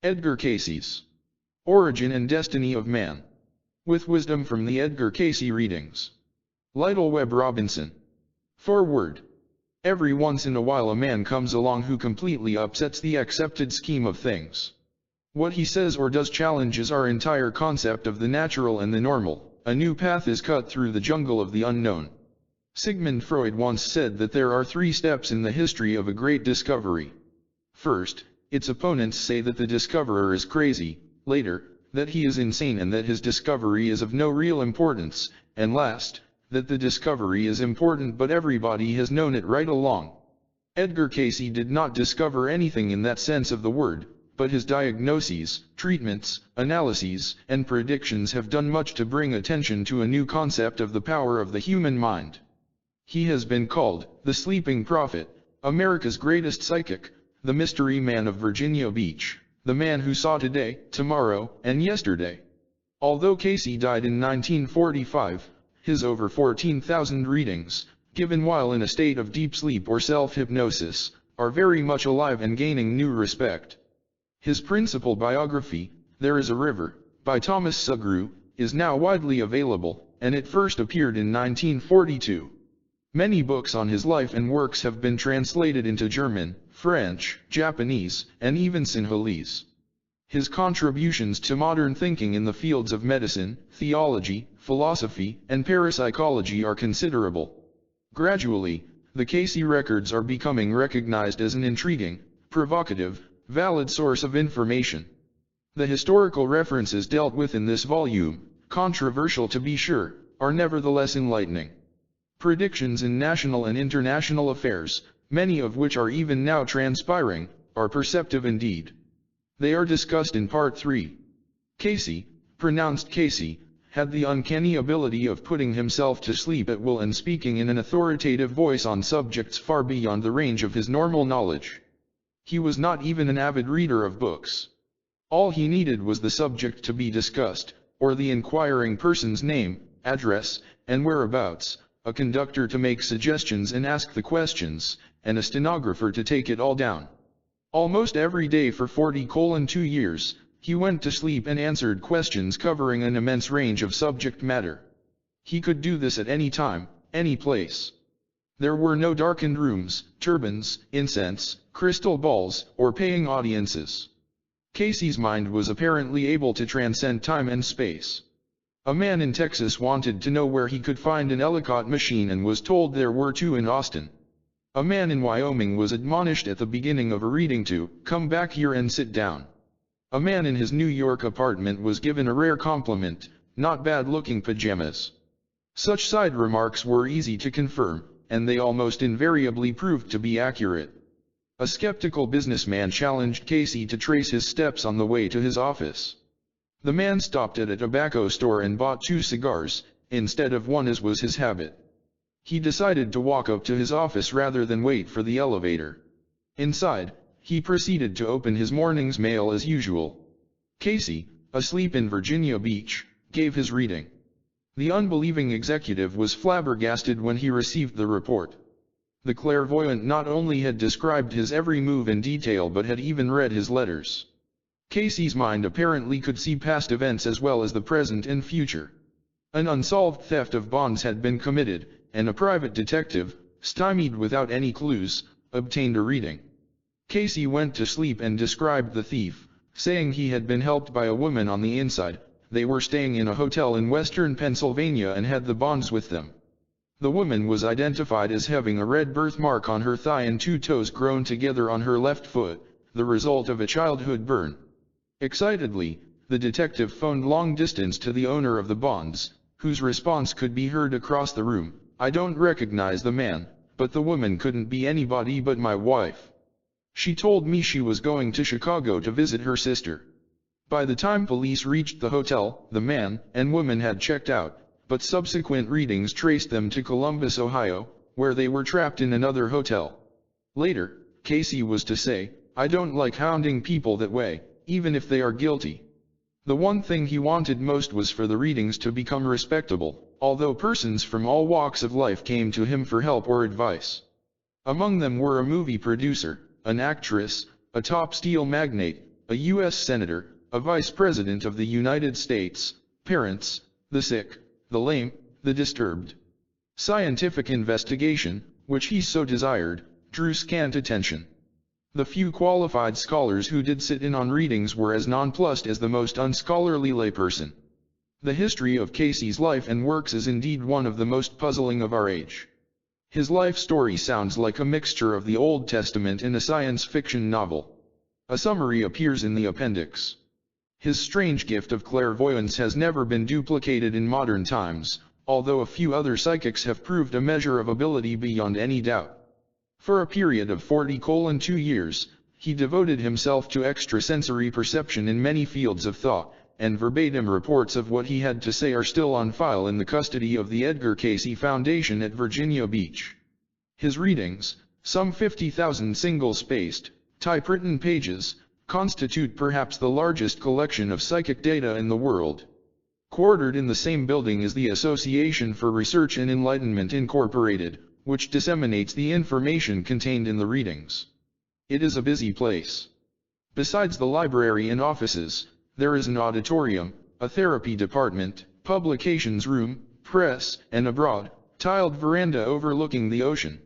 Edgar Cayce's Origin and Destiny of Man. With wisdom from the Edgar Cayce readings. Lytle W. Robinson. Foreword. Every once in a while a man comes along who completely upsets the accepted scheme of things. What he says or does challenges our entire concept of the natural and the normal. A new path is cut through the jungle of the unknown. Sigmund Freud once said that there are 3 steps in the history of a great discovery. First, its opponents say that the discoverer is crazy, later, that he is insane and that his discovery is of no real importance, and last, that the discovery is important but everybody has known it right along. Edgar Cayce did not discover anything in that sense of the word, but his diagnoses, treatments, analyses, and predictions have done much to bring attention to a new concept of the power of the human mind. He has been called the sleeping prophet, America's greatest psychic, the mystery man of Virginia Beach, the man who saw today, tomorrow, and yesterday. Although Cayce died in 1945, his over 14,000 readings, given while in a state of deep sleep or self-hypnosis, are very much alive and gaining new respect. His principal biography, There is a River, by Thomas Sugrue, is now widely available, and it first appeared in 1942. Many books on his life and works have been translated into German, French, Japanese, and even Sinhalese. His contributions to modern thinking in the fields of medicine, theology, philosophy, and parapsychology are considerable. Gradually, the Cayce records are becoming recognized as an intriguing, provocative, valid source of information. The historical references dealt with in this volume, controversial to be sure, are nevertheless enlightening. Predictions in national and international affairs, many of which are even now transpiring, are perceptive indeed. They are discussed in Part 3. Cayce, pronounced Casey, had the uncanny ability of putting himself to sleep at will and speaking in an authoritative voice on subjects far beyond the range of his normal knowledge. He was not even an avid reader of books. All he needed was the subject to be discussed, or the inquiring person's name, address, and whereabouts, a conductor to make suggestions and ask the questions, and a stenographer to take it all down. Almost every day for 40-2 years, he went to sleep and answered questions covering an immense range of subject matter. He could do this at any time, any place. There were no darkened rooms, turbans, incense, crystal balls, or paying audiences. Cayce's mind was apparently able to transcend time and space. A man in Texas wanted to know where he could find an Ellicott machine and was told there were 2 in Austin. A man in Wyoming was admonished at the beginning of a reading to come back here and sit down. A man in his New York apartment was given a rare compliment, not bad-looking pajamas. Such side remarks were easy to confirm, and they almost invariably proved to be accurate. A skeptical businessman challenged Cayce to trace his steps on the way to his office. The man stopped at a tobacco store and bought 2 cigars, instead of 1 as was his habit. He decided to walk up to his office rather than wait for the elevator. Inside, he proceeded to open his morning's mail as usual. Cayce, asleep in Virginia Beach, gave his reading. The unbelieving executive was flabbergasted when he received the report. The clairvoyant not only had described his every move in detail but had even read his letters. Cayce's mind apparently could see past events as well as the present and future. An unsolved theft of bonds had been committed, and a private detective, stymied without any clues, obtained a reading. Cayce went to sleep and described the thief, saying he had been helped by a woman on the inside. They were staying in a hotel in western Pennsylvania and had the bonds with them. The woman was identified as having a red birthmark on her thigh and 2 toes grown together on her left foot, the result of a childhood burn. Excitedly, the detective phoned long distance to the owner of the bonds, whose response could be heard across the room. I don't recognize the man, but the woman couldn't be anybody but my wife. She told me she was going to Chicago to visit her sister. By the time police reached the hotel, the man and woman had checked out, but subsequent readings traced them to Columbus, Ohio, where they were trapped in another hotel. Later, Cayce was to say, I don't like hounding people that way, even if they are guilty. The one thing he wanted most was for the readings to become respectable, although persons from all walks of life came to him for help or advice. Among them were a movie producer, an actress, a top steel magnate, a U.S. Senator, a Vice President of the United States, parents, the sick, the lame, the disturbed. Scientific investigation, which he so desired, drew scant attention. The few qualified scholars who did sit in on readings were as nonplussed as the most unscholarly layperson. The history of Cayce's life and works is indeed one of the most puzzling of our age. His life story sounds like a mixture of the Old Testament and a science fiction novel. A summary appears in the appendix. His strange gift of clairvoyance has never been duplicated in modern times, although a few other psychics have proved a measure of ability beyond any doubt. For a period of 40-2 years, he devoted himself to extrasensory perception in many fields of thought, and verbatim reports of what he had to say are still on file in the custody of the Edgar Cayce Foundation at Virginia Beach. His readings, some 50,000 single-spaced, typewritten pages, constitute perhaps the largest collection of psychic data in the world. Quartered in the same building is the Association for Research and Enlightenment Incorporated, which disseminates the information contained in the readings. It is a busy place. Besides the library and offices, there is an auditorium, a therapy department, publications room, press, and a broad, tiled veranda overlooking the ocean.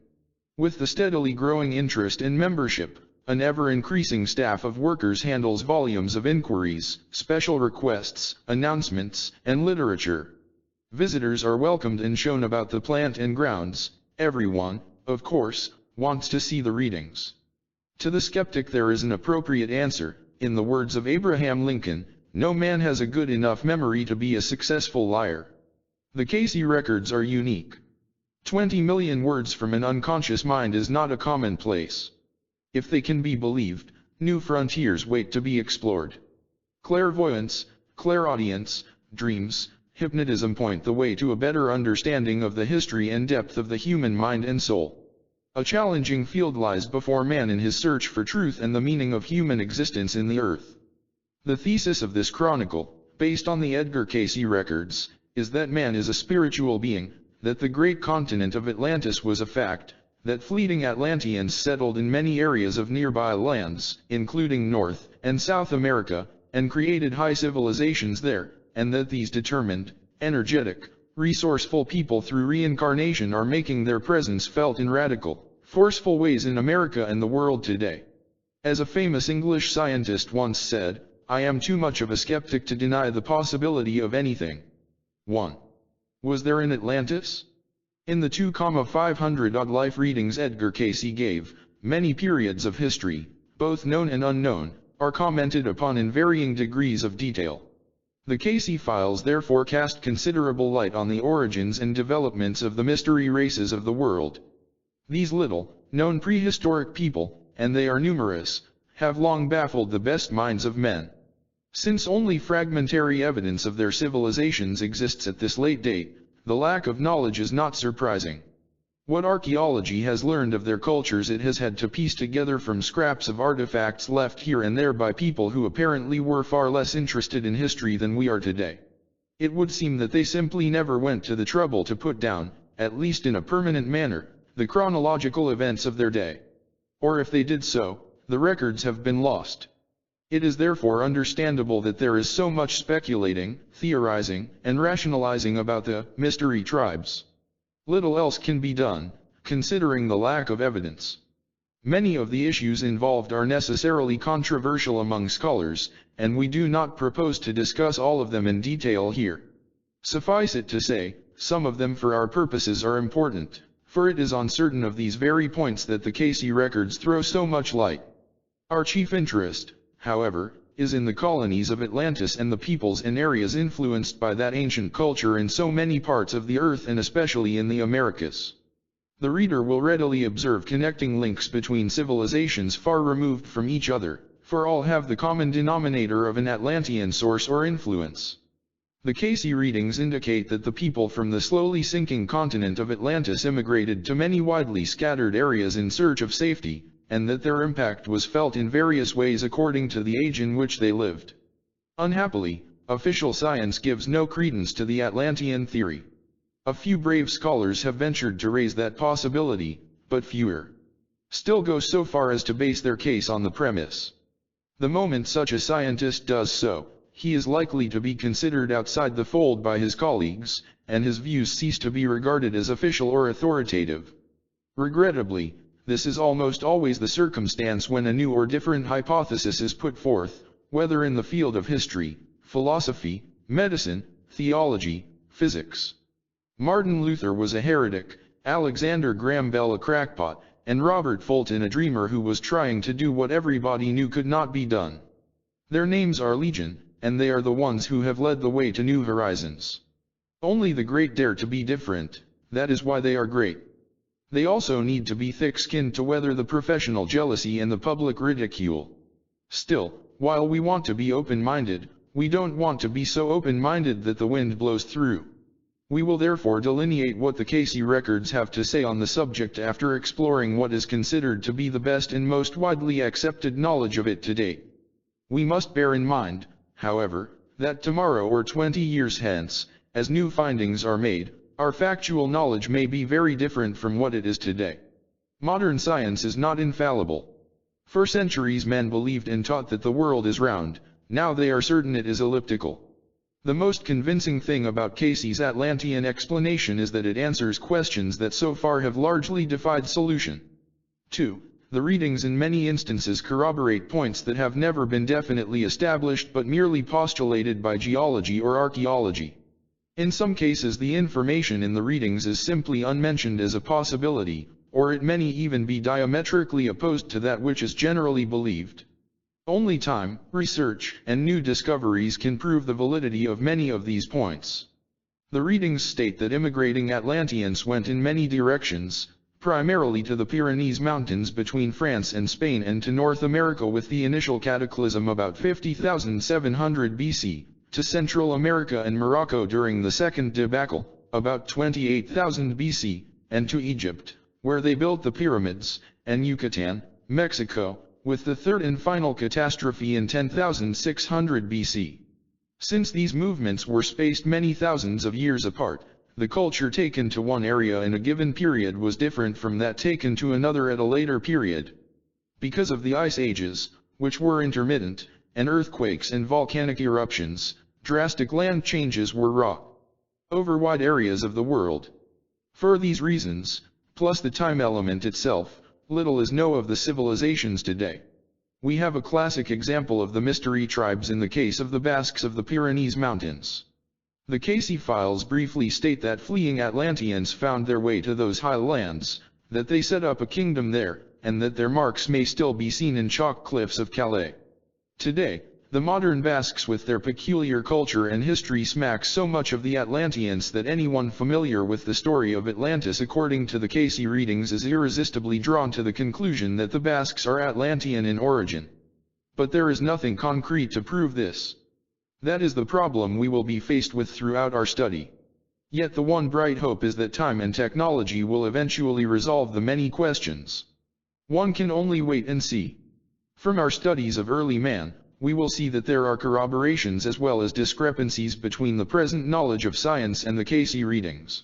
With the steadily growing interest in membership, an ever-increasing staff of workers handles volumes of inquiries, special requests, announcements, and literature. Visitors are welcomed and shown about the plant and grounds. Everyone, of course, wants to see the readings. To the skeptic there is an appropriate answer. In the words of Abraham Lincoln, no man has a good enough memory to be a successful liar. The Cayce records are unique. 20 million words from an unconscious mind is not a commonplace. If they can be believed, new frontiers wait to be explored. Clairvoyance, clairaudience, dreams, hypnotism point the way to a better understanding of the history and depth of the human mind and soul. A challenging field lies before man in his search for truth and the meaning of human existence in the earth. The thesis of this chronicle, based on the Edgar Cayce records, is that man is a spiritual being, that the great continent of Atlantis was a fact, that fleeting Atlanteans settled in many areas of nearby lands, including North and South America, and created high civilizations there, and that these determined, energetic, resourceful people through reincarnation are making their presence felt in radical, forceful ways in America and the world today. As a famous English scientist once said, I am too much of a skeptic to deny the possibility of anything. 1. Was there an Atlantis? In the 2,500-odd life readings Edgar Cayce gave, many periods of history, both known and unknown, are commented upon in varying degrees of detail. The Cayce files therefore cast considerable light on the origins and developments of the mystery races of the world. These little-known prehistoric people, and they are numerous, have long baffled the best minds of men. Since only fragmentary evidence of their civilizations exists at this late date, the lack of knowledge is not surprising. What archaeology has learned of their cultures it has had to piece together from scraps of artifacts left here and there by people who apparently were far less interested in history than we are today. It would seem that they simply never went to the trouble to put down, at least in a permanent manner, the chronological events of their day. Or if they did so, the records have been lost. It is therefore understandable that there is so much speculating, theorizing, and rationalizing about the mystery tribes. Little else can be done, considering the lack of evidence. Many of the issues involved are necessarily controversial among scholars, and we do not propose to discuss all of them in detail here. Suffice it to say, some of them for our purposes are important, for it is on certain of these very points that the Cayce records throw so much light. Our chief interest, however, is in the colonies of Atlantis and the peoples and areas influenced by that ancient culture in so many parts of the earth and especially in the Americas. The reader will readily observe connecting links between civilizations far removed from each other, for all have the common denominator of an Atlantean source or influence. The Cayce readings indicate that the people from the slowly sinking continent of Atlantis immigrated to many widely scattered areas in search of safety, and that their impact was felt in various ways according to the age in which they lived. Unhappily, official science gives no credence to the Atlantean theory. A few brave scholars have ventured to raise that possibility, but fewer still go so far as to base their case on the premise. The moment such a scientist does so, he is likely to be considered outside the fold by his colleagues, and his views cease to be regarded as official or authoritative. Regrettably, this is almost always the circumstance when a new or different hypothesis is put forth, whether in the field of history, philosophy, medicine, theology, physics. Martin Luther was a heretic, Alexander Graham Bell a crackpot, and Robert Fulton a dreamer who was trying to do what everybody knew could not be done. Their names are legion, and they are the ones who have led the way to new horizons. Only the great dare to be different, that is why they are great. They also need to be thick-skinned to weather the professional jealousy and the public ridicule. Still, while we want to be open-minded, we don't want to be so open-minded that the wind blows through. We will therefore delineate what the Cayce records have to say on the subject after exploring what is considered to be the best and most widely accepted knowledge of it to date. We must bear in mind, however, that tomorrow or 20 years hence, as new findings are made, our factual knowledge may be very different from what it is today. Modern science is not infallible. For centuries men believed and taught that the world is round, now they are certain it is elliptical. The most convincing thing about Cayce's Atlantean explanation is that it answers questions that so far have largely defied solution. 2. The readings in many instances corroborate points that have never been definitely established but merely postulated by geology or archaeology. In some cases the information in the readings is simply unmentioned as a possibility, or it may even be diametrically opposed to that which is generally believed. Only time, research, and new discoveries can prove the validity of many of these points. The readings state that immigrating Atlanteans went in many directions, primarily to the Pyrenees Mountains between France and Spain and to North America with the initial cataclysm about 50,700 BC, to Central America and Morocco during the second debacle, about 28,000 BC, and to Egypt, where they built the pyramids, and Yucatan, Mexico, with the third and final catastrophe in 10,600 BC. Since these movements were spaced many thousands of years apart, the culture taken to one area in a given period was different from that taken to another at a later period. Because of the ice ages, which were intermittent, and earthquakes and volcanic eruptions, drastic land changes were wrought over wide areas of the world. For these reasons, plus the time element itself, little is known of the civilizations today. We have a classic example of the mystery tribes in the case of the Basques of the Pyrenees Mountains. The Cayce files briefly state that fleeing Atlanteans found their way to those high lands, that they set up a kingdom there, and that their marks may still be seen in chalk cliffs of Calais. Today, the modern Basques with their peculiar culture and history smack so much of the Atlanteans that anyone familiar with the story of Atlantis according to the Cayce readings is irresistibly drawn to the conclusion that the Basques are Atlantean in origin. But there is nothing concrete to prove this. That is the problem we will be faced with throughout our study. Yet the one bright hope is that time and technology will eventually resolve the many questions. One can only wait and see. From our studies of early man, we will see that there are corroborations as well as discrepancies between the present knowledge of science and the Cayce readings.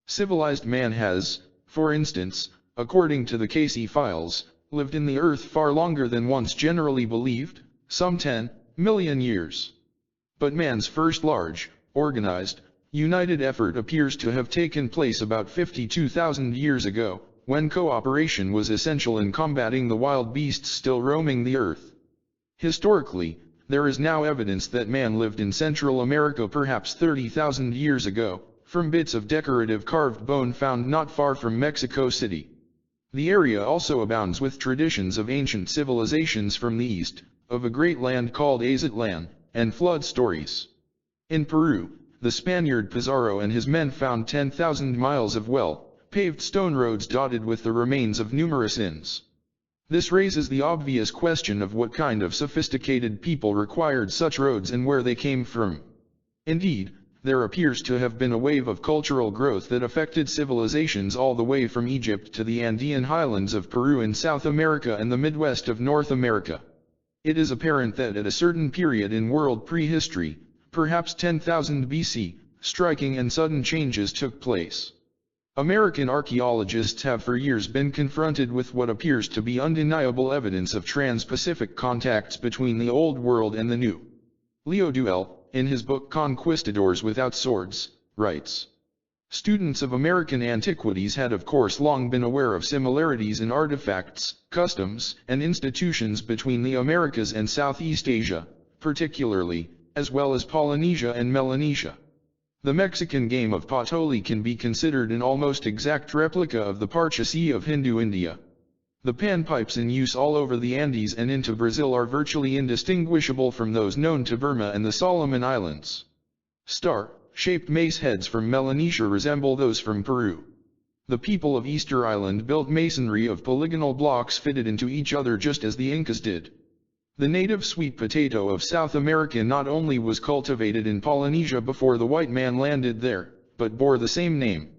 Civilized man has, for instance, according to the Cayce files, lived in the earth far longer than once generally believed, some 10 million years. But man's first large, organized, united effort appears to have taken place about 52,000 years ago, when cooperation was essential in combating the wild beasts still roaming the earth. Historically, there is now evidence that man lived in Central America perhaps 30,000 years ago, from bits of decorative carved bone found not far from Mexico City. The area also abounds with traditions of ancient civilizations from the east, of a great land called Aztlan, and flood stories. In Peru, the Spaniard Pizarro and his men found 10,000 miles of well-paved stone roads dotted with the remains of numerous inns. This raises the obvious question of what kind of sophisticated people required such roads and where they came from. Indeed, there appears to have been a wave of cultural growth that affected civilizations all the way from Egypt to the Andean highlands of Peru in South America and the Midwest of North America. It is apparent that at a certain period in world prehistory, perhaps 10,000 BC, striking and sudden changes took place. American archaeologists have for years been confronted with what appears to be undeniable evidence of trans-Pacific contacts between the Old World and the New. Lytle W, in his book Conquistadors Without Swords, writes, "Students of American antiquities had of course long been aware of similarities in artifacts, customs, and institutions between the Americas and Southeast Asia, particularly, as well as Polynesia and Melanesia. The Mexican game of Patoli can be considered an almost exact replica of the Parchasi of Hindu India. The panpipes in use all over the Andes and into Brazil are virtually indistinguishable from those known to Burma and the Solomon Islands. Star-shaped mace heads from Melanesia resemble those from Peru. The people of Easter Island built masonry of polygonal blocks fitted into each other just as the Incas did. The native sweet potato of South America not only was cultivated in Polynesia before the white man landed there, but bore the same name."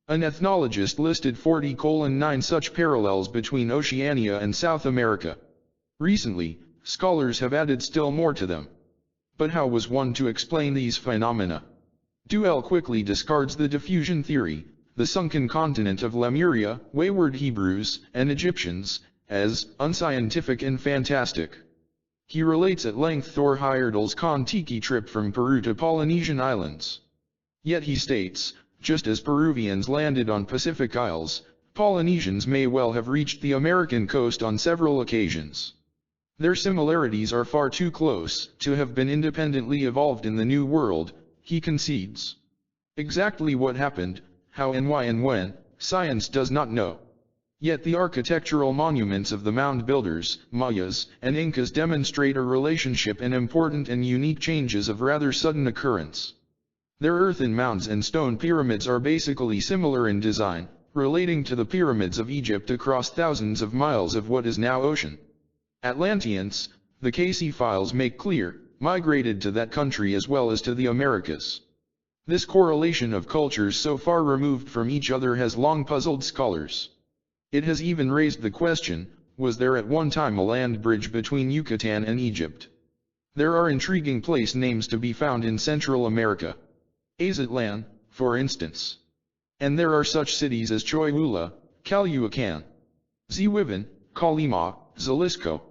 An ethnologist listed 40:9 such parallels between Oceania and South America. Recently, scholars have added still more to them. But how was one to explain these phenomena? W quickly discards the diffusion theory, the sunken continent of Lemuria, wayward Hebrews, and Egyptians, as unscientific and fantastic. He relates at length Thor Heyerdahl's Kon-Tiki trip from Peru to Polynesian islands. Yet he states, just as Peruvians landed on Pacific Isles, Polynesians may well have reached the American coast on several occasions. Their similarities are far too close to have been independently evolved in the New World, he concedes. Exactly what happened, how and why and when, science does not know. Yet the architectural monuments of the mound builders, Mayas, and Incas demonstrate a relationship and important and unique changes of rather sudden occurrence. Their earthen mounds and stone pyramids are basically similar in design, relating to the pyramids of Egypt across thousands of miles of what is now ocean. Atlanteans, the Cayce files make clear, migrated to that country as well as to the Americas. This correlation of cultures so far removed from each other has long puzzled scholars. It has even raised the question, was there at one time a land bridge between Yucatan and Egypt? There are intriguing place names to be found in Central America. Aztlan, for instance. And there are such cities as Cholula, Calhuacan, Ziwivan, Colima, Jalisco.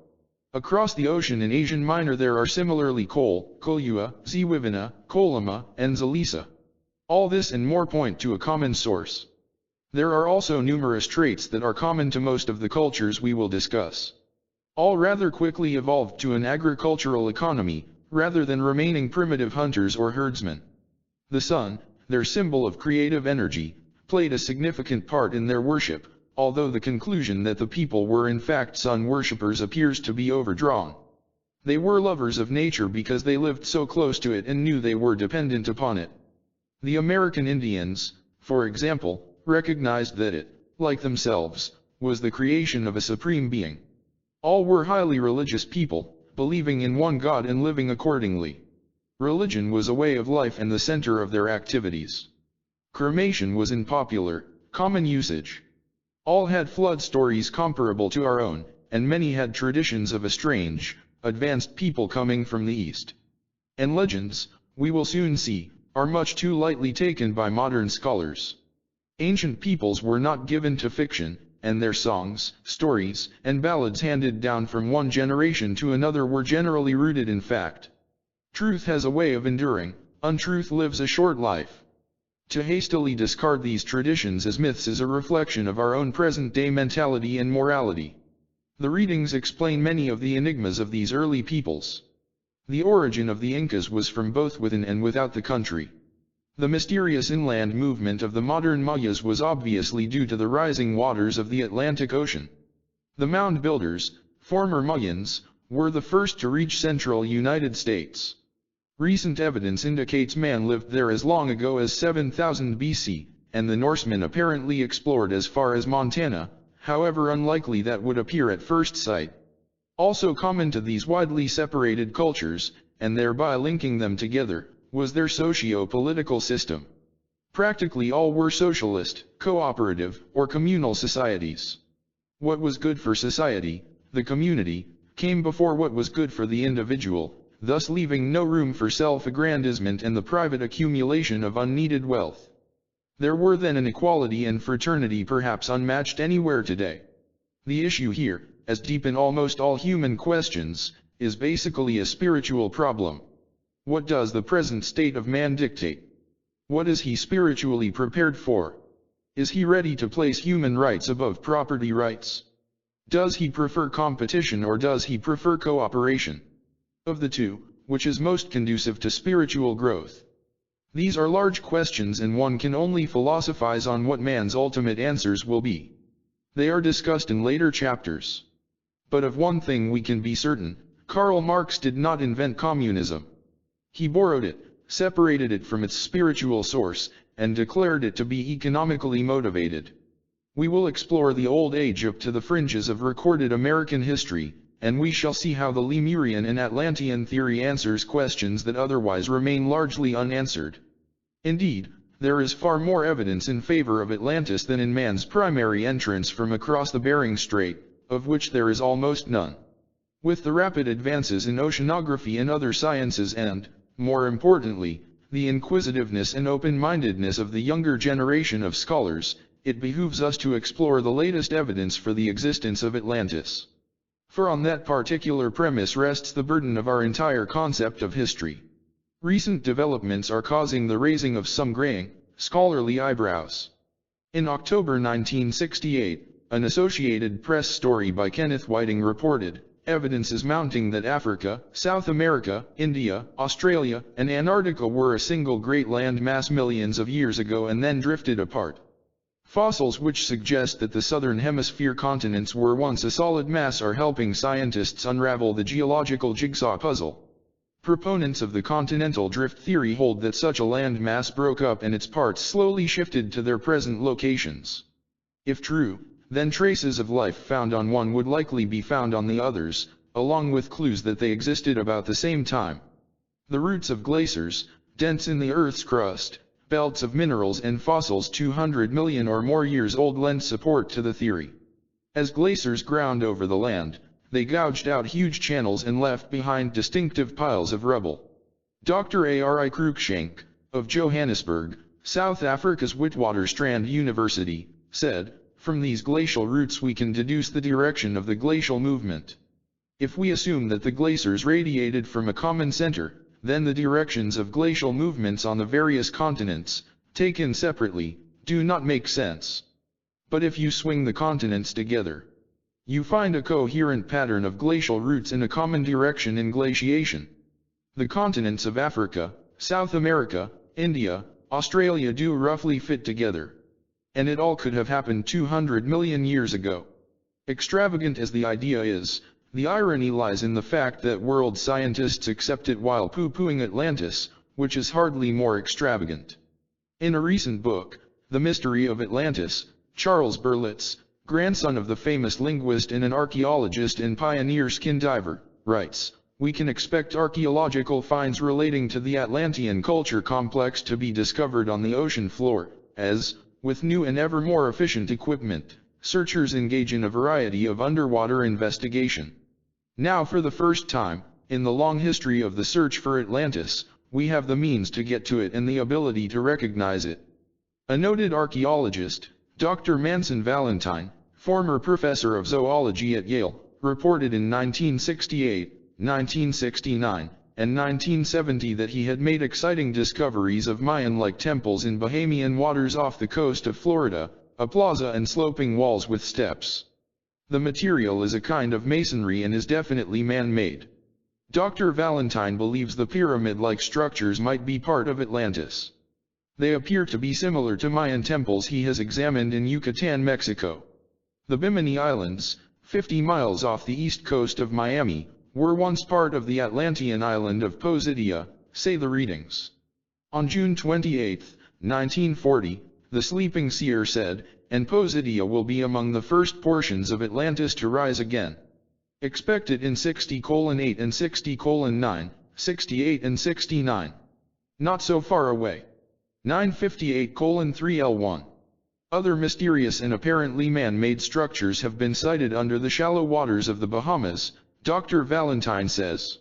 Across the ocean in Asian Minor there are similarly Colua, Ziwivana, Colima, and Zalisa. All this and more point to a common source. There are also numerous traits that are common to most of the cultures we will discuss. All rather quickly evolved to an agricultural economy, rather than remaining primitive hunters or herdsmen. The sun, their symbol of creative energy, played a significant part in their worship, although the conclusion that the people were in fact sun worshippers appears to be overdrawn. They were lovers of nature because they lived so close to it and knew they were dependent upon it. The American Indians, for example, recognized that it, like themselves, was the creation of a supreme being. All were highly religious people, believing in one God and living accordingly. Religion was a way of life and the center of their activities. Cremation was in popular, common usage. All had flood stories comparable to our own, and many had traditions of a strange, advanced people coming from the East. And legends, we will soon see, are much too lightly taken by modern scholars. Ancient peoples were not given to fiction, and their songs, stories, and ballads handed down from one generation to another were generally rooted in fact. Truth has a way of enduring, untruth lives a short life. To hastily discard these traditions as myths is a reflection of our own present-day mentality and morality. The readings explain many of the enigmas of these early peoples. The origin of the Incas was from both within and without the country. The mysterious inland movement of the modern Mayas was obviously due to the rising waters of the Atlantic Ocean. The mound builders, former Mayans, were the first to reach central United States. Recent evidence indicates man lived there as long ago as 7000 BC, and the Norsemen apparently explored as far as Montana, however unlikely that would appear at first sight. Also common to these widely separated cultures, and thereby linking them together, was their socio-political system. Practically all were socialist, cooperative, or communal societies. What was good for society, the community, came before what was good for the individual, thus leaving no room for self-aggrandizement and the private accumulation of unneeded wealth. There were then an equality and fraternity perhaps unmatched anywhere today. The issue here, as deep in almost all human questions, is basically a spiritual problem. What does the present state of man dictate? What is he spiritually prepared for? Is he ready to place human rights above property rights? Does he prefer competition or does he prefer cooperation? Of the two, which is most conducive to spiritual growth? These are large questions and one can only philosophize on what man's ultimate answers will be. They are discussed in later chapters. But of one thing we can be certain, Karl Marx did not invent communism. He borrowed it, separated it from its spiritual source, and declared it to be economically motivated. We will explore the old age up to the fringes of recorded American history, and we shall see how the Lemurian and Atlantean theory answers questions that otherwise remain largely unanswered. Indeed, there is far more evidence in favor of Atlantis than in man's primary entrance from across the Bering Strait, of which there is almost none. With the rapid advances in oceanography and other sciences and, more importantly, the inquisitiveness and open-mindedness of the younger generation of scholars, it behooves us to explore the latest evidence for the existence of Atlantis. For on that particular premise rests the burden of our entire concept of history. Recent developments are causing the raising of some graying, scholarly eyebrows. In October 1968, an Associated Press story by Kenneth Whiting reported, evidence is mounting that Africa, South America, India, Australia, and Antarctica were a single great land mass millions of years ago and then drifted apart. Fossils which suggest that the southern hemisphere continents were once a solid mass are helping scientists unravel the geological jigsaw puzzle. Proponents of the continental drift theory hold that such a landmass broke up and its parts slowly shifted to their present locations. If true, then traces of life found on one would likely be found on the others, along with clues that they existed about the same time. The roots of glaciers, dents in the Earth's crust, belts of minerals and fossils 200 million or more years old lend support to the theory. As glaciers ground over the land, they gouged out huge channels and left behind distinctive piles of rubble. Dr. Ari Cruikshank, of Johannesburg, South Africa's Witwatersrand University, said, "From these glacial roots we can deduce the direction of the glacial movement. If we assume that the glaciers radiated from a common center, then the directions of glacial movements on the various continents, taken separately, do not make sense. But if you swing the continents together, you find a coherent pattern of glacial routes in a common direction in glaciation. The continents of Africa, South America, India, Australia do roughly fit together. And it all could have happened 200 million years ago." Extravagant as the idea is, the irony lies in the fact that world scientists accept it while poo-pooing Atlantis, which is hardly more extravagant. In a recent book, The Mystery of Atlantis, Charles Berlitz, grandson of the famous linguist and an archaeologist and pioneer skin diver, writes, "We can expect archaeological finds relating to the Atlantean culture complex to be discovered on the ocean floor, as, with new and ever more efficient equipment, searchers engage in a variety of underwater investigation. Now for the first time, in the long history of the search for Atlantis, we have the means to get to it and the ability to recognize it." A noted archaeologist, Dr. Manson Valentine, former professor of zoology at Yale, reported in 1968, 1969, and 1970 that he had made exciting discoveries of Mayan-like temples in Bahamian waters off the coast of Florida, a plaza and sloping walls with steps. The material is a kind of masonry and is definitely man-made. Dr. Valentine believes the pyramid-like structures might be part of Atlantis. They appear to be similar to Mayan temples he has examined in Yucatan, Mexico. The Bimini Islands, 50 miles off the east coast of Miami, were once part of the Atlantean island of Posidia, say the readings. On June 28, 1940, the sleeping seer said, "And Posidia will be among the first portions of Atlantis to rise again. Expect it in 60:8 and 60:9, 68 and 69. Not so far away. 958:3L1. Other mysterious and apparently man-made structures have been sighted under the shallow waters of the Bahamas," Dr. Valentine says.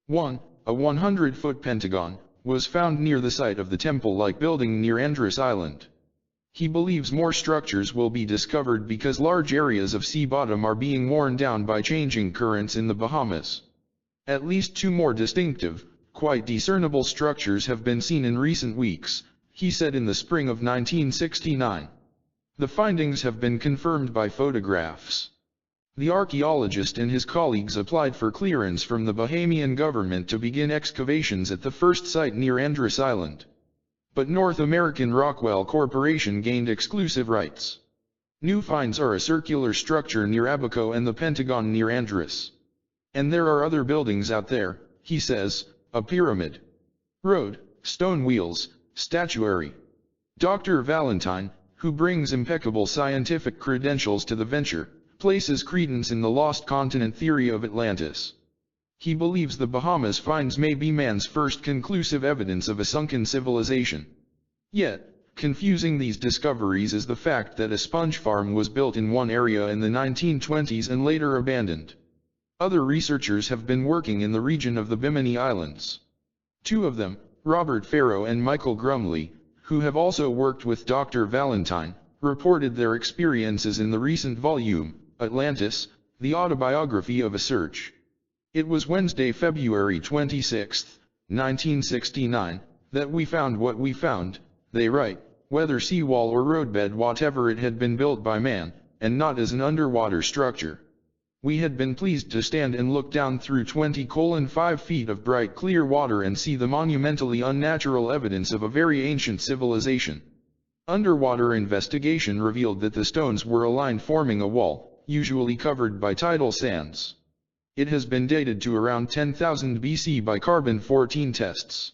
1. A 100-foot pentagon was found near the site of the temple-like building near Andros Island. He believes more structures will be discovered because large areas of sea bottom are being worn down by changing currents in the Bahamas. At least 2 more distinctive, quite discernible structures have been seen in recent weeks, he said in the spring of 1969. The findings have been confirmed by photographs. The archaeologist and his colleagues applied for clearance from the Bahamian government to begin excavations at the first site near Andros Island. But North American Rockwell Corporation gained exclusive rights. New finds are a circular structure near Abaco and the Pentagon near Andros. And there are other buildings out there, he says, a pyramid, road, stone wheels, statuary. Dr. Valentine, who brings impeccable scientific credentials to the venture, places credence in the lost continent theory of Atlantis. He believes the Bahamas finds may be man's first conclusive evidence of a sunken civilization. Yet, confusing these discoveries is the fact that a sponge farm was built in one area in the 1920s and later abandoned. Other researchers have been working in the region of the Bimini Islands. 2 of them, Robert Farrow and Michael Grumley, who have also worked with Dr. Valentine, reported their experiences in the recent volume, Atlantis, the autobiography of a search. It was Wednesday, February 26, 1969, that we found what we found, they write, whether seawall or roadbed, whatever, it had been built by man, and not as an underwater structure. We had been pleased to stand and look down through 20:5 feet of bright clear water and see the monumentally unnatural evidence of a very ancient civilization. Underwater investigation revealed that the stones were aligned, forming a wall, usually covered by tidal sands. It has been dated to around 10,000 BC by carbon-14 tests.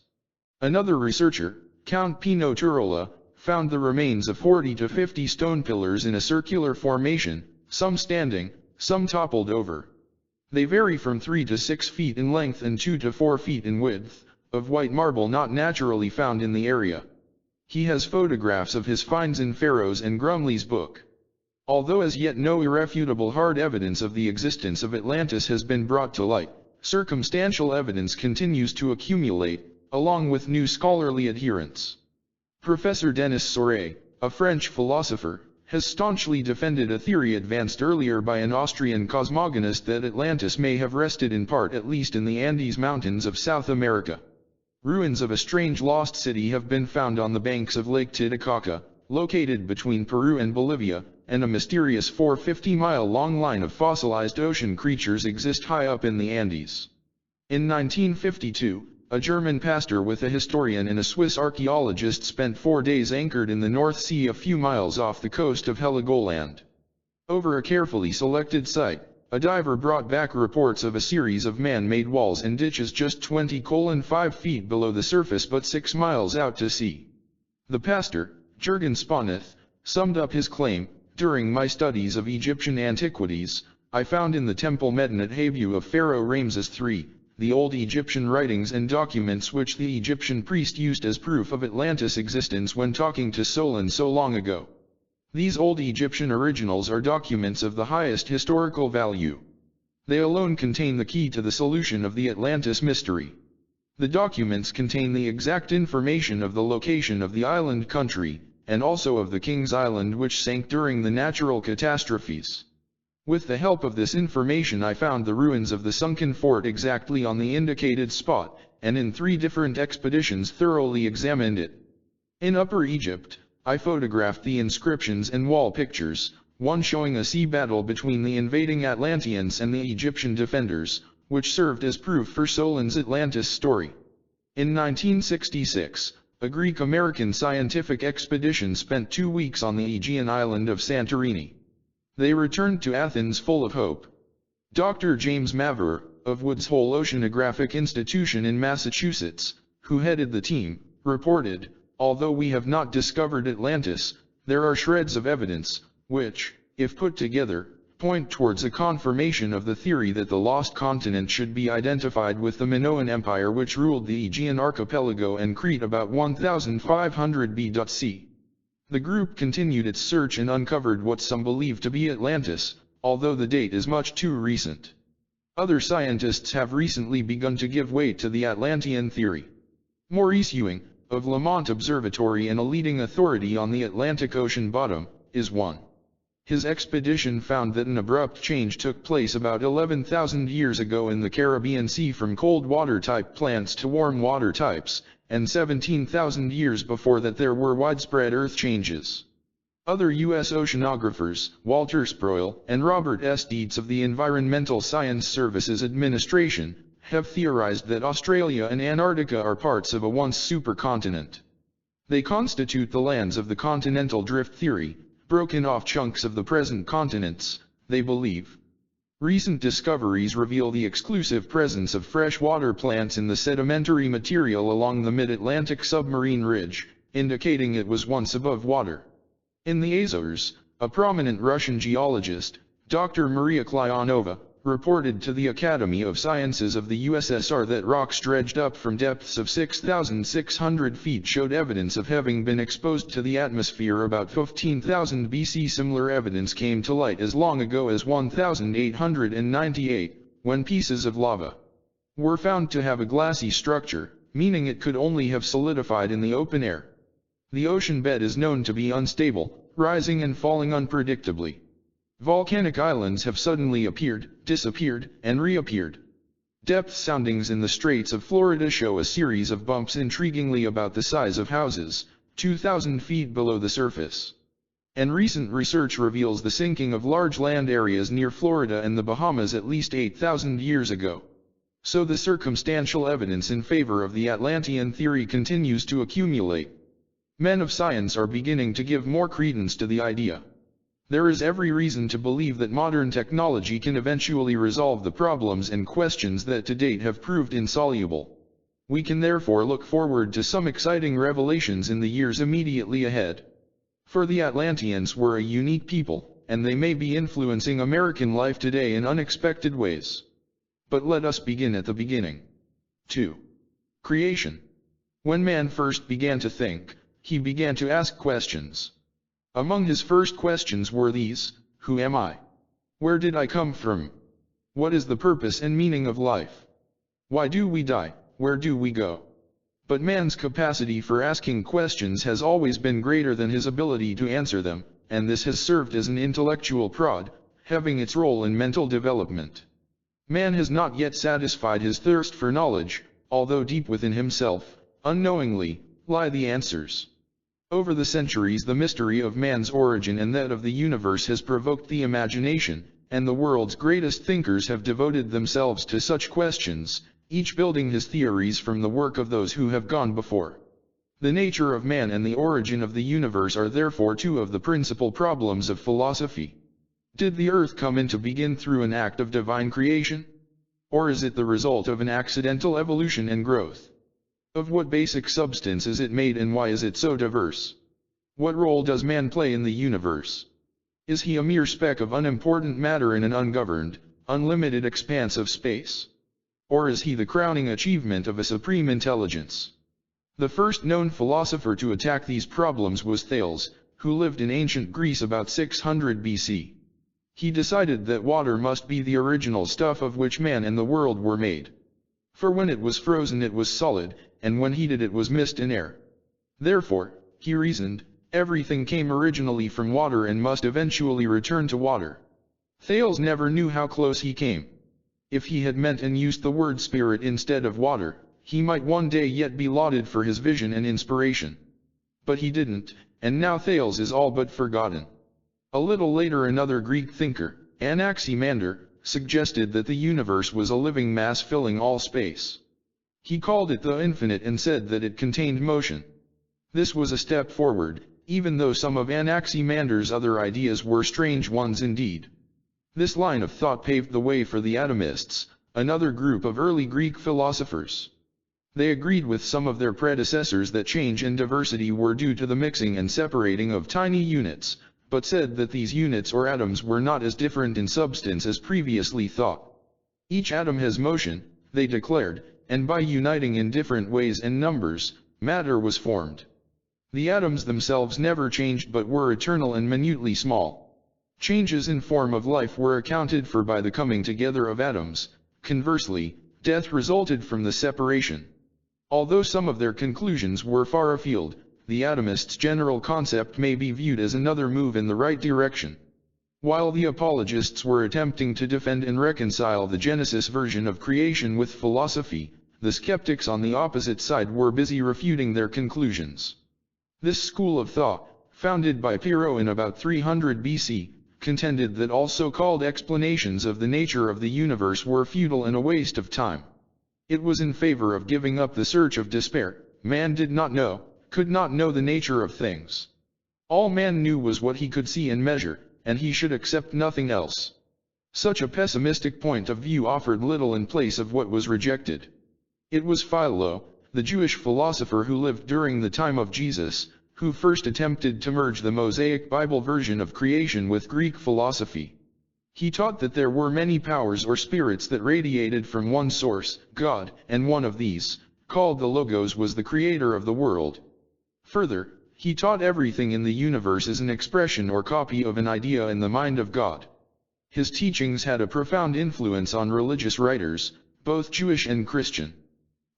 Another researcher, Count Pino Turola, found the remains of 40 to 50 stone pillars in a circular formation, some standing, some toppled over. They vary from 3 to 6 feet in length and 2 to 4 feet in width, of white marble not naturally found in the area. He has photographs of his finds in Farrow's and Grumley's book. Although as yet no irrefutable hard evidence of the existence of Atlantis has been brought to light, circumstantial evidence continues to accumulate, along with new scholarly adherents. Professor Denis Sauret, a French philosopher, has staunchly defended a theory advanced earlier by an Austrian cosmogonist that Atlantis may have rested in part at least in the Andes Mountains of South America. Ruins of a strange lost city have been found on the banks of Lake Titicaca, located between Peru and Bolivia, and a mysterious 450-mile-long line of fossilized ocean creatures exist high up in the Andes. In 1952, a German pastor with a historian and a Swiss archaeologist spent 4 days anchored in the North Sea a few miles off the coast of Heligoland. Over a carefully selected site, a diver brought back reports of a series of man-made walls and ditches just 20:5 feet below the surface but 6 miles out to sea. The pastor, Jürgen Sponeth, summed up his claim, "During my studies of Egyptian antiquities, I found in the Temple Medinet Habu of Pharaoh Ramses III, the old Egyptian writings and documents which the Egyptian priest used as proof of Atlantis' existence when talking to Solon so long ago. These old Egyptian originals are documents of the highest historical value. They alone contain the key to the solution of the Atlantis mystery. The documents contain the exact information of the location of the island country, and also of the King's Island which sank during the natural catastrophes. With the help of this information I found the ruins of the sunken fort exactly on the indicated spot, and in 3 different expeditions thoroughly examined it. In Upper Egypt, I photographed the inscriptions and wall pictures, one showing a sea battle between the invading Atlanteans and the Egyptian defenders, which served as proof for Solon's Atlantis story. In 1966, a Greek-American scientific expedition spent 2 weeks on the Aegean island of Santorini. They returned to Athens full of hope. Dr. James Maver, of Woods Hole Oceanographic Institution in Massachusetts, who headed the team, reported, "Although we have not discovered Atlantis, there are shreds of evidence, which, if put together, point towards a confirmation of the theory that the lost continent should be identified with the Minoan Empire which ruled the Aegean archipelago and Crete about 1500 BC. The group continued its search and uncovered what some believe to be Atlantis, although the date is much too recent. Other scientists have recently begun to give weight to the Atlantean theory. Maurice Ewing, of Lamont Observatory and a leading authority on the Atlantic Ocean bottom, is one. His expedition found that an abrupt change took place about 11,000 years ago in the Caribbean Sea from cold water type plants to warm water types, and 17,000 years before that there were widespread earth changes. Other U.S. oceanographers, Walter Sproul and Robert S. Dietz of the Environmental Science Services Administration, have theorized that Australia and Antarctica are parts of a once supercontinent. They constitute the lands of the continental drift theory, broken off chunks of the present continents, they believe. Recent discoveries reveal the exclusive presence of freshwater plants in the sedimentary material along the mid-Atlantic submarine ridge, indicating it was once above water. In the Azores, a prominent Russian geologist, Dr. Maria Klyanova, reported to the Academy of Sciences of the USSR that rocks dredged up from depths of 6,600 feet showed evidence of having been exposed to the atmosphere about 15,000 BC. Similar evidence came to light as long ago as 1898, when pieces of lava were found to have a glassy structure, meaning it could only have solidified in the open air. The ocean bed is known to be unstable, rising and falling unpredictably. Volcanic islands have suddenly appeared, disappeared, and reappeared. Depth soundings in the Straits of Florida show a series of bumps intriguingly about the size of houses, 2,000 feet below the surface. And recent research reveals the sinking of large land areas near Florida and the Bahamas at least 8,000 years ago. So the circumstantial evidence in favor of the Atlantean theory continues to accumulate. Men of science are beginning to give more credence to the idea. There is every reason to believe that modern technology can eventually resolve the problems and questions that to date have proved insoluble. We can therefore look forward to some exciting revelations in the years immediately ahead. For the Atlanteans were a unique people, and they may be influencing American life today in unexpected ways. But let us begin at the beginning. 2. Creation. When man first began to think, he began to ask questions. Among his first questions were these: who am I? Where did I come from? What is the purpose and meaning of life? Why do we die? Where do we go? But man's capacity for asking questions has always been greater than his ability to answer them, and this has served as an intellectual prod, having its role in mental development. Man has not yet satisfied his thirst for knowledge, although deep within himself, unknowingly, lie the answers. Over the centuries the mystery of man's origin and that of the universe has provoked the imagination, and the world's greatest thinkers have devoted themselves to such questions, each building his theories from the work of those who have gone before. The nature of man and the origin of the universe are therefore two of the principal problems of philosophy. Did the earth come into being through an act of divine creation? Or is it the result of an accidental evolution and growth? Of what basic substance is it made and why is it so diverse? What role does man play in the universe? Is he a mere speck of unimportant matter in an ungoverned, unlimited expanse of space? Or is he the crowning achievement of a supreme intelligence? The first known philosopher to attack these problems was Thales, who lived in ancient Greece about 600 BC. He decided that water must be the original stuff of which man and the world were made. For when it was frozen it was solid, and when heated it was mist and air. Therefore, he reasoned, everything came originally from water and must eventually return to water. Thales never knew how close he came. If he had meant and used the word spirit instead of water, he might one day yet be lauded for his vision and inspiration. But he didn't, and now Thales is all but forgotten. A little later another Greek thinker, Anaximander, suggested that the universe was a living mass filling all space. He called it the infinite and said that it contained motion. This was a step forward, even though some of Anaximander's other ideas were strange ones indeed. This line of thought paved the way for the atomists, another group of early Greek philosophers. They agreed with some of their predecessors that change and diversity were due to the mixing and separating of tiny units, but said that these units or atoms were not as different in substance as previously thought. Each atom has motion, they declared, and by uniting in different ways and numbers, matter was formed. The atoms themselves never changed but were eternal and minutely small. Changes in form of life were accounted for by the coming together of atoms. Conversely, death resulted from the separation. Although some of their conclusions were far afield, the atomists' general concept may be viewed as another move in the right direction. While the apologists were attempting to defend and reconcile the Genesis version of creation with philosophy, the skeptics on the opposite side were busy refuting their conclusions. This school of thought, founded by Pyrrho in about 300 BC, contended that all so-called explanations of the nature of the universe were futile and a waste of time. It was in favor of giving up the search of despair. Man did not know, could not know the nature of things. All man knew was what he could see and measure, and he should accept nothing else. Such a pessimistic point of view offered little in place of what was rejected. It was Philo, the Jewish philosopher who lived during the time of Jesus, who first attempted to merge the Mosaic Bible version of creation with Greek philosophy. He taught that there were many powers or spirits that radiated from one source, God, and one of these, called the Logos, was the creator of the world. Further, he taught everything in the universe is an expression or copy of an idea in the mind of God. His teachings had a profound influence on religious writers, both Jewish and Christian.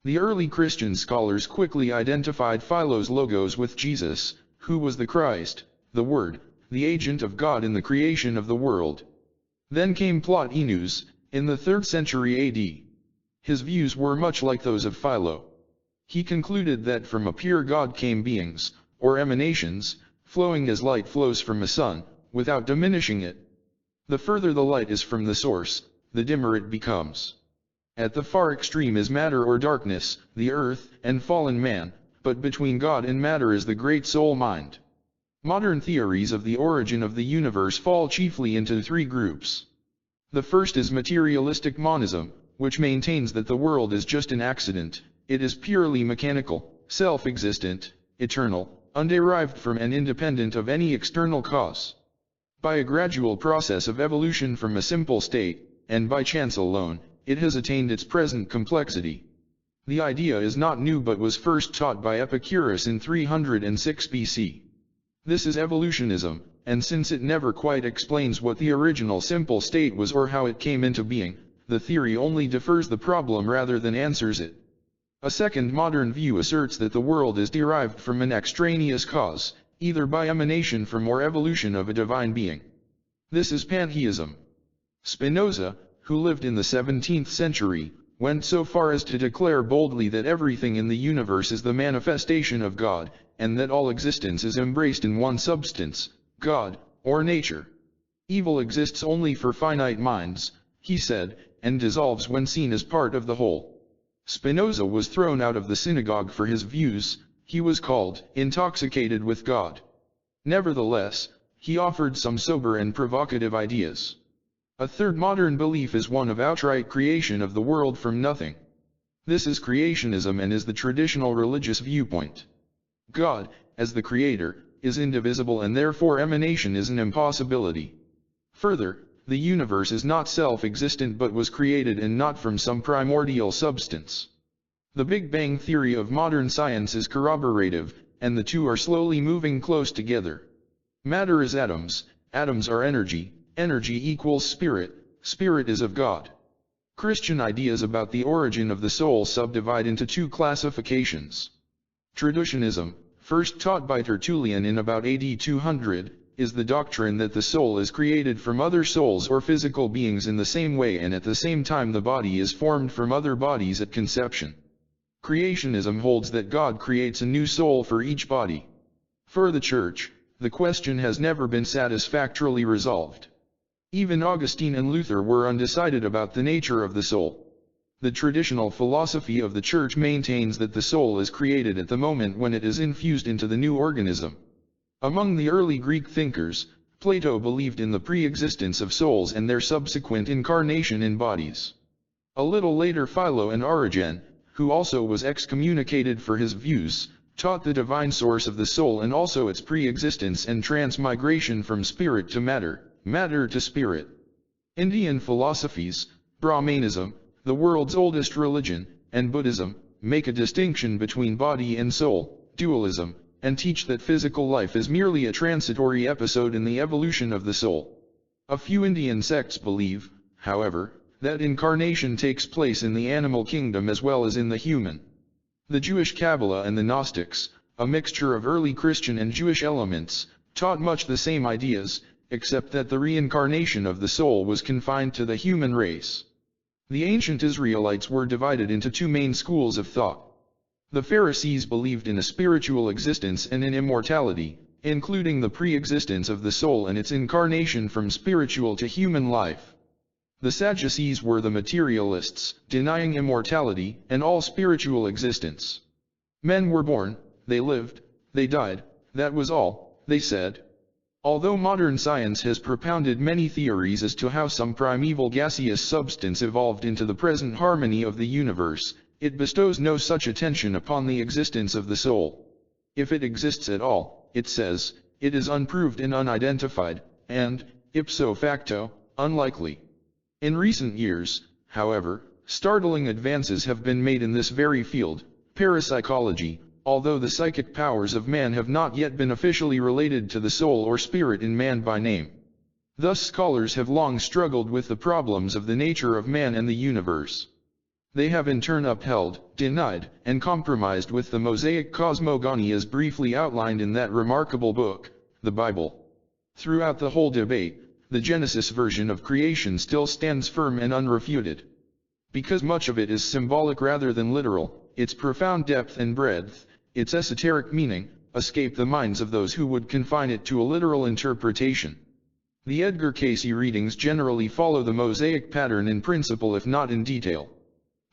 The early Christian scholars quickly identified Philo's Logos with Jesus, who was the Christ, the Word, the agent of God in the creation of the world. Then came Plotinus, in the 3rd century AD. His views were much like those of Philo. He concluded that from a pure God came beings, or emanations, flowing as light flows from a sun, without diminishing it. The further the light is from the source, the dimmer it becomes. At the far extreme is matter or darkness, the earth, and fallen man, but between God and matter is the great soul mind. Modern theories of the origin of the universe fall chiefly into 3 groups. The first is materialistic monism, which maintains that the world is just an accident. It is purely mechanical, self-existent, eternal, underived from and independent of any external cause. By a gradual process of evolution from a simple state, and by chance alone, it has attained its present complexity. The idea is not new but was first taught by Epicurus in 306 BC. This is evolutionism, and since it never quite explains what the original simple state was or how it came into being, the theory only defers the problem rather than answers it. A second modern view asserts that the world is derived from an extraneous cause, either by emanation from or evolution of a divine being. This is pantheism. Spinoza, who lived in the 17th century, went so far as to declare boldly that everything in the universe is the manifestation of God, and that all existence is embraced in one substance, God, or nature. Evil exists only for finite minds, he said, and dissolves when seen as part of the whole. Spinoza was thrown out of the synagogue for his views. He was called intoxicated with God. Nevertheless, he offered some sober and provocative ideas. A third modern belief is one of outright creation of the world from nothing. This is creationism and is the traditional religious viewpoint. God, as the creator, is indivisible and therefore emanation is an impossibility. Further, the universe is not self-existent but was created and not from some primordial substance. The Big Bang theory of modern science is corroborative, and the two are slowly moving close together. Matter is atoms, atoms are energy, energy equals spirit, spirit is of God. Christian ideas about the origin of the soul subdivide into 2 classifications. Traducianism, first taught by Tertullian in about AD 200, is the doctrine that the soul is created from other souls or physical beings in the same way and at the same time the body is formed from other bodies at conception. Creationism holds that God creates a new soul for each body. For the Church, the question has never been satisfactorily resolved. Even Augustine and Luther were undecided about the nature of the soul. The traditional philosophy of the Church maintains that the soul is created at the moment when it is infused into the new organism. Among the early Greek thinkers, Plato believed in the pre-existence of souls and their subsequent incarnation in bodies. A little later Philo and Origen, who also was excommunicated for his views, taught the divine source of the soul and also its pre-existence and transmigration from spirit to matter, matter to spirit. Indian philosophies, Brahmanism, the world's oldest religion, and Buddhism, make a distinction between body and soul, dualism, and teach that physical life is merely a transitory episode in the evolution of the soul. A few Indian sects believe, however, that incarnation takes place in the animal kingdom as well as in the human. The Jewish Kabbalah and the Gnostics, a mixture of early Christian and Jewish elements, taught much the same ideas, except that the reincarnation of the soul was confined to the human race. The ancient Israelites were divided into two main schools of thought. The Pharisees believed in a spiritual existence and in immortality, including the pre-existence of the soul and its incarnation from spiritual to human life. The Sadducees were the materialists, denying immortality and all spiritual existence. Men were born, they lived, they died, that was all, they said. Although modern science has propounded many theories as to how some primeval gaseous substance evolved into the present harmony of the universe, it bestows no such attention upon the existence of the soul. If it exists at all, it says, it is unproved and unidentified, and, ipso facto, unlikely. In recent years, however, startling advances have been made in this very field, parapsychology, although the psychic powers of man have not yet been officially related to the soul or spirit in man by name. Thus scholars have long struggled with the problems of the nature of man and the universe. They have in turn upheld, denied, and compromised with the Mosaic cosmogony as briefly outlined in that remarkable book, the Bible. Throughout the whole debate, the Genesis version of creation still stands firm and unrefuted. Because much of it is symbolic rather than literal, its profound depth and breadth, its esoteric meaning, escape the minds of those who would confine it to a literal interpretation. The Edgar Cayce readings generally follow the Mosaic pattern in principle if not in detail.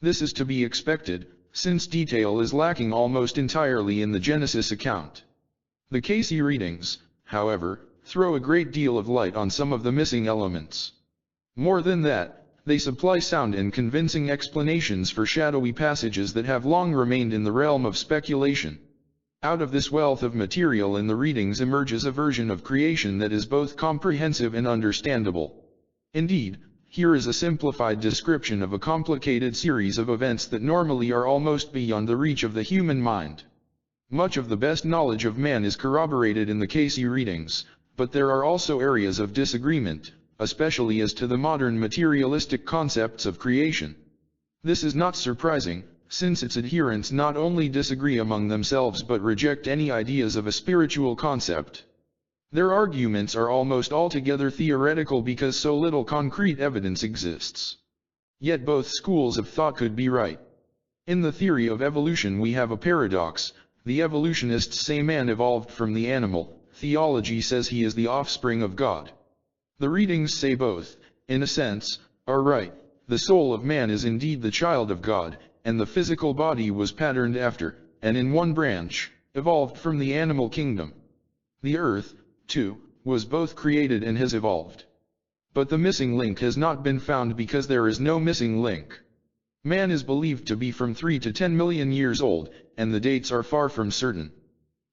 This is to be expected, since detail is lacking almost entirely in the Genesis account. The Cayce readings, however, throw a great deal of light on some of the missing elements. More than that, they supply sound and convincing explanations for shadowy passages that have long remained in the realm of speculation. Out of this wealth of material in the readings emerges a version of creation that is both comprehensive and understandable. Indeed, here is a simplified description of a complicated series of events that normally are almost beyond the reach of the human mind. Much of the best knowledge of man is corroborated in the Cayce readings, but there are also areas of disagreement, especially as to the modern materialistic concepts of creation. This is not surprising, since its adherents not only disagree among themselves but reject any ideas of a spiritual concept. Their arguments are almost altogether theoretical because so little concrete evidence exists. Yet both schools of thought could be right. In the theory of evolution we have a paradox. The evolutionists say man evolved from the animal, theology says he is the offspring of God. The readings say both, in a sense, are right. The soul of man is indeed the child of God, and the physical body was patterned after, and in one branch, evolved from the animal kingdom. The earth, too, was both created and has evolved. But the missing link has not been found because there is no missing link. Man is believed to be from 3 to 10 million years old, and the dates are far from certain.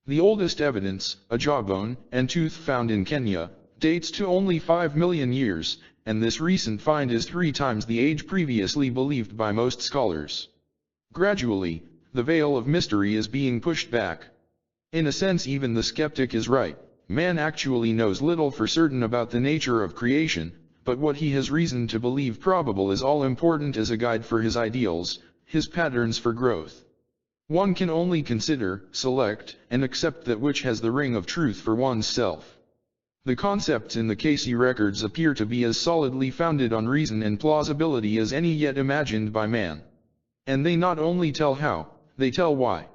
The oldest evidence, a jawbone and tooth found in Kenya, dates to only 5 million years, and this recent find is 3 times the age previously believed by most scholars. Gradually, the veil of mystery is being pushed back. In a sense even the skeptic is right. Man actually knows little for certain about the nature of creation, but what he has reason to believe probable is all important as a guide for his ideals, his patterns for growth. One can only consider, select, and accept that which has the ring of truth for one's self. The concepts in the Cayce records appear to be as solidly founded on reason and plausibility as any yet imagined by man. And they not only tell how, they tell why.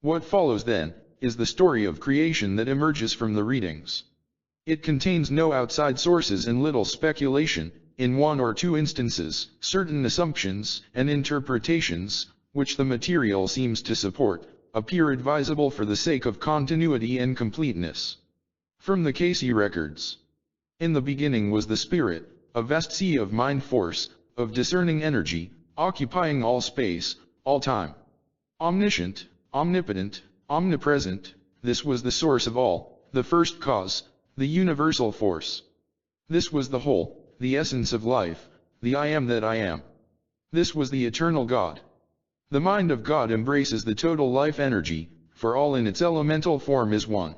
What follows then, is the story of creation that emerges from the readings. It contains no outside sources and little speculation, in 1 or 2 instances, certain assumptions and interpretations, which the material seems to support, appear advisable for the sake of continuity and completeness. From the Cayce records. In the beginning was the Spirit, a vast sea of mind force, of discerning energy, occupying all space, all time. Omniscient, omnipotent, omnipresent, this was the source of all, the first cause, the universal force. This was the whole, the essence of life, the I am that I am. This was the eternal God. The mind of God embraces the total life energy, for all in its elemental form is one.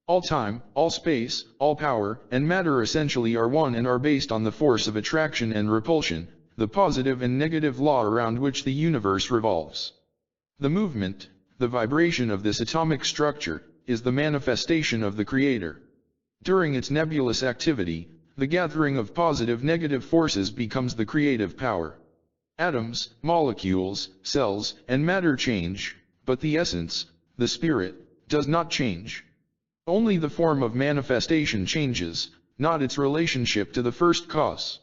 All time, all space, all power, and matter essentially are one and are based on the force of attraction and repulsion, the positive and negative law around which the universe revolves. The movement, the vibration of this atomic structure, is the manifestation of the Creator. During its nebulous activity, the gathering of positive-negative forces becomes the creative power. Atoms, molecules, cells, and matter change, but the essence, the spirit, does not change. Only the form of manifestation changes, not its relationship to the first cause.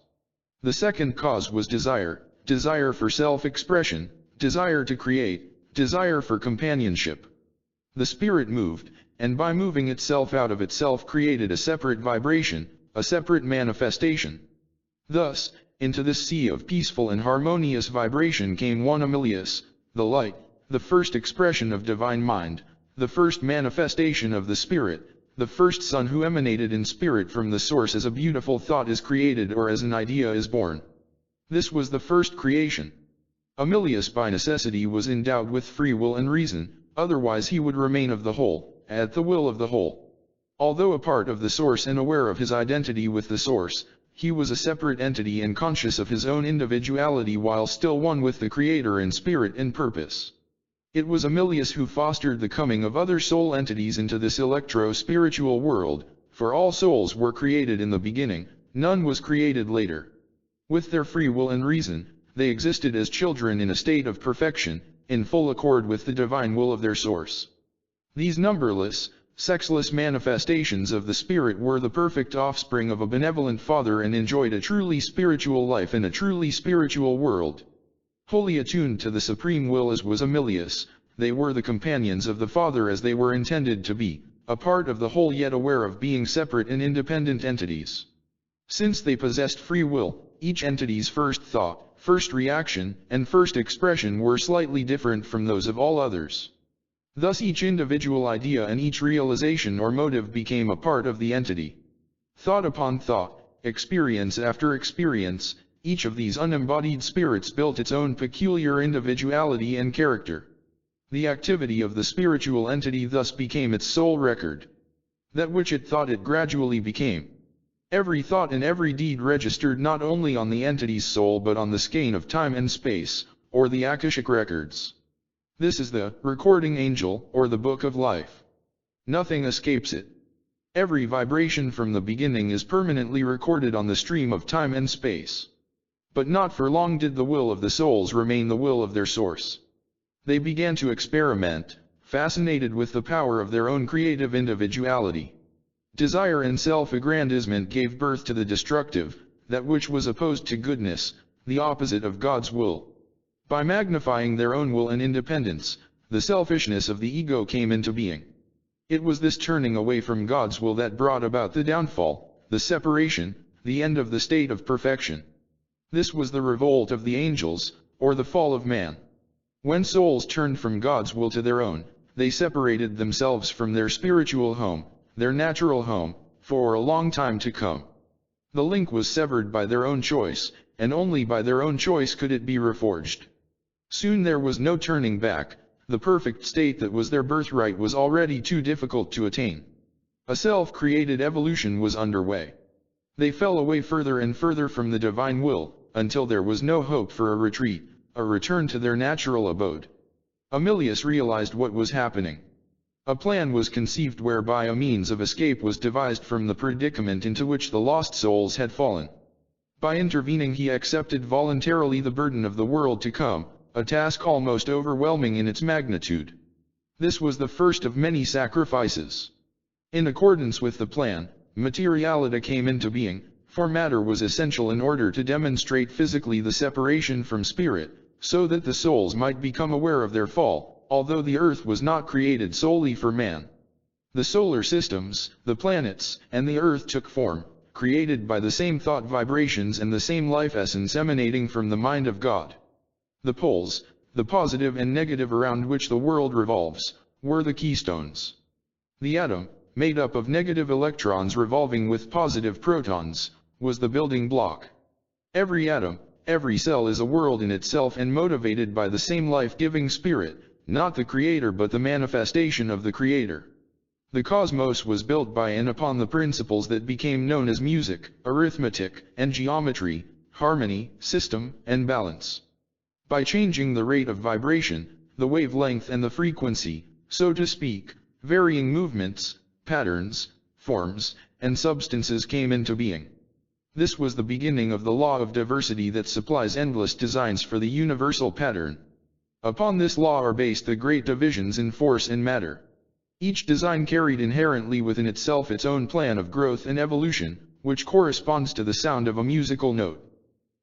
The second cause was desire, desire for self-expression, desire to create, desire for companionship. The spirit moved, and by moving itself out of itself created a separate vibration, a separate manifestation. Thus, into this sea of peaceful and harmonious vibration came one Amelius, the light, the first expression of divine mind, the first manifestation of the Spirit, the first Son who emanated in spirit from the source as a beautiful thought is created or as an idea is born. This was the first creation. Amelius by necessity was endowed with free will and reason, otherwise he would remain of the whole, at the will of the whole. Although a part of the source and aware of his identity with the source, he was a separate entity and conscious of his own individuality while still one with the Creator in spirit and purpose. It was Amelius who fostered the coming of other soul entities into this electro-spiritual world, for all souls were created in the beginning, none was created later. With their free will and reason, they existed as children in a state of perfection, in full accord with the divine will of their source. These numberless, sexless manifestations of the Spirit were the perfect offspring of a benevolent Father and enjoyed a truly spiritual life in a truly spiritual world. Wholly attuned to the supreme will as was Amelius, they were the companions of the Father as they were intended to be, a part of the whole yet aware of being separate and independent entities. Since they possessed free will, each entity's first thought, first reaction, and first expression were slightly different from those of all others. Thus each individual idea and each realization or motive became a part of the entity. Thought upon thought, experience after experience, each of these unembodied spirits built its own peculiar individuality and character. The activity of the spiritual entity thus became its sole record. That which it thought it gradually became. Every thought and every deed registered not only on the entity's soul but on the skein of time and space, or the Akashic records. This is the recording angel, or the book of life. Nothing escapes it. Every vibration from the beginning is permanently recorded on the stream of time and space. But not for long did the will of the souls remain the will of their source. They began to experiment, fascinated with the power of their own creative individuality. Desire and self-aggrandizement gave birth to the destructive, that which was opposed to goodness, the opposite of God's will. By magnifying their own will and independence, the selfishness of the ego came into being. It was this turning away from God's will that brought about the downfall, the separation, the end of the state of perfection. This was the revolt of the angels, or the fall of man. When souls turned from God's will to their own, they separated themselves from their spiritual home, their natural home, for a long time to come. The link was severed by their own choice, and only by their own choice could it be reforged. Soon there was no turning back, the perfect state that was their birthright was already too difficult to attain. A self-created evolution was underway. They fell away further and further from the divine will, until there was no hope for a retreat, a return to their natural abode. Amelius realized what was happening. A plan was conceived whereby a means of escape was devised from the predicament into which the lost souls had fallen. By intervening he accepted voluntarily the burden of the world to come, a task almost overwhelming in its magnitude. This was the first of many sacrifices. In accordance with the plan, materiality came into being, for matter was essential in order to demonstrate physically the separation from spirit, so that the souls might become aware of their fall, although the earth was not created solely for man. The solar systems, the planets, and the earth took form, created by the same thought vibrations and the same life essence emanating from the mind of God. The poles, the positive and negative around which the world revolves, were the keystones. The atom, made up of negative electrons revolving with positive protons, was the building block. Every atom, every cell is a world in itself and motivated by the same life-giving spirit, not the creator but the manifestation of the creator. The cosmos was built by and upon the principles that became known as music, arithmetic, and geometry, harmony, system, and balance. By changing the rate of vibration, the wavelength and the frequency, so to speak, varying movements, patterns, forms, and substances came into being. This was the beginning of the law of diversity that supplies endless designs for the universal pattern. Upon this law are based the great divisions in force and matter. Each design carried inherently within itself its own plan of growth and evolution, which corresponds to the sound of a musical note.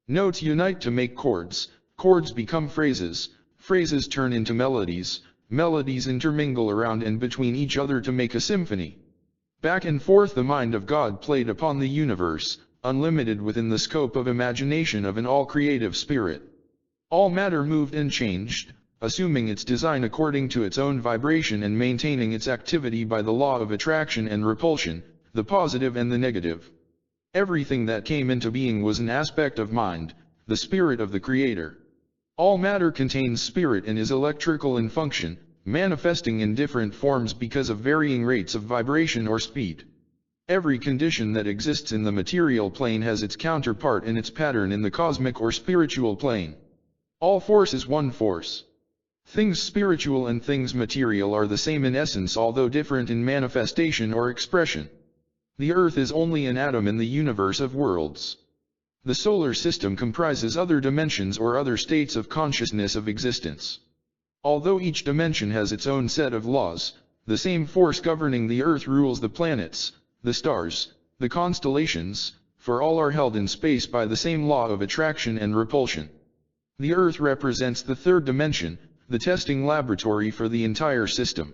Notes unite to make chords, chords become phrases, phrases turn into melodies, melodies intermingle around and between each other to make a symphony. Back and forth the mind of God played upon the universe, unlimited within the scope of imagination of an all-creative spirit. All matter moved and changed, assuming its design according to its own vibration and maintaining its activity by the law of attraction and repulsion, the positive and the negative. Everything that came into being was an aspect of mind, the spirit of the Creator. All matter contains spirit and is electrical in function, manifesting in different forms because of varying rates of vibration or speed. Every condition that exists in the material plane has its counterpart in its pattern in the cosmic or spiritual plane. All force is one force. Things spiritual and things material are the same in essence although different in manifestation or expression. The Earth is only an atom in the universe of worlds. The solar system comprises other dimensions or other states of consciousness of existence. Although each dimension has its own set of laws, the same force governing the Earth rules the planets, the stars, the constellations, for all are held in space by the same law of attraction and repulsion. The Earth represents the third dimension, the testing laboratory for the entire system.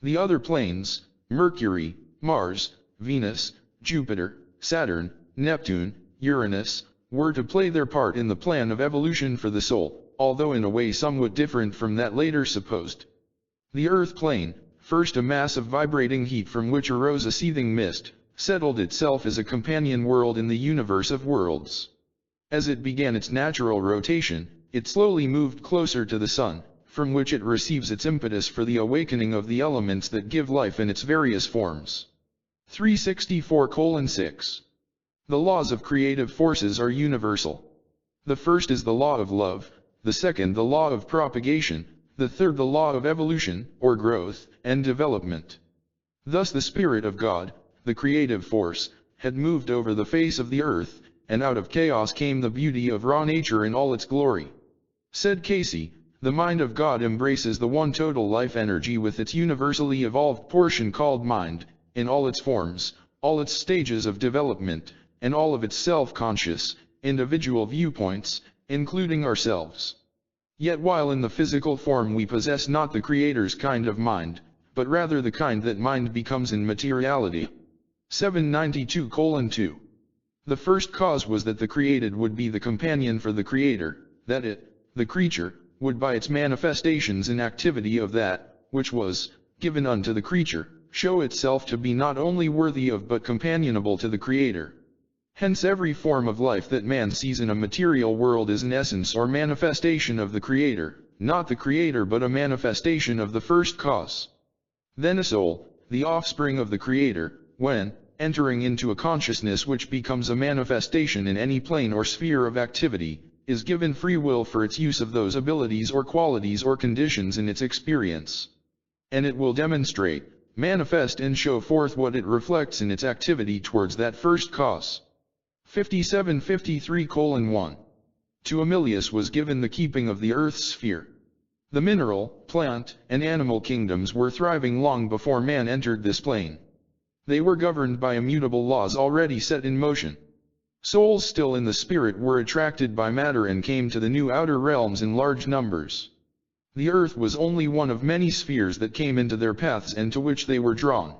The other planes, Mercury, Mars, Venus, Jupiter, Saturn, Neptune, Uranus, were to play their part in the plan of evolution for the soul, although in a way somewhat different from that later supposed. The Earth plane, first a mass of vibrating heat from which arose a seething mist, settled itself as a companion world in the universe of worlds. As it began its natural rotation, it slowly moved closer to the Sun, from which it receives its impetus for the awakening of the elements that give life in its various forms. 364:6. The laws of creative forces are universal. The first is the law of love, the second the law of propagation, the third the law of evolution, or growth, and development. Thus the Spirit of God, the creative force, had moved over the face of the earth, and out of chaos came the beauty of raw nature in all its glory. Said Cayce, the mind of God embraces the one total life energy with its universally evolved portion called mind, in all its forms, all its stages of development, and all of its self-conscious, individual viewpoints, including ourselves. Yet while in the physical form we possess not the Creator's kind of mind, but rather the kind that mind becomes in materiality. 792:2. The first cause was that the created would be the companion for the Creator, that it, the creature, would by its manifestations in activity of that, which was, given unto the creature, show itself to be not only worthy of but companionable to the Creator. Hence every form of life that man sees in a material world is an essence or manifestation of the Creator, not the Creator but a manifestation of the first cause. Then a soul, the offspring of the Creator, when, entering into a consciousness which becomes a manifestation in any plane or sphere of activity, is given free will for its use of those abilities or qualities or conditions in its experience. And it will demonstrate, manifest and show forth what it reflects in its activity towards that first cause. 57:53:1. To Amelius was given the keeping of the earth's sphere. The mineral, plant, and animal kingdoms were thriving long before man entered this plane. They were governed by immutable laws already set in motion. Souls still in the spirit were attracted by matter and came to the new outer realms in large numbers. The earth was only one of many spheres that came into their paths and to which they were drawn.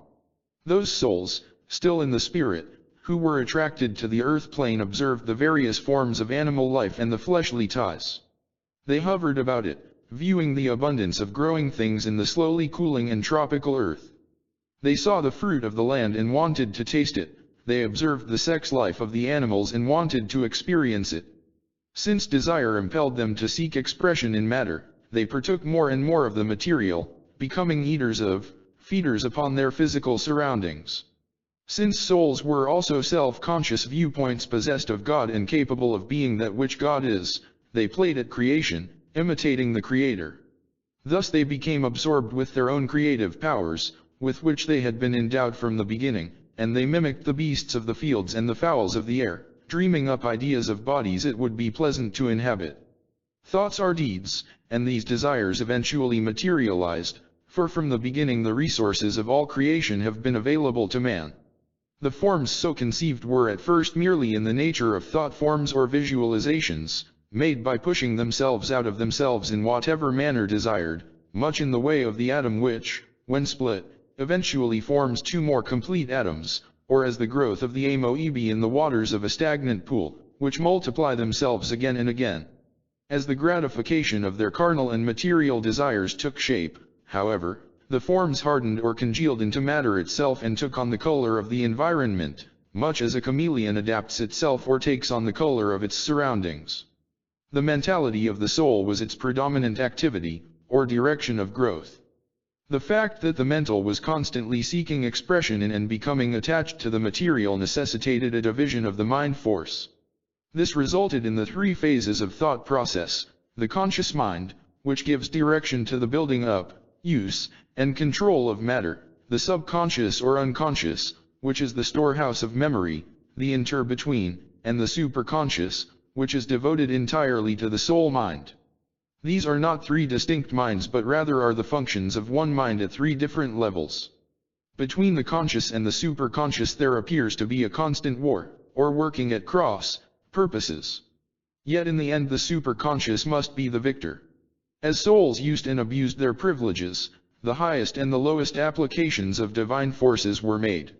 Those souls, still in the spirit, who were attracted to the earth plane observed the various forms of animal life and the fleshly ties. They hovered about it, viewing the abundance of growing things in the slowly cooling and tropical earth. They saw the fruit of the land and wanted to taste it, they observed the sex life of the animals and wanted to experience it. Since desire impelled them to seek expression in matter, they partook more and more of the material, becoming feeders upon their physical surroundings. Since souls were also self-conscious viewpoints possessed of God and capable of being that which God is, they played at creation, imitating the Creator. Thus they became absorbed with their own creative powers, with which they had been endowed from the beginning, and they mimicked the beasts of the fields and the fowls of the air, dreaming up ideas of bodies it would be pleasant to inhabit. Thoughts are deeds, and these desires eventually materialized, for from the beginning the resources of all creation have been available to man. The forms so conceived were at first merely in the nature of thought forms or visualizations, made by pushing themselves out of themselves in whatever manner desired, much in the way of the atom which, when split, eventually forms two more complete atoms, or as the growth of the amoebae in the waters of a stagnant pool, which multiply themselves again and again. As the gratification of their carnal and material desires took shape, however, the forms hardened or congealed into matter itself and took on the color of the environment, much as a chameleon adapts itself or takes on the color of its surroundings. The mentality of the soul was its predominant activity, or direction of growth. The fact that the mental was constantly seeking expression in and becoming attached to the material necessitated a division of the mind force. This resulted in the three phases of thought process: the conscious mind, which gives direction to the building up, use, and control of matter; the subconscious or unconscious, which is the storehouse of memory; the inter-between, and the superconscious, which is devoted entirely to the soul mind. These are not three distinct minds but rather are the functions of one mind at three different levels. Between the conscious and the superconscious there appears to be a constant war, or working at cross purposes. Yet in the end the superconscious must be the victor. As souls used and abused their privileges, the highest and the lowest applications of divine forces were made.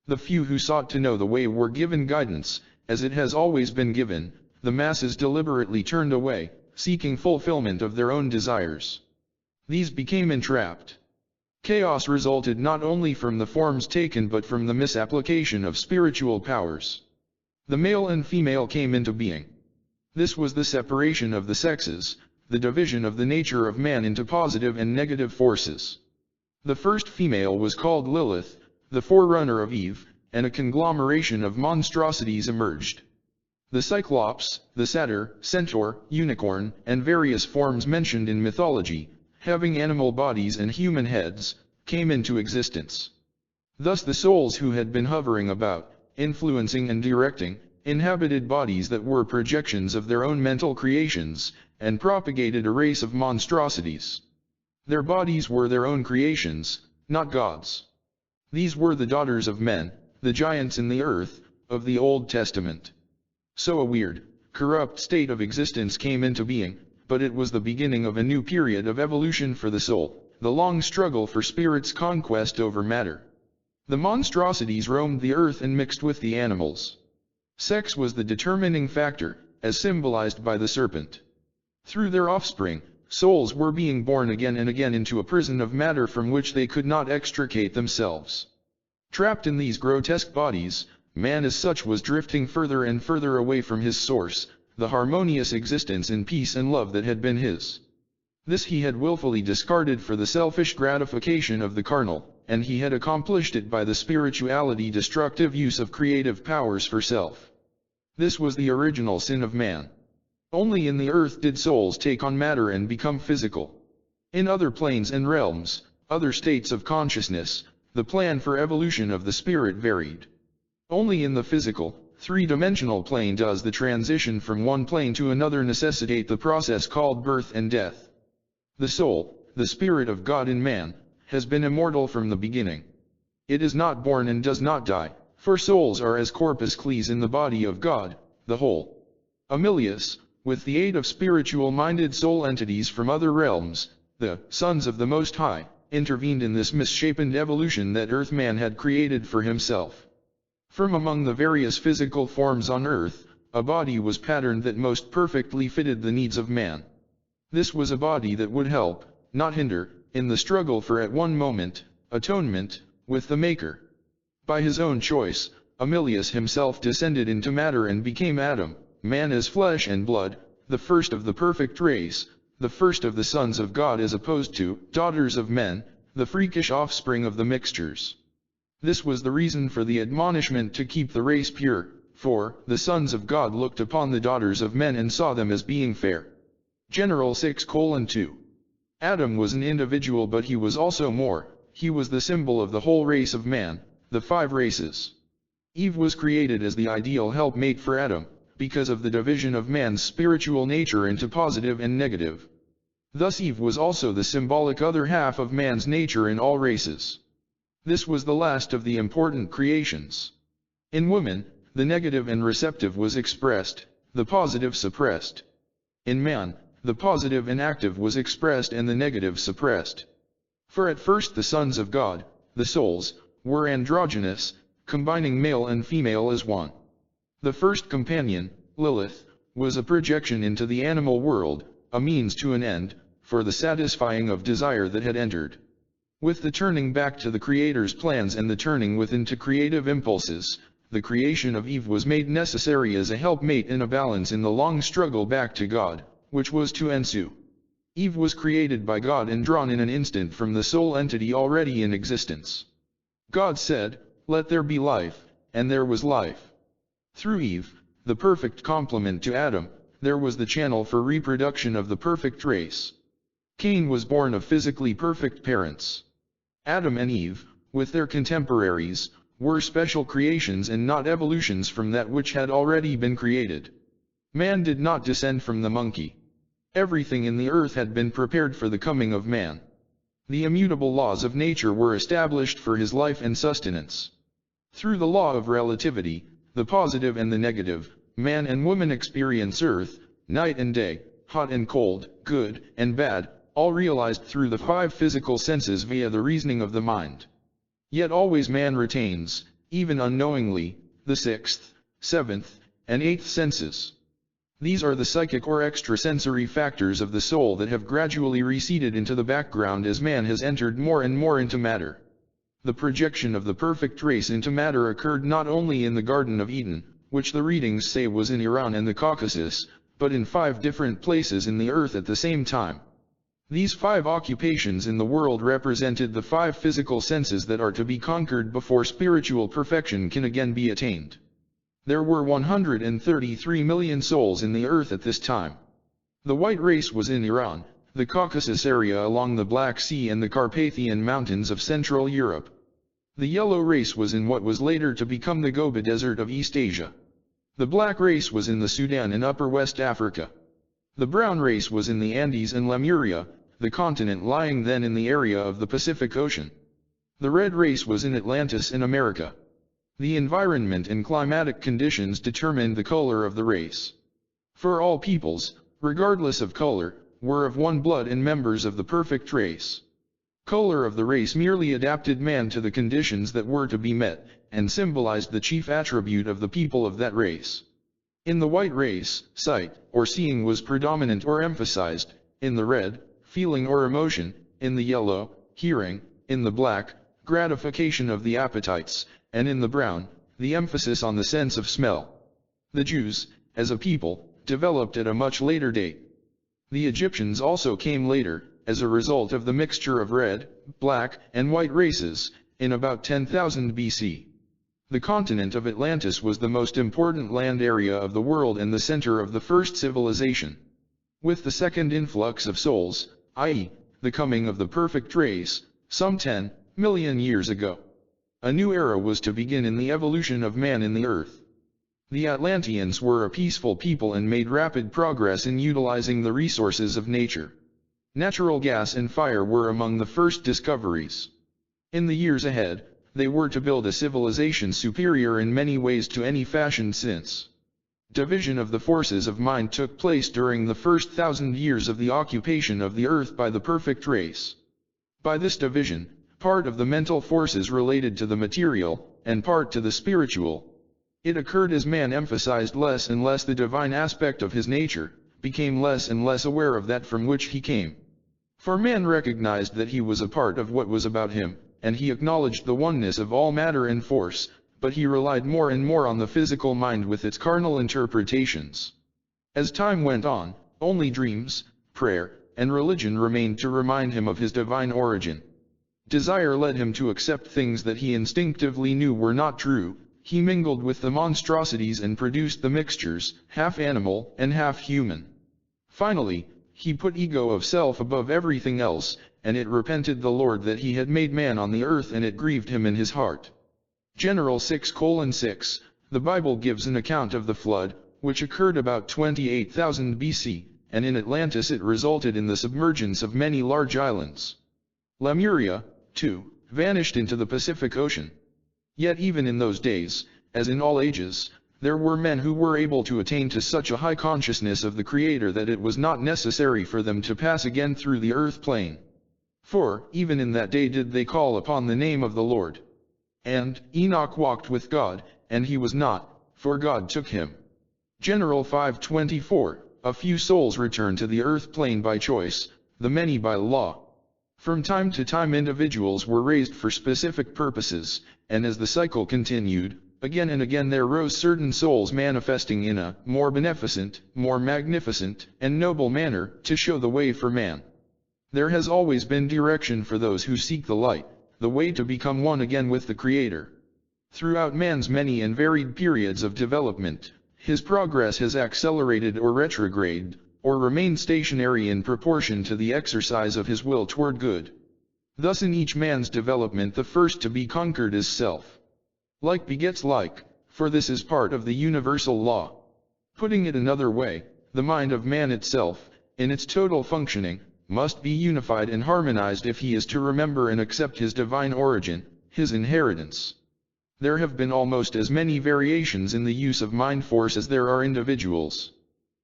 The few who sought to know the way were given guidance, as it has always been given; the masses deliberately turned away, seeking fulfillment of their own desires. These became entrapped. Chaos resulted not only from the forms taken but from the misapplication of spiritual powers. The male and female came into being. This was the separation of the sexes, the division of the nature of man into positive and negative forces. The first female was called Lilith, the forerunner of Eve, and a conglomeration of monstrosities emerged. The Cyclops, the Satyr, Centaur, Unicorn, and various forms mentioned in mythology, having animal bodies and human heads, came into existence. Thus the souls who had been hovering about, influencing and directing, inhabited bodies that were projections of their own mental creations, and propagated a race of monstrosities. Their bodies were their own creations, not God's. These were the daughters of men, the giants in the earth, of the Old Testament. So a weird, corrupt state of existence came into being, but it was the beginning of a new period of evolution for the soul, the long struggle for spirit's conquest over matter. The monstrosities roamed the earth and mixed with the animals. Sex was the determining factor, as symbolized by the serpent. Through their offspring, souls were being born again and again into a prison of matter from which they could not extricate themselves. Trapped in these grotesque bodies, man as such was drifting further and further away from his source, the harmonious existence in peace and love that had been his. This he had willfully discarded for the selfish gratification of the carnal, and he had accomplished it by the spirituality destructive use of creative powers for self. This was the original sin of man. Only in the earth did souls take on matter and become physical. In other planes and realms, other states of consciousness, the plan for evolution of the spirit varied. Only in the physical, three-dimensional plane does the transition from one plane to another necessitate the process called birth and death. The soul, the spirit of God in man, has been immortal from the beginning. It is not born and does not die, for souls are as corpuscles in the body of God, the whole. Amelius, with the aid of spiritual-minded soul entities from other realms, the sons of the Most High, intervened in this misshapen evolution that Earthman had created for himself. From among the various physical forms on earth, a body was patterned that most perfectly fitted the needs of man. This was a body that would help, not hinder, in the struggle for at one moment, atonement, with the Maker. By his own choice, Amelius himself descended into matter and became Adam, man as flesh and blood, the first of the perfect race, the first of the sons of God as opposed to daughters of men, the freakish offspring of the mixtures. This was the reason for the admonishment to keep the race pure, for the sons of God looked upon the daughters of men and saw them as being fair. General 6:2. Adam was an individual, but he was also more. He was the symbol of the whole race of man, the 5 races. Eve was created as the ideal helpmate for Adam, because of the division of man's spiritual nature into positive and negative. Thus Eve was also the symbolic other half of man's nature in all races. This was the last of the important creations. In woman, the negative and receptive was expressed, the positive suppressed. In man, the positive and active was expressed and the negative suppressed. For at first the sons of God, the souls, were androgynous, combining male and female as one. The first companion, Lilith, was a projection into the animal world, a means to an end, for the satisfying of desire that had entered. With the turning back to the Creator's plans and the turning within to creative impulses, the creation of Eve was made necessary as a helpmate in a balance in the long struggle back to God, which was to ensue. Eve was created by God and drawn in an instant from the sole entity already in existence. God said, "Let there be life," and there was life. Through Eve, the perfect complement to Adam, there was the channel for reproduction of the perfect race. Cain was born of physically perfect parents. Adam and Eve, with their contemporaries, were special creations and not evolutions from that which had already been created. Man did not descend from the monkey. Everything in the earth had been prepared for the coming of man. The immutable laws of nature were established for his life and sustenance. Through the law of relativity, the positive and the negative, man and woman experience earth, night and day, hot and cold, good and bad, all realized through the 5 physical senses via the reasoning of the mind. Yet always man retains, even unknowingly, the 6th, 7th, and 8th senses. These are the psychic or extrasensory factors of the soul that have gradually receded into the background as man has entered more and more into matter. The projection of the perfect race into matter occurred not only in the Garden of Eden, which the readings say was in Iran and the Caucasus, but in 5 different places in the earth at the same time. These 5 occupations in the world represented the 5 physical senses that are to be conquered before spiritual perfection can again be attained. There were 133 million souls in the earth at this time. The white race was in Iran, the Caucasus area along the Black Sea and the Carpathian Mountains of Central Europe. The yellow race was in what was later to become the Gobi Desert of East Asia. The black race was in the Sudan and Upper West Africa. The brown race was in the Andes and Lemuria, the continent lying then in the area of the Pacific Ocean. The red race was in Atlantis in America. The environment and climatic conditions determined the color of the race. For all peoples, regardless of color, were of one blood and members of the perfect race. Color of the race merely adapted man to the conditions that were to be met, and symbolized the chief attribute of the people of that race. In the white race, sight, or seeing was predominant or emphasized; in the red, feeling or emotion; in the yellow, hearing; in the black, gratification of the appetites; and in the brown, the emphasis on the sense of smell. The Jews, as a people, developed at a much later date. The Egyptians also came later, as a result of the mixture of red, black, and white races, in about 10,000 BC. The continent of Atlantis was the most important land area of the world and the center of the first civilization. With the second influx of souls, i.e., the coming of the perfect race, some 10 million years ago, a new era was to begin in the evolution of man in the earth. The Atlanteans were a peaceful people and made rapid progress in utilizing the resources of nature. Natural gas and fire were among the first discoveries. In the years ahead, they were to build a civilization superior in many ways to any fashioned since. Division of the forces of mind took place during the first 1,000 years of the occupation of the earth by the perfect race. By this division, part of the mental forces related to the material, and part to the spiritual. It occurred as man emphasized less and less the divine aspect of his nature, became less and less aware of that from which he came. For man recognized that he was a part of what was about him, and he acknowledged the oneness of all matter and force, but he relied more and more on the physical mind with its carnal interpretations. As time went on, only dreams, prayer, and religion remained to remind him of his divine origin. Desire led him to accept things that he instinctively knew were not true. He mingled with the monstrosities and produced the mixtures, half animal and half human. Finally, He put ego of self above everything else, and it repented the Lord that he had made man on the earth, and it grieved him in his heart. General 6:6, the Bible gives an account of the flood, which occurred about 28,000 BC, and in Atlantis it resulted in the submergence of many large islands. Lemuria, too, vanished into the Pacific Ocean. Yet even in those days, as in all ages, there were men who were able to attain to such a high consciousness of the Creator that it was not necessary for them to pass again through the earth plane. For, even in that day did they call upon the name of the Lord. And Enoch walked with God, and he was not, for God took him. General 5:24, a few souls return to the earth plane by choice, the many by law. From time to time individuals were raised for specific purposes, and as the cycle continued, again and again there rose certain souls manifesting in a more beneficent, more magnificent, and noble manner, to show the way for man. There has always been direction for those who seek the light, the way to become one again with the Creator. Throughout man's many and varied periods of development, his progress has accelerated or retrograded, or remained stationary in proportion to the exercise of his will toward good. Thus in each man's development the first to be conquered is self. Like begets like, for this is part of the universal law. Putting it another way, the mind of man itself, in its total functioning, must be unified and harmonized if he is to remember and accept his divine origin, his inheritance. There have been almost as many variations in the use of mind force as there are individuals.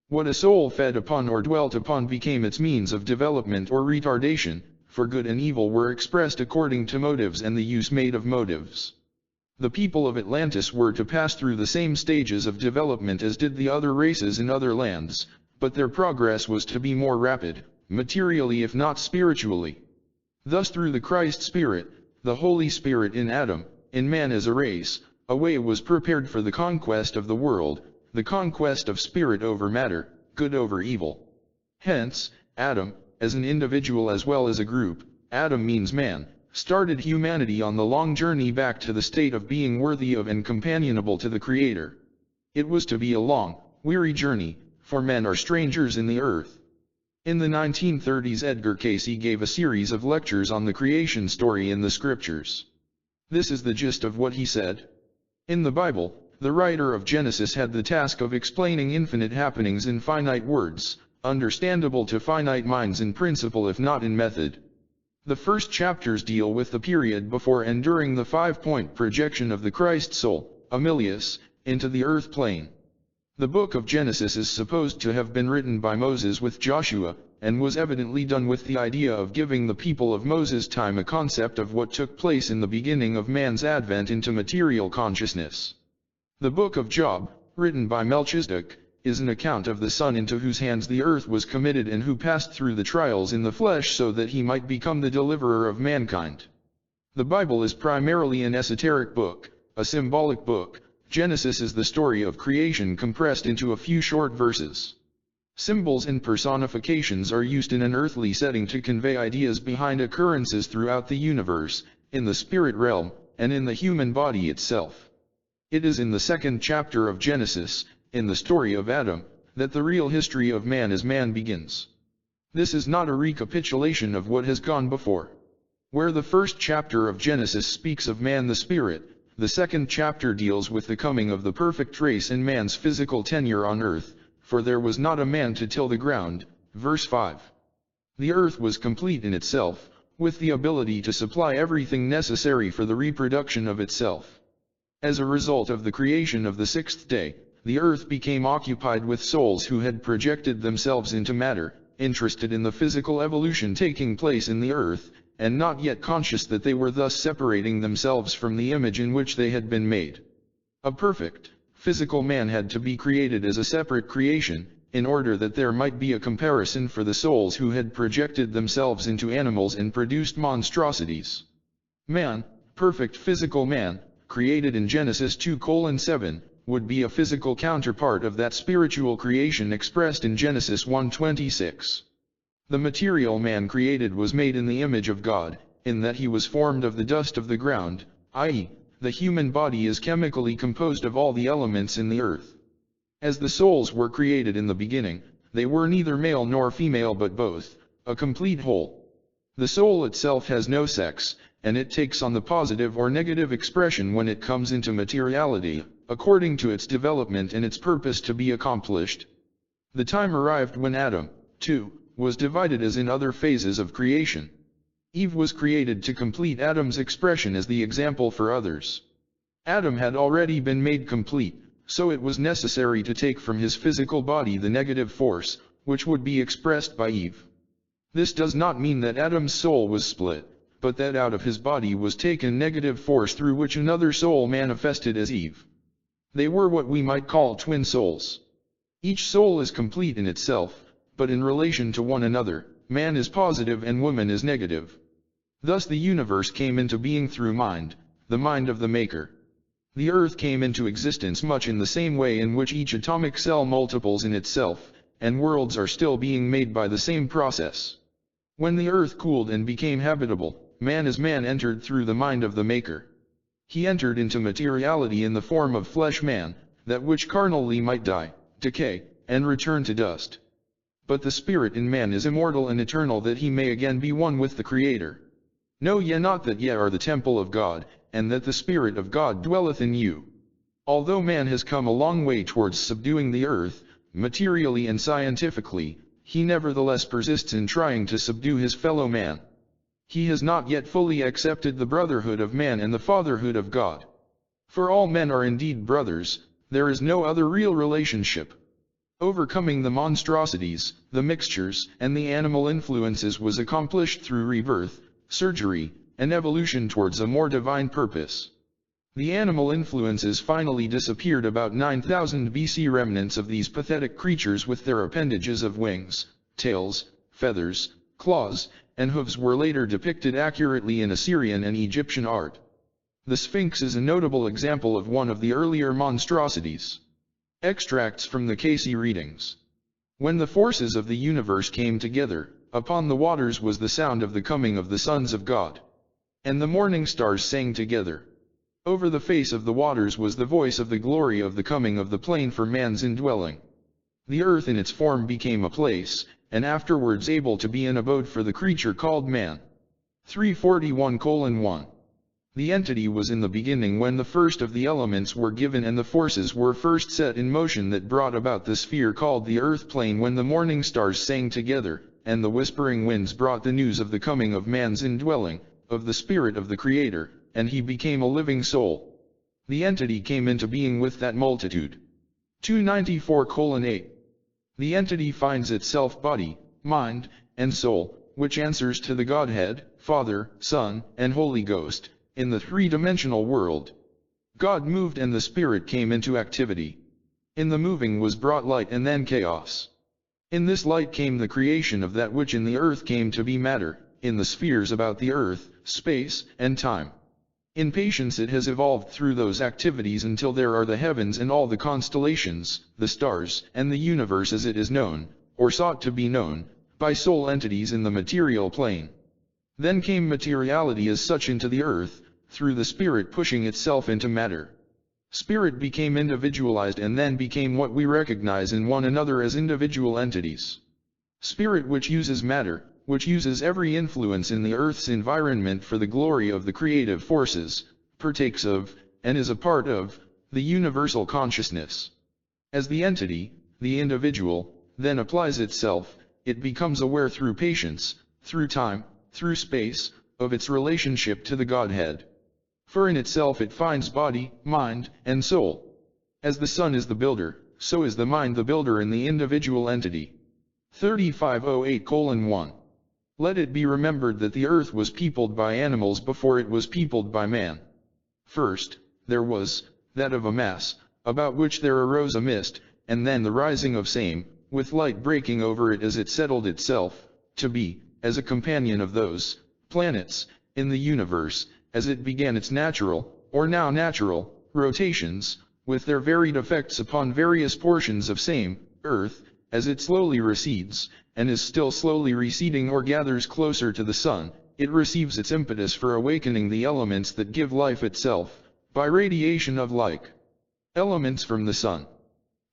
What a soul fed upon or dwelt upon became its means of development or retardation, for good and evil were expressed according to motives and the use made of motives. The people of Atlantis were to pass through the same stages of development as did the other races in other lands, but their progress was to be more rapid, materially if not spiritually. Thus through the Christ Spirit, the Holy Spirit in Adam, in man as a race, a way was prepared for the conquest of the world, the conquest of spirit over matter, good over evil. Hence, Adam, as an individual as well as a group, Adam means man, started humanity on the long journey back to the state of being worthy of and companionable to the Creator. It was to be a long, weary journey, for men are strangers in the earth. In the 1930s Edgar Cayce gave a series of lectures on the creation story in the scriptures. This is the gist of what he said. In the Bible, the writer of Genesis had the task of explaining infinite happenings in finite words, understandable to finite minds in principle if not in method. The first chapters deal with the period before and during the 5-point projection of the Christ soul, Amilius, into the earth plane. The book of Genesis is supposed to have been written by Moses with Joshua, and was evidently done with the idea of giving the people of Moses' time a concept of what took place in the beginning of man's advent into material consciousness. The book of Job, written by Melchizedek, is an account of the Son into whose hands the earth was committed and who passed through the trials in the flesh so that he might become the deliverer of mankind. The Bible is primarily an esoteric book, a symbolic book. Genesis is the story of creation compressed into a few short verses. Symbols and personifications are used in an earthly setting to convey ideas behind occurrences throughout the universe, in the spirit realm, and in the human body itself. It is in the second chapter of Genesis, in the story of Adam, that the real history of man as man begins. This is not a recapitulation of what has gone before. Where the first chapter of Genesis speaks of man the spirit, the second chapter deals with the coming of the perfect race and man's physical tenure on earth, for there was not a man to till the ground, verse 5. The earth was complete in itself, with the ability to supply everything necessary for the reproduction of itself. As a result of the creation of the sixth day, the earth became occupied with souls who had projected themselves into matter, interested in the physical evolution taking place in the earth, and not yet conscious that they were thus separating themselves from the image in which they had been made. A perfect, physical man had to be created as a separate creation, in order that there might be a comparison for the souls who had projected themselves into animals and produced monstrosities. Man, perfect physical man, created in Genesis 2:7, would be a physical counterpart of that spiritual creation expressed in Genesis 1:26. The material man created was made in the image of God, in that he was formed of the dust of the ground, i.e., the human body is chemically composed of all the elements in the earth. As the souls were created in the beginning, They were neither male nor female but both, a complete whole. The soul itself has no sex, and it takes on the positive or negative expression when it comes into materiality, according to its development and its purpose to be accomplished. The time arrived when Adam, too, was divided as in other phases of creation. Eve was created to complete Adam's expression as the example for others. Adam had already been made complete, so it was necessary to take from his physical body the negative force, which would be expressed by Eve. This does not mean that Adam's soul was split, but that out of his body was taken negative force through which another soul manifested as Eve. They were what we might call twin souls. Each soul is complete in itself, but in relation to one another, man is positive and woman is negative. Thus the universe came into being through mind, the mind of the Maker. The earth came into existence much in the same way in which each atomic cell multiples in itself, and worlds are still being made by the same process. When the earth cooled and became habitable, man as man entered through the mind of the Maker. He entered into materiality in the form of flesh man, that which carnally might die, decay, and return to dust. But the spirit in man is immortal and eternal, that he may again be one with the Creator. Know ye not that ye are the temple of God, and that the Spirit of God dwelleth in you? Although man has come a long way towards subduing the earth, materially and scientifically, he nevertheless persists in trying to subdue his fellow man. He has not yet fully accepted the brotherhood of man and the fatherhood of God. For all men are indeed brothers, there is no other real relationship. Overcoming the monstrosities, the mixtures, and the animal influences was accomplished through rebirth, surgery, and evolution towards a more divine purpose. The animal influences finally disappeared about 9000 BC. Remnants of these pathetic creatures with their appendages of wings, tails, feathers, claws, and hooves were later depicted accurately in Assyrian and Egyptian art. The Sphinx is a notable example of one of the earlier monstrosities. Extracts from the Cayce readings. When the forces of the universe came together, upon the waters was the sound of the coming of the sons of God. And the morning stars sang together. Over the face of the waters was the voice of the glory of the coming of the plain for man's indwelling. The earth in its form became a place, and afterwards able to be an abode for the creature called man. 341:1. The entity was in the beginning when the first of the elements were given and the forces were first set in motion that brought about the sphere called the earth plane, when the morning stars sang together, and the whispering winds brought the news of the coming of man's indwelling, of the spirit of the Creator, and he became a living soul. The entity came into being with that multitude. 294:8. The entity finds itself body, mind, and soul, which answers to the Godhead, Father, Son, and Holy Ghost, in the three-dimensional world. God moved and the Spirit came into activity. In the moving was brought light and then chaos. In this light came the creation of that which in the earth came to be matter, in the spheres about the earth, space, and time. In patience it has evolved through those activities until there are the heavens and all the constellations, the stars, and the universe as it is known, or sought to be known, by soul entities in the material plane. Then came materiality as such into the earth, through the spirit pushing itself into matter. Spirit became individualized and then became what we recognize in one another as individual entities. Spirit, which uses matter, which uses every influence in the earth's environment for the glory of the creative forces, partakes of, and is a part of, the universal consciousness. As the entity, the individual, then applies itself, it becomes aware through patience, through time, through space, of its relationship to the Godhead. For in itself it finds body, mind, and soul. As the sun is the builder, so is the mind the builder in the individual entity. 3508:1. Let it be remembered that the earth was peopled by animals before it was peopled by man. First, there was, that of a mass, about which there arose a mist, and then the rising of same, with light breaking over it as it settled itself, to be, as a companion of those, planets, in the universe, as it began its natural, or now natural, rotations, with their varied effects upon various portions of same, earth, as it slowly recedes, and is still slowly receding or gathers closer to the sun, it receives its impetus for awakening the elements that give life itself, by radiation of like elements from the sun.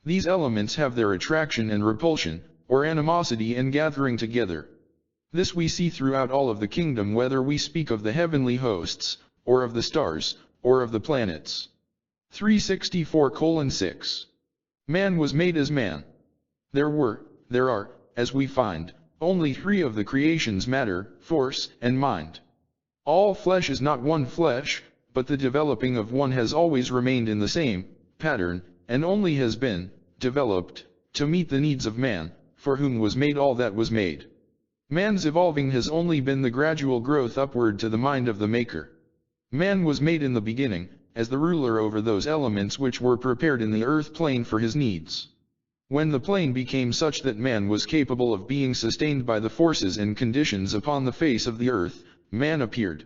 These elements have their attraction and repulsion, or animosity and gathering together. This we see throughout all of the kingdom, whether we speak of the heavenly hosts, or of the stars, or of the planets. 364:6. Man was made as man. There are, as we find, only three of the creations: matter, force, and mind. All flesh is not one flesh, but the developing of one has always remained in the same pattern, and only has been developed to meet the needs of man, for whom was made all that was made. Man's evolving has only been the gradual growth upward to the mind of the Maker. Man was made in the beginning, as the ruler over those elements which were prepared in the earth plane for his needs. When the plane became such that man was capable of being sustained by the forces and conditions upon the face of the earth, man appeared.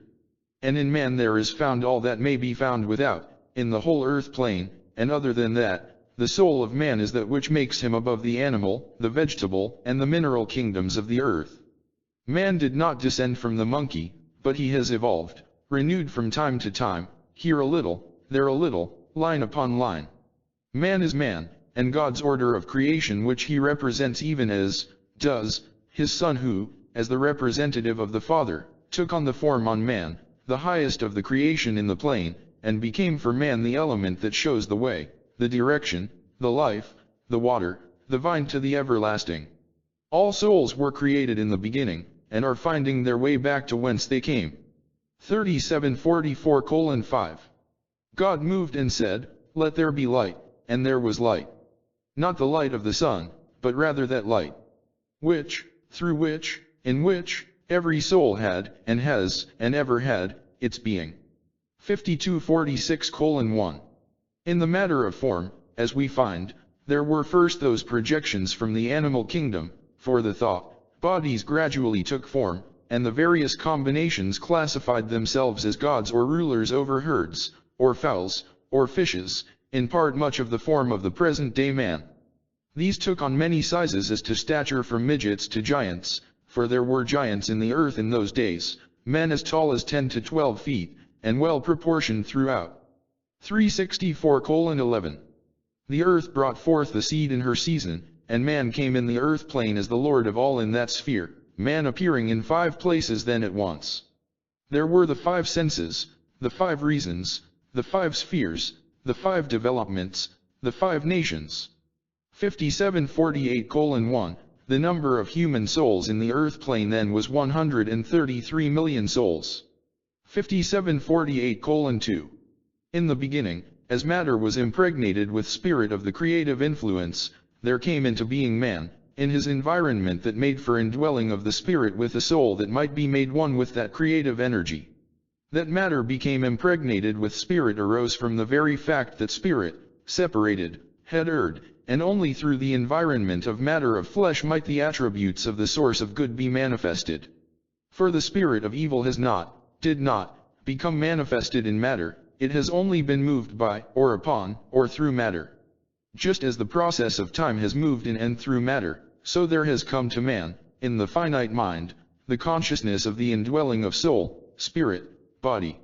And in man there is found all that may be found without, in the whole earth plane, and other than that, the soul of man is that which makes him above the animal, the vegetable, and the mineral kingdoms of the earth. Man did not descend from the monkey, but he has evolved, renewed from time to time, here a little, there a little, line upon line. Man is man, and God's order of creation which he represents even as, does, his Son who, as the representative of the Father, took on the form on man, the highest of the creation in the plane, and became for man the element that shows the way, the direction, the life, the water, the vine to the everlasting. All souls were created in the beginning, and are finding their way back to whence they came. 37:44:5. God moved and said, "Let there be light," and there was light. Not the light of the sun, but rather that light, which, through which, in which, every soul had, and has, and ever had, its being. 52:46:1. In the matter of form, as we find, there were first those projections from the animal kingdom, for the thought bodies gradually took form, and the various combinations classified themselves as gods or rulers over herds, or fowls, or fishes, in part much of the form of the present-day man. These took on many sizes as to stature from midgets to giants, for there were giants in the earth in those days, men as tall as 10 to 12 feet, and well proportioned throughout. 364:11. The earth brought forth the seed in her season, and man came in the earth plane as the Lord of all in that sphere, man appearing in 5 places then at once. There were the 5 senses, the 5 reasons, the 5 spheres, the 5 developments, the 5 nations. 57:48:1. The number of human souls in the earth plane then was 133 million souls. 57:48:2. In the beginning, as matter was impregnated with spirit of the creative influence, there came into being man, in his environment that made for indwelling of the spirit with a soul that might be made one with that creative energy. That matter became impregnated with spirit arose from the very fact that spirit, separated, had erred, and only through the environment of matter of flesh might the attributes of the source of good be manifested. For the spirit of evil has not, did not, become manifested in matter, it has only been moved by, or upon, or through matter. Just as the process of time has moved in and through matter, so there has come to man, in the finite mind, the consciousness of the indwelling of soul, spirit, body.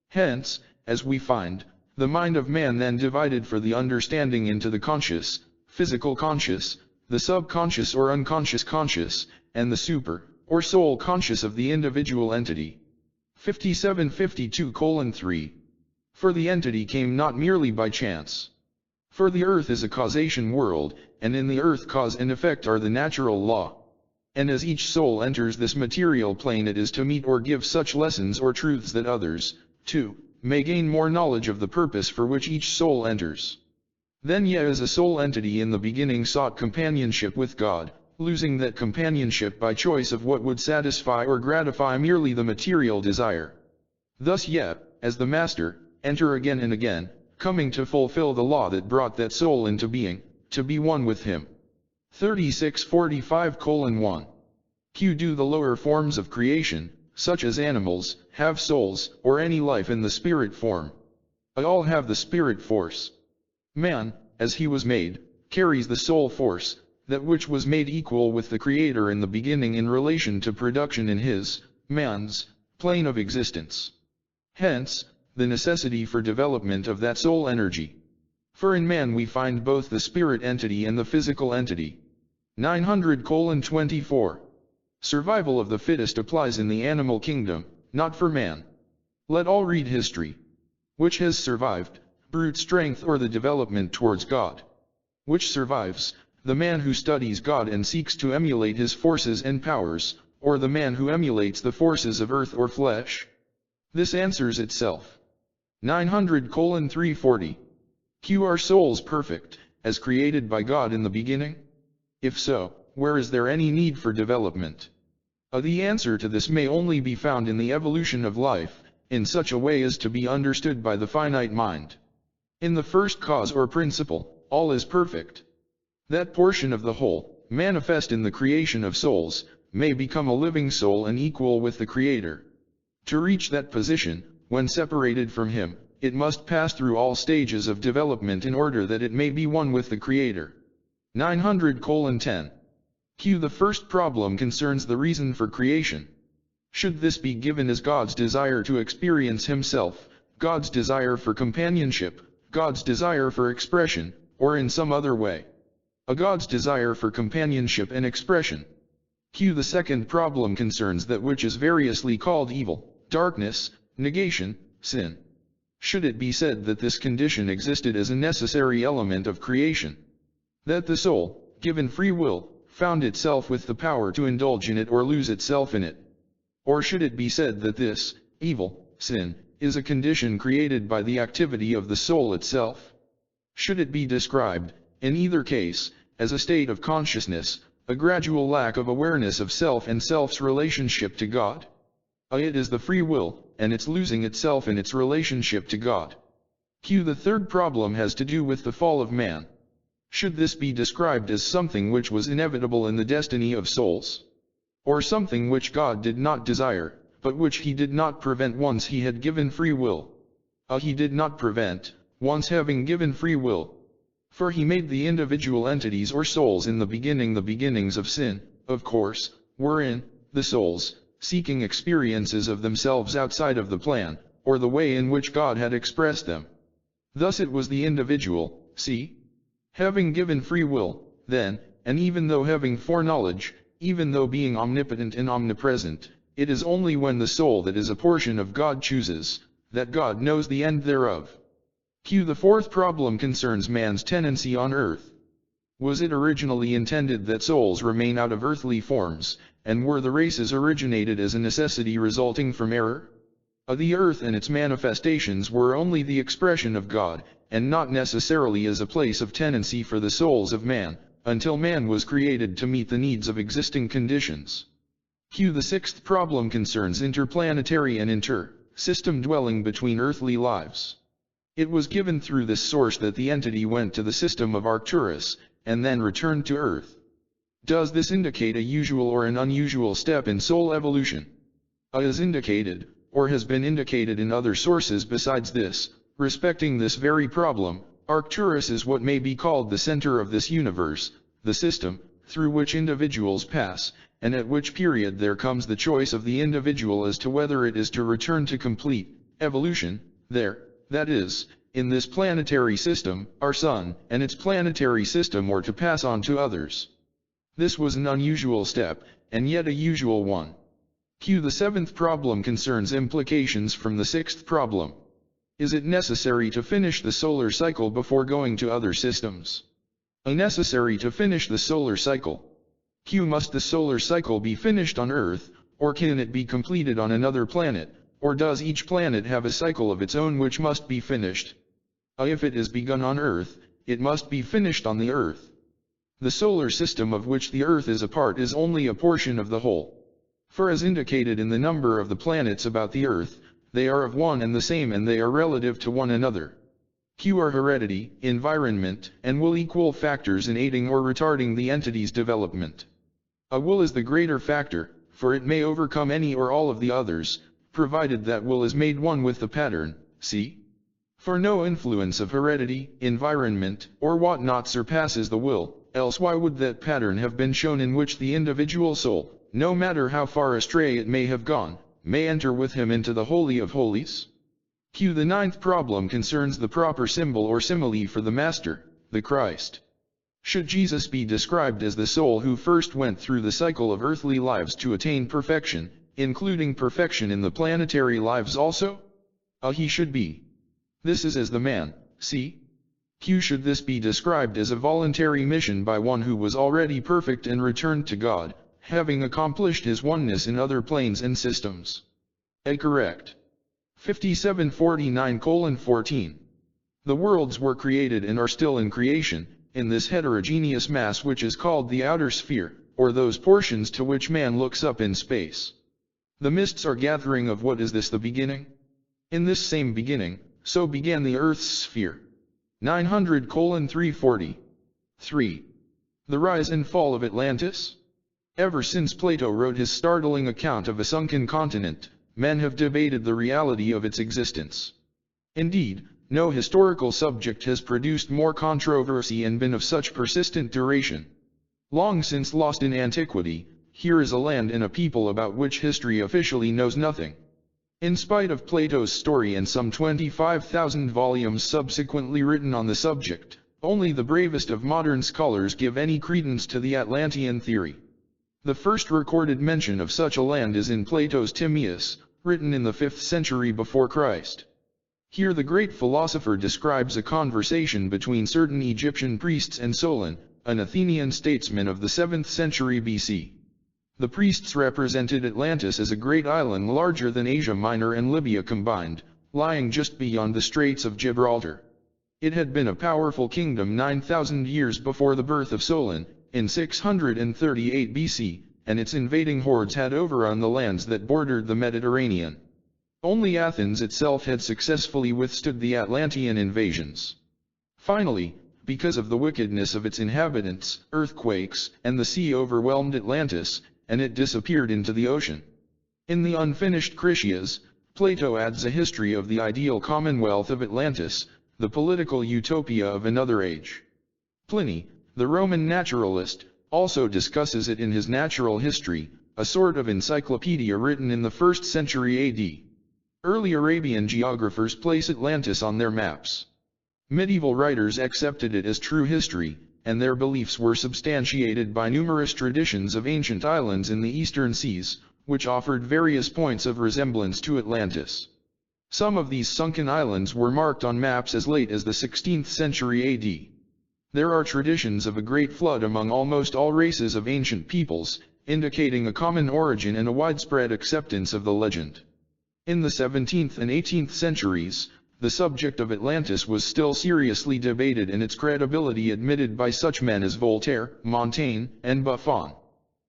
Hence, as we find, the mind of man then divided for the understanding into the conscious, physical conscious, the subconscious or unconscious conscious, and the super, or soul conscious of the individual entity. 57:52:3. For the entity came not merely by chance. For the earth is a causation world, and in the earth cause and effect are the natural law. And as each soul enters this material plane, it is to meet or give such lessons or truths that others, too, may gain more knowledge of the purpose for which each soul enters. Then Yah as a soul entity in the beginning sought companionship with God, losing that companionship by choice of what would satisfy or gratify merely the material desire. Thus Yah, as the master, enter again and again, coming to fulfill the law that brought that soul into being, to be one with him. 36:45:1. Q. Do the lower forms of creation, such as animals, have souls, or any life in the spirit form? All have the spirit force. Man, as he was made, carries the soul force, that which was made equal with the Creator in the beginning in relation to production in his, man's, plane of existence. Hence, the necessity for development of that soul energy. For in man we find both the spirit entity and the physical entity. 900:24. Survival of the fittest applies in the animal kingdom, not for man. Let all read history. Which has survived, brute strength or the development towards God? Which survives, the man who studies God and seeks to emulate his forces and powers, or the man who emulates the forces of earth or flesh? This answers itself. 900:340. Are souls perfect, as created by God in the beginning? If so, where is there any need for development? The answer to this may only be found in the evolution of life, in such a way as to be understood by the finite mind. In the first cause or principle, all is perfect. That portion of the whole, manifest in the creation of souls, may become a living soul and equal with the Creator. To reach that position, when separated from Him, it must pass through all stages of development in order that it may be one with the Creator. 900:10. The first problem concerns the reason for creation. Should this be given as God's desire to experience Himself, God's desire for companionship, God's desire for expression, or in some other way? God's desire for companionship and expression. The second problem concerns that which is variously called evil, darkness, negation, sin. Should it be said that this condition existed as a necessary element of creation? That the soul, given free will, found itself with the power to indulge in it or lose itself in it? Or should it be said that this, evil, sin, is a condition created by the activity of the soul itself? Should it be described, in either case, as a state of consciousness, a gradual lack of awareness of self and self's relationship to God? It is the free will, and its losing itself in its relationship to God. The third problem has to do with the fall of man. Should this be described as something which was inevitable in the destiny of souls? Or something which God did not desire, but which He did not prevent once He had given free will? He did not prevent, once having given free will. For He made the individual entities or souls in the beginnings of sin, of course, wherein, the souls, seeking experiences of themselves outside of the plan, or the way in which God had expressed them. Thus it was the individual, having given free will, then, and even though having foreknowledge, even though being omnipotent and omnipresent, it is only when the soul that is a portion of God chooses, that God knows the end thereof. The fourth problem concerns man's tendency on earth. Was it originally intended that souls remain out of earthly forms, and were the races originated as a necessity resulting from error? The earth and its manifestations were only the expression of God, and not necessarily as a place of tenancy for the souls of man, until man was created to meet the needs of existing conditions. The sixth problem concerns interplanetary and inter-system dwelling between earthly lives. It was given through this source that the entity went to the system of Arcturus, and then returned to Earth. Does this indicate a usual or an unusual step in soul evolution? As indicated, or has been indicated in other sources besides this, respecting this very problem, Arcturus is what may be called the center of this universe, the system, through which individuals pass, and at which period there comes the choice of the individual as to whether it is to return to complete evolution, there, that is, in this planetary system, our Sun, and its planetary system, or to pass on to others. This was an unusual step, and yet a usual one. The seventh problem concerns implications from the sixth problem. Is it necessary to finish the solar cycle before going to other systems? Necessary to finish the solar cycle. Must the solar cycle be finished on Earth, or can it be completed on another planet, or does each planet have a cycle of its own which must be finished? If it is begun on Earth, it must be finished on the Earth. The solar system of which the Earth is a part is only a portion of the whole. For as indicated in the number of the planets about the Earth, they are of one and the same, and they are relative to one another. Are heredity, environment, and will equal factors in aiding or retarding the entity's development. Will is the greater factor, for it may overcome any or all of the others, provided that will is made one with the pattern, For no influence of heredity, environment, or whatnot surpasses the will, else why would that pattern have been shown in which the individual soul, no matter how far astray it may have gone, may enter with him into the Holy of Holies? The ninth problem concerns the proper symbol or simile for the Master, the Christ. Should Jesus be described as the soul who first went through the cycle of earthly lives to attain perfection, including perfection in the planetary lives also? He should be. This is as the man, see? Should this be described as a voluntary mission by one who was already perfect and returned to God, having accomplished his oneness in other planes and systems? Correct. 5749:14. The worlds were created and are still in creation, in this heterogeneous mass which is called the outer sphere, or those portions to which man looks up in space. The mists are gathering of what is this the beginning? In this same beginning, so began the earth's sphere. 900:340. 3. The rise and fall of Atlantis? Ever since Plato wrote his startling account of a sunken continent, men have debated the reality of its existence. Indeed, no historical subject has produced more controversy and been of such persistent duration. Long since lost in antiquity, here is a land and a people about which history officially knows nothing. In spite of Plato's story and some 25,000 volumes subsequently written on the subject, only the bravest of modern scholars give any credence to the Atlantean theory. The first recorded mention of such a land is in Plato's Timaeus, written in the 5th century before Christ. Here the great philosopher describes a conversation between certain Egyptian priests and Solon, an Athenian statesman of the 7th century BC. The priests represented Atlantis as a great island larger than Asia Minor and Libya combined, lying just beyond the Straits of Gibraltar. It had been a powerful kingdom 9,000 years before the birth of Solon, in 638 BC, and its invading hordes had overrun the lands that bordered the Mediterranean. Only Athens itself had successfully withstood the Atlantean invasions. Finally, because of the wickedness of its inhabitants, earthquakes, and the sea overwhelmed Atlantis, and it disappeared into the ocean. In the unfinished Critias, Plato adds a history of the ideal commonwealth of Atlantis, the political utopia of another age. Pliny, the Roman naturalist, also discusses it in his Natural History, a sort of encyclopedia written in the 1st century AD. Early Arabian geographers place Atlantis on their maps. Medieval writers accepted it as true history, and their beliefs were substantiated by numerous traditions of ancient islands in the eastern seas, which offered various points of resemblance to Atlantis. Some of these sunken islands were marked on maps as late as the 16th century AD. There are traditions of a great flood among almost all races of ancient peoples, indicating a common origin and a widespread acceptance of the legend. In the 17th and 18th centuries, the subject of Atlantis was still seriously debated and its credibility admitted by such men as Voltaire, Montaigne, and Buffon.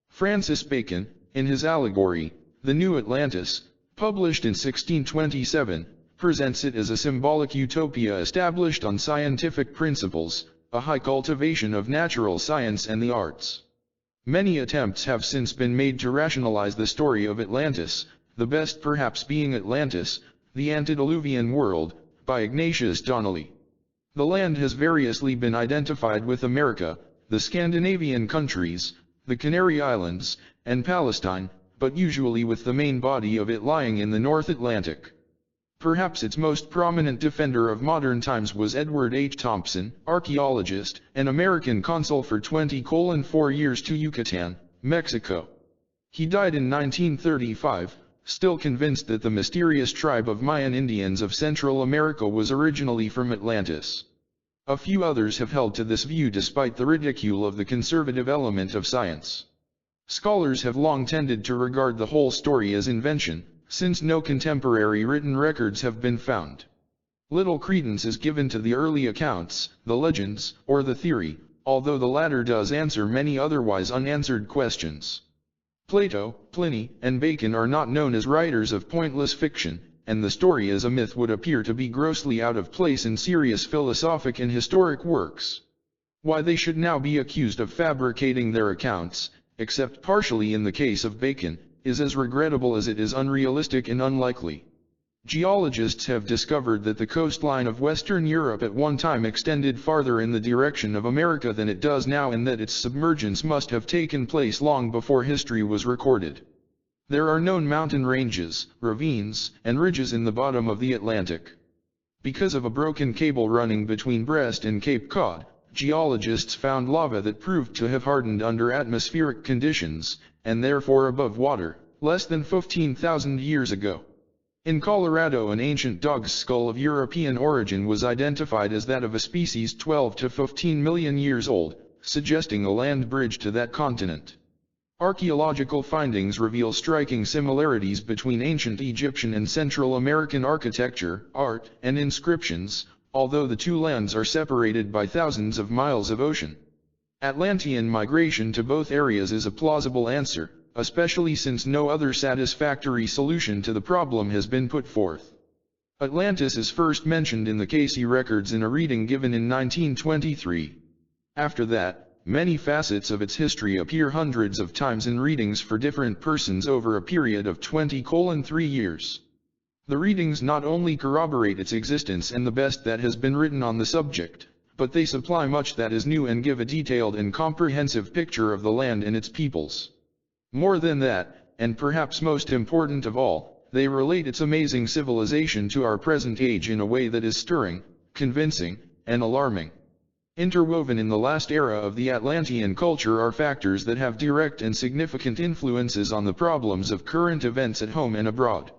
Francis Bacon, in his allegory, The New Atlantis, published in 1627, presents it as a symbolic utopia established on scientific principles, a high cultivation of natural science and the arts. Many attempts have since been made to rationalize the story of Atlantis, the best perhaps being Atlantis, the Antediluvian World, by Ignatius Donnelly. The land has variously been identified with America, the Scandinavian countries, the Canary Islands, and Palestine, but usually with the main body of it lying in the North Atlantic. Perhaps its most prominent defender of modern times was Edward H. Thompson, archaeologist, and American consul for 20:4 years to Yucatan, Mexico. He died in 1935, still convinced that the mysterious tribe of Mayan Indians of Central America was originally from Atlantis. A few others have held to this view despite the ridicule of the conservative element of science. Scholars have long tended to regard the whole story as invention, since no contemporary written records have been found. Little credence is given to the early accounts, the legends, or the theory, although the latter does answer many otherwise unanswered questions. Plato, Pliny, and Bacon are not known as writers of pointless fiction, and the story as a myth would appear to be grossly out of place in serious philosophic and historic works. Why they should now be accused of fabricating their accounts, except partially in the case of Bacon, is as regrettable as it is unrealistic and unlikely. Geologists have discovered that the coastline of Western Europe at one time extended farther in the direction of America than it does now, and that its submergence must have taken place long before history was recorded. There are known mountain ranges, ravines, and ridges in the bottom of the Atlantic. Because of a broken cable running between Brest and Cape Cod, geologists found lava that proved to have hardened under atmospheric conditions, and therefore above water, less than 15,000 years ago. In Colorado, an ancient dog's skull of European origin was identified as that of a species 12 to 15 million years old, suggesting a land bridge to that continent. Archaeological findings reveal striking similarities between ancient Egyptian and Central American architecture, art, and inscriptions, although the two lands are separated by thousands of miles of ocean. Atlantean migration to both areas is a plausible answer, especially since no other satisfactory solution to the problem has been put forth. Atlantis is first mentioned in the Cayce records in a reading given in 1923. After that, many facets of its history appear hundreds of times in readings for different persons over a period of 20:3 years. The readings not only corroborate its existence and the best that has been written on the subject, but they supply much that is new and give a detailed and comprehensive picture of the land and its peoples. More than that, and perhaps most important of all, they relate its amazing civilization to our present age in a way that is stirring, convincing, and alarming. Interwoven in the last era of the Atlantean culture are factors that have direct and significant influences on the problems of current events at home and abroad.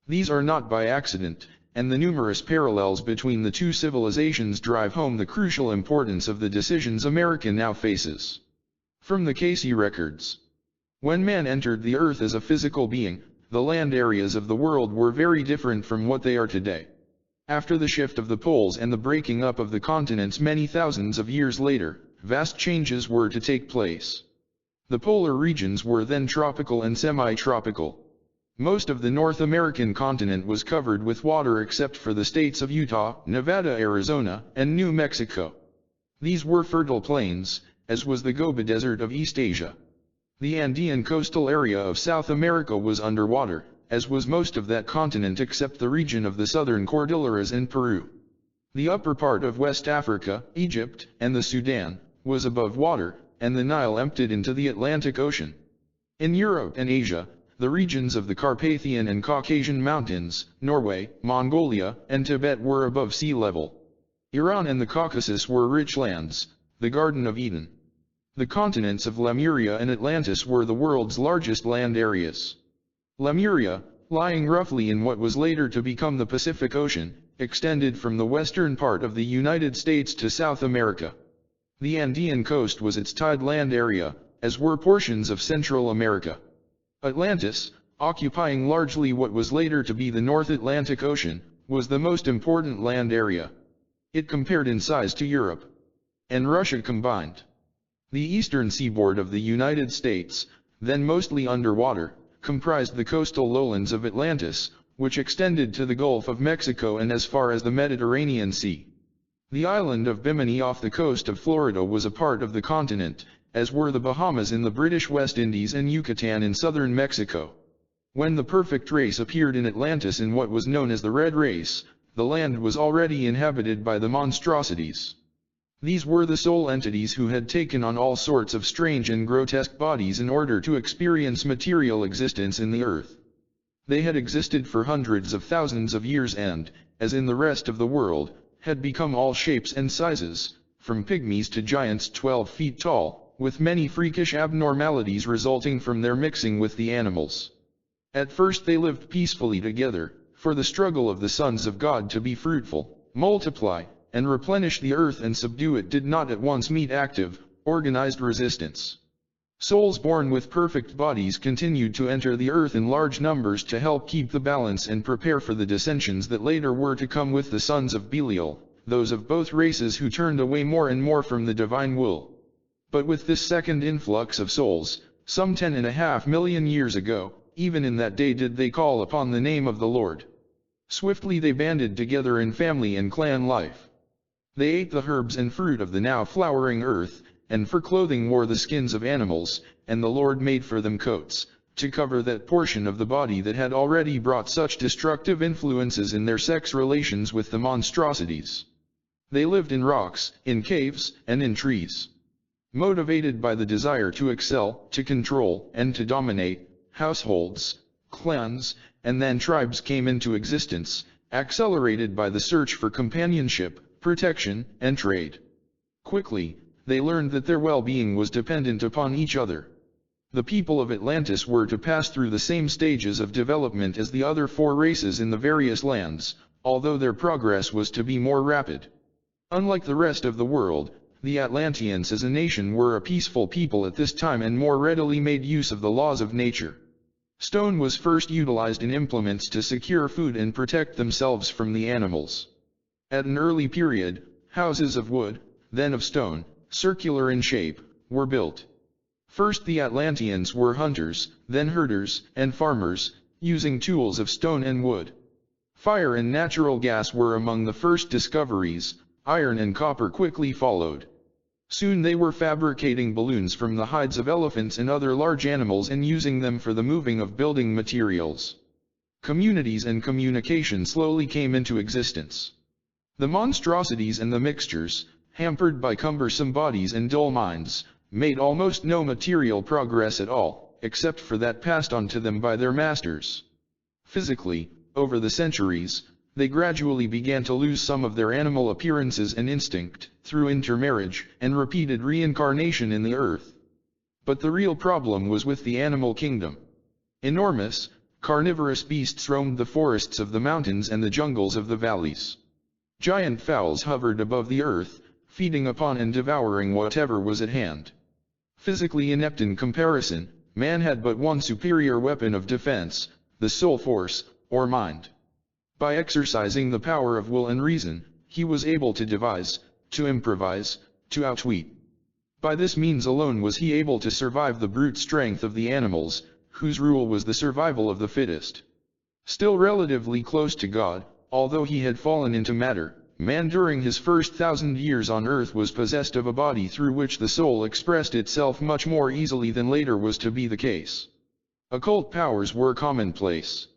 These are not by accident, and the numerous parallels between the two civilizations drive home the crucial importance of the decisions America now faces. From the Cayce records. When man entered the earth as a physical being, the land areas of the world were very different from what they are today. After the shift of the poles and the breaking up of the continents many thousands of years later, vast changes were to take place. The polar regions were then tropical and semi-tropical. Most of the North American continent was covered with water except for the states of Utah, Nevada, Arizona, and New Mexico. These were fertile plains, as was the Gobi Desert of East Asia. The Andean coastal area of South America was underwater, as was most of that continent except the region of the southern Cordilleras and Peru. The upper part of West Africa, Egypt, and the Sudan, was above water, and the Nile emptied into the Atlantic Ocean. In Europe and Asia, the regions of the Carpathian and Caucasian Mountains, Norway, Mongolia, and Tibet were above sea level. Iran and the Caucasus were rich lands, the Garden of Eden. The continents of Lemuria and Atlantis were the world's largest land areas. Lemuria, lying roughly in what was later to become the Pacific Ocean, extended from the western part of the United States to South America. The Andean coast was its tide land area, as were portions of Central America. Atlantis, occupying largely what was later to be the North Atlantic Ocean, was the most important land area. It compared in size to Europe and Russia combined. The eastern seaboard of the United States, then mostly underwater, comprised the coastal lowlands of Atlantis, which extended to the Gulf of Mexico and as far as the Mediterranean Sea. The island of Bimini off the coast of Florida was a part of the continent, as were the Bahamas in the British West Indies and Yucatan in southern Mexico. When the perfect race appeared in Atlantis in what was known as the Red Race, the land was already inhabited by the monstrosities. These were the sole entities who had taken on all sorts of strange and grotesque bodies in order to experience material existence in the earth. They had existed for hundreds of thousands of years and, as in the rest of the world, had become all shapes and sizes, from pygmies to giants 12 feet tall, with many freakish abnormalities resulting from their mixing with the animals. At first they lived peacefully together, for the struggle of the sons of God to be fruitful, multiply, and replenish the earth and subdue it did not at once meet active, organized resistance. Souls born with perfect bodies continued to enter the earth in large numbers to help keep the balance and prepare for the dissensions that later were to come with the sons of Belial, those of both races who turned away more and more from the divine will. But with this second influx of souls, some 10.5 million years ago, even in that day did they call upon the name of the Lord. Swiftly they banded together in family and clan life. They ate the herbs and fruit of the now flowering earth, and for clothing wore the skins of animals, and the Lord made for them coats, to cover that portion of the body that had already brought such destructive influences in their sex relations with the monstrosities. They lived in rocks, in caves, and in trees. Motivated by the desire to excel, to control, and to dominate, households, clans, and then tribes came into existence, accelerated by the search for companionship, protection, and trade. Quickly, they learned that their well-being was dependent upon each other. The people of Atlantis were to pass through the same stages of development as the other 4 races in the various lands, although their progress was to be more rapid. Unlike the rest of the world, the Atlanteans as a nation were a peaceful people at this time and more readily made use of the laws of nature. Stone was first utilized in implements to secure food and protect themselves from the animals. At an early period, houses of wood, then of stone, circular in shape, were built. First the Atlanteans were hunters, then herders and farmers, using tools of stone and wood. Fire and natural gas were among the first discoveries, iron and copper quickly followed. Soon they were fabricating balloons from the hides of elephants and other large animals and using them for the moving of building materials. Communities and communication slowly came into existence. The monstrosities and the mixtures, hampered by cumbersome bodies and dull minds, made almost no material progress at all, except for that passed on to them by their masters. Physically, over the centuries, they gradually began to lose some of their animal appearances and instinct, through intermarriage and repeated reincarnation in the earth. But the real problem was with the animal kingdom. Enormous, carnivorous beasts roamed the forests of the mountains and the jungles of the valleys. Giant fowls hovered above the earth, feeding upon and devouring whatever was at hand. Physically inept in comparison, man had but one superior weapon of defense, the soul force, or mind. By exercising the power of will and reason, he was able to devise, to improvise, to outwit. By this means alone was he able to survive the brute strength of the animals, whose rule was the survival of the fittest. Still relatively close to God, although he had fallen into matter, man during his first 1,000 years on earth was possessed of a body through which the soul expressed itself much more easily than later was to be the case. Occult powers were commonplace.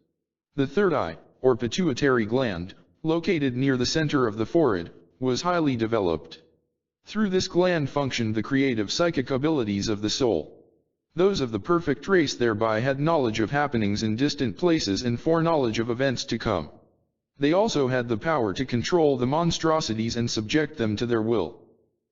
The third eye, or pituitary gland, located near the center of the forehead, was highly developed. Through this gland functioned the creative psychic abilities of the soul. Those of the perfect race thereby had knowledge of happenings in distant places and foreknowledge of events to come. They also had the power to control the monstrosities and subject them to their will.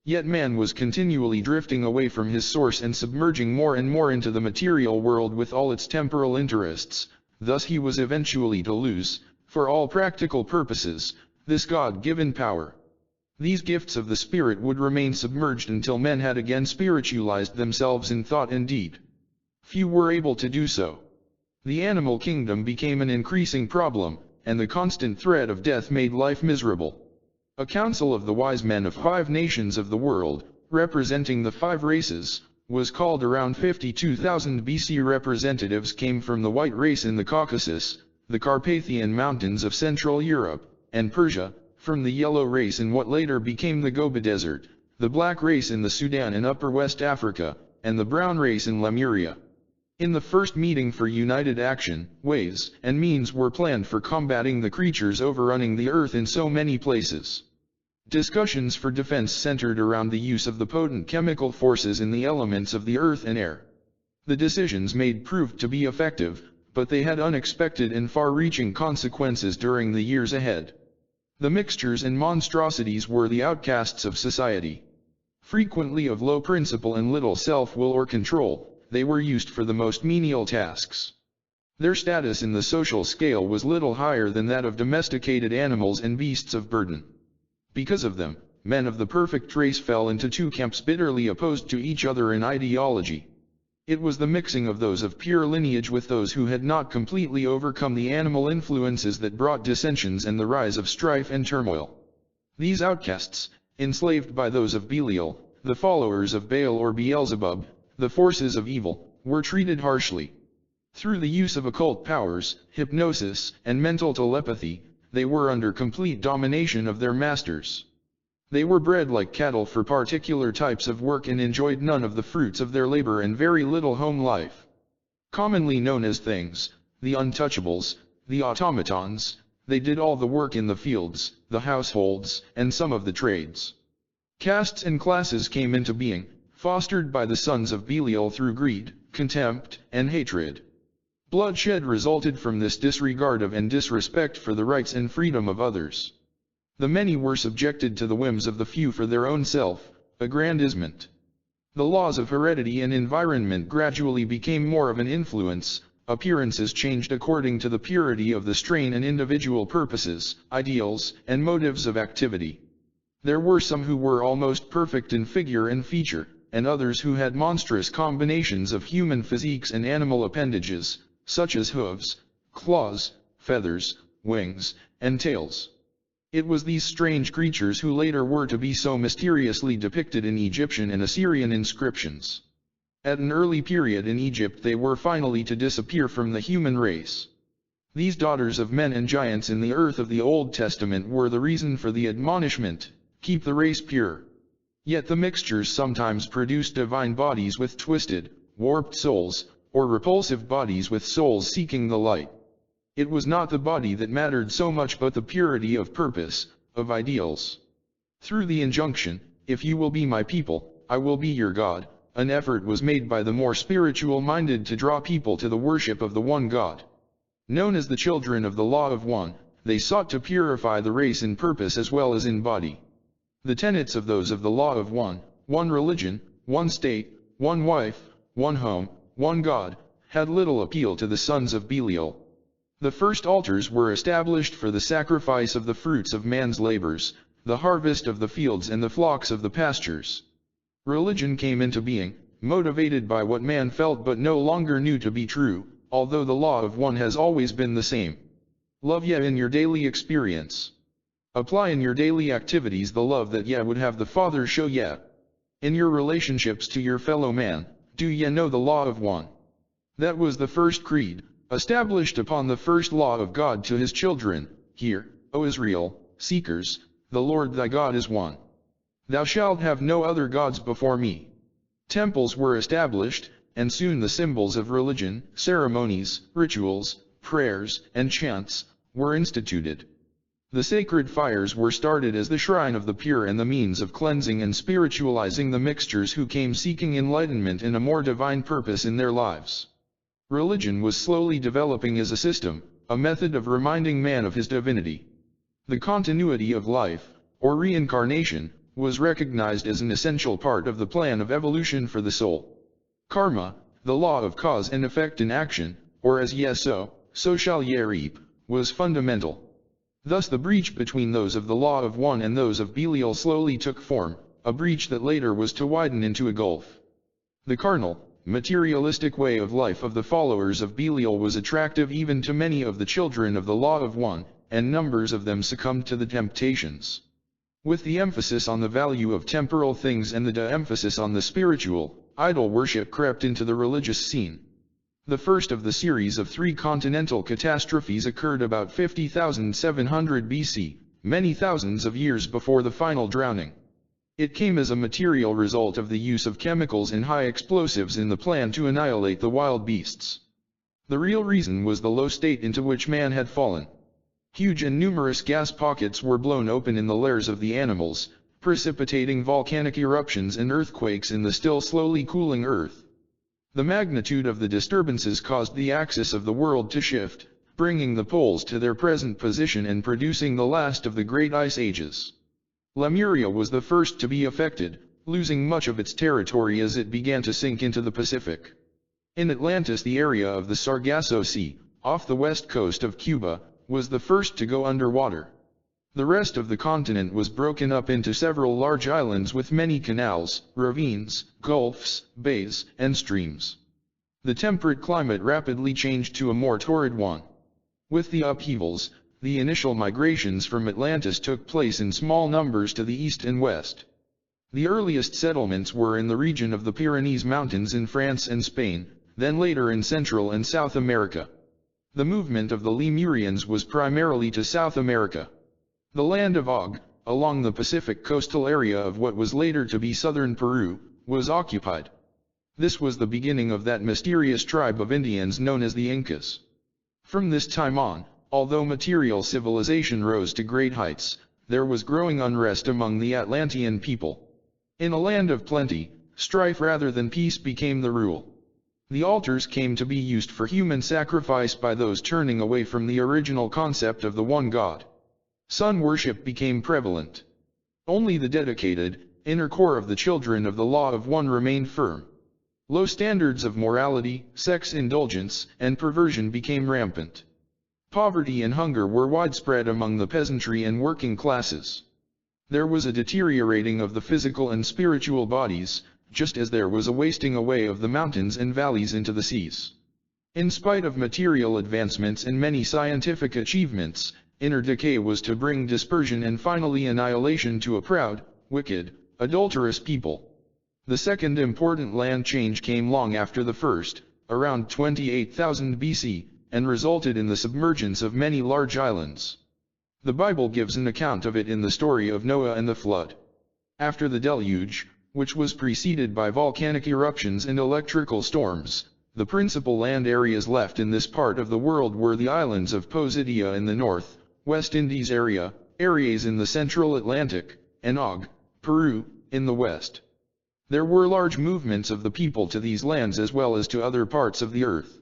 Yet man was continually drifting away from his source and submerging more and more into the material world with all its temporal interests, thus he was eventually to lose, for all practical purposes, this God-given power. These gifts of the spirit would remain submerged until men had again spiritualized themselves in thought and deed. Few were able to do so. The animal kingdom became an increasing problem, and the constant threat of death made life miserable. A council of the wise men of 5 nations of the world, representing the 5 races, was called around 52,000 BC. Representatives came from the white race in the Caucasus, the Carpathian Mountains of Central Europe, and Persia, from the yellow race in what later became the Gobi Desert, the black race in the Sudan and Upper West Africa, and the brown race in Lemuria. In the first meeting for united action, ways and means were planned for combating the creatures overrunning the earth in so many places. Discussions for defense centered around the use of the potent chemical forces in the elements of the earth and air. The decisions made proved to be effective, but they had unexpected and far-reaching consequences during the years ahead. The mixtures and monstrosities were the outcasts of society. Frequently of low principle and little self-will or control, they were used for the most menial tasks. Their status in the social scale was little higher than that of domesticated animals and beasts of burden. Because of them, men of the perfect race fell into 2 camps bitterly opposed to each other in ideology. It was the mixing of those of pure lineage with those who had not completely overcome the animal influences that brought dissensions and the rise of strife and turmoil. These outcasts, enslaved by those of Belial, the followers of Baal or Beelzebub, the forces of evil, were treated harshly. Through the use of occult powers, hypnosis, and mental telepathy, they were under complete domination of their masters. They were bred like cattle for particular types of work and enjoyed none of the fruits of their labor and very little home life. Commonly known as things, the untouchables, the automatons, they did all the work in the fields, the households, and some of the trades. Castes and classes came into being, fostered by the sons of Belial through greed, contempt, and hatred. Bloodshed resulted from this disregard of and disrespect for the rights and freedom of others. The many were subjected to the whims of the few for their own self, aggrandizement. The laws of heredity and environment gradually became more of an influence. Appearances changed according to the purity of the strain and individual purposes, ideals, and motives of activity. There were some who were almost perfect in figure and feature, and others who had monstrous combinations of human physiques and animal appendages, such as hooves, claws, feathers, wings, and tails. It was these strange creatures who later were to be so mysteriously depicted in Egyptian and Assyrian inscriptions. At an early period in Egypt they were finally to disappear from the human race. These daughters of men and giants in the earth of the Old Testament were the reason for the admonishment, keep the race pure. Yet the mixtures sometimes produced divine bodies with twisted, warped souls, or repulsive bodies with souls seeking the light. It was not the body that mattered so much but the purity of purpose, of ideals. Through the injunction, if you will be my people, I will be your God, an effort was made by the more spiritual-minded to draw people to the worship of the one God. Known as the children of the law of one, they sought to purify the race in purpose as well as in body. The tenets of those of the law of one religion, one state, one wife, one home, one God, had little appeal to the sons of Belial. The first altars were established for the sacrifice of the fruits of man's labors, the harvest of the fields and the flocks of the pastures. Religion came into being, motivated by what man felt but no longer knew to be true, although the law of one has always been the same. Love Yah in your daily experience. Apply in your daily activities the love that Yah would have the Father show Yah. In your relationships to your fellow man, do Yah know the law of one. That was the first creed, established upon the first law of God to his children. Hear, O Israel, seekers, the Lord thy God is one. Thou shalt have no other gods before me. Temples were established, and soon the symbols of religion, ceremonies, rituals, prayers, and chants, were instituted. The sacred fires were started as the shrine of the pure and the means of cleansing and spiritualizing the mixtures who came seeking enlightenment and a more divine purpose in their lives. Religion was slowly developing as a system, a method of reminding man of his divinity. The continuity of life, or reincarnation, was recognized as an essential part of the plan of evolution for the soul. Karma, the law of cause and effect in action, or as ye sow, so shall ye reap, was fundamental. Thus the breach between those of the law of one and those of Belial slowly took form, a breach that later was to widen into a gulf. The carnal, materialistic way of life of the followers of Belial was attractive even to many of the children of the law of one, and numbers of them succumbed to the temptations. With the emphasis on the value of temporal things and the de-emphasis on the spiritual, idol worship crept into the religious scene. The first of the series of 3 continental catastrophes occurred about 50,700 BC, many thousands of years before the final drowning. It came as a material result of the use of chemicals and high explosives in the plan to annihilate the wild beasts. The real reason was the low state into which man had fallen. Huge and numerous gas pockets were blown open in the lairs of the animals, precipitating volcanic eruptions and earthquakes in the still slowly cooling earth. The magnitude of the disturbances caused the axis of the world to shift, bringing the poles to their present position and producing the last of the great ice ages. Lemuria was the first to be affected, losing much of its territory as it began to sink into the Pacific. In Atlantis, the area of the Sargasso Sea, off the west coast of Cuba, was the first to go underwater. The rest of the continent was broken up into several large islands with many canals, ravines, gulfs, bays, and streams. The temperate climate rapidly changed to a more torrid one. With the upheavals, the initial migrations from Atlantis took place in small numbers to the east and west. The earliest settlements were in the region of the Pyrenees Mountains in France and Spain, then later in Central and South America. The movement of the Lemurians was primarily to South America. The land of Og, along the Pacific coastal area of what was later to be southern Peru, was occupied. This was the beginning of that mysterious tribe of Indians known as the Incas. From this time on, although material civilization rose to great heights, there was growing unrest among the Atlantean people. In a land of plenty, strife rather than peace became the rule. The altars came to be used for human sacrifice by those turning away from the original concept of the one God. Sun worship became prevalent. Only the dedicated, inner core of the children of the law of one remained firm. Low standards of morality, sex indulgence, and perversion became rampant. Poverty and hunger were widespread among the peasantry and working classes. There was a deteriorating of the physical and spiritual bodies, just as there was a wasting away of the mountains and valleys into the seas. In spite of material advancements and many scientific achievements, inner decay was to bring dispersion and finally annihilation to a proud, wicked, adulterous people. The second important land change came long after the first, around 28,000 BC, and resulted in the submergence of many large islands. The Bible gives an account of it in the story of Noah and the flood. After the deluge, which was preceded by volcanic eruptions and electrical storms, the principal land areas left in this part of the world were the islands of Posidia in the north, West Indies area, areas in the central Atlantic, and Og, Peru, in the west. There were large movements of the people to these lands as well as to other parts of the earth.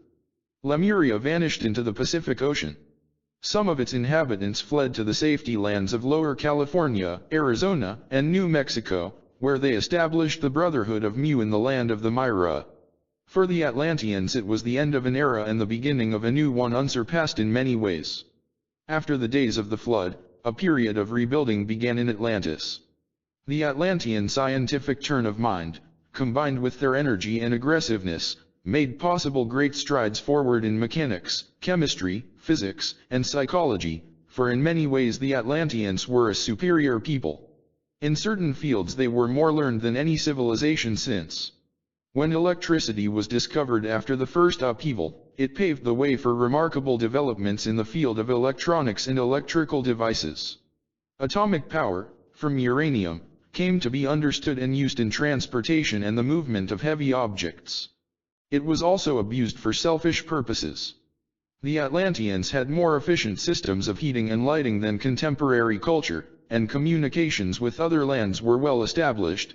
Lemuria vanished into the Pacific Ocean. Some of its inhabitants fled to the safety lands of Lower California, Arizona, and New Mexico, where they established the Brotherhood of Mu in the land of the Myra. For the Atlanteans it was the end of an era and the beginning of a new one unsurpassed in many ways. After the days of the flood, a period of rebuilding began in Atlantis. The Atlantean scientific turn of mind, combined with their energy and aggressiveness, made possible great strides forward in mechanics, chemistry, physics, and psychology, for in many ways the Atlanteans were a superior people. In certain fields they were more learned than any civilization since. When electricity was discovered after the first upheaval, it paved the way for remarkable developments in the field of electronics and electrical devices. Atomic power, from uranium, came to be understood and used in transportation and the movement of heavy objects. It was also abused for selfish purposes. The Atlanteans had more efficient systems of heating and lighting than contemporary culture, and communications with other lands were well established.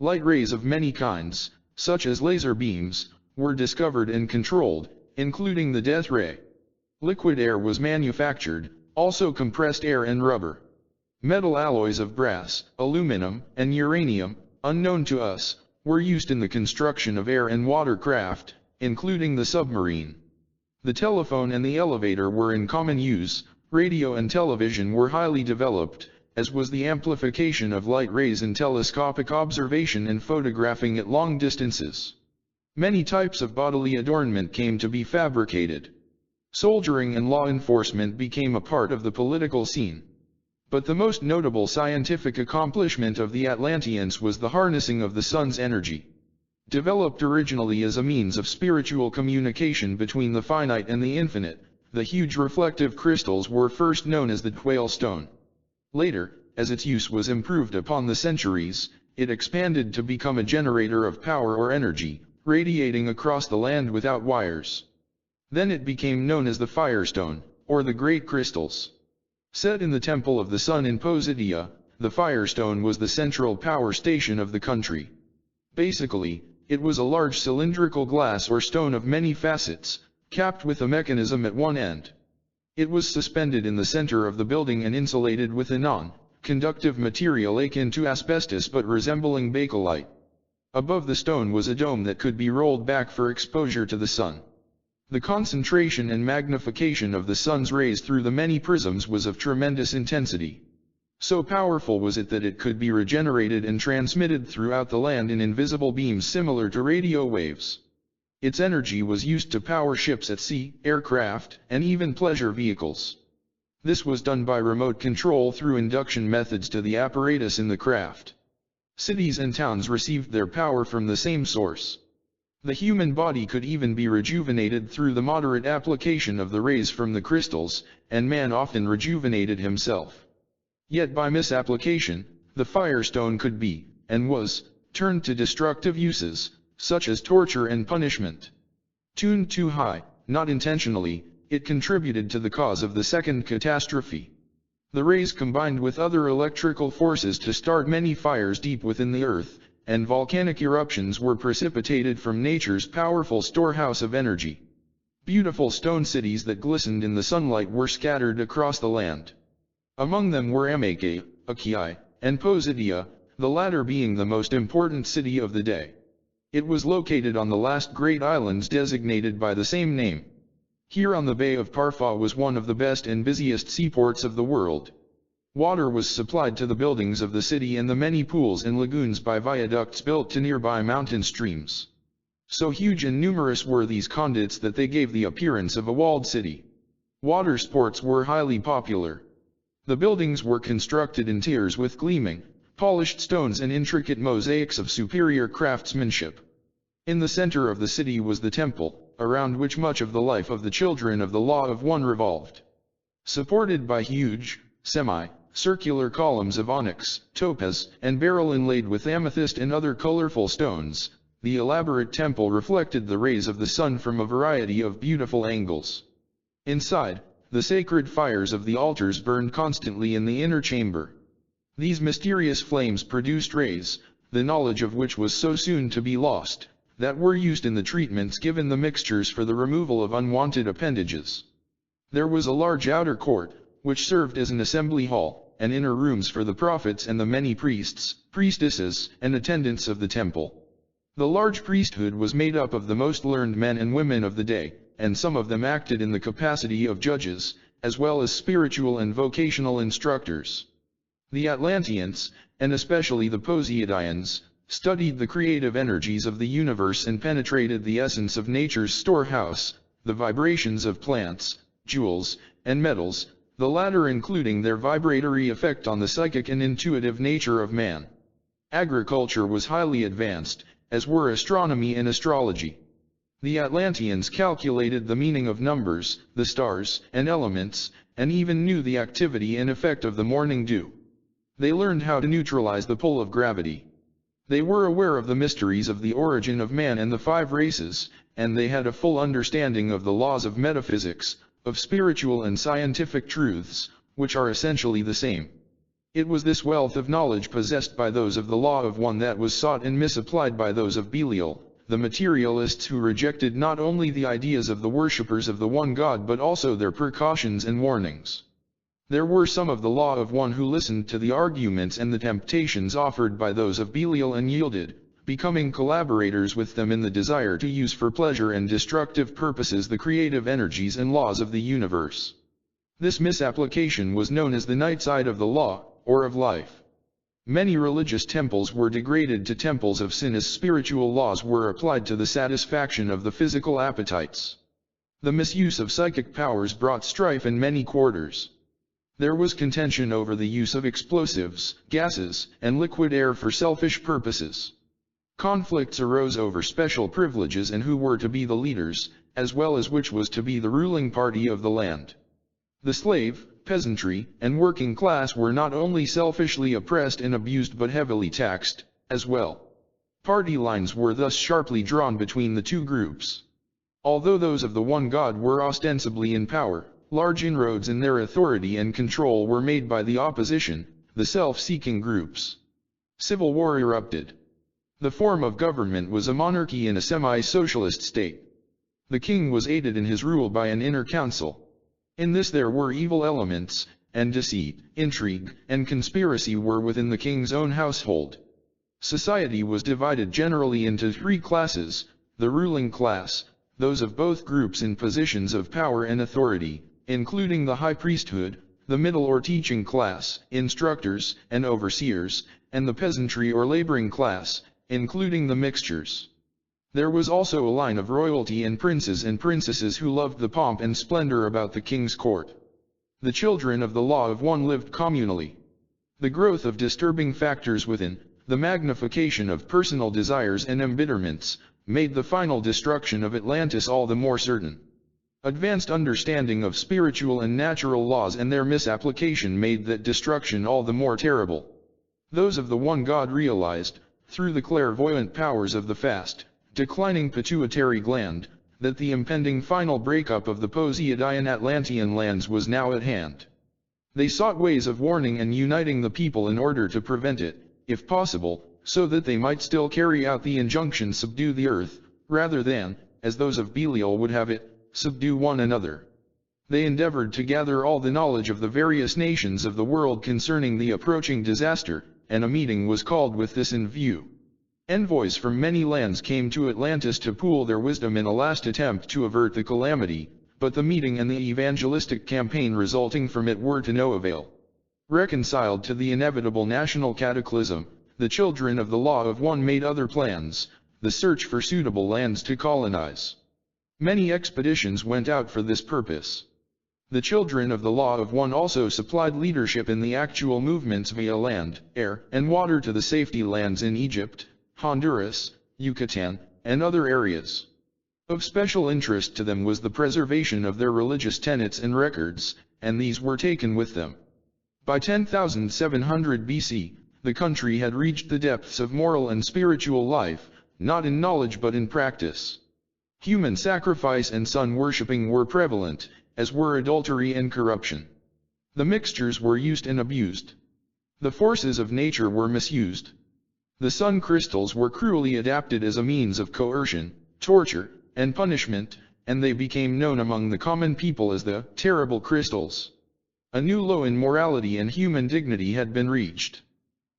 Light rays of many kinds, such as laser beams, were discovered and controlled, including the death ray. Liquid air was manufactured, also compressed air and rubber. Metal alloys of brass, aluminum, and uranium, unknown to us, were used in the construction of air and water craft, including the submarine. The telephone and the elevator were in common use, radio and television were highly developed, as was the amplification of light rays in telescopic observation and photographing at long distances. Many types of bodily adornment came to be fabricated. Soldiering and law enforcement became a part of the political scene. But the most notable scientific accomplishment of the Atlanteans was the harnessing of the sun's energy. Developed originally as a means of spiritual communication between the finite and the infinite, the huge reflective crystals were first known as the whale stone. Later, as its use was improved upon the centuries, it expanded to become a generator of power or energy, radiating across the land without wires. Then it became known as the firestone, or the great crystals. Set in the Temple of the Sun in Posidia, the firestone was the central power station of the country. Basically, it was a large cylindrical glass or stone of many facets, capped with a mechanism at one end. It was suspended in the center of the building and insulated with a non-conductive material akin to asbestos but resembling bakelite. Above the stone was a dome that could be rolled back for exposure to the sun. The concentration and magnification of the sun's rays through the many prisms was of tremendous intensity. So powerful was it that it could be regenerated and transmitted throughout the land in invisible beams similar to radio waves. Its energy was used to power ships at sea, aircraft, and even pleasure vehicles. This was done by remote control through induction methods to the apparatus in the craft. Cities and towns received their power from the same source. The human body could even be rejuvenated through the moderate application of the rays from the crystals, and man often rejuvenated himself. Yet by misapplication, the firestone could be, and was, turned to destructive uses, such as torture and punishment. Tuned too high, not intentionally, it contributed to the cause of the second catastrophe. The rays combined with other electrical forces to start many fires deep within the earth, and volcanic eruptions were precipitated from nature's powerful storehouse of energy. Beautiful stone cities that glistened in the sunlight were scattered across the land. Among them were Edgar Cayce and Posidia, the latter being the most important city of the day. It was located on the last great islands designated by the same name. Here on the Bay of Parfa was one of the best and busiest seaports of the world. Water was supplied to the buildings of the city and the many pools and lagoons by viaducts built to nearby mountain streams. So huge and numerous were these conduits that they gave the appearance of a walled city. Water sports were highly popular. The buildings were constructed in tiers with gleaming, polished stones and intricate mosaics of superior craftsmanship. In the center of the city was the temple, around which much of the life of the children of the Law of One revolved. Supported by huge, semi-circular columns of onyx, topaz, and beryl inlaid with amethyst and other colorful stones, the elaborate temple reflected the rays of the sun from a variety of beautiful angles. Inside, the sacred fires of the altars burned constantly in the inner chamber. These mysterious flames produced rays, the knowledge of which was so soon to be lost, that were used in the treatments given the mixtures for the removal of unwanted appendages. There was a large outer court, which served as an assembly hall, and inner rooms for the prophets and the many priests, priestesses, and attendants of the temple. The large priesthood was made up of the most learned men and women of the day, and some of them acted in the capacity of judges, as well as spiritual and vocational instructors. The Atlanteans, and especially the Posidians, studied the creative energies of the universe and penetrated the essence of nature's storehouse, the vibrations of plants, jewels, and metals, the latter including their vibratory effect on the psychic and intuitive nature of man. Agriculture was highly advanced, as were astronomy and astrology. The Atlanteans calculated the meaning of numbers, the stars, and elements, and even knew the activity and effect of the morning dew. They learned how to neutralize the pull of gravity. They were aware of the mysteries of the origin of man and the 5 races, and they had a full understanding of the laws of metaphysics, of spiritual and scientific truths, which are essentially the same. It was this wealth of knowledge possessed by those of the Law of One that was sought and misapplied by those of Belial, the materialists who rejected not only the ideas of the worshippers of the one God but also their precautions and warnings. There were some of the Law of One who listened to the arguments and the temptations offered by those of Belial and yielded, becoming collaborators with them in the desire to use for pleasure and destructive purposes the creative energies and laws of the universe. This misapplication was known as the night side of the law, or of life. Many religious temples were degraded to temples of sin as spiritual laws were applied to the satisfaction of the physical appetites. The misuse of psychic powers brought strife in many quarters. There was contention over the use of explosives, gases, and liquid air for selfish purposes. Conflicts arose over special privileges and who were to be the leaders, as well as which was to be the ruling party of the land. The slave, peasantry, and working class were not only selfishly oppressed and abused but heavily taxed, as well. Party lines were thus sharply drawn between the two groups. Although those of the one God were ostensibly in power, large inroads in their authority and control were made by the opposition, the self-seeking groups. Civil war erupted. The form of government was a monarchy in a semi-socialist state. The king was aided in his rule by an inner council. In this there were evil elements, and deceit, intrigue, and conspiracy were within the king's own household. Society was divided generally into 3 classes: the ruling class, those of both groups in positions of power and authority, including the high priesthood, the middle or teaching class, instructors, and overseers, and the peasantry or laboring class, including the mixtures. There was also a line of royalty and princes and princesses who loved the pomp and splendor about the king's court. The children of the Law of One lived communally. The growth of disturbing factors within, the magnification of personal desires and embitterments, made the final destruction of Atlantis all the more certain. Advanced understanding of spiritual and natural laws and their misapplication made that destruction all the more terrible. Those of the one God realized, through the clairvoyant powers of the fast, declining pituitary gland, that the impending final breakup of the Posidian Atlantean lands was now at hand. They sought ways of warning and uniting the people in order to prevent it, if possible, so that they might still carry out the injunction subdue the earth, rather than, as those of Belial would have it, subdue one another. They endeavored to gather all the knowledge of the various nations of the world concerning the approaching disaster, and a meeting was called with this in view. Envoys from many lands came to Atlantis to pool their wisdom in a last attempt to avert the calamity, but the meeting and the evangelistic campaign resulting from it were to no avail. Reconciled to the inevitable national cataclysm, the children of the Law of One made other plans, the search for suitable lands to colonize. Many expeditions went out for this purpose. The children of the Law of One also supplied leadership in the actual movements via land, air, and water to the safety lands in Egypt, Honduras, Yucatan, and other areas. Of special interest to them was the preservation of their religious tenets and records, and these were taken with them. By 10,700 BC, the country had reached the depths of moral and spiritual life, not in knowledge but in practice. Human sacrifice and sun-worshipping were prevalent, as were adultery and corruption. The mixtures were used and abused. The forces of nature were misused. The sun crystals were cruelly adapted as a means of coercion, torture, and punishment, and they became known among the common people as the terrible crystals. A new low in morality and human dignity had been reached.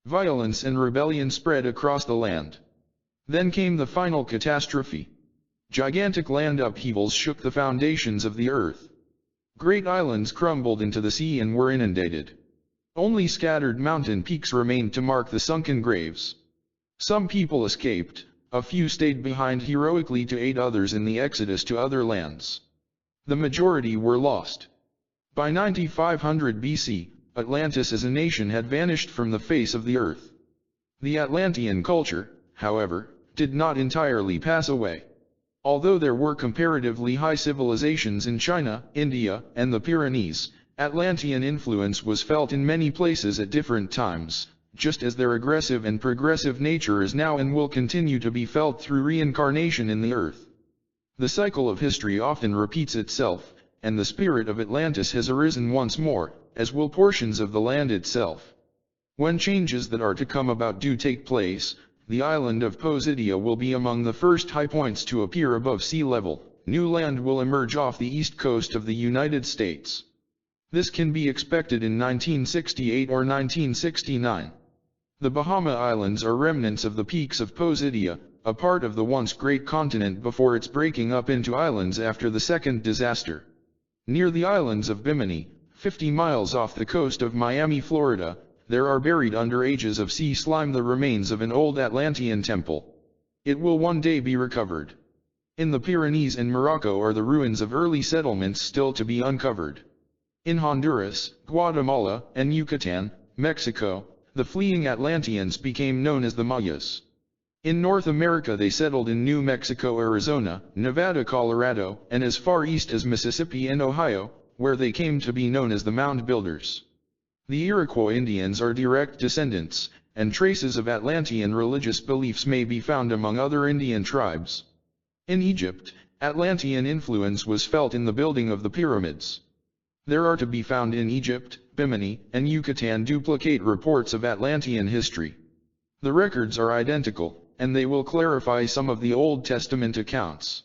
Violence and rebellion spread across the land. Then came the final catastrophe. Gigantic land upheavals shook the foundations of the earth. Great islands crumbled into the sea and were inundated. Only scattered mountain peaks remained to mark the sunken graves. Some people escaped, a few stayed behind heroically to aid others in the exodus to other lands. The majority were lost. By 9500 BC, Atlantis as a nation had vanished from the face of the earth. The Atlantean culture, however, did not entirely pass away. Although there were comparatively high civilizations in China, India, and the Pyrenees, Atlantean influence was felt in many places at different times, just as their aggressive and progressive nature is now and will continue to be felt through reincarnation in the earth. The cycle of history often repeats itself, and the spirit of Atlantis has arisen once more, as will portions of the land itself. When changes that are to come about do take place, the island of Posidia will be among the first high points to appear above sea level. New land will emerge off the east coast of the United States. This can be expected in 1968 or 1969. The Bahama Islands are remnants of the peaks of Posidia, a part of the once great continent before its breaking up into islands after the second disaster. Near the islands of Bimini, 50 miles off the coast of Miami, Florida, there are buried under ages of sea slime the remains of an old Atlantean temple. It will one day be recovered. In the Pyrenees and Morocco are the ruins of early settlements still to be uncovered. In Honduras, Guatemala, and Yucatan, Mexico, the fleeing Atlanteans became known as the Mayas. In North America they settled in New Mexico, Arizona, Nevada, Colorado, and as far east as Mississippi and Ohio, where they came to be known as the Mound Builders. The Iroquois Indians are direct descendants, and traces of Atlantean religious beliefs may be found among other Indian tribes. In Egypt, Atlantean influence was felt in the building of the pyramids. There are to be found in Egypt, Bimini, and Yucatan duplicate reports of Atlantean history. The records are identical, and they will clarify some of the Old Testament accounts.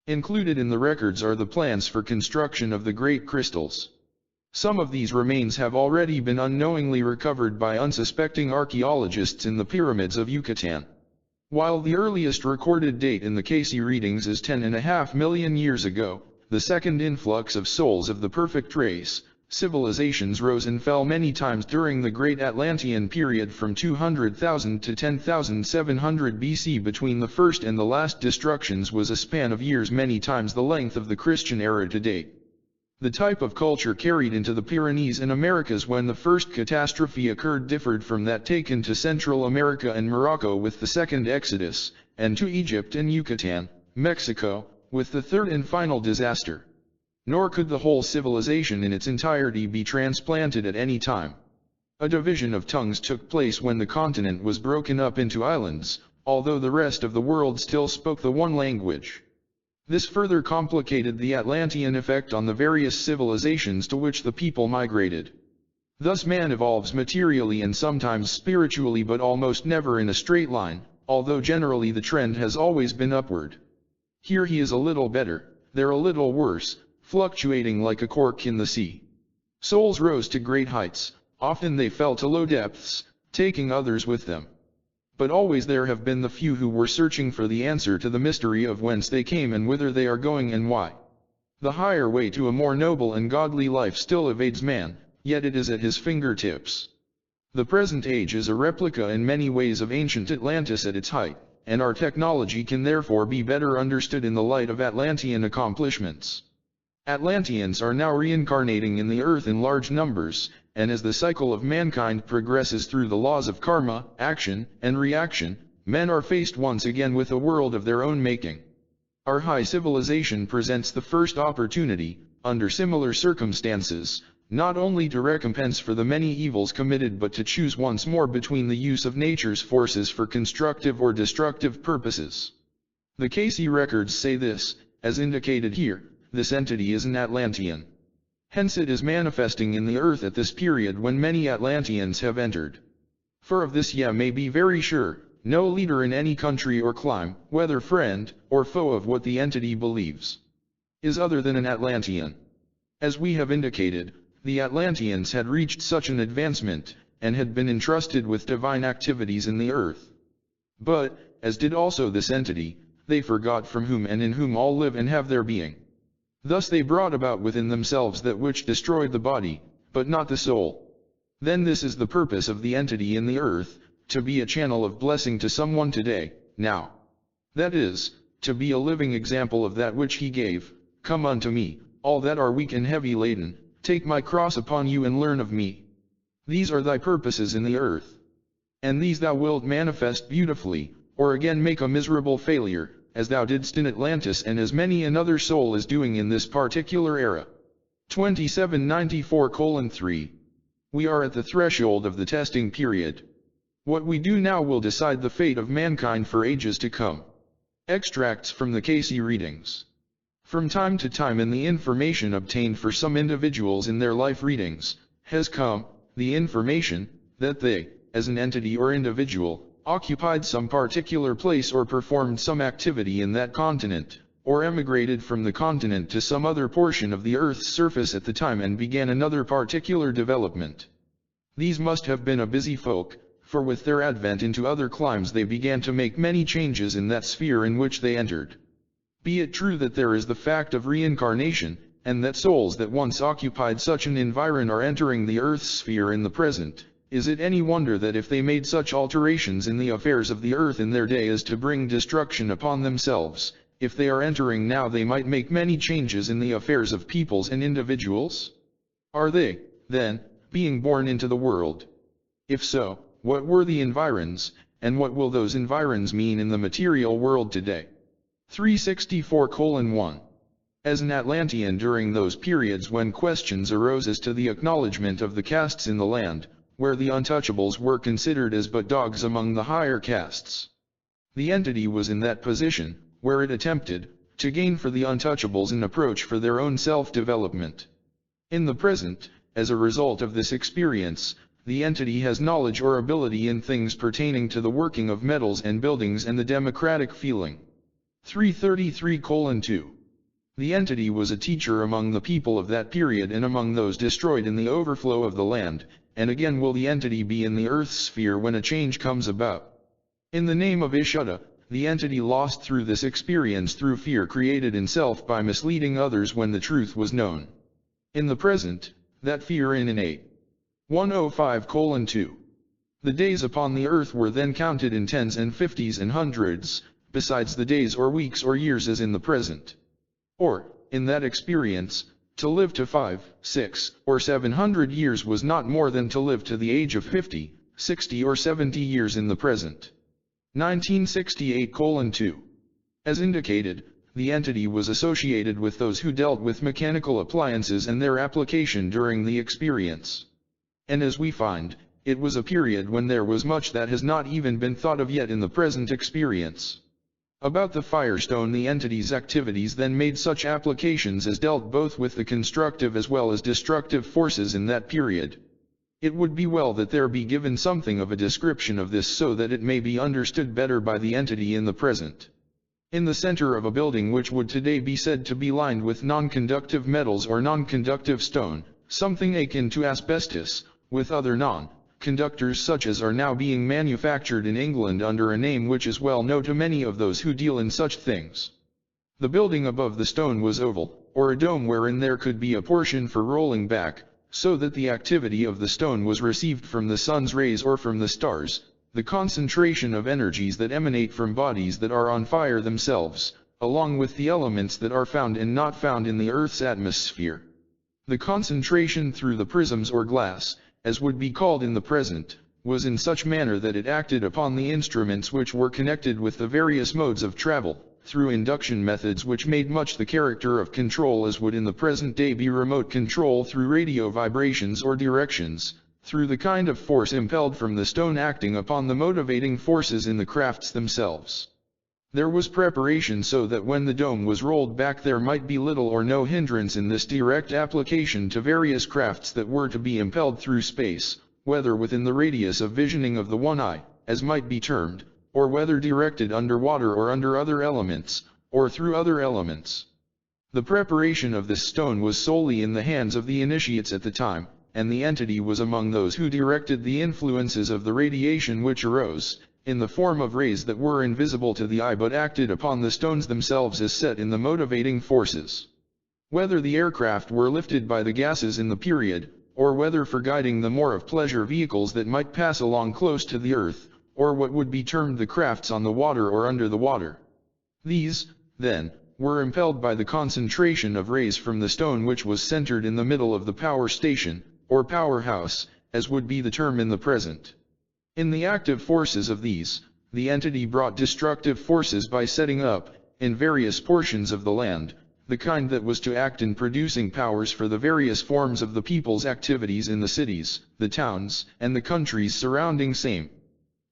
Included in the records are the plans for construction of the great crystals. Some of these remains have already been unknowingly recovered by unsuspecting archaeologists in the pyramids of Yucatan. While the earliest recorded date in the Cayce readings is 10.5 million years ago, the second influx of souls of the perfect race, civilizations rose and fell many times during the Great Atlantean period from 200,000 to 10,700 BC. Between the first and the last destructions was a span of years many times the length of the Christian era to date. The type of culture carried into the Pyrenees and Americas when the first catastrophe occurred differed from that taken to Central America and Morocco with the second exodus, and to Egypt and Yucatan, Mexico, with the third and final disaster. Nor could the whole civilization in its entirety be transplanted at any time. A division of tongues took place when the continent was broken up into islands, although the rest of the world still spoke the one language. This further complicated the Atlantean effect on the various civilizations to which the people migrated. Thus man evolves materially and sometimes spiritually, but almost never in a straight line, although generally the trend has always been upward. Here he is a little better, there a little worse, fluctuating like a cork in the sea. Souls rose to great heights, often they fell to low depths, taking others with them. But always there have been the few who were searching for the answer to the mystery of whence they came and whither they are going and why. The higher way to a more noble and godly life still evades man, yet it is at his fingertips. The present age is a replica in many ways of ancient Atlantis at its height, and our technology can therefore be better understood in the light of Atlantean accomplishments. Atlanteans are now reincarnating in the earth in large numbers, and as the cycle of mankind progresses through the laws of karma, action, and reaction, men are faced once again with a world of their own making. Our high civilization presents the first opportunity, under similar circumstances, not only to recompense for the many evils committed but to choose once more between the use of nature's forces for constructive or destructive purposes. The Cayce records say this, as indicated here, this entity is an Atlantean. Hence it is manifesting in the earth at this period when many Atlanteans have entered. For of this ye may be very sure, no leader in any country or clime, whether friend or foe of what the entity believes, is other than an Atlantean. As we have indicated, the Atlanteans had reached such an advancement, and had been entrusted with divine activities in the earth. But, as did also this entity, they forgot from whom and in whom all live and have their being. Thus they brought about within themselves that which destroyed the body, but not the soul. Then this is the purpose of the entity in the earth, to be a channel of blessing to someone today, now. That is, to be a living example of that which he gave, "Come unto me, all that are weak and heavy laden, take my cross upon you and learn of me." These are thy purposes in the earth. And these thou wilt manifest beautifully, or again make a miserable failure, as thou didst in Atlantis and as many another soul is doing in this particular era. 2794:3. We are at the threshold of the testing period. What we do now will decide the fate of mankind for ages to come. Extracts from the Cayce readings. From time to time in the information obtained for some individuals in their life readings, has come, the information, that they, as an entity or individual, occupied some particular place or performed some activity in that continent, or emigrated from the continent to some other portion of the earth's surface at the time and began another particular development. These must have been a busy folk, for with their advent into other climes they began to make many changes in that sphere in which they entered. Be it true that there is the fact of reincarnation, and that souls that once occupied such an environ are entering the earth's sphere in the present, is it any wonder that if they made such alterations in the affairs of the earth in their day as to bring destruction upon themselves, if they are entering now they might make many changes in the affairs of peoples and individuals? Are they, then, being born into the world? If so, what were the environs, and what will those environs mean in the material world today? 364:1. As an Atlantean during those periods when questions arose as to the acknowledgement of the castes in the land, where the untouchables were considered as but dogs among the higher castes. The entity was in that position, where it attempted, to gain for the untouchables an approach for their own self-development. In the present, as a result of this experience, the entity has knowledge or ability in things pertaining to the working of metals and buildings and the democratic feeling. 333:2. The entity was a teacher among the people of that period and among those destroyed in the overflow of the land, and again will the entity be in the earth's sphere when a change comes about. In the name of Ishuta, the entity lost through this experience through fear created in self by misleading others when the truth was known. In the present, that fear in innate. 105:2. The days upon the earth were then counted in tens and fifties and hundreds, besides the days or weeks or years as in the present. Or, in that experience, to live to 5, 6, or 700 years was not more than to live to the age of 50, 60 or 70 years in the present. 1968:2. As indicated, the entity was associated with those who dealt with mechanical appliances and their application during the experience. And as we find, it was a period when there was much that has not even been thought of yet in the present experience. About the firestone, the entity's activities then made such applications as dealt both with the constructive as well as destructive forces in that period. It would be well that there be given something of a description of this so that it may be understood better by the entity in the present. In the center of a building which would today be said to be lined with non-conductive metals or non-conductive stone, something akin to asbestos, with other conductors such as are now being manufactured in England under a name which is well known to many of those who deal in such things. The building above the stone was oval, or a dome wherein there could be a portion for rolling back, so that the activity of the stone was received from the sun's rays or from the stars, the concentration of energies that emanate from bodies that are on fire themselves, along with the elements that are found and not found in the Earth's atmosphere. The concentration through the prisms or glass, as would be called in the present, was in such manner that it acted upon the instruments which were connected with the various modes of travel, through induction methods which made much the character of control as would in the present day be remote control through radio vibrations or directions, through the kind of force impelled from the stone acting upon the motivating forces in the crafts themselves. There was preparation so that when the dome was rolled back there might be little or no hindrance in this direct application to various crafts that were to be impelled through space, whether within the radius of visioning of the one eye, as might be termed, or whether directed under water or under other elements, or through other elements. The preparation of this stone was solely in the hands of the initiates at the time, and the entity was among those who directed the influences of the radiation which arose, in the form of rays that were invisible to the eye but acted upon the stones themselves as set in the motivating forces. Whether the aircraft were lifted by the gases in the period, or whether for guiding the more of pleasure vehicles that might pass along close to the earth, or what would be termed the crafts on the water or under the water. These, then, were impelled by the concentration of rays from the stone which was centered in the middle of the power station, or powerhouse, as would be the term in the present. In the active forces of these, the entity brought destructive forces by setting up, in various portions of the land, the kind that was to act in producing powers for the various forms of the people's activities in the cities, the towns, and the countries surrounding same.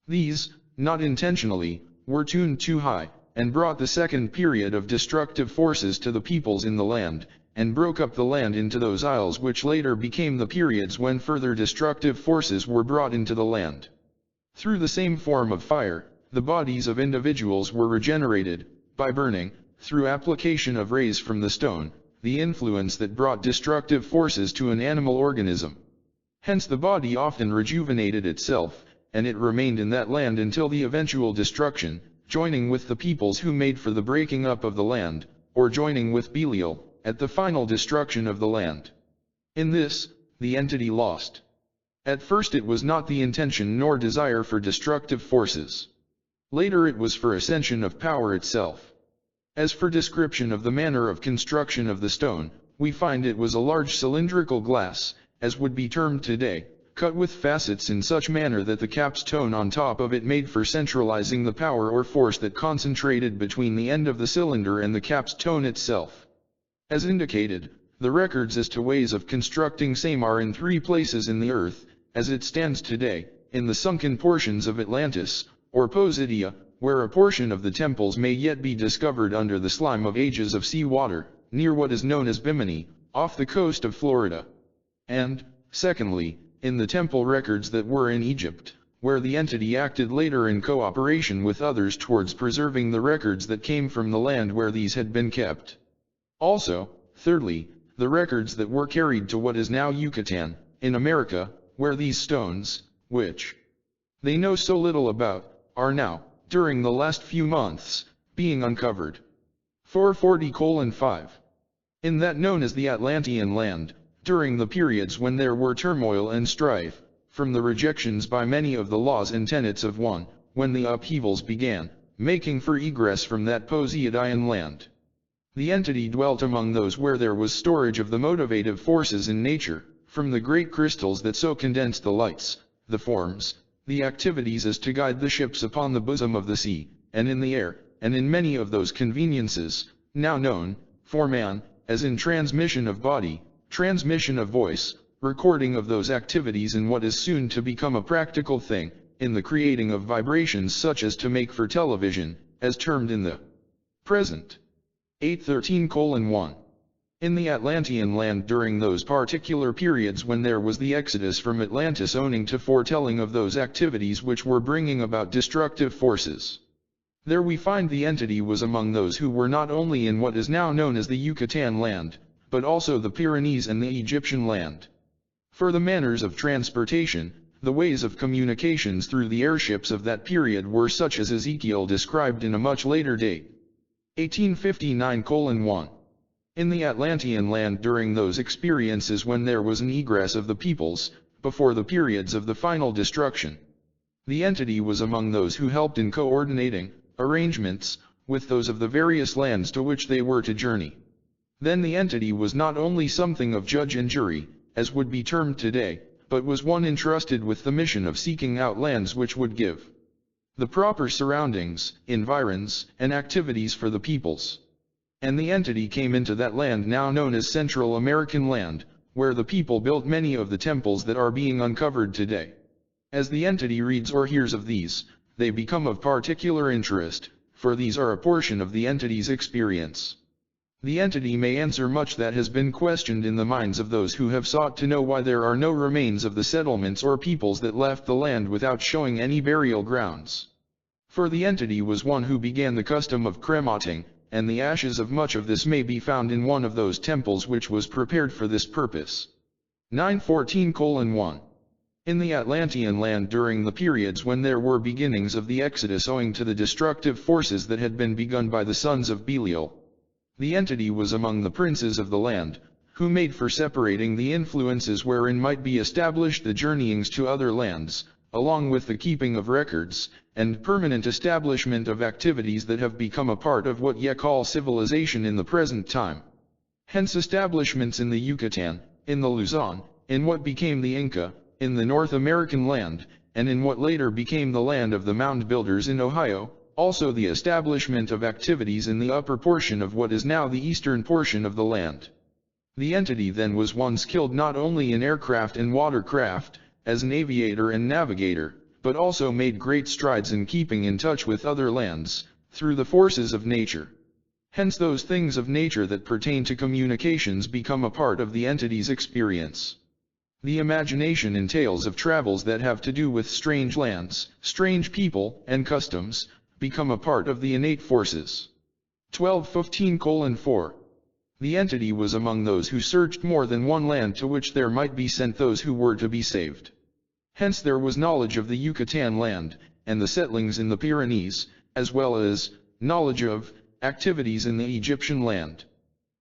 These, not intentionally, were tuned too high, and brought the second period of destructive forces to the peoples in the land, and broke up the land into those isles which later became the periods when further destructive forces were brought into the land. Through the same form of fire, the bodies of individuals were regenerated, by burning, through application of rays from the stone, the influence that brought destructive forces to an animal organism. Hence the body often rejuvenated itself, and it remained in that land until the eventual destruction, joining with the peoples who made for the breaking up of the land, or joining with Belial, at the final destruction of the land. In this, the entity lost. At first it was not the intention nor desire for destructive forces. Later it was for ascension of power itself. As for description of the manner of construction of the stone, we find it was a large cylindrical glass, as would be termed today, cut with facets in such manner that the capstone on top of it made for centralizing the power or force that concentrated between the end of the cylinder and the capstone itself. As indicated, the records as to ways of constructing same are in 3 places in the earth, as it stands today, in the sunken portions of Atlantis, or Posidia, where a portion of the temples may yet be discovered under the slime of ages of sea water, near what is known as Bimini, off the coast of Florida. And, secondly, in the temple records that were in Egypt, where the entity acted later in cooperation with others towards preserving the records that came from the land where these had been kept. Also, thirdly, the records that were carried to what is now Yucatan, in America, where these stones, which they know so little about, are now, during the last few months, being uncovered. 440:5. In that known as the Atlantean land, during the periods when there were turmoil and strife, from the rejections by many of the laws and tenets of one, when the upheavals began, making for egress from that Posidian land. The entity dwelt among those where there was storage of the motivative forces in nature, from the great crystals that so condensed the lights, the forms, the activities as to guide the ships upon the bosom of the sea, and in the air, and in many of those conveniences, now known, for man, as in transmission of body, transmission of voice, recording of those activities in what is soon to become a practical thing, in the creating of vibrations such as to make for television, as termed in the present. 813:1. In the Atlantean land during those particular periods when there was the exodus from Atlantis owing to foretelling of those activities which were bringing about destructive forces. There we find the entity was among those who were not only in what is now known as the Yucatan land, but also the Pyrenees and the Egyptian land. For the manners of transportation, The ways of communications through the airships of that period were such as Ezekiel described in a much later date. 1859:1. In the Atlantean land during those experiences when there was an egress of the peoples, before the periods of the final destruction, the entity was among those who helped in coordinating arrangements with those of the various lands to which they were to journey. Then the entity was not only something of judge and jury, as would be termed today, but was one entrusted with the mission of seeking out lands which would give the proper surroundings, environs, and activities for the peoples. And the entity came into that land now known as Central American land, where the people built many of the temples that are being uncovered today. As the entity reads or hears of these, they become of particular interest, for these are a portion of the entity's experience. The entity may answer much that has been questioned in the minds of those who have sought to know why there are no remains of the settlements or peoples that left the land without showing any burial grounds. For the entity was one who began the custom of cremating, and the ashes of much of this may be found in one of those temples which was prepared for this purpose. 914:1. In the Atlantean land during the periods when there were beginnings of the Exodus owing to the destructive forces that had been begun by the sons of Belial, the entity was among the princes of the land, who made for separating the influences wherein might be established the journeyings to other lands, along with the keeping of records, and permanent establishment of activities that have become a part of what ye call civilization in the present time. Hence establishments in the Yucatan, in the Luzon, in what became the Inca, in the North American land, and in what later became the land of the mound builders in Ohio, also the establishment of activities in the upper portion of what is now the eastern portion of the land. The entity then was one skilled not only in aircraft and watercraft, as an aviator and navigator, but also made great strides in keeping in touch with other lands, through the forces of nature. Hence those things of nature that pertain to communications become a part of the entity's experience. The imagination and tales of travels that have to do with strange lands, strange people, and customs, become a part of the innate forces. 1215:4. The entity was among those who searched more than one land to which there might be sent those who were to be saved. Hence there was knowledge of the Yucatan land, and the settlings in the Pyrenees, as well as knowledge of activities in the Egyptian land.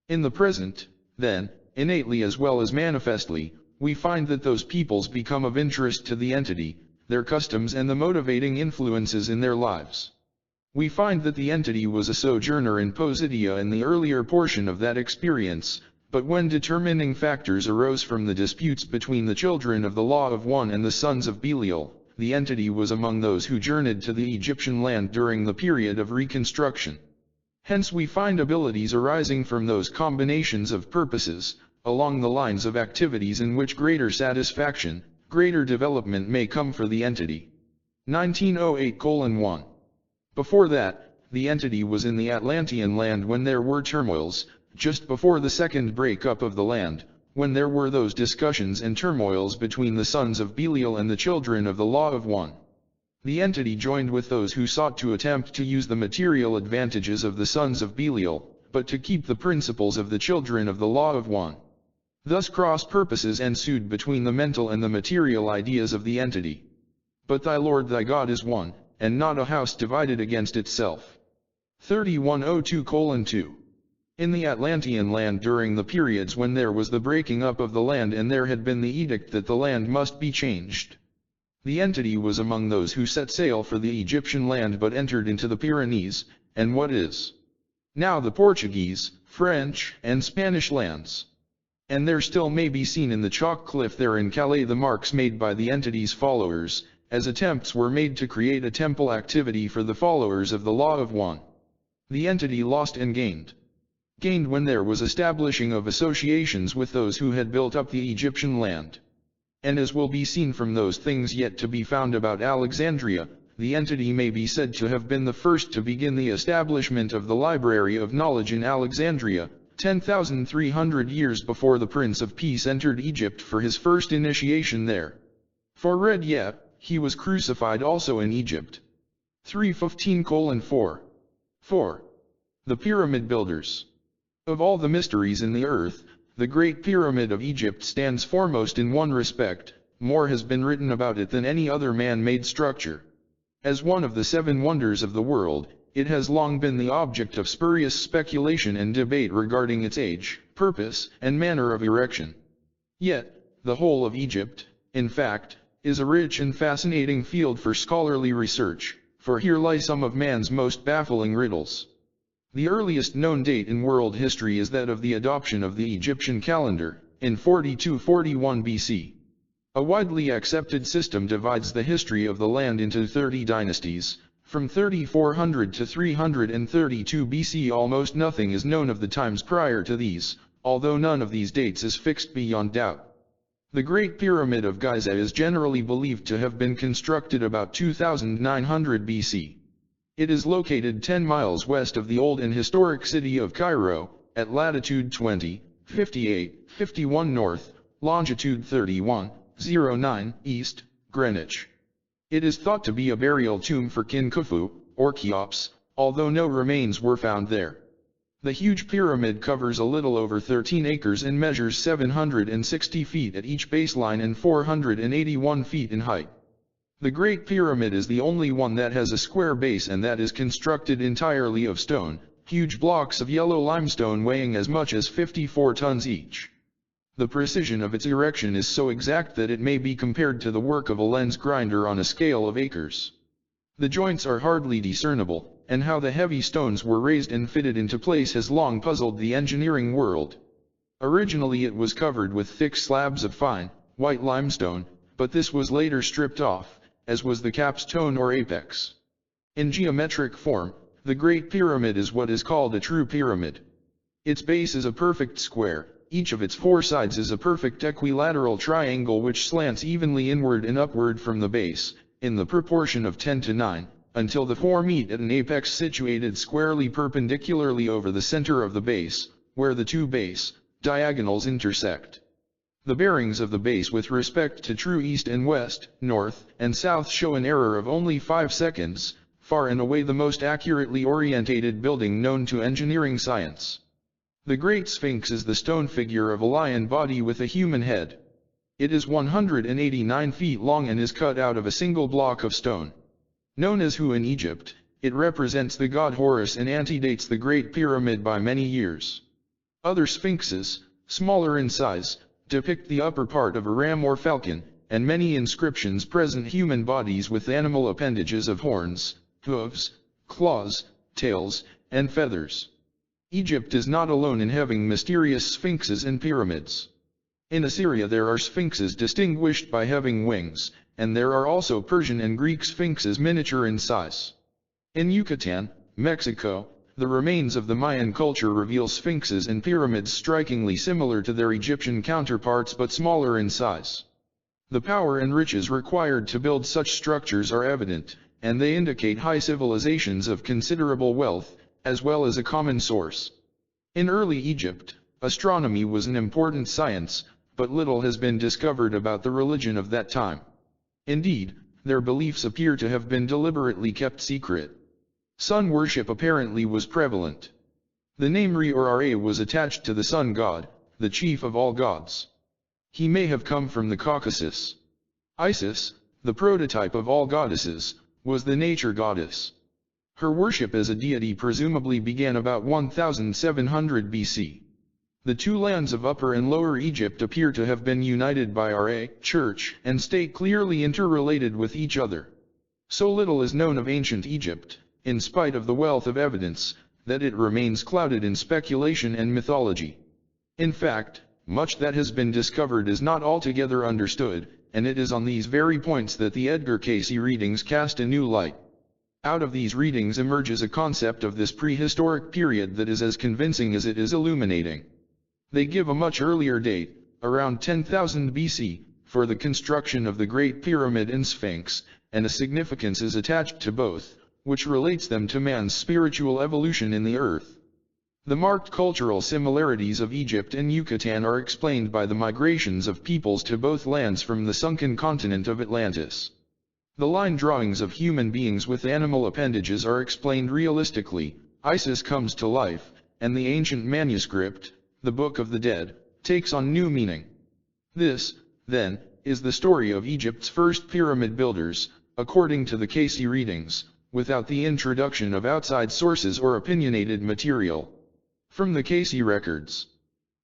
In the present, then, innately as well as manifestly, we find that those peoples become of interest to the entity, their customs and the motivating influences in their lives. We find that the entity was a sojourner in Posidia in the earlier portion of that experience, but when determining factors arose from the disputes between the children of the Law of One and the sons of Belial, the entity was among those who journeyed to the Egyptian land during the period of reconstruction. Hence we find abilities arising from those combinations of purposes, along the lines of activities in which greater satisfaction, greater development may come for the entity. 1908:1. Before that, the entity was in the Atlantean land when there were turmoils, just before the second break-up of the land, when there were those discussions and turmoils between the sons of Belial and the children of the Law of One. The entity joined with those who sought to attempt to use the material advantages of the sons of Belial, but to keep the principles of the children of the Law of One. Thus cross-purposes ensued between the mental and the material ideas of the entity. But thy Lord thy God is one, and not a house divided against itself. 3102:2. In the Atlantean land during the periods when there was the breaking up of the land and there had been the edict that the land must be changed, the entity was among those who set sail for the Egyptian land but entered into the Pyrenees, and what is now the Portuguese, French, and Spanish lands. And there still may be seen in the chalk cliff there in Calais the marks made by the entity's followers, as attempts were made to create a temple activity for the followers of the Law of One. The entity lost and gained. Gained when there was establishing of associations with those who had built up the Egyptian land. And as will be seen from those things yet to be found about Alexandria, the entity may be said to have been the first to begin the establishment of the Library of Knowledge in Alexandria, 10,300 years before the Prince of Peace entered Egypt for his first initiation there. For read yet, he was crucified also in Egypt. 315:4. 4. The Pyramid Builders. Of all the mysteries in the earth, the Great Pyramid of Egypt stands foremost in one respect, more has been written about it than any other man-made structure. As one of the 7 wonders of the world, it has long been the object of spurious speculation and debate regarding its age, purpose, and manner of erection. Yet, the whole of Egypt, in fact, is a rich and fascinating field for scholarly research, for here lie some of man's most baffling riddles. The earliest known date in world history is that of the adoption of the Egyptian calendar, in 4241 BC. A widely accepted system divides the history of the land into 30 dynasties. From 3400 to 332 BC almost nothing is known of the times prior to these, although none of these dates is fixed beyond doubt. The Great Pyramid of Giza is generally believed to have been constructed about 2900 BC. It is located 10 miles west of the old and historic city of Cairo, at latitude 20, 58, 51 north, longitude 31.09 east, Greenwich. It is thought to be a burial tomb for King Khufu, or Cheops, although no remains were found there. The huge pyramid covers a little over 13 acres and measures 760 feet at each baseline and 481 feet in height. The Great Pyramid is the only one that has a square base and that is constructed entirely of stone, huge blocks of yellow limestone weighing as much as 54 tons each. The precision of its erection is so exact that it may be compared to the work of a lens grinder on a scale of acres. The joints are hardly discernible, and how the heavy stones were raised and fitted into place has long puzzled the engineering world. Originally it was covered with thick slabs of fine, white limestone, but this was later stripped off, as was the capstone or apex. In geometric form, the Great Pyramid is what is called a true pyramid. Its base is a perfect square, each of its 4 sides is a perfect equilateral triangle which slants evenly inward and upward from the base, in the proportion of 10 to 9, until the 4 meet at an apex situated squarely perpendicularly over the center of the base, where the 2 base diagonals intersect. The bearings of the base with respect to true east and west, north, and south show an error of only 5 seconds, far and away the most accurately orientated building known to engineering science. The Great Sphinx is the stone figure of a lion body with a human head. It is 189 feet long and is cut out of a single block of stone. Known as Hu in Egypt, it represents the god Horus and antedates the Great Pyramid by many years. Other sphinxes, smaller in size, depict the upper part of a ram or falcon, and many inscriptions present human bodies with animal appendages of horns, hooves, claws, tails, and feathers. Egypt is not alone in having mysterious sphinxes and pyramids. In Assyria there are sphinxes distinguished by having wings, and there are also Persian and Greek sphinxes miniature in size. In Yucatan, Mexico, the remains of the Mayan culture reveal sphinxes and pyramids strikingly similar to their Egyptian counterparts but smaller in size. The power and riches required to build such structures are evident, and they indicate high civilizations of considerable wealth, as well as a common source. In early Egypt, astronomy was an important science, but little has been discovered about the religion of that time. Indeed, their beliefs appear to have been deliberately kept secret. Sun worship apparently was prevalent. The name Re or Ra was attached to the sun god, the chief of all gods. He may have come from the Caucasus. Isis, the prototype of all goddesses, was the nature goddess. Her worship as a deity presumably began about 1700 BC. The 2 lands of Upper and Lower Egypt appear to have been united by Ra, church, and state clearly interrelated with each other. So little is known of ancient Egypt, in spite of the wealth of evidence, that it remains clouded in speculation and mythology. In fact, much that has been discovered is not altogether understood, and it is on these very points that the Edgar Cayce readings cast a new light. Out of these readings emerges a concept of this prehistoric period that is as convincing as it is illuminating. They give a much earlier date, around 10,000 BC, for the construction of the Great Pyramid and Sphinx, and a significance is attached to both, which relates them to man's spiritual evolution in the earth. The marked cultural similarities of Egypt and Yucatan are explained by the migrations of peoples to both lands from the sunken continent of Atlantis. The line drawings of human beings with animal appendages are explained realistically, Isis comes to life, and the ancient manuscript, the Book of the Dead, takes on new meaning. This, then, is the story of Egypt's first pyramid builders, according to the Cayce readings, without the introduction of outside sources or opinionated material. From the Cayce records.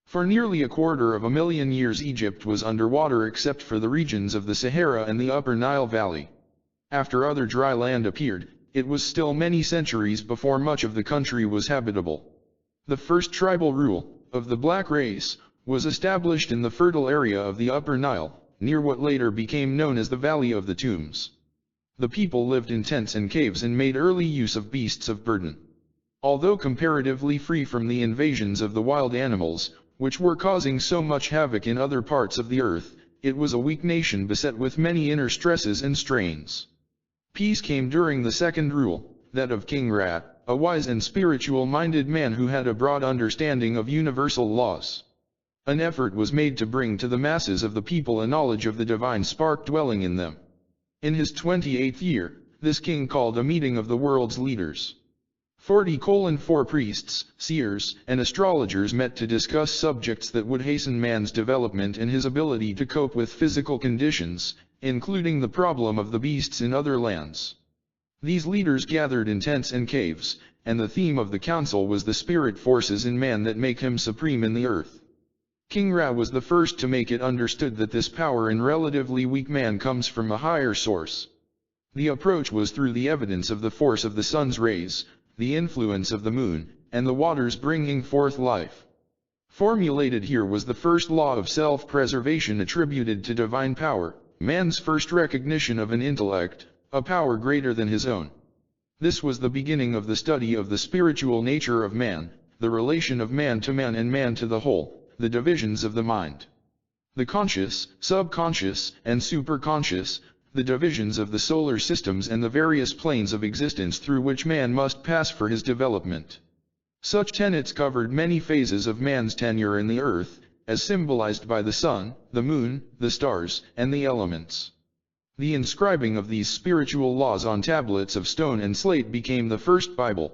For nearly 250,000 years Egypt was underwater except for the regions of the Sahara and the Upper Nile Valley. After other dry land appeared, it was still many centuries before much of the country was habitable. The first tribal rule, of the black race, was established in the fertile area of the Upper Nile, near what later became known as the Valley of the Tombs. The people lived in tents and caves and made early use of beasts of burden. Although comparatively free from the invasions of the wild animals, which were causing so much havoc in other parts of the earth, it was a weak nation beset with many inner stresses and strains. Peace came during the second rule, that of King Ra, a wise and spiritual-minded man who had a broad understanding of universal laws. An effort was made to bring to the masses of the people a knowledge of the divine spark dwelling in them. In his 28th year, this king called a meeting of the world's leaders. 40:4 priests, seers, and astrologers met to discuss subjects that would hasten man's development and his ability to cope with physical conditions, including the problem of the beasts in other lands. These leaders gathered in tents and caves, and the theme of the council was the spirit forces in man that make him supreme in the earth. King Ra was the first to make it understood that this power in relatively weak man comes from a higher source. The approach was through the evidence of the force of the sun's rays, the influence of the moon, and the waters bringing forth life. Formulated here was the first law of self-preservation attributed to divine power, man's first recognition of an intellect, a power greater than his own. This was the beginning of the study of the spiritual nature of man, the relation of man to man and man to the whole, the divisions of the mind. The conscious, subconscious, and superconscious, the divisions of the solar systems and the various planes of existence through which man must pass for his development. Such tenets covered many phases of man's tenure in the earth, as symbolized by the sun, the moon, the stars, and the elements. The inscribing of these spiritual laws on tablets of stone and slate became the first Bible.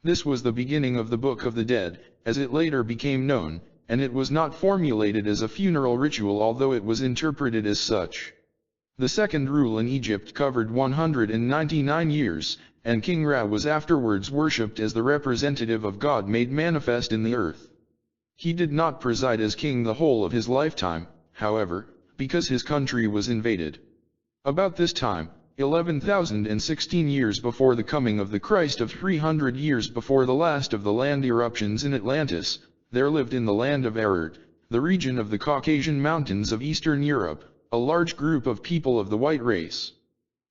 This was the beginning of the Book of the Dead, as it later became known, and it was not formulated as a funeral ritual although it was interpreted as such. The second rule in Egypt covered 199 years, and King Ra was afterwards worshipped as the representative of God made manifest in the earth. He did not preside as king the whole of his lifetime, however, because his country was invaded. About this time, 11,016 years before the coming of the Christ of 300 years before the last of the land eruptions in Atlantis, there lived in the land of Ararat, the region of the Caucasian mountains of Eastern Europe, a large group of people of the white race.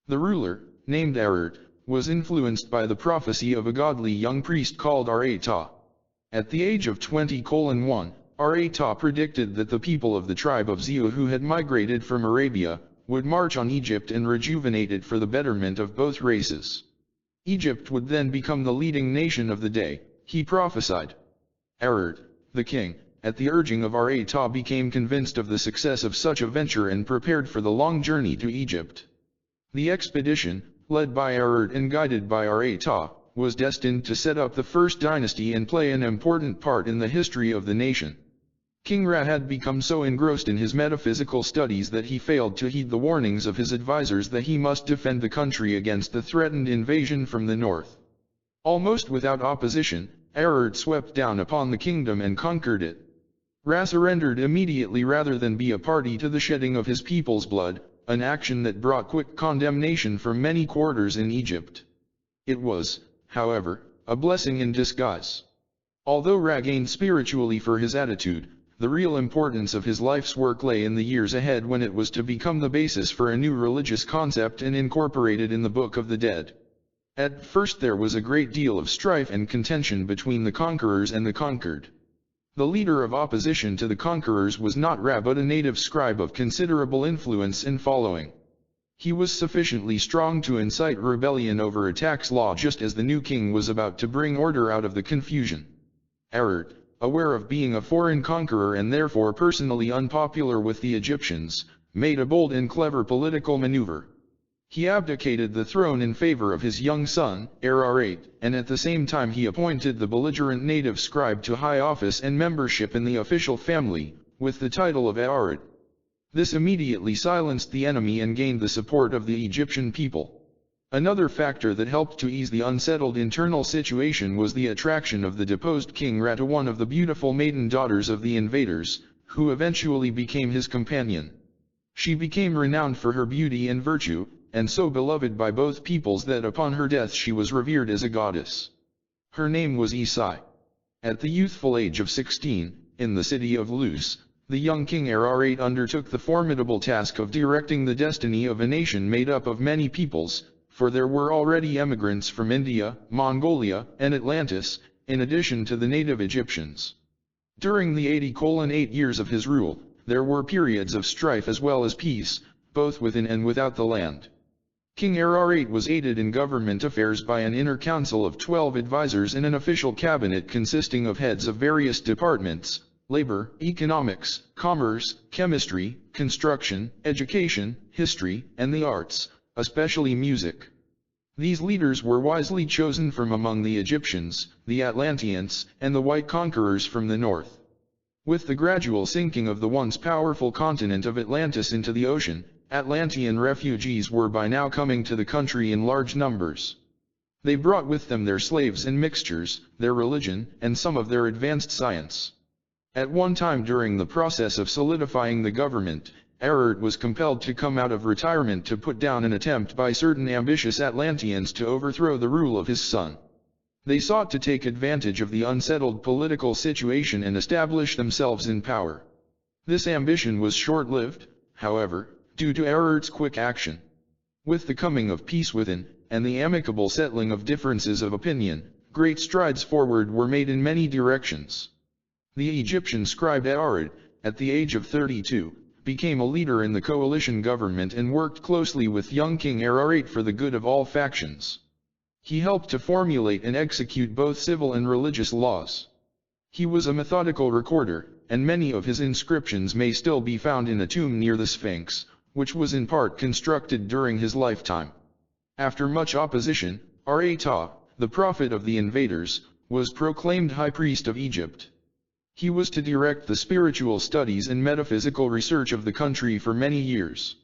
The ruler, named Ararat, was influenced by the prophecy of a godly young priest called Arata. At the age of 20:1, Arata predicted that the people of the tribe of Zeu who had migrated from Arabia, would march on Egypt and rejuvenate it for the betterment of both races. Egypt would then become the leading nation of the day, he prophesied. Ararat, the king, at the urging of Arata became convinced of the success of such a venture and prepared for the long journey to Egypt. The expedition, led by Ararat and guided by Arata, was destined to set up the first dynasty and play an important part in the history of the nation. King Ra had become so engrossed in his metaphysical studies that he failed to heed the warnings of his advisors that he must defend the country against the threatened invasion from the north. Almost without opposition, Ararat swept down upon the kingdom and conquered it. Ra surrendered immediately rather than be a party to the shedding of his people's blood, an action that brought quick condemnation from many quarters in Egypt. It was, however, a blessing in disguise. Although Ra gained spiritually for his attitude, the real importance of his life's work lay in the years ahead when it was to become the basis for a new religious concept and incorporated in the Book of the Dead. At first there was a great deal of strife and contention between the conquerors and the conquered. The leader of opposition to the conquerors was not Ra but a native scribe of considerable influence and following. He was sufficiently strong to incite rebellion over a tax law just as the new king was about to bring order out of the confusion. Ararat, aware of being a foreign conqueror and therefore personally unpopular with the Egyptians, made a bold and clever political maneuver. He abdicated the throne in favor of his young son, Ararat, and at the same time he appointed the belligerent native scribe to high office and membership in the official family, with the title of Ararat. This immediately silenced the enemy and gained the support of the Egyptian people. Another factor that helped to ease the unsettled internal situation was the attraction of the deposed king Ra to one of the beautiful maiden daughters of the invaders, who eventually became his companion. She became renowned for her beauty and virtue, and so beloved by both peoples that upon her death she was revered as a goddess. Her name was Isai. At the youthful age of 16, in the city of Luz, the young king Ararat undertook the formidable task of directing the destiny of a nation made up of many peoples, for there were already emigrants from India, Mongolia, and Atlantis, in addition to the native Egyptians. During the 80:8 years of his rule, there were periods of strife as well as peace, both within and without the land. King Ararat was aided in government affairs by an inner council of 12 advisors and an official cabinet consisting of heads of various departments: labor, economics, commerce, chemistry, construction, education, history, and the arts, especially music. These leaders were wisely chosen from among the Egyptians, the Atlanteans, and the white conquerors from the north. With the gradual sinking of the once powerful continent of Atlantis into the ocean, Atlantean refugees were by now coming to the country in large numbers. They brought with them their slaves and mixtures, their religion, and some of their advanced science. At one time during the process of solidifying the government, Ararat was compelled to come out of retirement to put down an attempt by certain ambitious Atlanteans to overthrow the rule of his son. They sought to take advantage of the unsettled political situation and establish themselves in power. This ambition was short-lived, however, due to Ararat's quick action. With the coming of peace within, and the amicable settling of differences of opinion, great strides forward were made in many directions. The Egyptian scribe Ararat, at the age of 32, became a leader in the coalition government and worked closely with young King Ararat for the good of all factions. He helped to formulate and execute both civil and religious laws. He was a methodical recorder, and many of his inscriptions may still be found in a tomb near the Sphinx, which was in part constructed during his lifetime. After much opposition, Ararat, the prophet of the invaders, was proclaimed high priest of Egypt. He was to direct the spiritual studies and metaphysical research of the country for many years.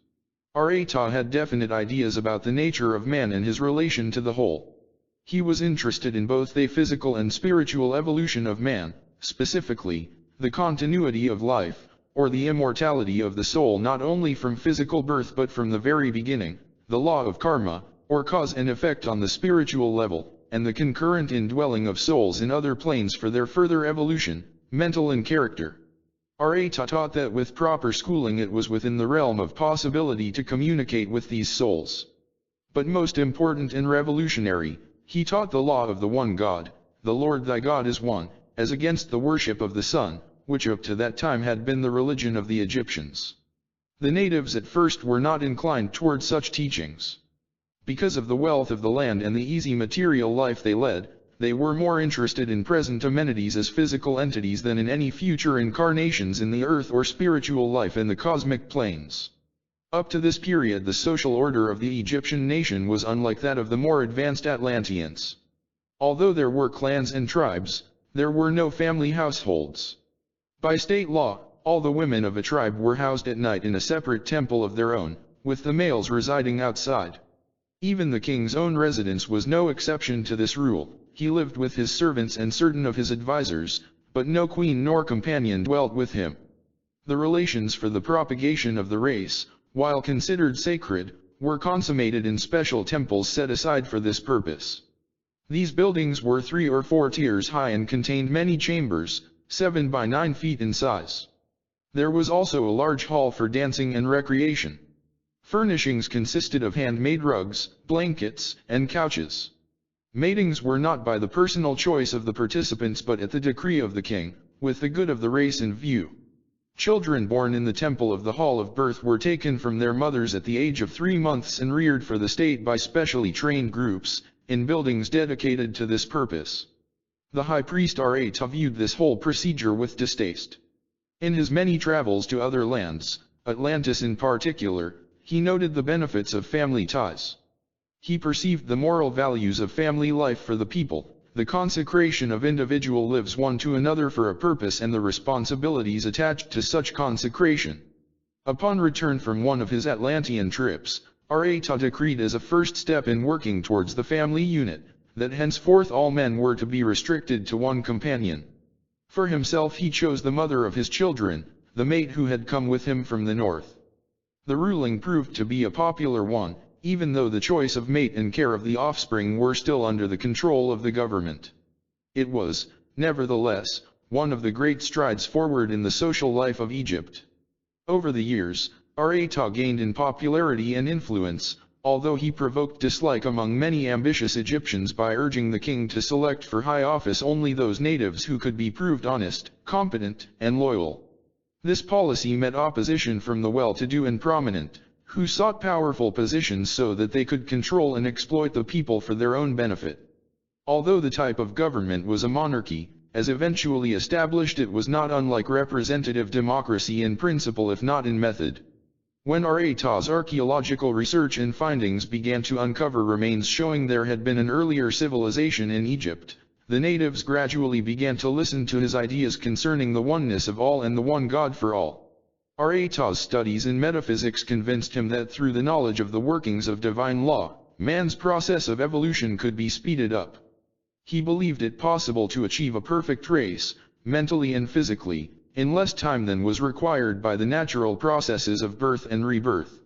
Ararat had definite ideas about the nature of man and his relation to the whole. He was interested in both the physical and spiritual evolution of man, specifically, the continuity of life, or the immortality of the soul not only from physical birth but from the very beginning, the law of karma, or cause and effect on the spiritual level, and the concurrent indwelling of souls in other planes for their further evolution, mental and character. Ararat taught that with proper schooling it was within the realm of possibility to communicate with these souls. But most important and revolutionary, he taught the law of the one God, the Lord thy God is one, as against the worship of the sun, which up to that time had been the religion of the Egyptians. The natives at first were not inclined toward such teachings. Because of the wealth of the land and the easy material life they led, they were more interested in present amenities as physical entities than in any future incarnations in the earth or spiritual life in the cosmic planes. Up to this period the social order of the Egyptian nation was unlike that of the more advanced Atlanteans. Although there were clans and tribes, there were no family households. By state law, all the women of a tribe were housed at night in a separate temple of their own, with the males residing outside. Even the king's own residence was no exception to this rule. He lived with his servants and certain of his advisors, but no queen nor companion dwelt with him. The relations for the propagation of the race, while considered sacred, were consummated in special temples set aside for this purpose. These buildings were 3 or 4 tiers high and contained many chambers, 7 by 9 feet in size. There was also a large hall for dancing and recreation. Furnishings consisted of handmade rugs, blankets, and couches. Matings were not by the personal choice of the participants but at the decree of the king, with the good of the race in view. Children born in the temple of the hall of birth were taken from their mothers at the age of 3 months and reared for the state by specially trained groups, in buildings dedicated to this purpose. The high priest Ararat viewed this whole procedure with distaste. In his many travels to other lands, Atlantis in particular, he noted the benefits of family ties. He perceived the moral values of family life for the people, the consecration of individual lives one to another for a purpose and the responsibilities attached to such consecration. Upon return from one of his Atlantean trips, Arata decreed as a first step in working towards the family unit, that henceforth all men were to be restricted to one companion. For himself he chose the mother of his children, the mate who had come with him from the north. The ruling proved to be a popular one, even though the choice of mate and care of the offspring were still under the control of the government. It was, nevertheless, one of the great strides forward in the social life of Egypt. Over the years, Arata gained in popularity and influence, although he provoked dislike among many ambitious Egyptians by urging the king to select for high office only those natives who could be proved honest, competent, and loyal. This policy met opposition from the well-to-do and prominent, who sought powerful positions so that they could control and exploit the people for their own benefit. Although the type of government was a monarchy, as eventually established, it was not unlike representative democracy in principle if not in method. When Arata's archaeological research and findings began to uncover remains showing there had been an earlier civilization in Egypt, the natives gradually began to listen to his ideas concerning the oneness of all and the one God for all. Arata's studies in metaphysics convinced him that through the knowledge of the workings of divine law, man's process of evolution could be speeded up. He believed it possible to achieve a perfect race, mentally and physically, in less time than was required by the natural processes of birth and rebirth.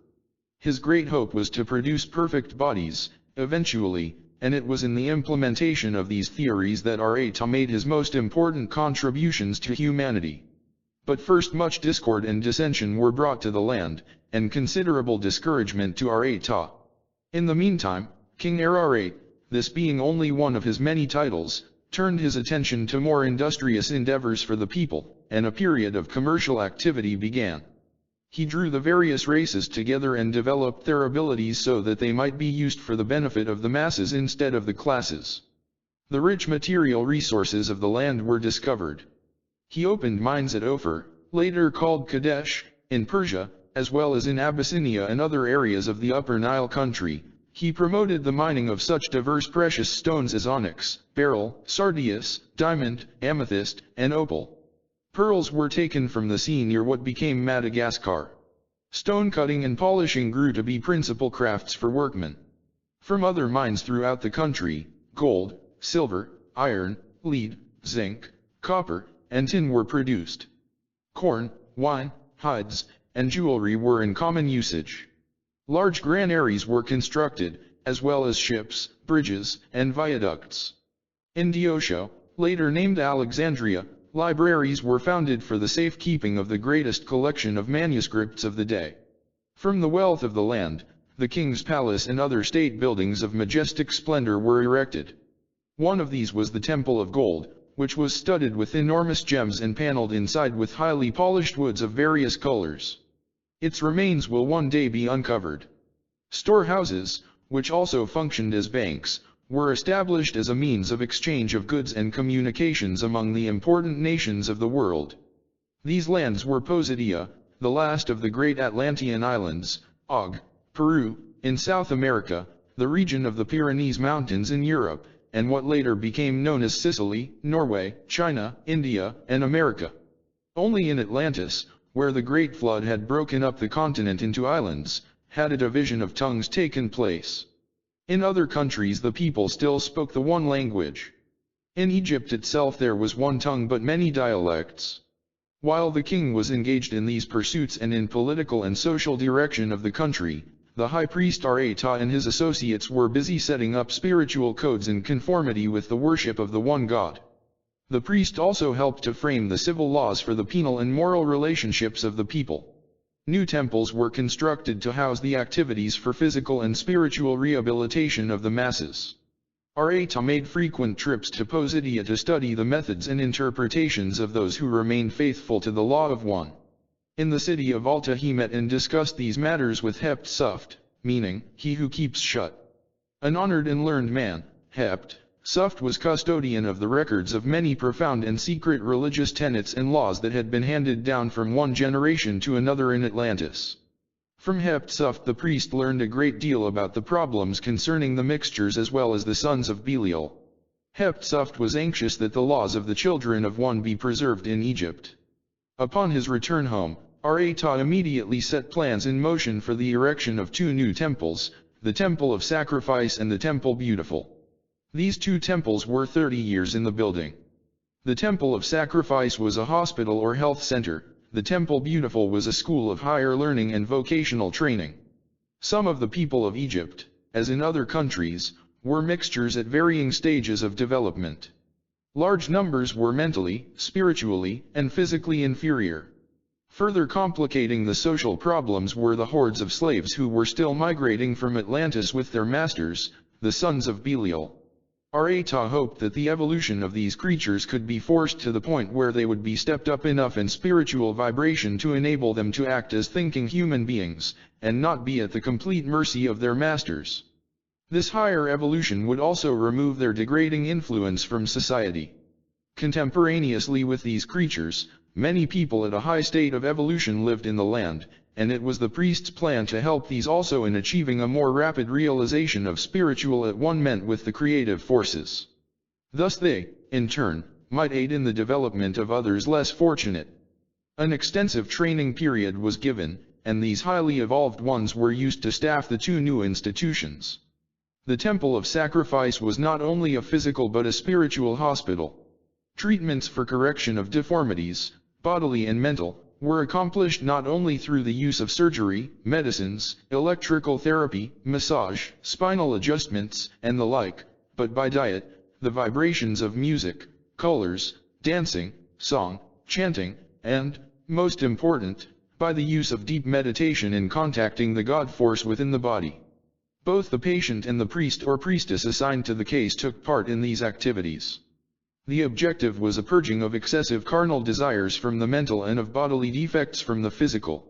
His great hope was to produce perfect bodies, eventually, and it was in the implementation of these theories that Arata made his most important contributions to humanity. But first much discord and dissension were brought to the land, and considerable discouragement to Arata. In the meantime, King Ararate, this being only one of his many titles, turned his attention to more industrious endeavors for the people, and a period of commercial activity began. He drew the various races together and developed their abilities so that they might be used for the benefit of the masses instead of the classes. The rich material resources of the land were discovered. He opened mines at Ophir, later called Kadesh, in Persia, as well as in Abyssinia and other areas of the Upper Nile country. He promoted the mining of such diverse precious stones as onyx, beryl, sardius, diamond, amethyst, and opal. Pearls were taken from the sea near what became Madagascar. Stone cutting and polishing grew to be principal crafts for workmen. From other mines throughout the country, gold, silver, iron, lead, zinc, copper, and tin were produced. Corn, wine, hides, and jewelry were in common usage. Large granaries were constructed, as well as ships, bridges, and viaducts. In Diosho, later named Alexandria, libraries were founded for the safekeeping of the greatest collection of manuscripts of the day. From the wealth of the land, the king's palace and other state buildings of majestic splendor were erected. One of these was the Temple of Gold, which was studded with enormous gems and paneled inside with highly polished woods of various colors. Its remains will one day be uncovered. Storehouses, which also functioned as banks, were established as a means of exchange of goods and communications among the important nations of the world. These lands were Posidia, the last of the great Atlantean islands, Og, Peru, in South America, the region of the Pyrenees Mountains in Europe, and what later became known as Sicily, Norway, China, India, and America. Only in Atlantis, where the Great Flood had broken up the continent into islands, had a division of tongues taken place. In other countries the people still spoke the one language. In Egypt itself there was one tongue but many dialects. While the king was engaged in these pursuits and in political and social direction of the country, the high priest Arata and his associates were busy setting up spiritual codes in conformity with the worship of the one God. The priest also helped to frame the civil laws for the penal and moral relationships of the people. New temples were constructed to house the activities for physical and spiritual rehabilitation of the masses. Arata made frequent trips to Posidia to study the methods and interpretations of those who remained faithful to the law of one. In the city of Alta he met and discussed these matters with Hept Suft, meaning, he who keeps shut. An honored and learned man, Hept Suft was custodian of the records of many profound and secret religious tenets and laws that had been handed down from one generation to another in Atlantis. From Hept Suft the priest learned a great deal about the problems concerning the mixtures as well as the sons of Belial. Hept Suft was anxious that the laws of the children of one be preserved in Egypt. Upon his return home, Rata immediately set plans in motion for the erection of two new temples, the Temple of Sacrifice and the Temple Beautiful. These two temples were 30 years in the building. The Temple of Sacrifice was a hospital or health center, the Temple Beautiful was a school of higher learning and vocational training. Some of the people of Egypt, as in other countries, were mixtures at varying stages of development. Large numbers were mentally, spiritually, and physically inferior. Further complicating the social problems were the hordes of slaves who were still migrating from Atlantis with their masters, the sons of Belial. Rata hoped that the evolution of these creatures could be forced to the point where they would be stepped up enough in spiritual vibration to enable them to act as thinking human beings, and not be at the complete mercy of their masters. This higher evolution would also remove their degrading influence from society. Contemporaneously with these creatures, many people at a high state of evolution lived in the land, and it was the priest's plan to help these also in achieving a more rapid realization of spiritual at-one-ment with the creative forces. Thus they, in turn, might aid in the development of others less fortunate. An extensive training period was given, and these highly evolved ones were used to staff the two new institutions. The Temple of Sacrifice was not only a physical but a spiritual hospital. Treatments for correction of deformities, bodily and mental, were accomplished not only through the use of surgery, medicines, electrical therapy, massage, spinal adjustments, and the like, but by diet, the vibrations of music, colors, dancing, song, chanting, and, most important, by the use of deep meditation in contacting the God force within the body. Both the patient and the priest or priestess assigned to the case took part in these activities. The objective was a purging of excessive carnal desires from the mental and of bodily defects from the physical.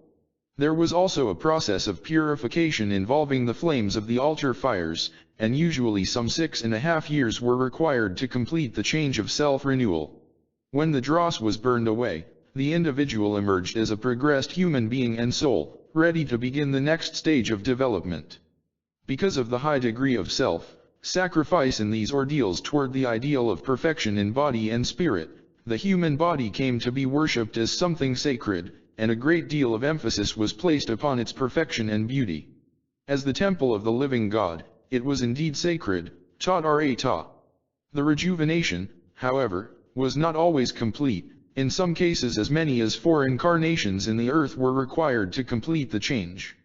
There was also a process of purification involving the flames of the altar fires, and usually some 6.5 years were required to complete the change of self-renewal. When the dross was burned away, the individual emerged as a progressed human being and soul, ready to begin the next stage of development. Because of the high degree of self-sacrifice in these ordeals toward the ideal of perfection in body and spirit, the human body came to be worshipped as something sacred, and a great deal of emphasis was placed upon its perfection and beauty. As the temple of the living God, it was indeed sacred, taught Rata. The rejuvenation, however, was not always complete. In some cases as many as 4 incarnations in the earth were required to complete the change.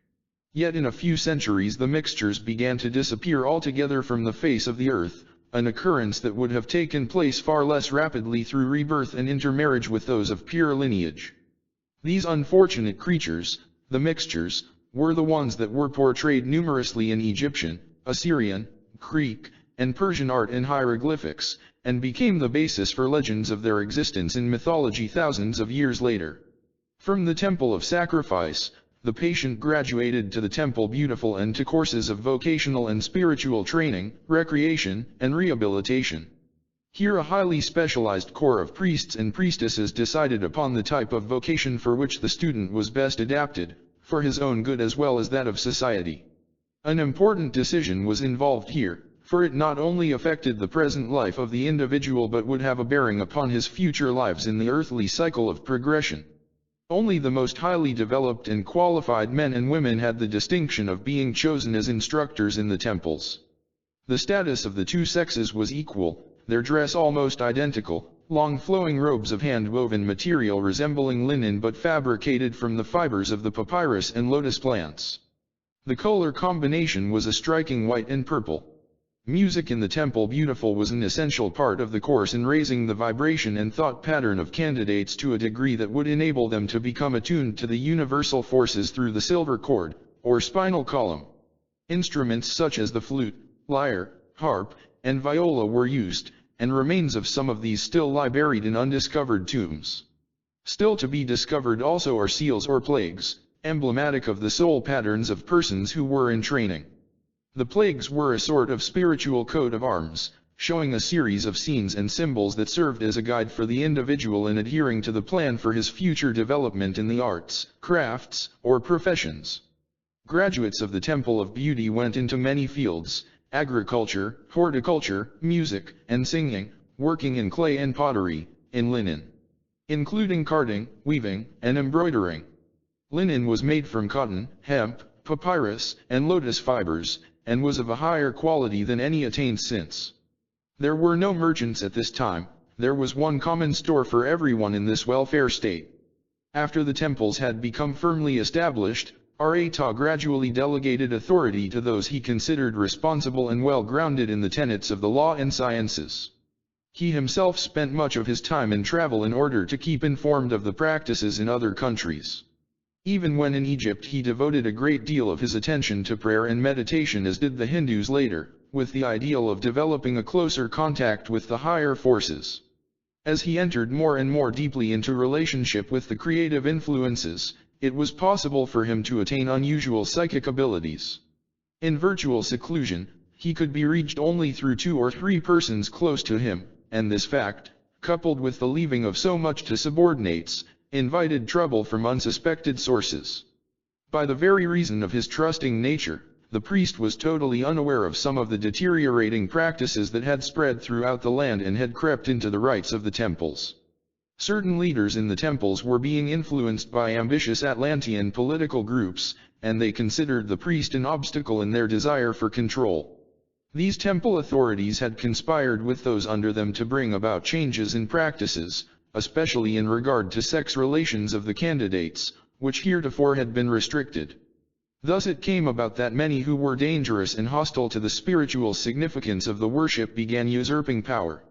Yet in a few centuries the mixtures began to disappear altogether from the face of the earth, an occurrence that would have taken place far less rapidly through rebirth and intermarriage with those of pure lineage. These unfortunate creatures, the mixtures, were the ones that were portrayed numerously in Egyptian, Assyrian, Greek, and Persian art and hieroglyphics, and became the basis for legends of their existence in mythology thousands of years later. From the Temple of Sacrifice, the patient graduated to the Temple Beautiful and to courses of vocational and spiritual training, recreation, and rehabilitation. Here a highly specialized corps of priests and priestesses decided upon the type of vocation for which the student was best adapted, for his own good as well as that of society. An important decision was involved here, for it not only affected the present life of the individual but would have a bearing upon his future lives in the earthly cycle of progression. Only the most highly developed and qualified men and women had the distinction of being chosen as instructors in the temples. The status of the two sexes was equal, their dress almost identical, long flowing robes of hand-woven material resembling linen but fabricated from the fibers of the papyrus and lotus plants. The color combination was a striking white and purple. Music in the Temple Beautiful was an essential part of the course in raising the vibration and thought pattern of candidates to a degree that would enable them to become attuned to the universal forces through the silver cord, or spinal column. Instruments such as the flute, lyre, harp, and viola were used, and remains of some of these still lie buried in undiscovered tombs. Still to be discovered also are seals or plagues, emblematic of the soul patterns of persons who were in training. The plagues were a sort of spiritual coat of arms, showing a series of scenes and symbols that served as a guide for the individual in adhering to the plan for his future development in the arts, crafts, or professions. Graduates of the Temple of Beauty went into many fields: agriculture, horticulture, music, and singing, working in clay and pottery, in linen, including carding, weaving, and embroidering. Linen was made from cotton, hemp, papyrus, and lotus fibers, and was of a higher quality than any attained since. There were no merchants at this time, there was one common store for everyone in this welfare state. After the temples had become firmly established, Arata gradually delegated authority to those he considered responsible and well-grounded in the tenets of the law and sciences. He himself spent much of his time in travel in order to keep informed of the practices in other countries. Even when in Egypt he devoted a great deal of his attention to prayer and meditation, as did the Hindus later, with the ideal of developing a closer contact with the higher forces. As he entered more and more deeply into relationship with the creative influences, it was possible for him to attain unusual psychic abilities. In virtual seclusion, he could be reached only through 2 or 3 persons close to him, and this fact, coupled with the leaving of so much to subordinates, invited trouble from unsuspected sources. By the very reason of his trusting nature, the priest was totally unaware of some of the deteriorating practices that had spread throughout the land and had crept into the rites of the temples. Certain leaders in the temples were being influenced by ambitious Atlantean political groups, and they considered the priest an obstacle in their desire for control. These temple authorities had conspired with those under them to bring about changes in practices, especially in regard to sex relations of the candidates, which heretofore had been restricted. Thus it came about that many who were dangerous and hostile to the spiritual significance of the worship began usurping power.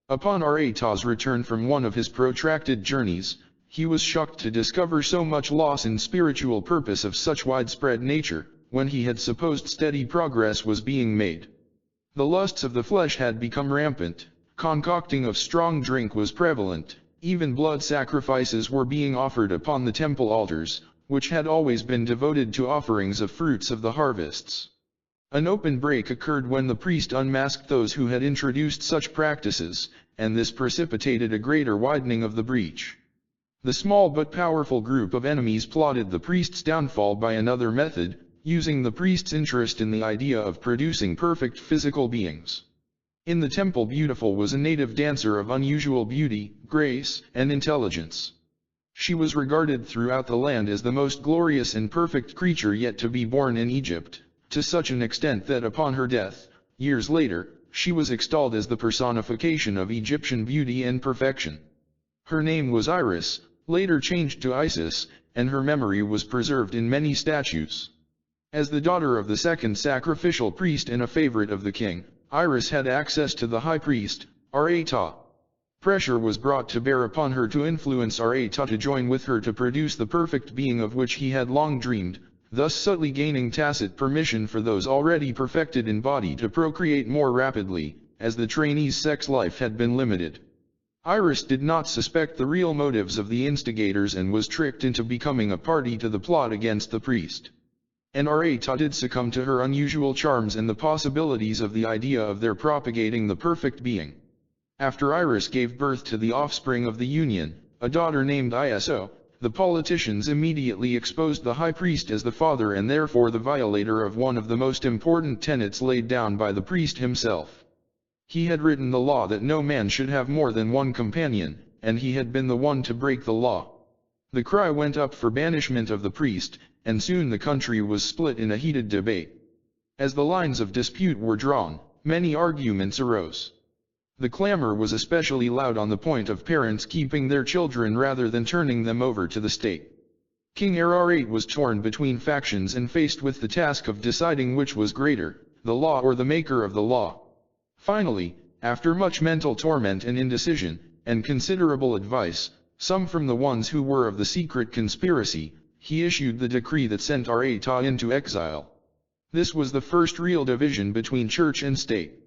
Upon Arata's return from one of his protracted journeys, he was shocked to discover so much loss in spiritual purpose of such widespread nature, when he had supposed steady progress was being made. The lusts of the flesh had become rampant, concocting of strong drink was prevalent, even blood sacrifices were being offered upon the temple altars, which had always been devoted to offerings of fruits of the harvests. An open break occurred when the priest unmasked those who had introduced such practices, and this precipitated a greater widening of the breach. The small but powerful group of enemies plotted the priest's downfall by another method, using the priest's interest in the idea of producing perfect physical beings. In the temple Beautiful was a native dancer of unusual beauty, grace, and intelligence. She was regarded throughout the land as the most glorious and perfect creature yet to be born in Egypt, to such an extent that upon her death, years later, she was extolled as the personification of Egyptian beauty and perfection. Her name was Iris, later changed to Isis, and her memory was preserved in many statues. As the daughter of the second sacrificial priest and a favorite of the king, Iris had access to the high priest, Arata. Pressure was brought to bear upon her to influence Arata to join with her to produce the perfect being of which he had long dreamed, thus subtly gaining tacit permission for those already perfected in body to procreate more rapidly, as the trainee's sex life had been limited. Iris did not suspect the real motives of the instigators and was tricked into becoming a party to the plot against the priest. And Arata did succumb to her unusual charms and the possibilities of the idea of their propagating the perfect being. After Iris gave birth to the offspring of the union, a daughter named Iso, the politicians immediately exposed the high priest as the father and therefore the violator of one of the most important tenets laid down by the priest himself. He had written the law that no man should have more than one companion, and he had been the one to break the law. The cry went up for banishment of the priest, and soon the country was split in a heated debate. As the lines of dispute were drawn, many arguments arose. The clamor was especially loud on the point of parents keeping their children rather than turning them over to the state. King Ararat was torn between factions and faced with the task of deciding which was greater, the law or the maker of the law. Finally, after much mental torment and indecision, and considerable advice, some from the ones who were of the secret conspiracy, he issued the decree that sent Arata into exile. This was the first real division between church and state.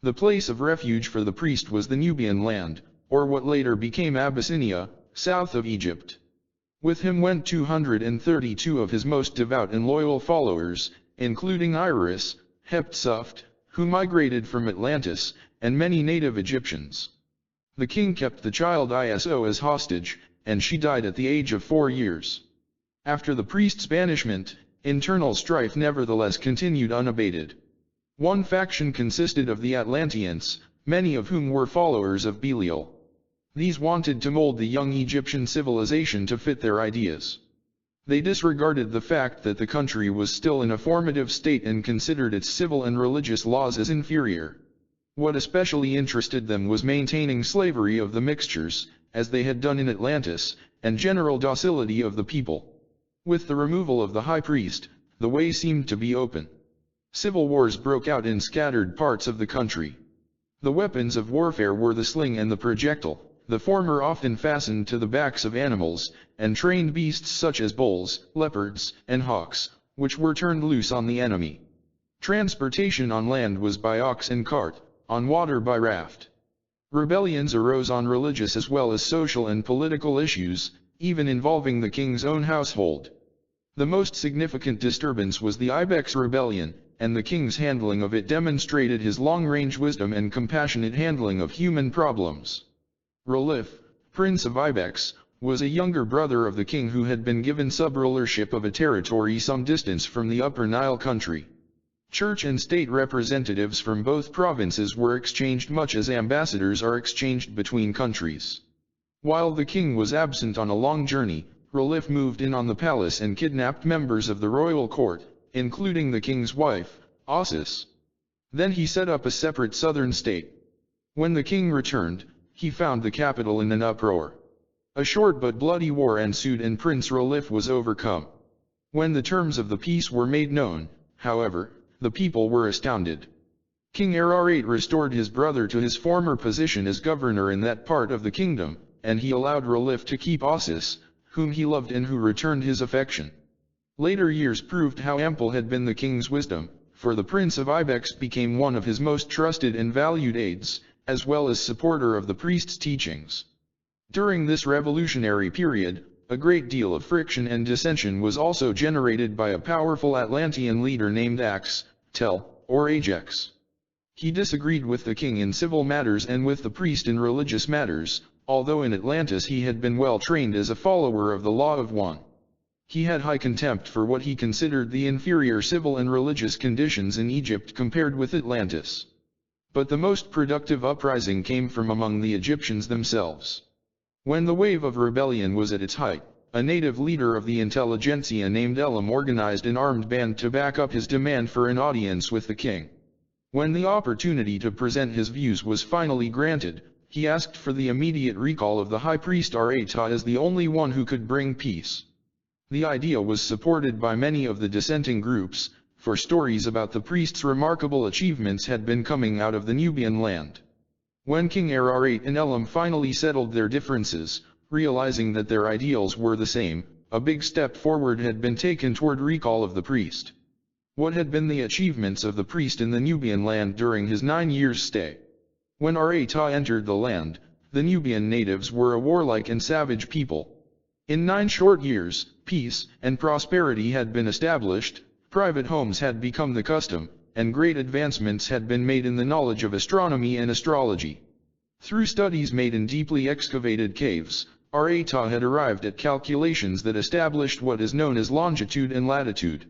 The place of refuge for the priest was the Nubian land, or what later became Abyssinia, south of Egypt. With him went 232 of his most devout and loyal followers, including Iris, Heptsuft, who migrated from Atlantis, and many native Egyptians. The king kept the child Iso as hostage, and she died at the age of 4 years. After the priest's banishment, internal strife nevertheless continued unabated. One faction consisted of the Atlanteans, many of whom were followers of Belial. These wanted to mold the young Egyptian civilization to fit their ideas. They disregarded the fact that the country was still in a formative state and considered its civil and religious laws as inferior. What especially interested them was maintaining slavery of the mixtures, as they had done in Atlantis, and general docility of the people. With the removal of the high priest, the way seemed to be open. Civil wars broke out in scattered parts of the country. The weapons of warfare were the sling and the projectile, the former often fastened to the backs of animals, and trained beasts such as bulls, leopards, and hawks, which were turned loose on the enemy. Transportation on land was by ox and cart, on water by raft. Rebellions arose on religious as well as social and political issues, even involving the king's own household. The most significant disturbance was the Ibex rebellion, and the king's handling of it demonstrated his long-range wisdom and compassionate handling of human problems. Rolif, Prince of Ibex, was a younger brother of the king who had been given sub-rulership of a territory some distance from the Upper Nile country. Church and state representatives from both provinces were exchanged much as ambassadors are exchanged between countries. While the king was absent on a long journey, Rolif moved in on the palace and kidnapped members of the royal court, including the king's wife, Ossis. Then he set up a separate southern state. When the king returned, he found the capital in an uproar. A short but bloody war ensued and Prince Rolif was overcome. When the terms of the peace were made known, however, the people were astounded. King Ararat restored his brother to his former position as governor in that part of the kingdom, and he allowed Rolif to keep Ossis, whom he loved and who returned his affection. Later years proved how ample had been the king's wisdom, for the Prince of Ibex became one of his most trusted and valued aides, as well as supporter of the priest's teachings. During this revolutionary period, a great deal of friction and dissension was also generated by a powerful Atlantean leader named or Ajax. He disagreed with the king in civil matters and with the priest in religious matters, although in Atlantis he had been well trained as a follower of the law of one. He had high contempt for what he considered the inferior civil and religious conditions in Egypt compared with Atlantis. But the most productive uprising came from among the Egyptians themselves. When the wave of rebellion was at its height, a native leader of the intelligentsia named Elam organized an armed band to back up his demand for an audience with the king. When the opportunity to present his views was finally granted, he asked for the immediate recall of the high priest Arata as the only one who could bring peace. The idea was supported by many of the dissenting groups, for stories about the priest's remarkable achievements had been coming out of the Nubian land. When King Ararat and Elam finally settled their differences, realizing that their ideals were the same, a big step forward had been taken toward recall of the priest. What had been the achievements of the priest in the Nubian land during his 9 years' stay? When Arata entered the land, the Nubian natives were a warlike and savage people. In 9 short years, peace and prosperity had been established, private homes had become the custom, and great advancements had been made in the knowledge of astronomy and astrology. Through studies made in deeply excavated caves, Arata had arrived at calculations that established what is known as longitude and latitude.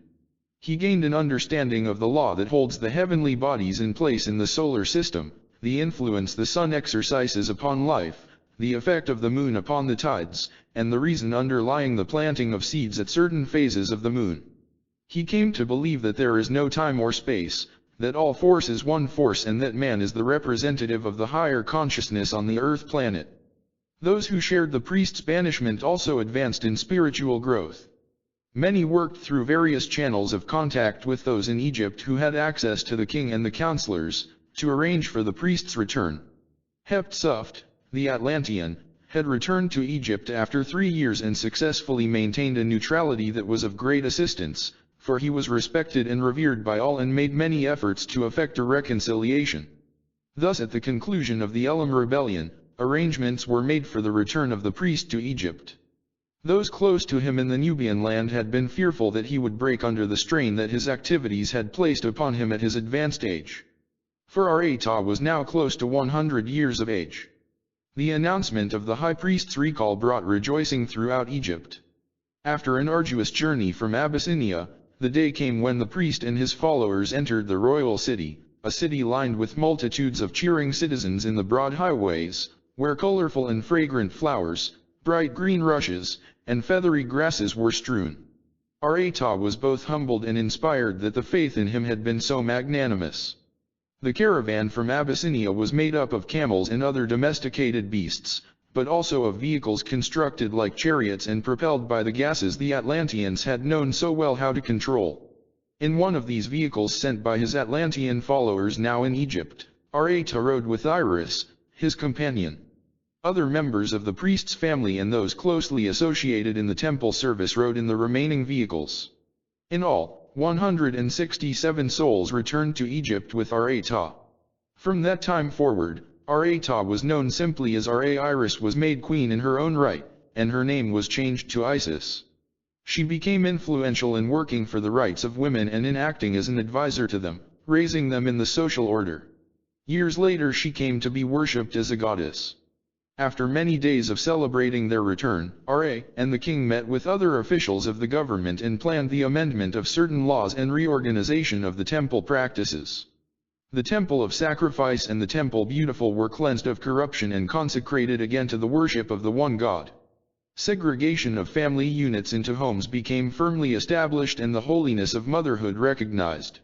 He gained an understanding of the law that holds the heavenly bodies in place in the solar system, the influence the sun exercises upon life, the effect of the moon upon the tides, and the reason underlying the planting of seeds at certain phases of the moon. He came to believe that there is no time or space, that all force is one force and that man is the representative of the higher consciousness on the earth planet. Those who shared the priest's banishment also advanced in spiritual growth. Many worked through various channels of contact with those in Egypt who had access to the king and the counselors, to arrange for the priest's return. Heptsuft, the Atlantean, had returned to Egypt after 3 years and successfully maintained a neutrality that was of great assistance, for he was respected and revered by all and made many efforts to effect a reconciliation. Thus at the conclusion of the Elam rebellion, arrangements were made for the return of the priest to Egypt. Those close to him in the Nubian land had been fearful that he would break under the strain that his activities had placed upon him at his advanced age. For Arata was now close to 100 years of age. The announcement of the high priest's recall brought rejoicing throughout Egypt. After an arduous journey from Abyssinia, the day came when the priest and his followers entered the royal city, a city lined with multitudes of cheering citizens in the broad highways, where colorful and fragrant flowers, bright green rushes, and feathery grasses were strewn. Ra was both humbled and inspired that the faith in him had been so magnanimous. The caravan from Abyssinia was made up of camels and other domesticated beasts, but also of vehicles constructed like chariots and propelled by the gases the Atlanteans had known so well how to control. In one of these vehicles sent by his Atlantean followers now in Egypt, Ra rode with Iris, his companion. Other members of the priest's family and those closely associated in the temple service rode in the remaining vehicles. In all, 167 souls returned to Egypt with Ra. From that time forward, Ra was known simply as Ra. Iris was made queen in her own right, and her name was changed to Isis. She became influential in working for the rights of women and in acting as an advisor to them, raising them in the social order. Years later she came to be worshipped as a goddess. After many days of celebrating their return, Ra and the king met with other officials of the government and planned the amendment of certain laws and reorganization of the temple practices. The temple of sacrifice and the temple beautiful were cleansed of corruption and consecrated again to the worship of the one God. Segregation of family units into homes became firmly established and the holiness of motherhood recognized.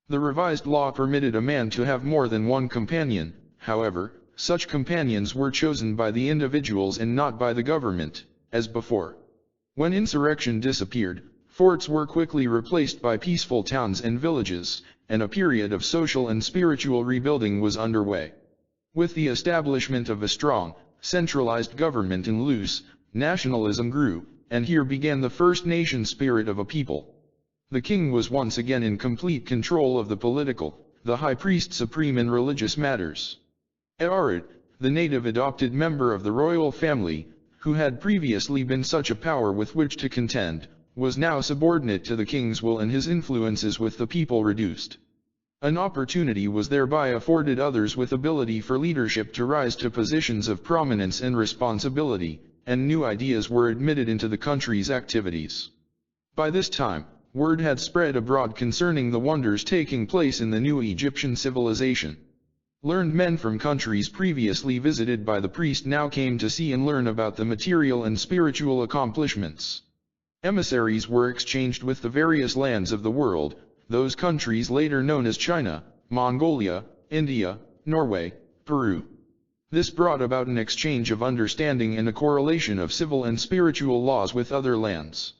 The revised law permitted a man to have more than one companion, however. Such companions were chosen by the individuals and not by the government, as before. When insurrection disappeared, forts were quickly replaced by peaceful towns and villages, and a period of social and spiritual rebuilding was underway. With the establishment of a strong, centralized government in loose, nationalism grew, and here began the first nation spirit of a people. The king was once again in complete control of the political, the high priest supreme in religious matters. Aaron, the native adopted member of the royal family, who had previously been such a power with which to contend, was now subordinate to the king's will and his influences with the people reduced. An opportunity was thereby afforded others with ability for leadership to rise to positions of prominence and responsibility, and new ideas were admitted into the country's activities. By this time, word had spread abroad concerning the wonders taking place in the new Egyptian civilization. Learned men from countries previously visited by the priest now came to see and learn about the material and spiritual accomplishments. Emissaries were exchanged with the various lands of the world, those countries later known as China, Mongolia, India, Norway, Peru. This brought about an exchange of understanding and a correlation of civil and spiritual laws with other lands.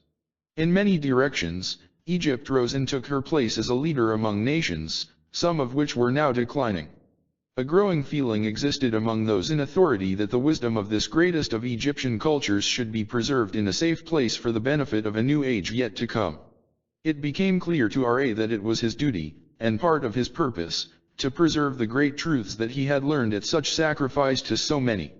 In many directions, Egypt rose and took her place as a leader among nations, some of which were now declining. A growing feeling existed among those in authority that the wisdom of this greatest of Egyptian cultures should be preserved in a safe place for the benefit of a new age yet to come. It became clear to Ra that it was his duty, and part of his purpose, to preserve the great truths that he had learned at such sacrifice to so many.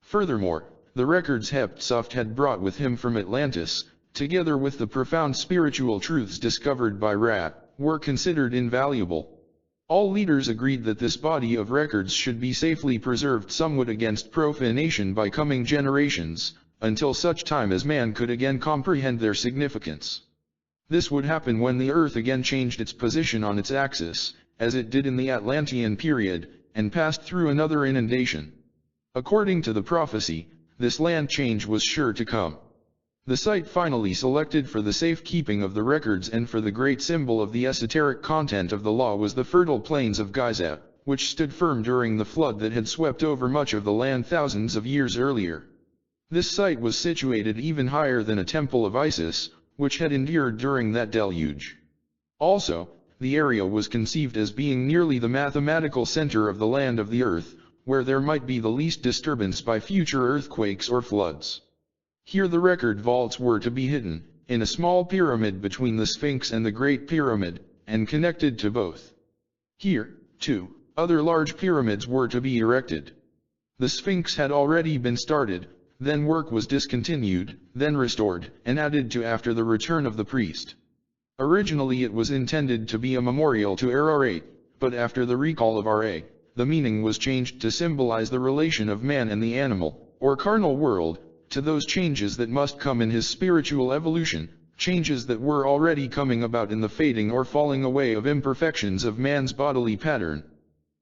Furthermore, the records Heptsuft had brought with him from Atlantis, together with the profound spiritual truths discovered by Ra, were considered invaluable. All leaders agreed that this body of records should be safely preserved somewhat against profanation by coming generations, until such time as man could again comprehend their significance. This would happen when the earth again changed its position on its axis, as it did in the Atlantean period, and passed through another inundation. According to the prophecy, this land change was sure to come. The site finally selected for the safekeeping of the records and for the great symbol of the esoteric content of the law was the fertile plains of Giza, which stood firm during the flood that had swept over much of the land thousands of years earlier. This site was situated even higher than a temple of Isis, which had endured during that deluge. Also, the area was conceived as being nearly the mathematical center of the land of the earth, where there might be the least disturbance by future earthquakes or floods. Here the record vaults were to be hidden, in a small pyramid between the Sphinx and the Great Pyramid, and connected to both. Here, too, other large pyramids were to be erected. The Sphinx had already been started, then work was discontinued, then restored, and added to after the return of the priest. Originally it was intended to be a memorial to Ra, but after the recall of Ra, the meaning was changed to symbolize the relation of man and the animal, or carnal world, to those changes that must come in his spiritual evolution, changes that were already coming about in the fading or falling away of imperfections of man's bodily pattern.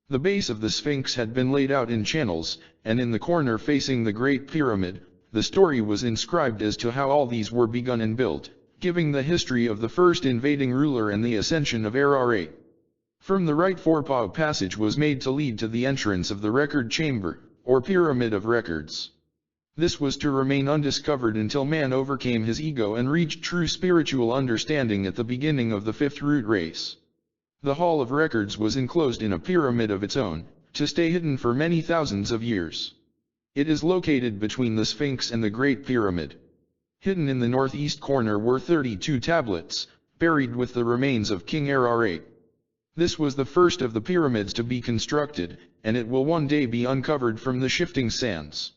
The base of the Sphinx had been laid out in channels, and in the corner facing the Great Pyramid, the story was inscribed as to how all these were begun and built, giving the history of the first invading ruler and the ascension of Ararat. From the right forepaw a passage was made to lead to the entrance of the record chamber, or pyramid of records. This was to remain undiscovered until man overcame his ego and reached true spiritual understanding at the beginning of the fifth root race. The Hall of Records was enclosed in a pyramid of its own, to stay hidden for many thousands of years. It is located between the Sphinx and the Great Pyramid. Hidden in the northeast corner were 32 tablets, buried with the remains of King Ararat. This was the first of the pyramids to be constructed, and it will one day be uncovered from the shifting sands.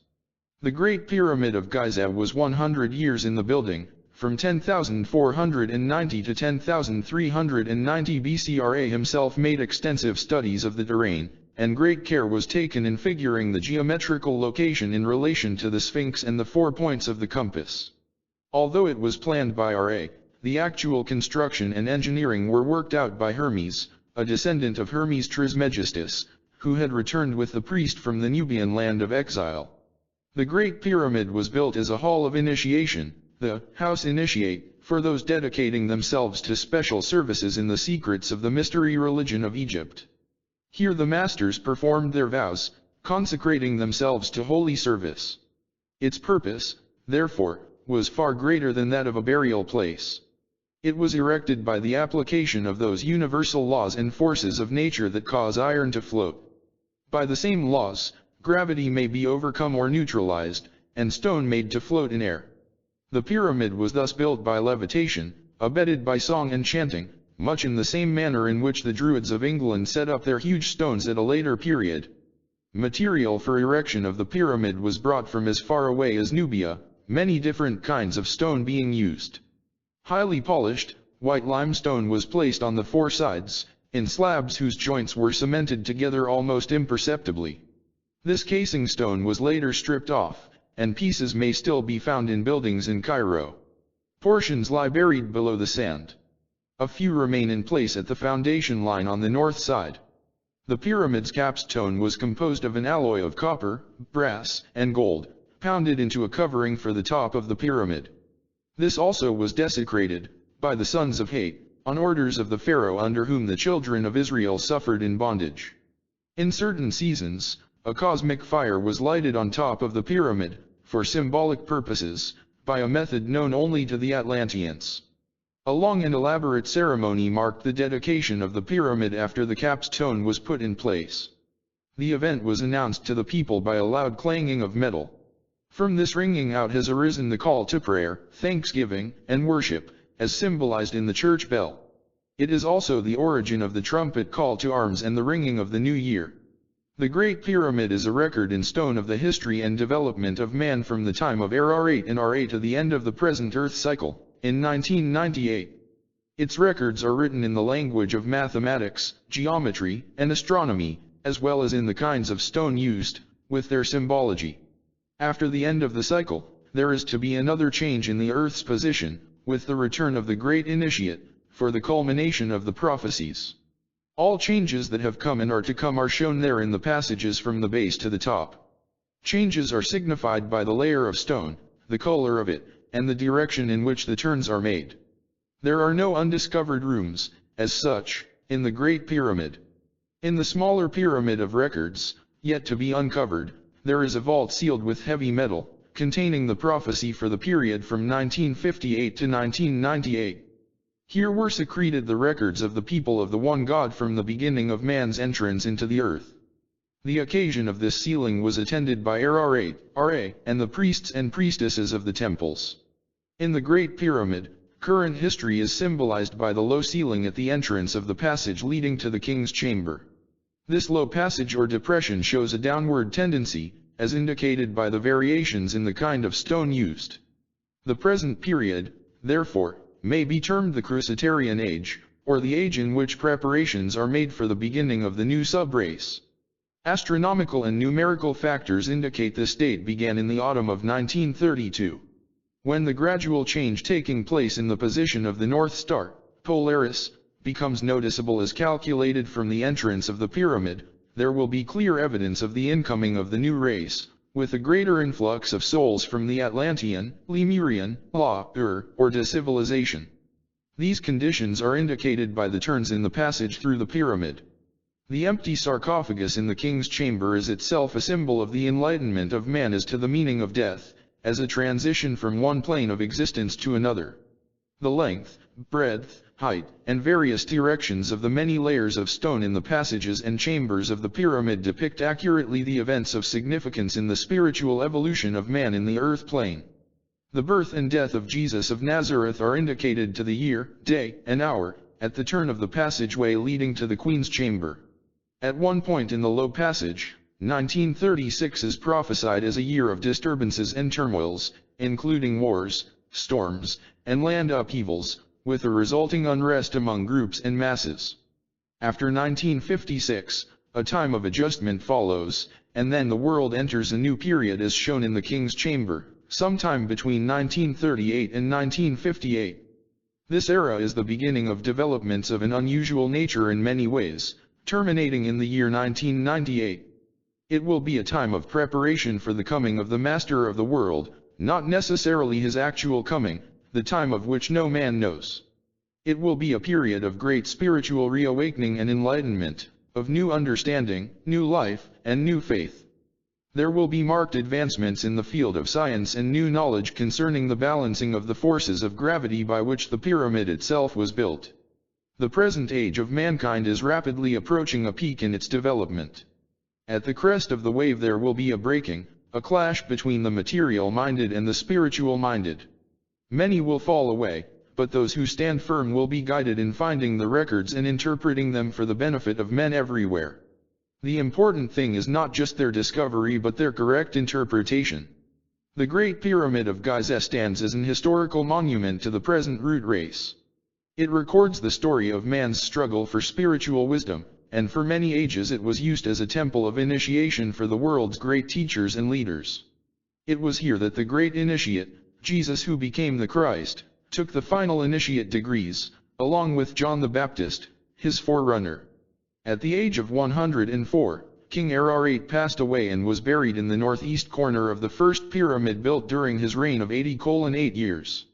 The Great Pyramid of Giza was 100 years in the building, from 10,490 to 10,390 BC. Ra himself made extensive studies of the terrain, and great care was taken in figuring the geometrical location in relation to the Sphinx and the 4 points of the compass. Although it was planned by Ra, the actual construction and engineering were worked out by Hermes, a descendant of Hermes Trismegistus, who had returned with the priest from the Nubian land of exile. The Great Pyramid was built as a hall of initiation, the house initiate, for those dedicating themselves to special services in the secrets of the mystery religion of Egypt. Here the masters performed their vows, consecrating themselves to holy service. Its purpose, therefore, was far greater than that of a burial place. It was erected by the application of those universal laws and forces of nature that cause iron to float. By the same laws, gravity may be overcome or neutralized, and stone made to float in air. The pyramid was thus built by levitation, abetted by song and chanting, much in the same manner in which the Druids of England set up their huge stones at a later period. Material for erection of the pyramid was brought from as far away as Nubia, many different kinds of stone being used. Highly polished, white limestone was placed on the 4 sides, in slabs whose joints were cemented together almost imperceptibly. This casing stone was later stripped off, and pieces may still be found in buildings in Cairo. Portions lie buried below the sand. A few remain in place at the foundation line on the north side. The pyramid's capstone was composed of an alloy of copper, brass, and gold, pounded into a covering for the top of the pyramid. This also was desecrated, by the sons of Hate, on orders of the Pharaoh under whom the children of Israel suffered in bondage. In certain seasons, a cosmic fire was lighted on top of the pyramid, for symbolic purposes, by a method known only to the Atlanteans. A long and elaborate ceremony marked the dedication of the pyramid after the capstone was put in place. The event was announced to the people by a loud clanging of metal. From this ringing out has arisen the call to prayer, thanksgiving, and worship, as symbolized in the church bell. It is also the origin of the trumpet call to arms and the ringing of the new year. The Great Pyramid is a record in stone of the history and development of man from the time of Ararat and Ra to the end of the present Earth cycle, in 1998. Its records are written in the language of mathematics, geometry, and astronomy, as well as in the kinds of stone used, with their symbology. After the end of the cycle, there is to be another change in the Earth's position, with the return of the Great Initiate, for the culmination of the prophecies. All changes that have come and are to come are shown there in the passages from the base to the top. Changes are signified by the layer of stone, the color of it, and the direction in which the turns are made. There are no undiscovered rooms, as such, in the Great Pyramid. In the smaller Pyramid of Records, yet to be uncovered, there is a vault sealed with heavy metal, containing the prophecy for the period from 1958 to 1998. Here were secreted the records of the people of the one God from the beginning of man's entrance into the earth. The occasion of this sealing was attended by Ararat, Ra, and the priests and priestesses of the temples. In the Great Pyramid, current history is symbolized by the low ceiling at the entrance of the passage leading to the king's chamber. This low passage or depression shows a downward tendency, as indicated by the variations in the kind of stone used. The present period, therefore, may be termed the Cruciterian Age, or the age in which preparations are made for the beginning of the new sub-race. Astronomical and numerical factors indicate this date began in the autumn of 1932. When the gradual change taking place in the position of the North Star, Polaris, becomes noticeable as calculated from the entrance of the pyramid, there will be clear evidence of the incoming of the new race, with a greater influx of souls from the Atlantean, Lemurian, or de-civilization. These conditions are indicated by the turns in the passage through the pyramid. The empty sarcophagus in the king's chamber is itself a symbol of the enlightenment of man as to the meaning of death, as a transition from one plane of existence to another. The length, breadth, height, and various directions of the many layers of stone in the passages and chambers of the pyramid depict accurately the events of significance in the spiritual evolution of man in the earth plane. The birth and death of Jesus of Nazareth are indicated to the year, day, and hour, at the turn of the passageway leading to the Queen's chamber. At one point in the low passage, 1936 is prophesied as a year of disturbances and turmoils, including wars, storms, and land upheavals, with a resulting unrest among groups and masses. After 1956, a time of adjustment follows, and then the world enters a new period as shown in the King's Chamber, sometime between 1938 and 1958. This era is the beginning of developments of an unusual nature in many ways, terminating in the year 1998. It will be a time of preparation for the coming of the Master of the world, not necessarily his actual coming, the time of which no man knows. It will be a period of great spiritual reawakening and enlightenment, of new understanding, new life, and new faith. There will be marked advancements in the field of science and new knowledge concerning the balancing of the forces of gravity by which the pyramid itself was built. The present age of mankind is rapidly approaching a peak in its development. At the crest of the wave there will be a breaking, a clash between the material-minded and the spiritual-minded. Many will fall away, but those who stand firm will be guided in finding the records and interpreting them for the benefit of men everywhere. The important thing is not just their discovery but their correct interpretation. The Great Pyramid of Gizeh stands as an historical monument to the present root race. It records the story of man's struggle for spiritual wisdom, and for many ages it was used as a temple of initiation for the world's great teachers and leaders. It was here that the great initiate, Jesus who became the Christ, took the final initiate degrees, along with John the Baptist, his forerunner. At the age of 104, King Ararat passed away and was buried in the northeast corner of the first pyramid built during his reign of 80:8 years.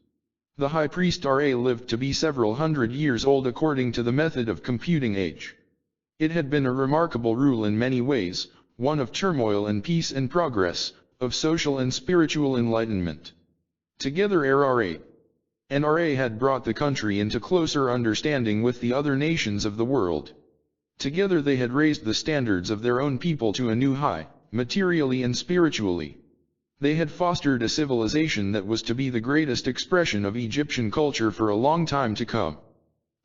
The high priest Ra lived to be several hundred years old according to the method of computing age. It had been a remarkable rule in many ways, one of turmoil and peace and progress, of social and spiritual enlightenment. Together Ararat and Ra had brought the country into closer understanding with the other nations of the world. Together they had raised the standards of their own people to a new high, materially and spiritually. They had fostered a civilization that was to be the greatest expression of Egyptian culture for a long time to come.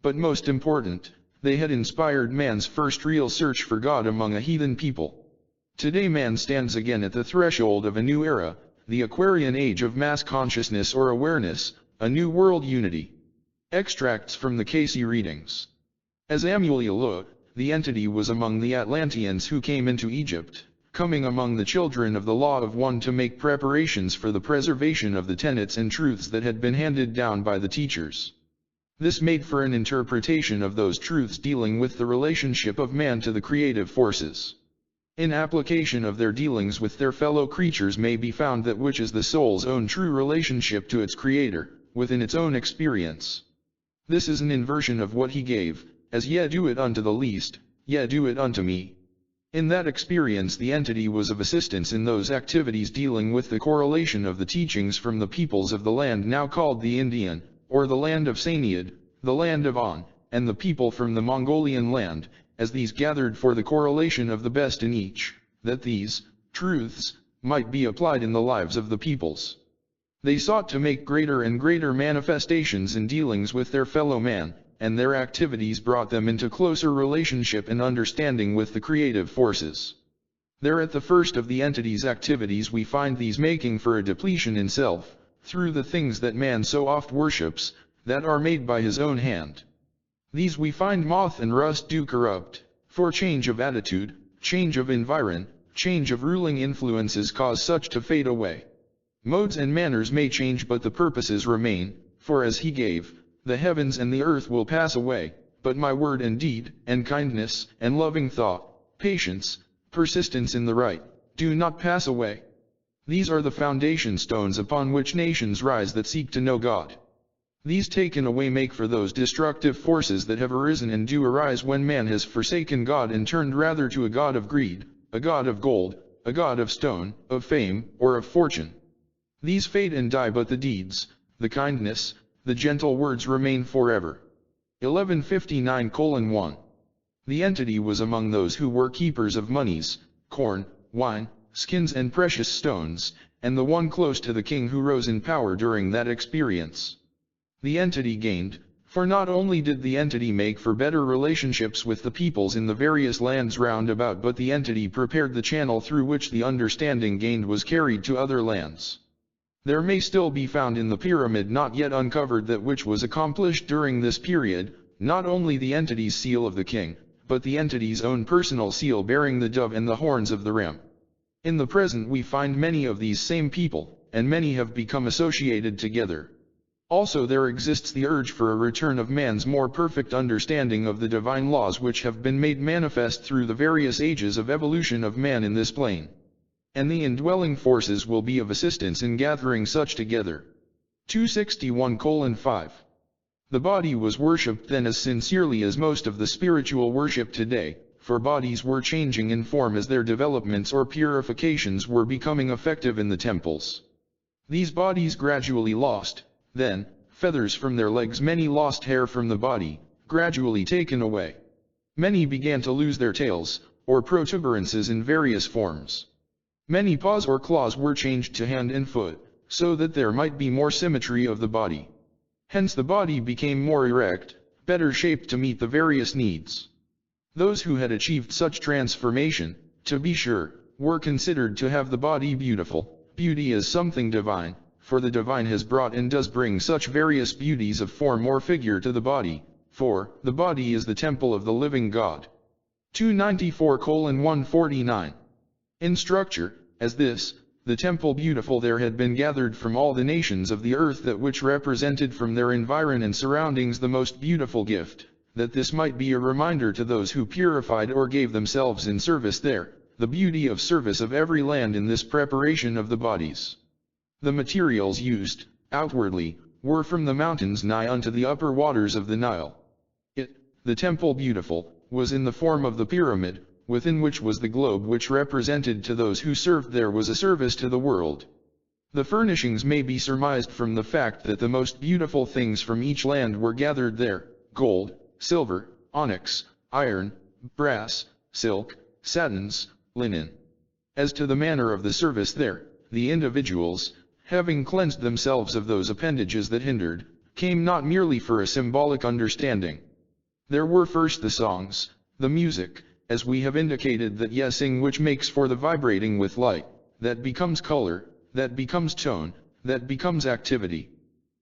But most important, they had inspired man's first real search for God among a heathen people. Today man stands again at the threshold of a new era, the Aquarian age of mass consciousness or awareness, a new world unity. Extracts from the Cayce readings. As Amulilut, the entity was among the Atlanteans who came into Egypt, coming among the children of the Law of One to make preparations for the preservation of the tenets and truths that had been handed down by the teachers. This made for an interpretation of those truths dealing with the relationship of man to the creative forces. In application of their dealings with their fellow creatures may be found that which is the soul's own true relationship to its creator, within its own experience. This is an inversion of what he gave, as ye do it unto the least, ye do it unto me. In that experience the entity was of assistance in those activities dealing with the correlation of the teachings from the peoples of the land now called the Indian, or the land of Sainiad, the land of On, and the people from the Mongolian land, as these gathered for the correlation of the best in each, that these truths might be applied in the lives of the peoples. They sought to make greater and greater manifestations in dealings with their fellow man, and their activities brought them into closer relationship and understanding with the creative forces. There at the first of the entity's activities we find these making for a depletion in self, through the things that man so oft worships, that are made by his own hand. These we find moth and rust do corrupt, for change of attitude, change of environ, change of ruling influences cause such to fade away. Modes and manners may change but the purposes remain, for as he gave, the heavens and the earth will pass away, but my word and deed, and kindness, and loving thought, patience, persistence in the right, do not pass away. These are the foundation stones upon which nations rise that seek to know God. These taken away make for those destructive forces that have arisen and do arise when man has forsaken God and turned rather to a god of greed, a god of gold, a god of stone, of fame, or of fortune. These fade and die, but the deeds, the kindness, the gentle words remain forever. 1159:1. The entity was among those who were keepers of monies, corn, wine, skins and precious stones, and the one close to the king who rose in power during that experience. The entity gained, for not only did the entity make for better relationships with the peoples in the various lands round about, but the entity prepared the channel through which the understanding gained was carried to other lands. There may still be found in the pyramid not yet uncovered that which was accomplished during this period, not only the entity's seal of the king, but the entity's own personal seal bearing the dove and the horns of the ram. In the present we find many of these same people, and many have become associated together. Also there exists the urge for a return of man's more perfect understanding of the divine laws which have been made manifest through the various ages of evolution of man in this plane. And the indwelling forces will be of assistance in gathering such together. 261:5. The body was worshipped then as sincerely as most of the spiritual worship today, for bodies were changing in form as their developments or purifications were becoming effective in the temples. These bodies gradually lost, then, feathers from their legs, many lost hair from the body, gradually taken away. Many began to lose their tails, or protuberances in various forms. Many paws or claws were changed to hand and foot, so that there might be more symmetry of the body. Hence the body became more erect, better shaped to meet the various needs. Those who had achieved such transformation, to be sure, were considered to have the body beautiful. Beauty is something divine, for the divine has brought and does bring such various beauties of form or figure to the body, for the body is the temple of the living God. 294:149. In structure, as this, the temple beautiful, there had been gathered from all the nations of the earth that which represented from their environ and surroundings the most beautiful gift, that this might be a reminder to those who purified or gave themselves in service there, the beauty of service of every land in this preparation of the bodies. The materials used, outwardly, were from the mountains nigh unto the upper waters of the Nile. It, the temple beautiful, was in the form of the pyramid, within which was the globe which represented to those who served there was a service to the world. The furnishings may be surmised from the fact that the most beautiful things from each land were gathered there: gold, silver, onyx, iron, brass, silk, satins, linen. As to the manner of the service there, the individuals, having cleansed themselves of those appendages that hindered, came not merely for a symbolic understanding. There were first the songs, the music, as we have indicated, that yesing which makes for the vibrating with light, that becomes color, that becomes tone, that becomes activity.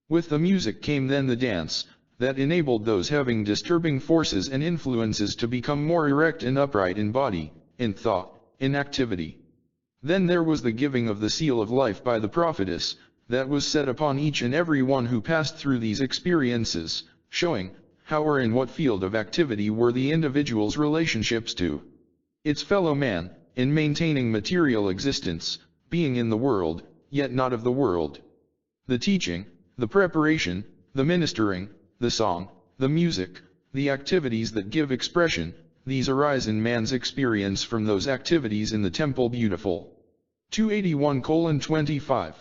With the music came then the dance, that enabled those having disturbing forces and influences to become more erect and upright in body, in thought, in activity. Then there was the giving of the seal of life by the prophetess, that was set upon each and every one who passed through these experiences, showing how or in what field of activity were the individual's relationships to its fellow man, in maintaining material existence, being in the world, yet not of the world. The teaching, the preparation, the ministering, the song, the music, the activities that give expression, these arise in man's experience from those activities in the temple beautiful. 281:25.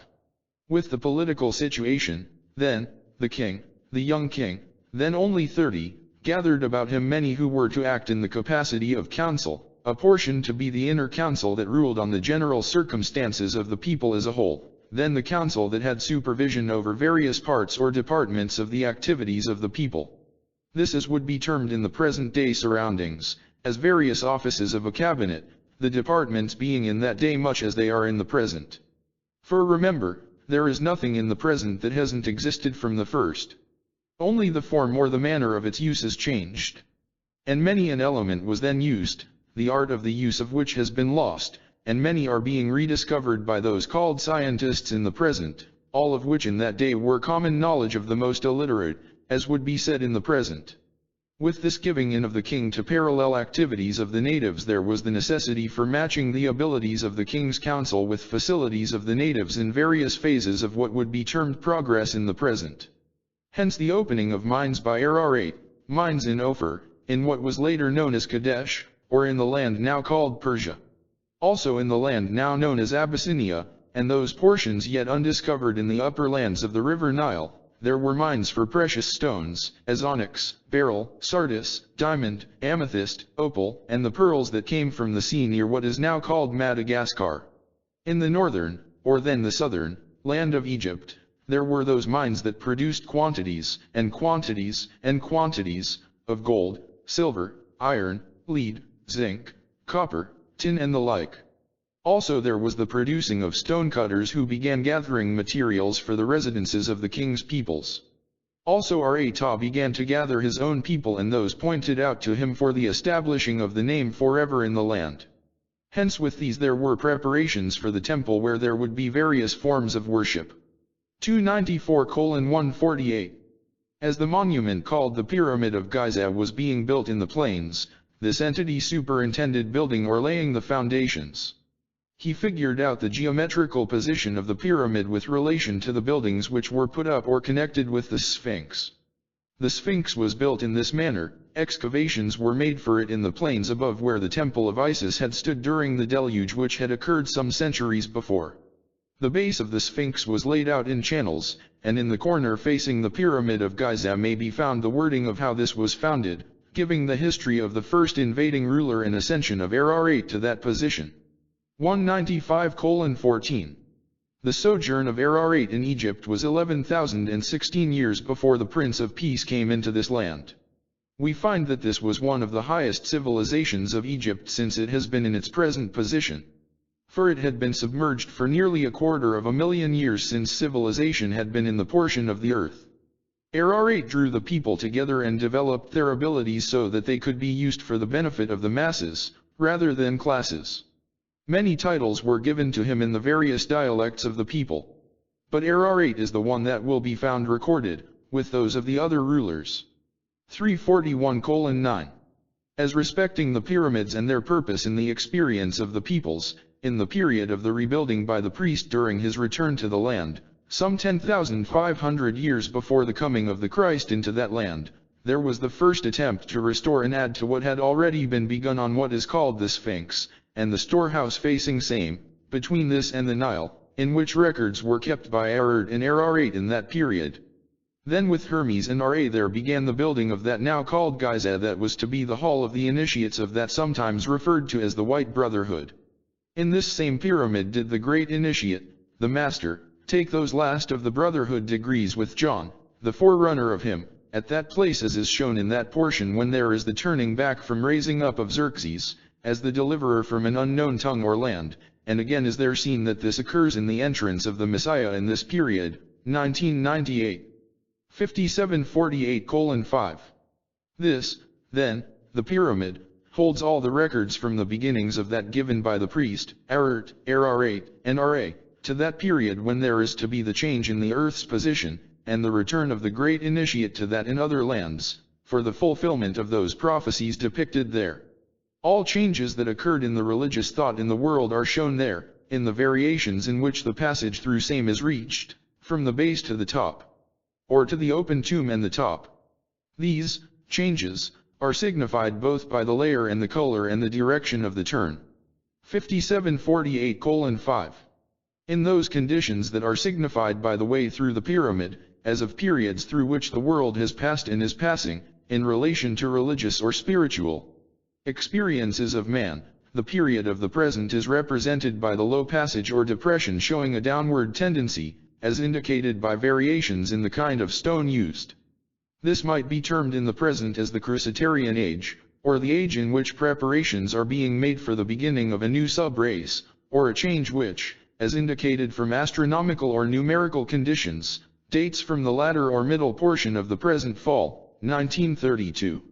With the political situation, then, the king, the young king, then only 30, gathered about him many who were to act in the capacity of council, a portion to be the inner council that ruled on the general circumstances of the people as a whole, then the council that had supervision over various parts or departments of the activities of the people. This as would be termed in the present day surroundings, as various offices of a cabinet, the departments being in that day much as they are in the present. For remember, there is nothing in the present that hasn't existed from the first. Only the form or the manner of its use is changed. And many an element was then used, the art of the use of which has been lost, and many are being rediscovered by those called scientists in the present, all of which in that day were common knowledge of the most illiterate, as would be said in the present. With this giving in of the king to parallel activities of the natives, there was the necessity for matching the abilities of the king's council with facilities of the natives in various phases of what would be termed progress in the present. Hence the opening of mines by Ararat, mines in Ophir, in what was later known as Kadesh, or in the land now called Persia. Also in the land now known as Abyssinia, and those portions yet undiscovered in the upper lands of the river Nile, there were mines for precious stones, as onyx, beryl, sardis, diamond, amethyst, opal, and the pearls that came from the sea near what is now called Madagascar. In the northern, or then the southern, land of Egypt, there were those mines that produced quantities, and quantities, and quantities, of gold, silver, iron, lead, zinc, copper, tin and the like. Also there was the producing of stonecutters who began gathering materials for the residences of the king's peoples. Also Arata began to gather his own people and those pointed out to him for the establishing of the name forever in the land. Hence with these there were preparations for the temple where there would be various forms of worship. 294:148. As the monument called the Pyramid of Giza was being built in the plains, this entity superintended building or laying the foundations. He figured out the geometrical position of the pyramid with relation to the buildings which were put up or connected with the Sphinx. The Sphinx was built in this manner. Excavations were made for it in the plains above where the temple of Isis had stood during the deluge which had occurred some centuries before. The base of the Sphinx was laid out in channels, and in the corner facing the Pyramid of Giza may be found the wording of how this was founded, giving the history of the first invading ruler and ascension of Ararat to that position. 195:14. The sojourn of Ararat in Egypt was 11,016 years before the Prince of Peace came into this land. We find that this was one of the highest civilizations of Egypt since it has been in its present position. For it had been submerged for nearly 250,000 years since civilization had been in the portion of the earth. Ararat drew the people together and developed their abilities so that they could be used for the benefit of the masses, rather than classes. Many titles were given to him in the various dialects of the people. But Ararat is the one that will be found recorded, with those of the other rulers. 341:9. As respecting the pyramids and their purpose in the experience of the peoples, in the period of the rebuilding by the priest during his return to the land, some 10,500 years before the coming of the Christ into that land, there was the first attempt to restore and add to what had already been begun on what is called the Sphinx, and the storehouse facing same, between this and the Nile, in which records were kept by Arad and Ararat in that period. Then with Hermes and Ra there began the building of that now called Giza that was to be the hall of the initiates of that sometimes referred to as the White Brotherhood. In this same pyramid did the great initiate, the master, take those last of the brotherhood degrees with John, the forerunner of him, at that place as is shown in that portion when there is the turning back from raising up of Xerxes, as the deliverer from an unknown tongue or land, and again is there seen that this occurs in the entrance of the Messiah in this period, 1998. 57:48:5. This, then, the pyramid, holds all the records from the beginnings of that given by the priest, Ararat, and Ra, to that period when there is to be the change in the earth's position, and the return of the great initiate to that in other lands, for the fulfillment of those prophecies depicted there. All changes that occurred in the religious thought in the world are shown there, in the variations in which the passage through same is reached, from the base to the top, or to the open tomb and the top. These changes are signified both by the layer and the color and the direction of the turn. 57:48:5. In those conditions that are signified by the way through the pyramid, as of periods through which the world has passed and is passing, in relation to religious or spiritual experiences of man, the period of the present is represented by the low passage or depression showing a downward tendency, as indicated by variations in the kind of stone used. This might be termed in the present as the Cruciterian age, or the age in which preparations are being made for the beginning of a new sub-race, or a change which, as indicated from astronomical or numerical conditions, dates from the latter or middle portion of the present fall, 1932.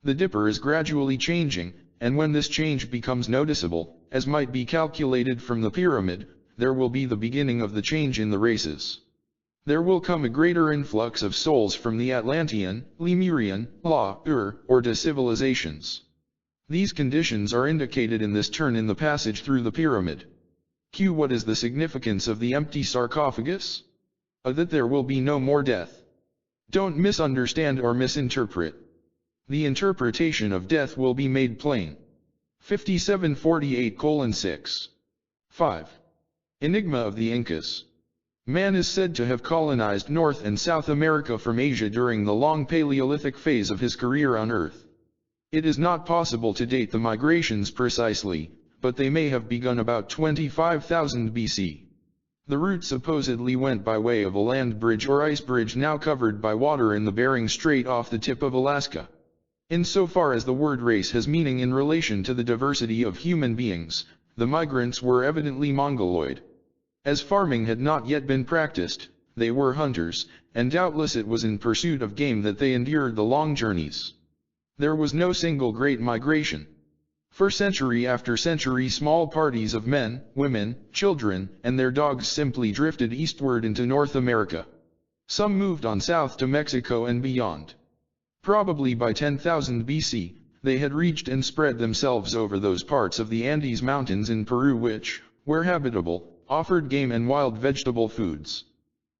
The dipper is gradually changing, and when this change becomes noticeable, as might be calculated from the pyramid, there will be the beginning of the change in the races. There will come a greater influx of souls from the Atlantean, Lemurian, La, or De civilizations. These conditions are indicated in this turn in the passage through the pyramid. Q. What is the significance of the empty sarcophagus? That there will be no more death. Don't misunderstand or misinterpret. The interpretation of death will be made plain. 5748:6. 5. Enigma of the Incas. Man is said to have colonized North and South America from Asia during the long Paleolithic phase of his career on Earth. It is not possible to date the migrations precisely, but they may have begun about 25,000 BC. The route supposedly went by way of a land bridge or ice bridge now covered by water in the Bering Strait off the tip of Alaska. Insofar as the word race has meaning in relation to the diversity of human beings, the migrants were evidently Mongoloid. As farming had not yet been practiced, they were hunters, and doubtless it was in pursuit of game that they endured the long journeys. There was no single great migration. For century after century small parties of men, women, children, and their dogs simply drifted eastward into North America. Some moved on south to Mexico and beyond. Probably by 10,000 BC, they had reached and spread themselves over those parts of the Andes Mountains in Peru which, where habitable, offered game and wild vegetable foods.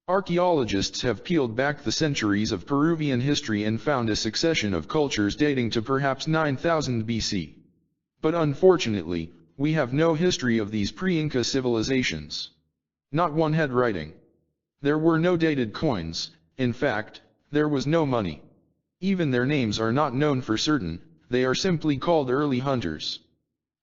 Archaeologists have peeled back the centuries of Peruvian history and found a succession of cultures dating to perhaps 9,000 BC. But unfortunately, we have no history of these pre-Inca civilizations. Not one had writing. There were no dated coins, in fact, there was no money. Even their names are not known for certain, they are simply called early hunters.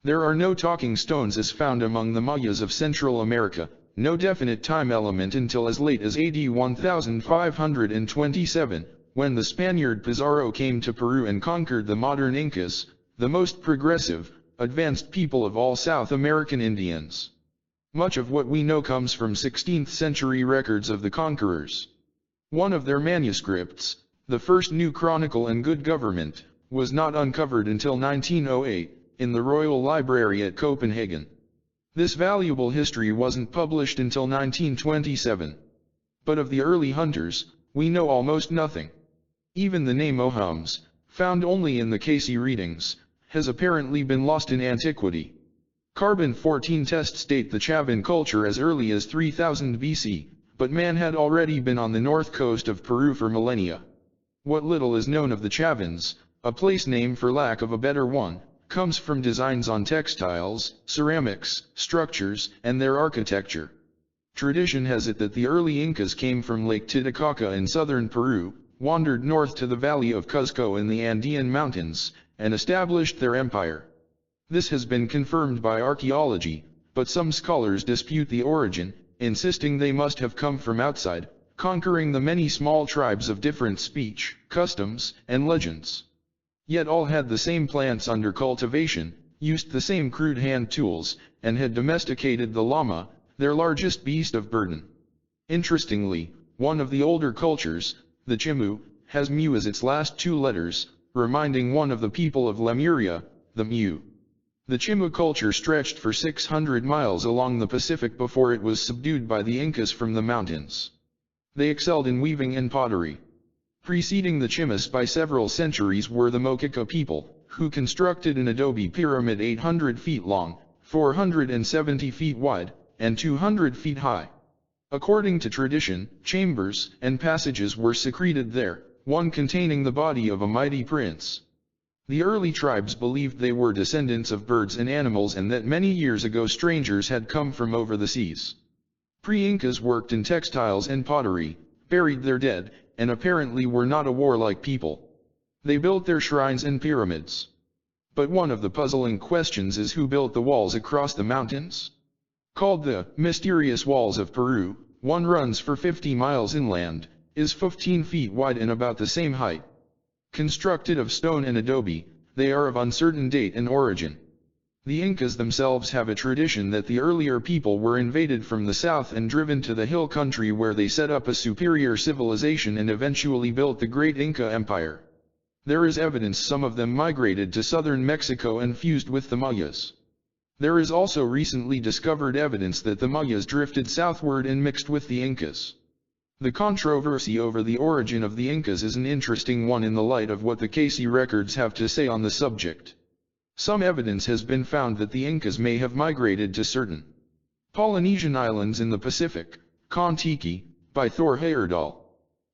There are no talking stones as found among the Mayas of Central America, no definite time element until as late as AD 1527, when the Spaniard Pizarro came to Peru and conquered the modern Incas, the most progressive, advanced people of all South American Indians. Much of what we know comes from 16th century records of the conquerors. One of their manuscripts, the first New Chronicle and Good Government, was not uncovered until 1908, in the Royal Library at Copenhagen. This valuable history wasn't published until 1927. But of the early hunters, we know almost nothing. Even the name Ohams, found only in the Cayce readings, has apparently been lost in antiquity. Carbon-14 tests date the Chavan culture as early as 3000 BC, but man had already been on the north coast of Peru for millennia. What little is known of the Chavans, a place name for lack of a better one, comes from designs on textiles, ceramics, structures, and their architecture. Tradition has it that the early Incas came from Lake Titicaca in southern Peru, wandered north to the valley of Cuzco in the Andean Mountains, and established their empire. This has been confirmed by archaeology, but some scholars dispute the origin, insisting they must have come from outside, conquering the many small tribes of different speech, customs, and legends. Yet all had the same plants under cultivation, used the same crude hand tools, and had domesticated the llama, their largest beast of burden. Interestingly, one of the older cultures, the Chimu, has mu as its last two letters, reminding one of the people of Lemuria, the Mu. The Chimu culture stretched for 600 miles along the Pacific before it was subdued by the Incas from the mountains. They excelled in weaving and pottery. Preceding the Chimas by several centuries were the Mochica people, who constructed an adobe pyramid 800 feet long, 470 feet wide, and 200 feet high. According to tradition, chambers and passages were secreted there, one containing the body of a mighty prince. The early tribes believed they were descendants of birds and animals and that many years ago strangers had come from over the seas. Pre-Incas worked in textiles and pottery, buried their dead, and apparently were not a warlike people. They built their shrines and pyramids. But one of the puzzling questions is who built the walls across the mountains? Called the mysterious walls of Peru, one runs for 50 miles inland, is 15 feet wide and about the same height. Constructed of stone and adobe, they are of uncertain date and origin. The Incas themselves have a tradition that the earlier people were invaded from the south and driven to the hill country where they set up a superior civilization and eventually built the great Inca Empire. There is evidence some of them migrated to southern Mexico and fused with the Mayas. There is also recently discovered evidence that the Mayas drifted southward and mixed with the Incas. The controversy over the origin of the Incas is an interesting one in the light of what the Cayce records have to say on the subject. Some evidence has been found that the Incas may have migrated to certain Polynesian islands in the Pacific, Kon-Tiki, by Thor Heyerdahl.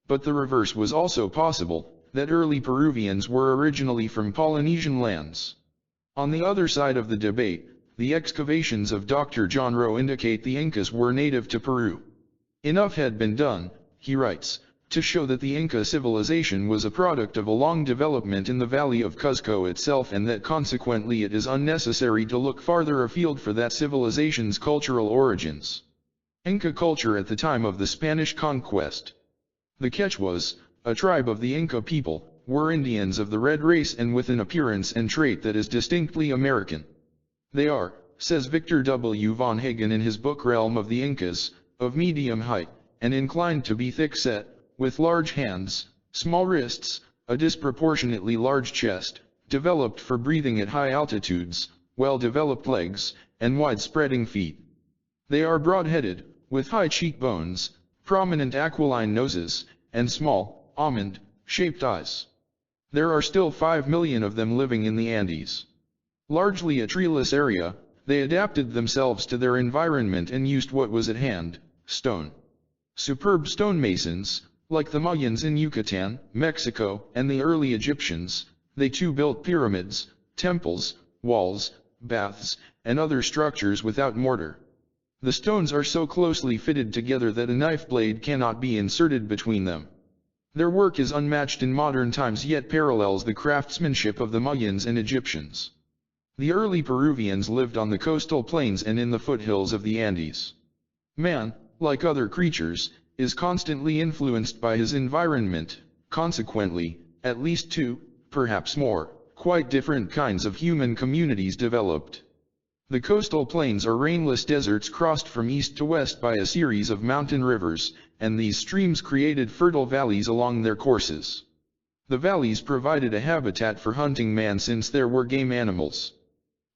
But the reverse was also possible, that early Peruvians were originally from Polynesian lands. On the other side of the debate, the excavations of Dr. John Rowe indicate the Incas were native to Peru. Enough had been done, he writes, to show that the Inca civilization was a product of a long development in the valley of Cuzco itself, and that consequently it is unnecessary to look farther afield for that civilization's cultural origins. Inca culture at the time of the Spanish conquest. The Quechuas, a tribe of the Inca people, were Indians of the red race and with an appearance and trait that is distinctly American. They are, says Victor W. von Hagen in his book Realm of the Incas, of medium height, and inclined to be thick-set, with large hands, small wrists, a disproportionately large chest, developed for breathing at high altitudes, well-developed legs, and wide-spreading feet. They are broad-headed, with high cheekbones, prominent aquiline noses, and small, almond-shaped eyes. There are still 5 million of them living in the Andes. Largely a treeless area, they adapted themselves to their environment and used what was at hand, stone. Superb stonemasons, like the Mayans in Yucatan, Mexico, and the early Egyptians, they too built pyramids, temples, walls, baths, and other structures without mortar. The stones are so closely fitted together that a knife blade cannot be inserted between them. Their work is unmatched in modern times, yet parallels the craftsmanship of the Mayans and Egyptians. The early Peruvians lived on the coastal plains and in the foothills of the Andes. Man, like other creatures, is constantly influenced by his environment. Consequently, at least two, perhaps more, quite different kinds of human communities developed. The coastal plains are rainless deserts crossed from east to west by a series of mountain rivers, and these streams created fertile valleys along their courses. The valleys provided a habitat for hunting man since there were game animals.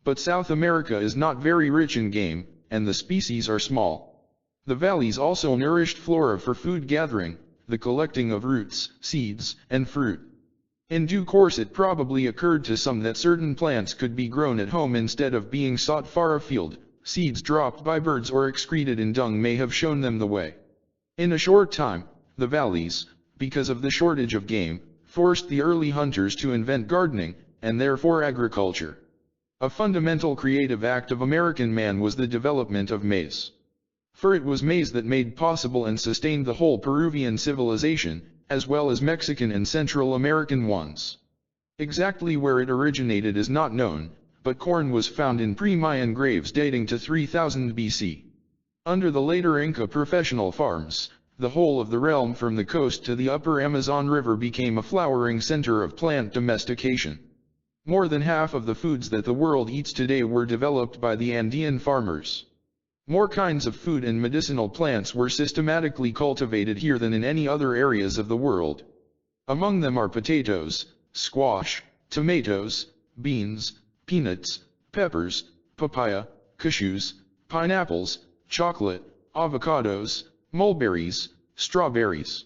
But South America is not very rich in game, and the species are small. The valleys also nourished flora for food gathering, the collecting of roots, seeds, and fruit. In due course it probably occurred to some that certain plants could be grown at home instead of being sought far afield. Seeds dropped by birds or excreted in dung may have shown them the way. In a short time, the valleys, because of the shortage of game, forced the early hunters to invent gardening, and therefore agriculture. A fundamental creative act of American man was the development of maize. For it was maize that made possible and sustained the whole Peruvian civilization, as well as Mexican and Central American ones. Exactly where it originated is not known, but corn was found in pre-Mayan graves dating to 3000 BC. Under the later Inca professional farms, the whole of the realm from the coast to the upper Amazon River became a flowering center of plant domestication. More than half of the foods that the world eats today were developed by the Andean farmers. More kinds of food and medicinal plants were systematically cultivated here than in any other areas of the world. Among them are potatoes, squash, tomatoes, beans, peanuts, peppers, papaya, cashews, pineapples, chocolate, avocados, mulberries, strawberries.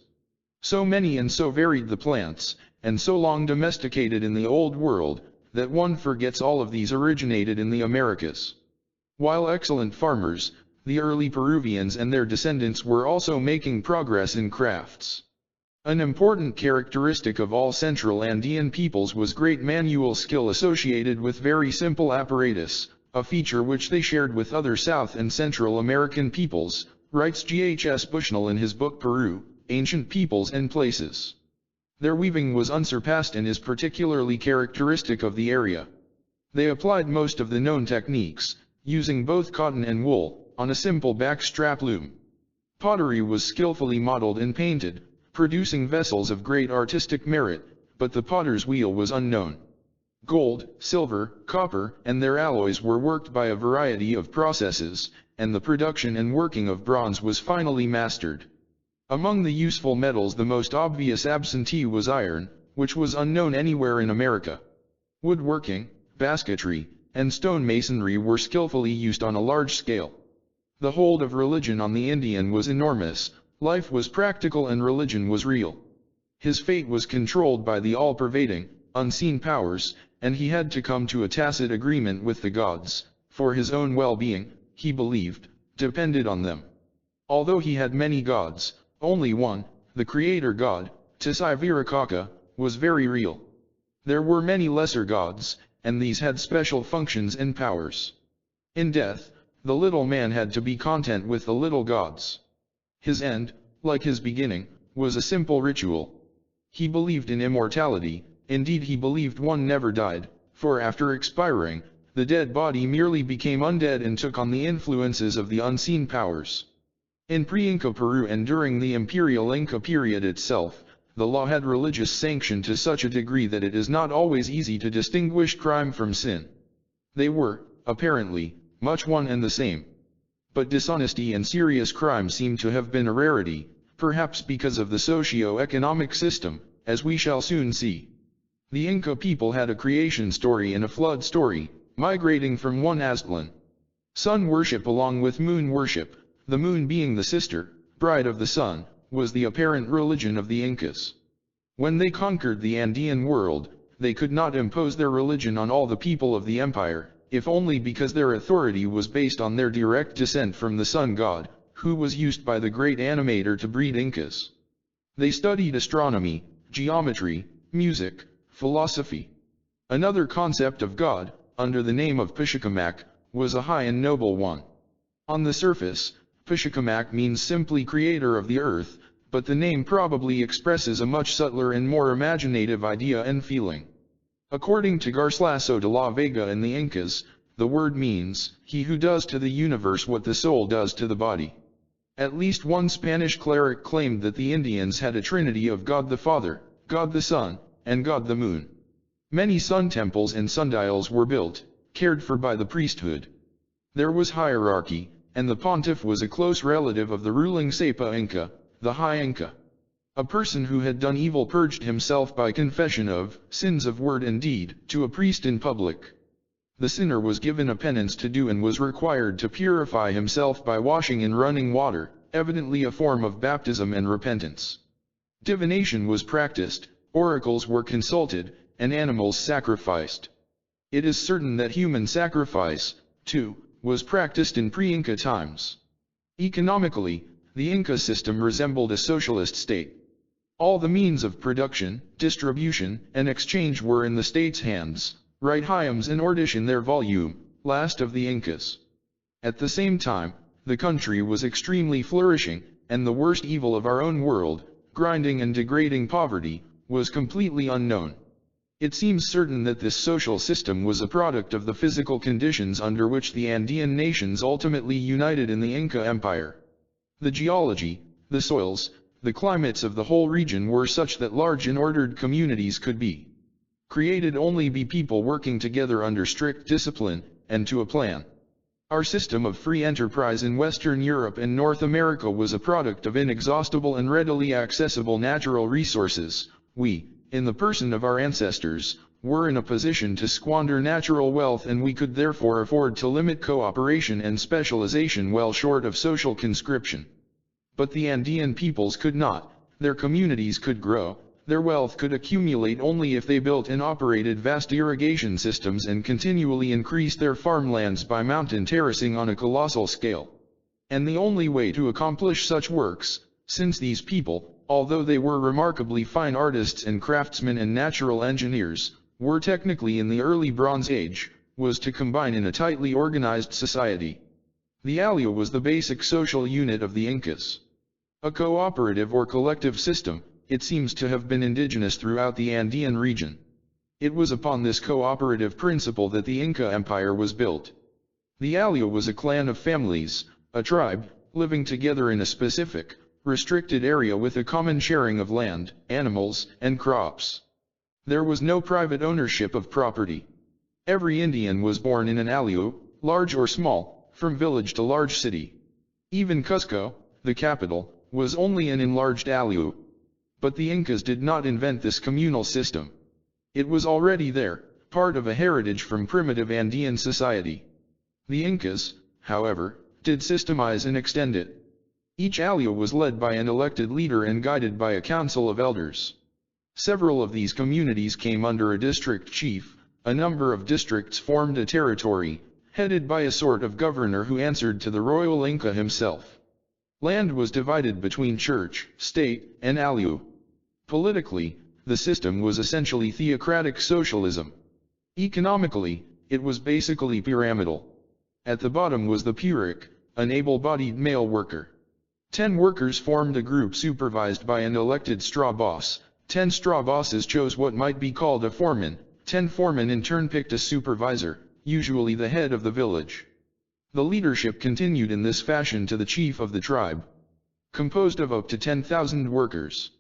So many and so varied the plants, and so long domesticated in the Old World, that one forgets all of these originated in the Americas. While excellent farmers, the early Peruvians and their descendants were also making progress in crafts. An important characteristic of all Central Andean peoples was great manual skill associated with very simple apparatus, a feature which they shared with other South and Central American peoples, writes G.H.S. Bushnell in his book Peru, Ancient Peoples and Places. Their weaving was unsurpassed and is particularly characteristic of the area. They applied most of the known techniques, using both cotton and wool, on a simple backstrap loom. Pottery was skillfully modeled and painted, producing vessels of great artistic merit, but the potter's wheel was unknown. Gold, silver, copper, and their alloys were worked by a variety of processes, and the production and working of bronze was finally mastered. Among the useful metals the most obvious absentee was iron, which was unknown anywhere in America. Woodworking, basketry, and stonemasonry were skillfully used on a large scale. The hold of religion on the Indian was enormous, life was practical and religion was real. His fate was controlled by the all-pervading, unseen powers, and he had to come to a tacit agreement with the gods, for his own well-being, he believed, depended on them. Although he had many gods, only one, the creator god, Tsai, was very real. There were many lesser gods, and these had special functions and powers. In death, the little man had to be content with the little gods. His end, like his beginning, was a simple ritual. He believed in immortality, indeed he believed one never died, for after expiring, the dead body merely became undead and took on the influences of the unseen powers. In pre-Inca Peru and during the imperial Inca period itself, the law had religious sanction to such a degree that it is not always easy to distinguish crime from sin. They were, apparently, much one and the same. But dishonesty and serious crime seem to have been a rarity, perhaps because of the socio-economic system, as we shall soon see. The Inca people had a creation story and a flood story, migrating from one Aztlan. Sun worship along with moon worship, the moon being the sister, bride of the sun, was the apparent religion of the Incas. When they conquered the Andean world, they could not impose their religion on all the people of the empire, if only because their authority was based on their direct descent from the sun god, who was used by the great animator to breed Incas. They studied astronomy, geometry, music, philosophy. Another concept of God, under the name of Pishikamac, was a high and noble one. On the surface, Pishikamac means simply creator of the earth, but the name probably expresses a much subtler and more imaginative idea and feeling. According to Garcilaso de la Vega and the Incas, the word means, he who does to the universe what the soul does to the body. At least one Spanish cleric claimed that the Indians had a trinity of God the Father, God the Son, and God the Moon. Many sun temples and sundials were built, cared for by the priesthood. There was hierarchy, and the pontiff was a close relative of the ruling Sapa Inca, the High Inca. A person who had done evil purged himself by confession of sins of word and deed to a priest in public. The sinner was given a penance to do and was required to purify himself by washing in running water, evidently a form of baptism and repentance. Divination was practiced, oracles were consulted, and animals sacrificed. It is certain that human sacrifice, too, was practiced in pre-Inca times. Economically, the Inca system resembled a socialist state. All the means of production, distribution, and exchange were in the state's hands, right Hyams and Ordish in their volume, Last of the Incas. At the same time, the country was extremely flourishing, and the worst evil of our own world, grinding and degrading poverty, was completely unknown. It seems certain that this social system was a product of the physical conditions under which the Andean nations ultimately united in the Inca Empire. The geology, the soils, the climates of the whole region were such that large and ordered communities could be created only by people working together under strict discipline, and to a plan. Our system of free enterprise in Western Europe and North America was a product of inexhaustible and readily accessible natural resources. We, in the person of our ancestors, were in a position to squander natural wealth, and we could therefore afford to limit cooperation and specialization well short of social conscription. But the Andean peoples could not. Their communities could grow, their wealth could accumulate only if they built and operated vast irrigation systems and continually increased their farmlands by mountain terracing on a colossal scale. And the only way to accomplish such works, since these people, although they were remarkably fine artists and craftsmen and natural engineers, were technically in the early Bronze Age, was to combine in a tightly organized society. The alio was the basic social unit of the Incas. A cooperative or collective system, it seems to have been indigenous throughout the Andean region. It was upon this cooperative principle that the Inca Empire was built. The alio was a clan of families, a tribe, living together in a specific, restricted area with a common sharing of land, animals, and crops. There was no private ownership of property. Every Indian was born in an alio, large or small, from village to large city. Even Cusco, the capital, was only an enlarged alio. But the Incas did not invent this communal system. It was already there, part of a heritage from primitive Andean society. The Incas, however, did systemize and extend it. Each alio was led by an elected leader and guided by a council of elders. Several of these communities came under a district chief. A number of districts formed a territory, headed by a sort of governor who answered to the royal Inca himself. Land was divided between church, state, and alio. Politically, the system was essentially theocratic socialism. Economically, it was basically pyramidal. At the bottom was the Puric, an able-bodied male worker. 10 workers formed a group supervised by an elected straw boss. 10 straw bosses chose what might be called a foreman. 10 foremen in turn picked a supervisor, usually the head of the village. The leadership continued in this fashion to the chief of the tribe, composed of up to 10,000 workers.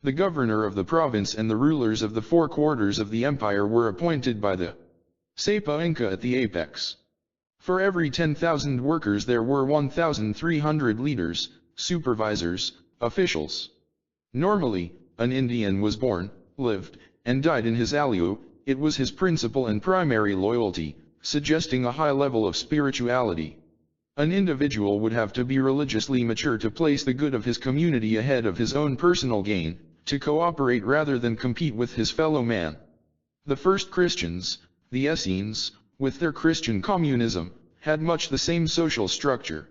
The governor of the province and the rulers of the 4 quarters of the empire were appointed by the Sapa Inca at the apex. For every 10,000 workers there were 1,300 leaders, supervisors, officials. Normally, an Indian was born, lived, and died in his alio. It was his principal and primary loyalty, suggesting a high level of spirituality. An individual would have to be religiously mature to place the good of his community ahead of his own personal gain, to cooperate rather than compete with his fellow man. The first Christians, the Essenes, with their Christian communism, had much the same social structure.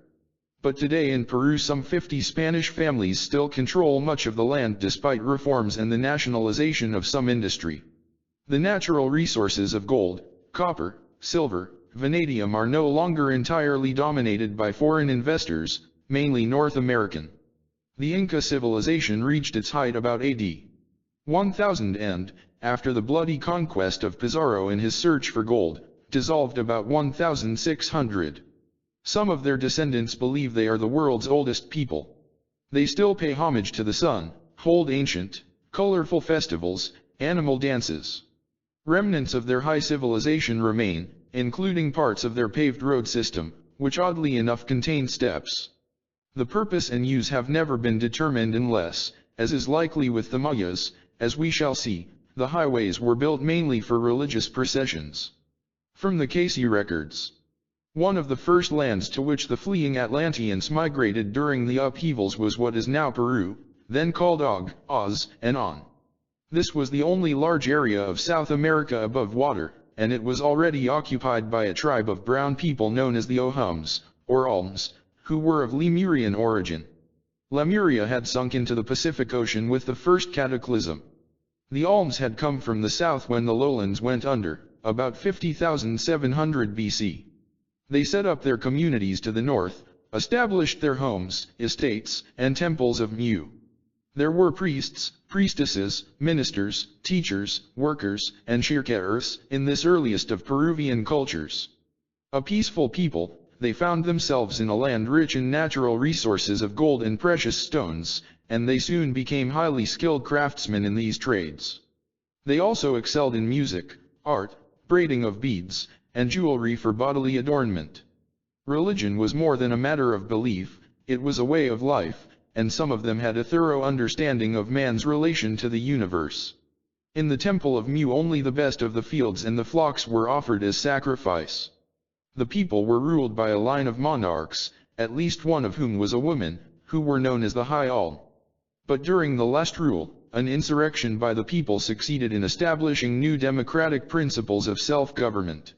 But today in Peru some 50 Spanish families still control much of the land despite reforms and the nationalization of some industry. The natural resources of gold, copper, silver, vanadium are no longer entirely dominated by foreign investors, mainly North American. The Inca civilization reached its height about AD 1000 and, after the bloody conquest of Pizarro in his search for gold, dissolved about 1600. Some of their descendants believe they are the world's oldest people. They still pay homage to the sun, hold ancient, colorful festivals, animal dances. Remnants of their high civilization remain, including parts of their paved road system, which oddly enough contain steps. The purpose and use have never been determined unless, as is likely with the Mayas, as we shall see, the highways were built mainly for religious processions. From the Cayce records. One of the first lands to which the fleeing Atlanteans migrated during the upheavals was what is now Peru, then called Oz, and On. This was the only large area of South America above water, and it was already occupied by a tribe of brown people known as the Ohums, or Alms, who were of Lemurian origin. Lemuria had sunk into the Pacific Ocean with the first cataclysm. The Alms had come from the south when the lowlands went under, about 50,700 BC. They set up their communities to the north, established their homes, estates, and temples of Mu. There were priests, priestesses, ministers, teachers, workers, and shirkers in this earliest of Peruvian cultures. A peaceful people, they found themselves in a land rich in natural resources of gold and precious stones, and they soon became highly skilled craftsmen in these trades. They also excelled in music, art, braiding of beads, and jewelry for bodily adornment. Religion was more than a matter of belief, it was a way of life, and some of them had a thorough understanding of man's relation to the universe. In the temple of Mu only the best of the fields and the flocks were offered as sacrifice. The people were ruled by a line of monarchs, at least one of whom was a woman, who were known as the High Alm. But during the last rule, an insurrection by the people succeeded in establishing new democratic principles of self-government.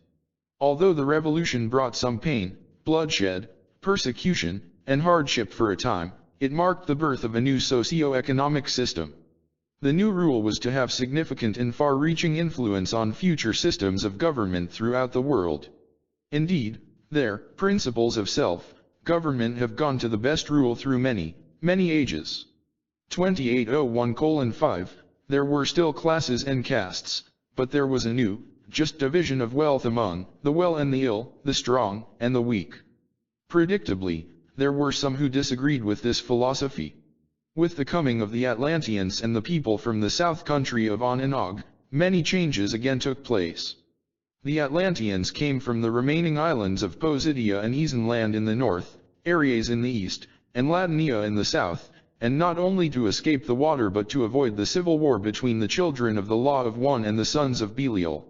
Although the revolution brought some pain, bloodshed, persecution, and hardship for a time, it marked the birth of a new socio-economic system. The new rule was to have significant and far-reaching influence on future systems of government throughout the world. Indeed, their principles of self-government have gone to the best rule through many, many ages. 2801:5, there were still classes and castes, but there was a new, just division of wealth among the well and the ill, the strong and the weak. Predictably, there were some who disagreed with this philosophy. With the coming of the Atlanteans and the people from the south country of On and Og, many changes again took place. The Atlanteans came from the remaining islands of Posidia and Isenland in the north, Aries in the east, and Latania in the south, and not only to escape the water but to avoid the civil war between the children of the Law of One and the sons of Belial.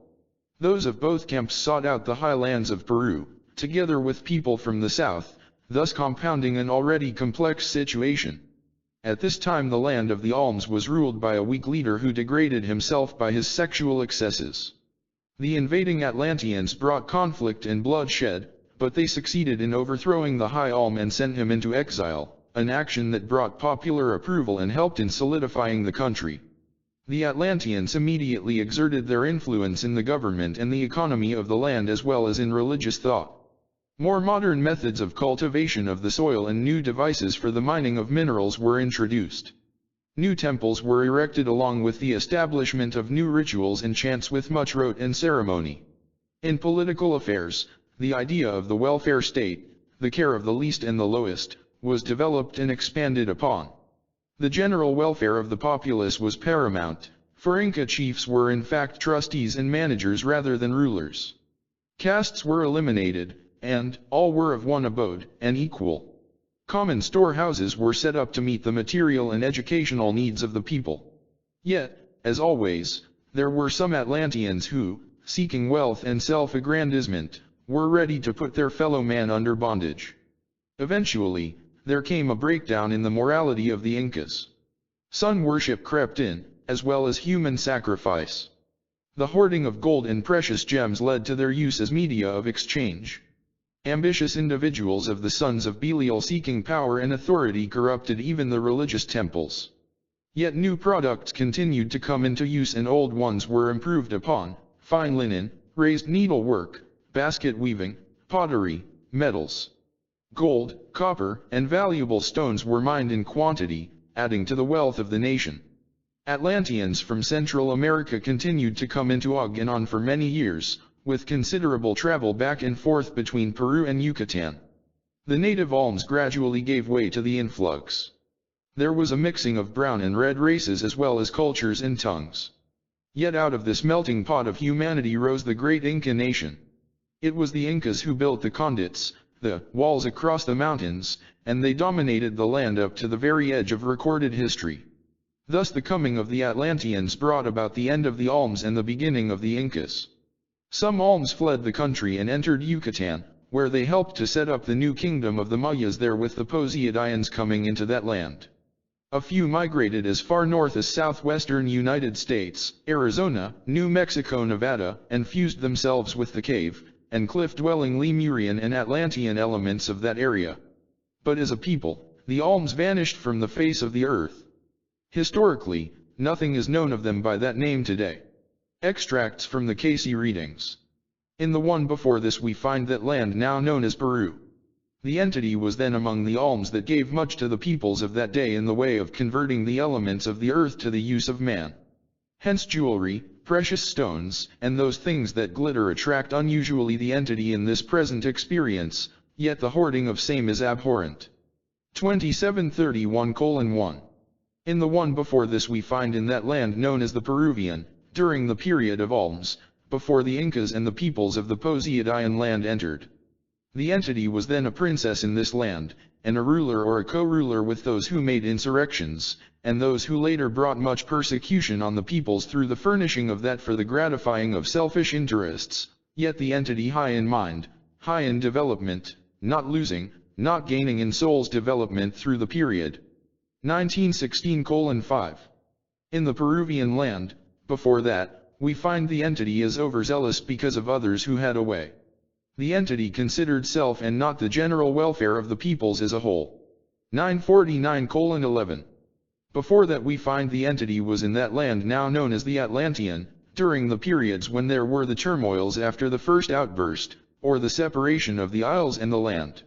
Those of both camps sought out the highlands of Peru, together with people from the south. thus compounding an already complex situation. At this time the land of the Alms was ruled by a weak leader who degraded himself by his sexual excesses. The invading Atlanteans brought conflict and bloodshed, but they succeeded in overthrowing the High Alm and sent him into exile, an action that brought popular approval and helped in solidifying the country. The Atlanteans immediately exerted their influence in the government and the economy of the land as well as in religious thought. More modern methods of cultivation of the soil and new devices for the mining of minerals were introduced. New temples were erected along with the establishment of new rituals and chants with much rite and ceremony. In political affairs, the idea of the welfare state, the care of the least and the lowest, was developed and expanded upon. The general welfare of the populace was paramount, for Inca chiefs were in fact trustees and managers rather than rulers. Castes were eliminated, and all were of one abode, and equal. Common storehouses were set up to meet the material and educational needs of the people. Yet, as always, there were some Atlanteans who, seeking wealth and self-aggrandizement, were ready to put their fellow man under bondage. Eventually, there came a breakdown in the morality of the Incas. Sun worship crept in, as well as human sacrifice. The hoarding of gold and precious gems led to their use as media of exchange. Ambitious individuals of the sons of Belial seeking power and authority corrupted even the religious temples. Yet new products continued to come into use and old ones were improved upon: fine linen, raised needlework, basket weaving, pottery, metals. Gold, copper, and valuable stones were mined in quantity, adding to the wealth of the nation. Atlanteans from Central America continued to come into Aganon for many years, with considerable travel back and forth between Peru and Yucatan. The native Alms gradually gave way to the influx. There was a mixing of brown and red races as well as cultures and tongues. Yet out of this melting pot of humanity rose the great Inca nation. It was the Incas who built the conduits, the walls across the mountains, and they dominated the land up to the very edge of recorded history. Thus the coming of the Atlanteans brought about the end of the Alms and the beginning of the Incas. Some Alms fled the country and entered Yucatan, where they helped to set up the new kingdom of the Mayas there, with the Poseidons coming into that land. A few migrated as far north as southwestern United States, Arizona, New Mexico, Nevada, and fused themselves with the cave and cliff-dwelling Lemurian and Atlantean elements of that area. But as a people, the Alms vanished from the face of the earth. Historically, nothing is known of them by that name today. Extracts from the Cayce readings. In the one before this we find that land now known as Peru. The entity was then among the Alms that gave much to the peoples of that day in the way of converting the elements of the earth to the use of man. Hence jewelry, precious stones, and those things that glitter attract unusually the entity in this present experience, yet the hoarding of same is abhorrent. 2731:1. In the one before this we find in that land known as the Peruvian, during the period of Alms, before the Incas and the peoples of the Poseidon land entered. The entity was then a princess in this land, and a ruler or a co-ruler with those who made insurrections, and those who later brought much persecution on the peoples through the furnishing of that for the gratifying of selfish interests, yet the entity high in mind, high in development, not losing, not gaining in soul's development through the period. 1916:5. In the Peruvian land, before that, we find the entity as overzealous because of others who had a way. The entity considered self and not the general welfare of the peoples as a whole. 949:11. Before that we find the entity was in that land now known as the Atlantean, during the periods when there were the turmoils after the first outburst, or the separation of the isles and the land.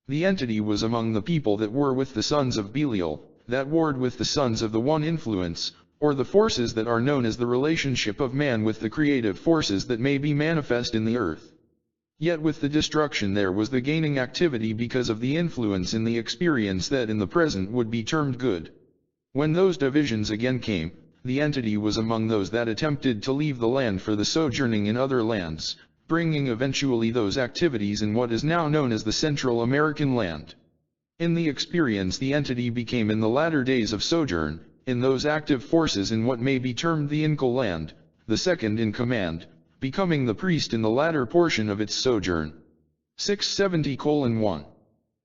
The entity was among the people that were with the sons of Belial, that warred with the sons of the One Influence, or the forces that are known as the relationship of man with the creative forces that may be manifest in the earth. Yet with the destruction there was the gaining activity because of the influence in the experience that in the present would be termed good. When those divisions again came, the entity was among those that attempted to leave the land for the sojourning in other lands, bringing eventually those activities in what is now known as the Central American land. In the experience the entity became in the latter days of sojourn, in those active forces in what may be termed the Inca land, the second in command, becoming the priest in the latter portion of its sojourn. 670:1.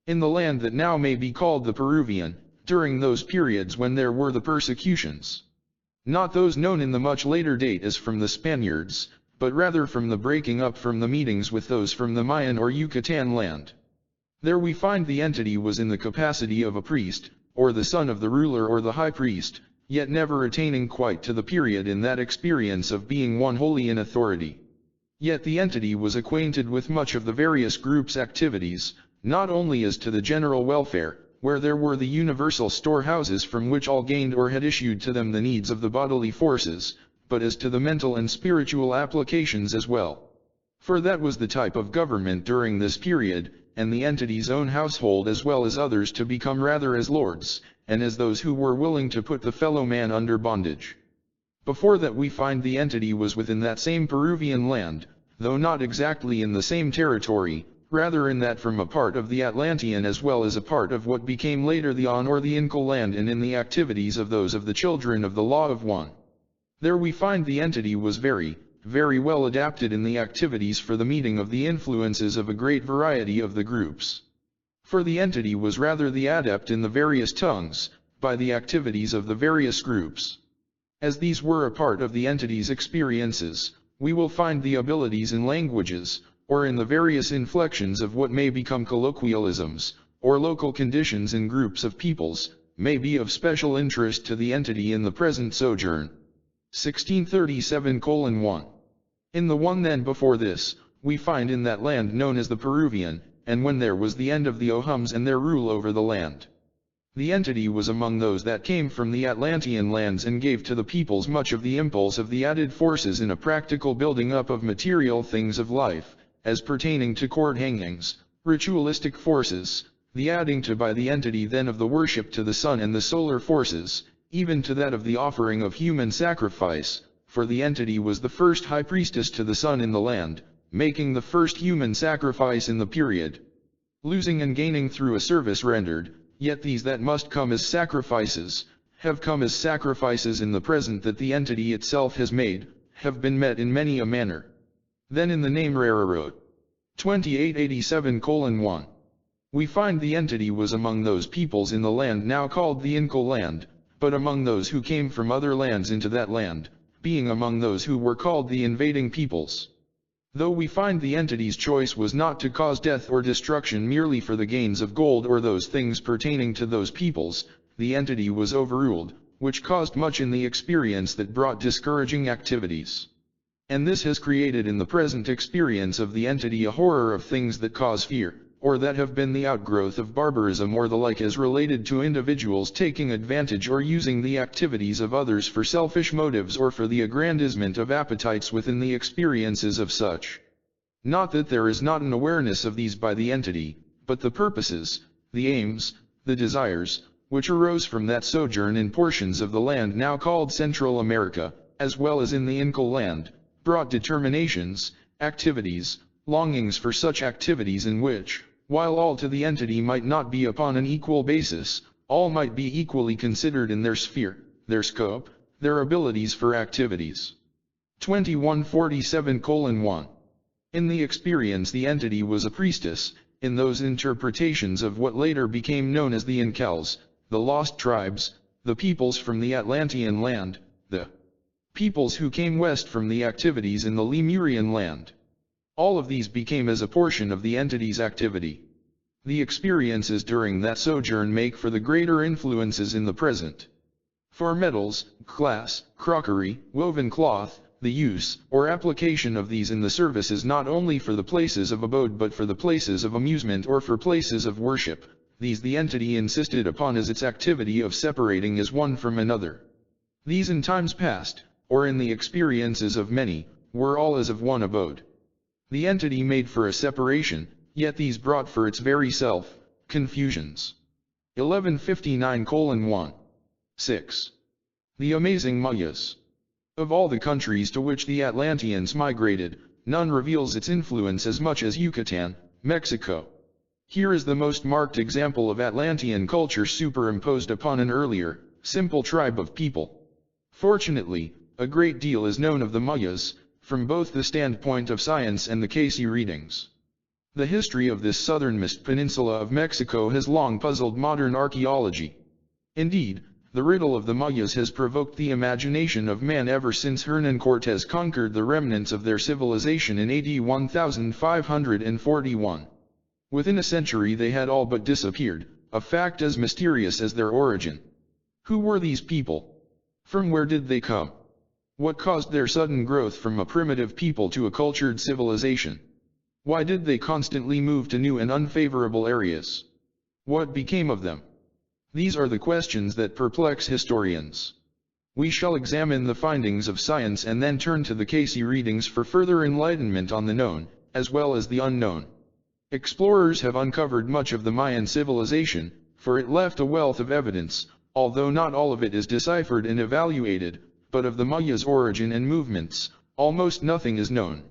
in the land that now may be called the Peruvian, during those periods when there were the persecutions. Not those known in the much later date as from the Spaniards, but rather from the breaking up from the meetings with those from the Mayan or Yucatan land. There we find the entity was in the capacity of a priest, or the son of the ruler or the high priest, yet never attaining quite to the period in that experience of being one wholly in authority. Yet the entity was acquainted with much of the various groups' activities, not only as to the general welfare, where there were the universal storehouses from which all gained or had issued to them the needs of the bodily forces, but as to the mental and spiritual applications as well. For that was the type of government during this period, and the entity's own household as well as others to become rather as lords, and as those who were willing to put the fellow man under bondage. Before that we find the entity was within that same Peruvian land, though not exactly in the same territory, rather in that from a part of the Atlantean as well as a part of what became later the On or the Inca land, and in the activities of those of the children of the Law of One. There we find the entity was very well adapted in the activities for the meeting of the influences of a great variety of the groups. For the entity was rather the adept in the various tongues, by the activities of the various groups. As these were a part of the entity's experiences, we will find the abilities in languages, or in the various inflections of what may become colloquialisms, or local conditions in groups of peoples, may be of special interest to the entity in the present sojourn. 1637:1. In the one then before this, we find in that land known as the Peruvian, and when there was the end of the Ohums and their rule over the land. The entity was among those that came from the Atlantean lands and gave to the peoples much of the impulse of the added forces in a practical building up of material things of life, as pertaining to court hangings, ritualistic forces, the adding to by the entity then of the worship to the sun and the solar forces, even to that of the offering of human sacrifice, for the entity was the first high priestess to the sun in the land, making the first human sacrifice in the period. Losing and gaining through a service rendered, yet these that must come as sacrifices, have come as sacrifices in the present that the entity itself has made, have been met in many a manner. Then in the name Rararot. 2887:1. We find the entity was among those peoples in the land now called the Inca land, but among those who came from other lands into that land, being among those who were called the invading peoples. Though we find the entity's choice was not to cause death or destruction merely for the gains of gold or those things pertaining to those peoples, the entity was overruled, which caused much in the experience that brought discouraging activities. And this has created in the present experience of the entity a horror of things that cause fear, or that have been the outgrowth of barbarism or the like, as related to individuals taking advantage or using the activities of others for selfish motives or for the aggrandizement of appetites within the experiences of such. Not that there is not an awareness of these by the entity, but the purposes, the aims, the desires, which arose from that sojourn in portions of the land now called Central America, as well as in the Inca land, brought determinations, activities, longings for such activities in which, while all to the entity might not be upon an equal basis, all might be equally considered in their sphere, their scope, their abilities for activities. 2147:1. In the experience the entity was a priestess, in those interpretations of what later became known as the Incals, the lost tribes, the peoples from the Atlantean land, the peoples who came west from the activities in the Lemurian land. All of these became as a portion of the entity's activity. The experiences during that sojourn make for the greater influences in the present. For metals, glass, crockery, woven cloth, the use or application of these in the services not only for the places of abode but for the places of amusement or for places of worship, these the entity insisted upon as its activity of separating as one from another. These in times past, or in the experiences of many, were all as of one abode. The entity made for a separation, yet these brought for its very self, confusions. 1159:1. 6. The amazing Mayas. Of all the countries to which the Atlanteans migrated, none reveals its influence as much as Yucatan, Mexico. Here is the most marked example of Atlantean culture superimposed upon an earlier, simple tribe of people. Fortunately, a great deal is known of the Mayas, from both the standpoint of science and the Cayce readings. The history of this southernmost peninsula of Mexico has long puzzled modern archaeology. Indeed, the riddle of the Mayas has provoked the imagination of man ever since Hernán Cortés conquered the remnants of their civilization in AD 1541. Within a century they had all but disappeared, a fact as mysterious as their origin. Who were these people? From where did they come? What caused their sudden growth from a primitive people to a cultured civilization? Why did they constantly move to new and unfavorable areas? What became of them? These are the questions that perplex historians. We shall examine the findings of science and then turn to the Cayce readings for further enlightenment on the known, as well as the unknown. Explorers have uncovered much of the Mayan civilization, for it left a wealth of evidence, although not all of it is deciphered and evaluated, but of the Mayas' origin and movements, almost nothing is known.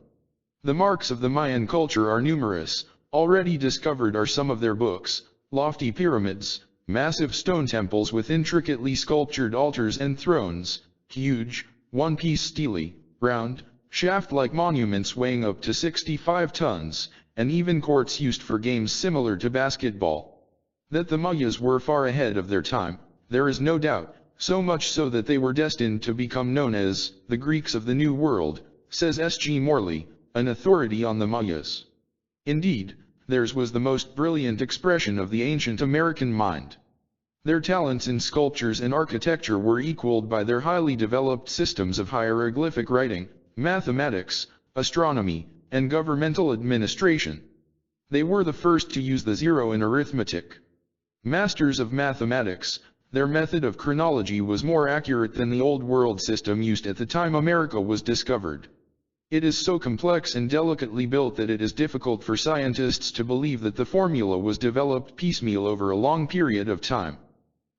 The marks of the Mayan culture are numerous. Already discovered are some of their books, lofty pyramids, massive stone temples with intricately sculptured altars and thrones, huge, one-piece stelae, round, shaft-like monuments weighing up to 65 tons, and even courts used for games similar to basketball. That the Mayas were far ahead of their time, there is no doubt, so much so that they were destined to become known as the Greeks of the New World, says S.G. Morley, an authority on the Mayas. Indeed, theirs was the most brilliant expression of the ancient American mind. Their talents in sculptures and architecture were equaled by their highly developed systems of hieroglyphic writing, mathematics, astronomy, and governmental administration. They were the first to use the zero in arithmetic. Masters of mathematics, their method of chronology was more accurate than the Old World system used at the time America was discovered. It is so complex and delicately built that it is difficult for scientists to believe that the formula was developed piecemeal over a long period of time.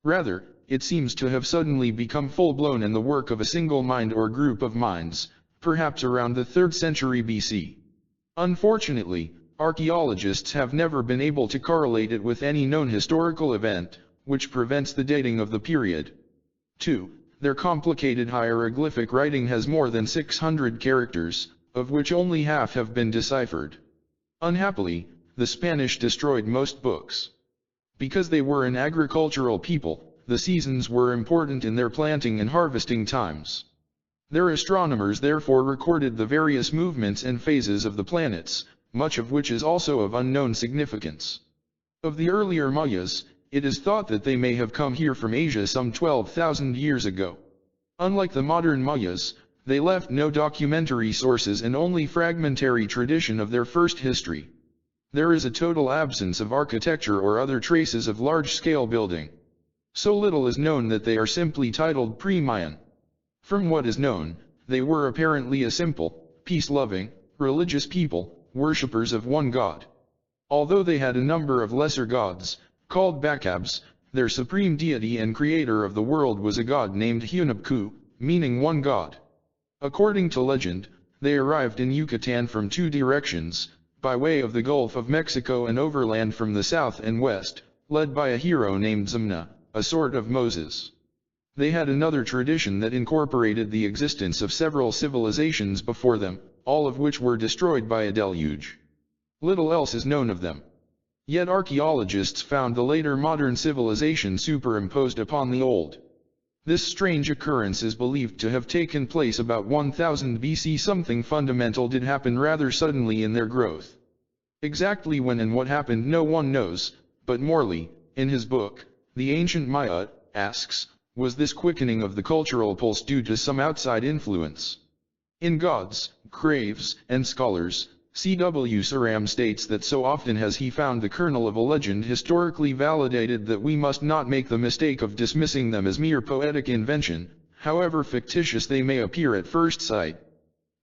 Rather, it seems to have suddenly become full-blown and the work of a single mind or group of minds, perhaps around the 3rd century BC. Unfortunately, archaeologists have never been able to correlate it with any known historical event, which prevents the dating of the period. 2. Their complicated hieroglyphic writing has more than 600 characters, of which only half have been deciphered. Unhappily, the Spanish destroyed most books. Because they were an agricultural people, the seasons were important in their planting and harvesting times. Their astronomers therefore recorded the various movements and phases of the planets, much of which is also of unknown significance. Of the earlier Mayas, it is thought that they may have come here from Asia some 12,000 years ago. Unlike the modern Mayas, they left no documentary sources and only fragmentary tradition of their first history. There is a total absence of architecture or other traces of large-scale building. So little is known that they are simply titled pre-Mayan. From what is known, they were apparently a simple, peace-loving, religious people, worshippers of one god. Although they had a number of lesser gods, called Bacabs, their supreme deity and creator of the world was a god named Hunabku, meaning one god. According to legend, they arrived in Yucatan from 2 directions, by way of the Gulf of Mexico and overland from the south and west, led by a hero named Zamna, a sort of Moses. They had another tradition that incorporated the existence of several civilizations before them, all of which were destroyed by a deluge. Little else is known of them. Yet archaeologists found the later modern civilization superimposed upon the old. This strange occurrence is believed to have taken place about 1000 BC. Something fundamental did happen rather suddenly in their growth. Exactly when and what happened no one knows, but Morley, in his book, The Ancient Maya, asks, was this quickening of the cultural pulse due to some outside influence? In Gods, Craves, and Scholars, C.W. Saram states that so often has he found the kernel of a legend historically validated that we must not make the mistake of dismissing them as mere poetic invention, however fictitious they may appear at first sight.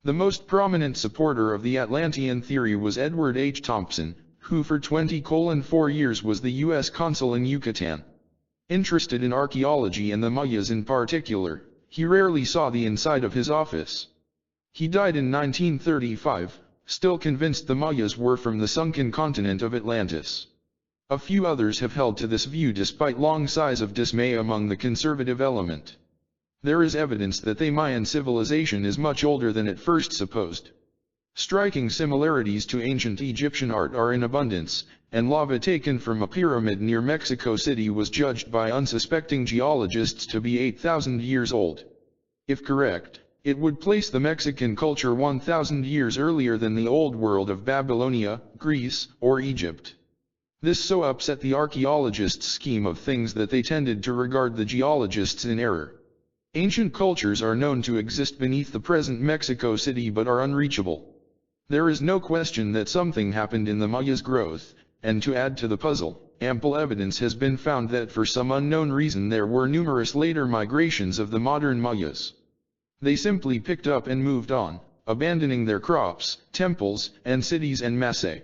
The most prominent supporter of the Atlantean theory was Edward H. Thompson, who for 20-4 years was the U.S. consul in Yucatan. Interested in archaeology and the Mayas in particular, he rarely saw the inside of his office. He died in 1935. Still convinced the Mayas were from the sunken continent of Atlantis. A few others have held to this view despite long sighs of dismay among the conservative element. There is evidence that the Mayan civilization is much older than at first supposed. Striking similarities to ancient Egyptian art are in abundance, and lava taken from a pyramid near Mexico City was judged by unsuspecting geologists to be 8,000 years old. If correct, it would place the Mexican culture 1,000 years earlier than the old world of Babylonia, Greece, or Egypt. This so upset the archaeologists' scheme of things that they tended to regard the geologists in error. Ancient cultures are known to exist beneath the present Mexico City but are unreachable. There is no question that something happened in the Mayas' growth, and to add to the puzzle, ample evidence has been found that for some unknown reason there were numerous later migrations of the modern Mayas. They simply picked up and moved on, abandoning their crops, temples, and cities en masse.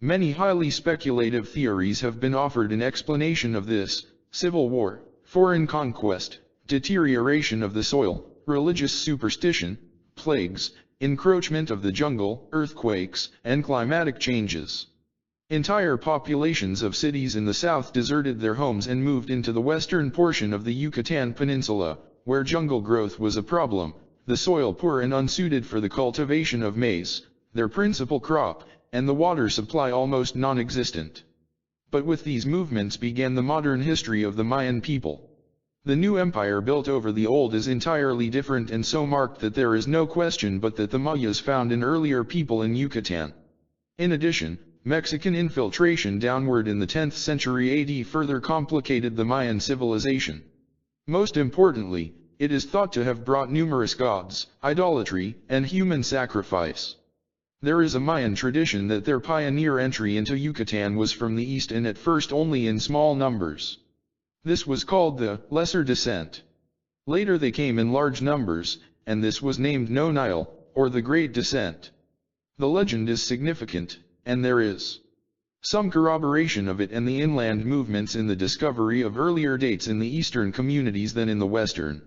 Many highly speculative theories have been offered in explanation of this: civil war, foreign conquest, deterioration of the soil, religious superstition, plagues, encroachment of the jungle, earthquakes, and climatic changes. Entire populations of cities in the south deserted their homes and moved into the western portion of the Yucatan Peninsula, where jungle growth was a problem, the soil poor and unsuited for the cultivation of maize, their principal crop, and the water supply almost non-existent. But with these movements began the modern history of the Mayan people. The new empire built over the old is entirely different and so marked that there is no question but that the Mayas found an earlier people in Yucatan. In addition, Mexican infiltration downward in the 10th century AD further complicated the Mayan civilization. Most importantly, it is thought to have brought numerous gods, idolatry, and human sacrifice. There is a Mayan tradition that their pioneer entry into Yucatan was from the east and at first only in small numbers. This was called the Lesser Descent. Later they came in large numbers, and this was named No Nile, or the Great Descent. The legend is significant, and there is some corroboration of it and the inland movements in the discovery of earlier dates in the eastern communities than in the western.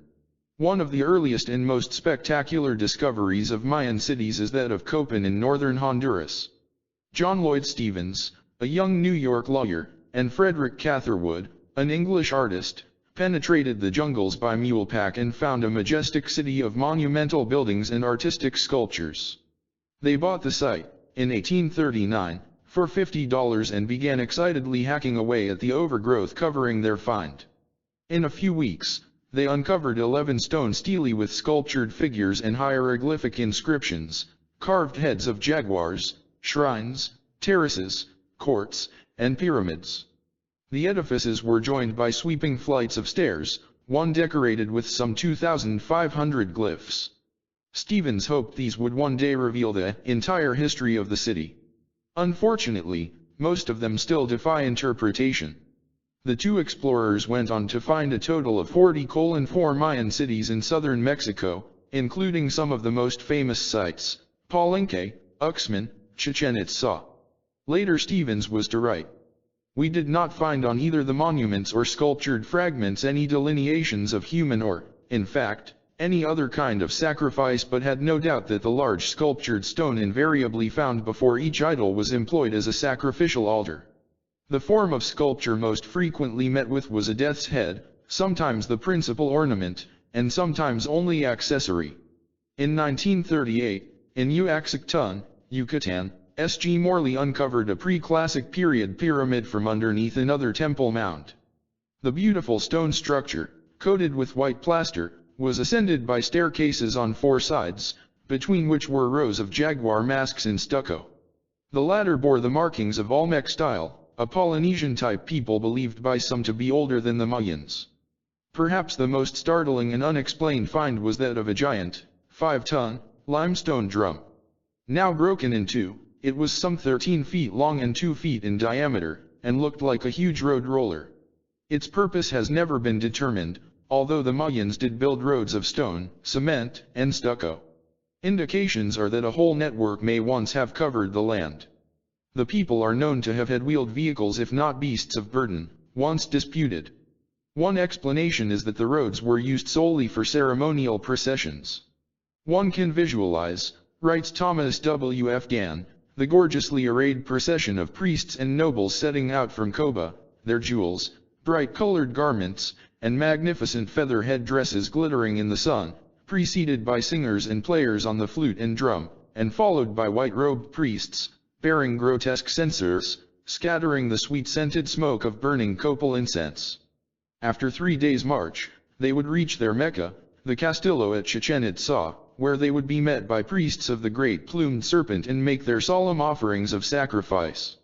One of the earliest and most spectacular discoveries of Mayan cities is that of Copan in northern Honduras. John Lloyd Stevens, a young New York lawyer, and Frederick Catherwood, an English artist, penetrated the jungles by mule pack and found a majestic city of monumental buildings and artistic sculptures. They bought the site, in 1839, for $50 and began excitedly hacking away at the overgrowth covering their find. In a few weeks, they uncovered 11 stone stelae with sculptured figures and hieroglyphic inscriptions, carved heads of jaguars, shrines, terraces, courts, and pyramids. The edifices were joined by sweeping flights of stairs, one decorated with some 2,500 glyphs. Stevens hoped these would one day reveal the entire history of the city. Unfortunately, most of them still defy interpretation. The two explorers went on to find a total of 40:4 Mayan cities in southern Mexico, including some of the most famous sites, Palenque, Uxmal, Chichen Itza. Later Stevens was to write, "We did not find on either the monuments or sculptured fragments any delineations of human or, in fact, any other kind of sacrifice, but had no doubt that the large sculptured stone invariably found before each idol was employed as a sacrificial altar. The form of sculpture most frequently met with was a death's head, sometimes the principal ornament, and sometimes only accessory." In 1938, in Uaxactun, Yucatan, S.G. Morley uncovered a pre-classic period pyramid from underneath another temple mound. The beautiful stone structure, coated with white plaster, was ascended by staircases on 4 sides, between which were rows of jaguar masks in stucco. The latter bore the markings of Olmec style, a Polynesian-type people believed by some to be older than the Mayans. Perhaps the most startling and unexplained find was that of a giant, 5-ton, limestone drum. Now broken in two, it was some 13 feet long and 2 feet in diameter, and looked like a huge road roller. Its purpose has never been determined, although the Mayans did build roads of stone, cement, and stucco. Indications are that a whole network may once have covered the land. The people are known to have had wheeled vehicles if not beasts of burden, once disputed. One explanation is that the roads were used solely for ceremonial processions. One can visualize, writes Thomas W. F. Gann, the gorgeously arrayed procession of priests and nobles setting out from Koba, their jewels, bright-colored garments, and magnificent feather head dresses glittering in the sun, preceded by singers and players on the flute and drum, and followed by white-robed priests, bearing grotesque censers, scattering the sweet-scented smoke of burning copal incense. After 3 days' march, they would reach their Mecca, the Castillo at Chichen Itza, where they would be met by priests of the great plumed serpent and make their solemn offerings of sacrifice.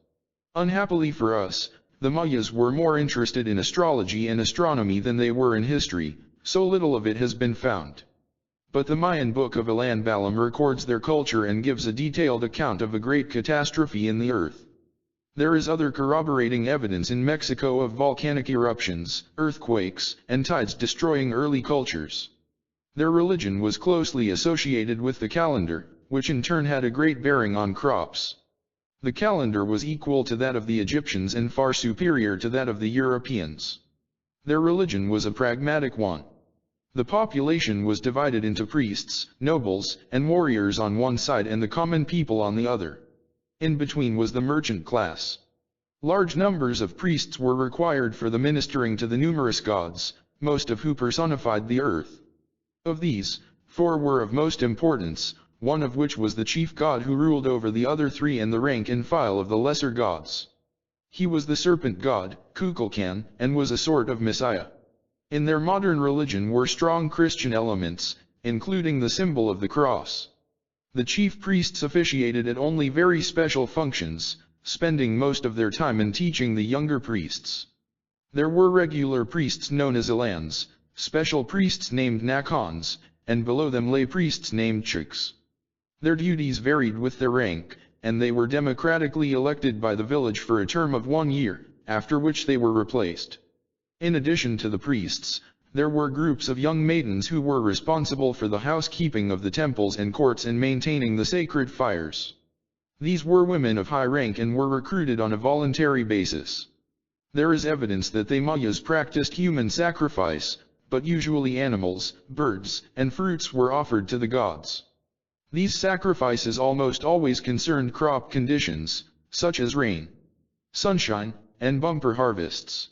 Unhappily for us, the Mayas were more interested in astrology and astronomy than they were in history, so little of it has been found. But the Mayan Book of Ilan Balam records their culture and gives a detailed account of a great catastrophe in the earth. There is other corroborating evidence in Mexico of volcanic eruptions, earthquakes, and tides destroying early cultures. Their religion was closely associated with the calendar, which in turn had a great bearing on crops. The calendar was equal to that of the Egyptians and far superior to that of the Europeans. Their religion was a pragmatic one. The population was divided into priests, nobles, and warriors on one side and the common people on the other. In between was the merchant class. Large numbers of priests were required for the ministering to the numerous gods, most of who personified the earth. Of these, 4 were of most importance, one of which was the chief god who ruled over the other 3 and the rank and file of the lesser gods. He was the serpent god, Kukulkan, and was a sort of messiah. In their modern religion were strong Christian elements, including the symbol of the cross. The chief priests officiated at only very special functions, spending most of their time in teaching the younger priests. There were regular priests known as Ilans, special priests named Nakans, and below them lay priests named Chiks. Their duties varied with their rank, and they were democratically elected by the village for a term of 1 year, after which they were replaced. In addition to the priests, there were groups of young maidens who were responsible for the housekeeping of the temples and courts and maintaining the sacred fires. These were women of high rank and were recruited on a voluntary basis. There is evidence that the Mayas practiced human sacrifice, but usually animals, birds, and fruits were offered to the gods. These sacrifices almost always concerned crop conditions, such as rain, sunshine, and bumper harvests.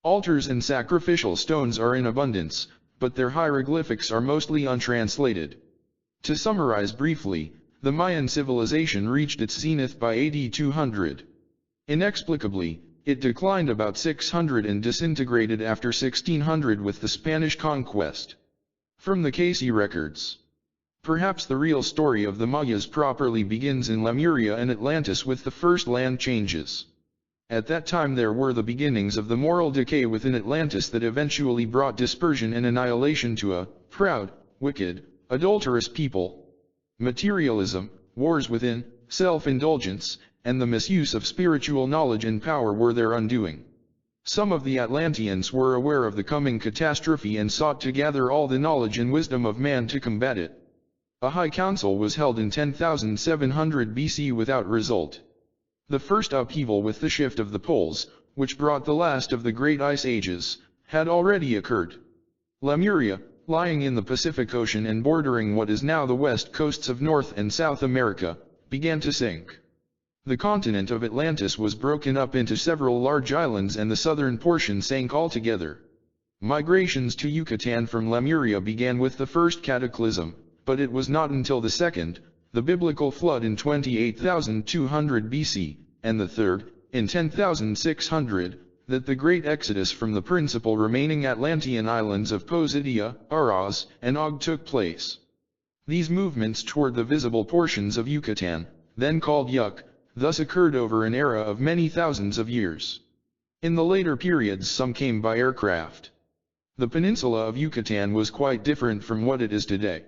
Altars and sacrificial stones are in abundance, but their hieroglyphics are mostly untranslated. To summarize briefly, the Mayan civilization reached its zenith by AD 200. Inexplicably, it declined about 600 and disintegrated after 1600 with the Spanish conquest. From the Cayce records. Perhaps the real story of the Mayas properly begins in Lemuria and Atlantis with the first land changes. At that time there were the beginnings of the moral decay within Atlantis that eventually brought dispersion and annihilation to a proud, wicked, adulterous people. Materialism, wars within, self-indulgence, and the misuse of spiritual knowledge and power were their undoing. Some of the Atlanteans were aware of the coming catastrophe and sought to gather all the knowledge and wisdom of man to combat it. A high council was held in 10,700 BC without result. The first upheaval with the shift of the poles, which brought the last of the great ice ages, had already occurred. Lemuria, lying in the Pacific Ocean and bordering what is now the west coasts of North and South America, began to sink. The continent of Atlantis was broken up into several large islands and the southern portion sank altogether. Migrations to Yucatan from Lemuria began with the first cataclysm, but it was not until the second, the biblical flood in 28,200 BC, and the third, in 10,600, that the great exodus from the principal remaining Atlantean islands of Posidia, Aras, and Og took place. These movements toward the visible portions of Yucatan, then called Yuc, thus occurred over an era of many thousands of years. In the later periods some came by aircraft. The peninsula of Yucatan was quite different from what it is today.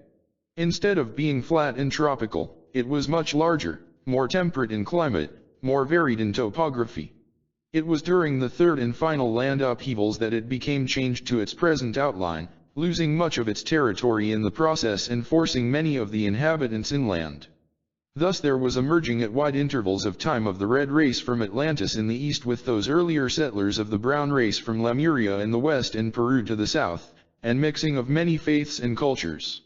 Instead of being flat and tropical, it was much larger, more temperate in climate, more varied in topography. It was during the third and final land upheavals that it became changed to its present outline, losing much of its territory in the process and forcing many of the inhabitants inland. Thus there was a merging at wide intervals of time of the red race from Atlantis in the east with those earlier settlers of the brown race from Lemuria in the west and Peru to the south, and mixing of many faiths and cultures.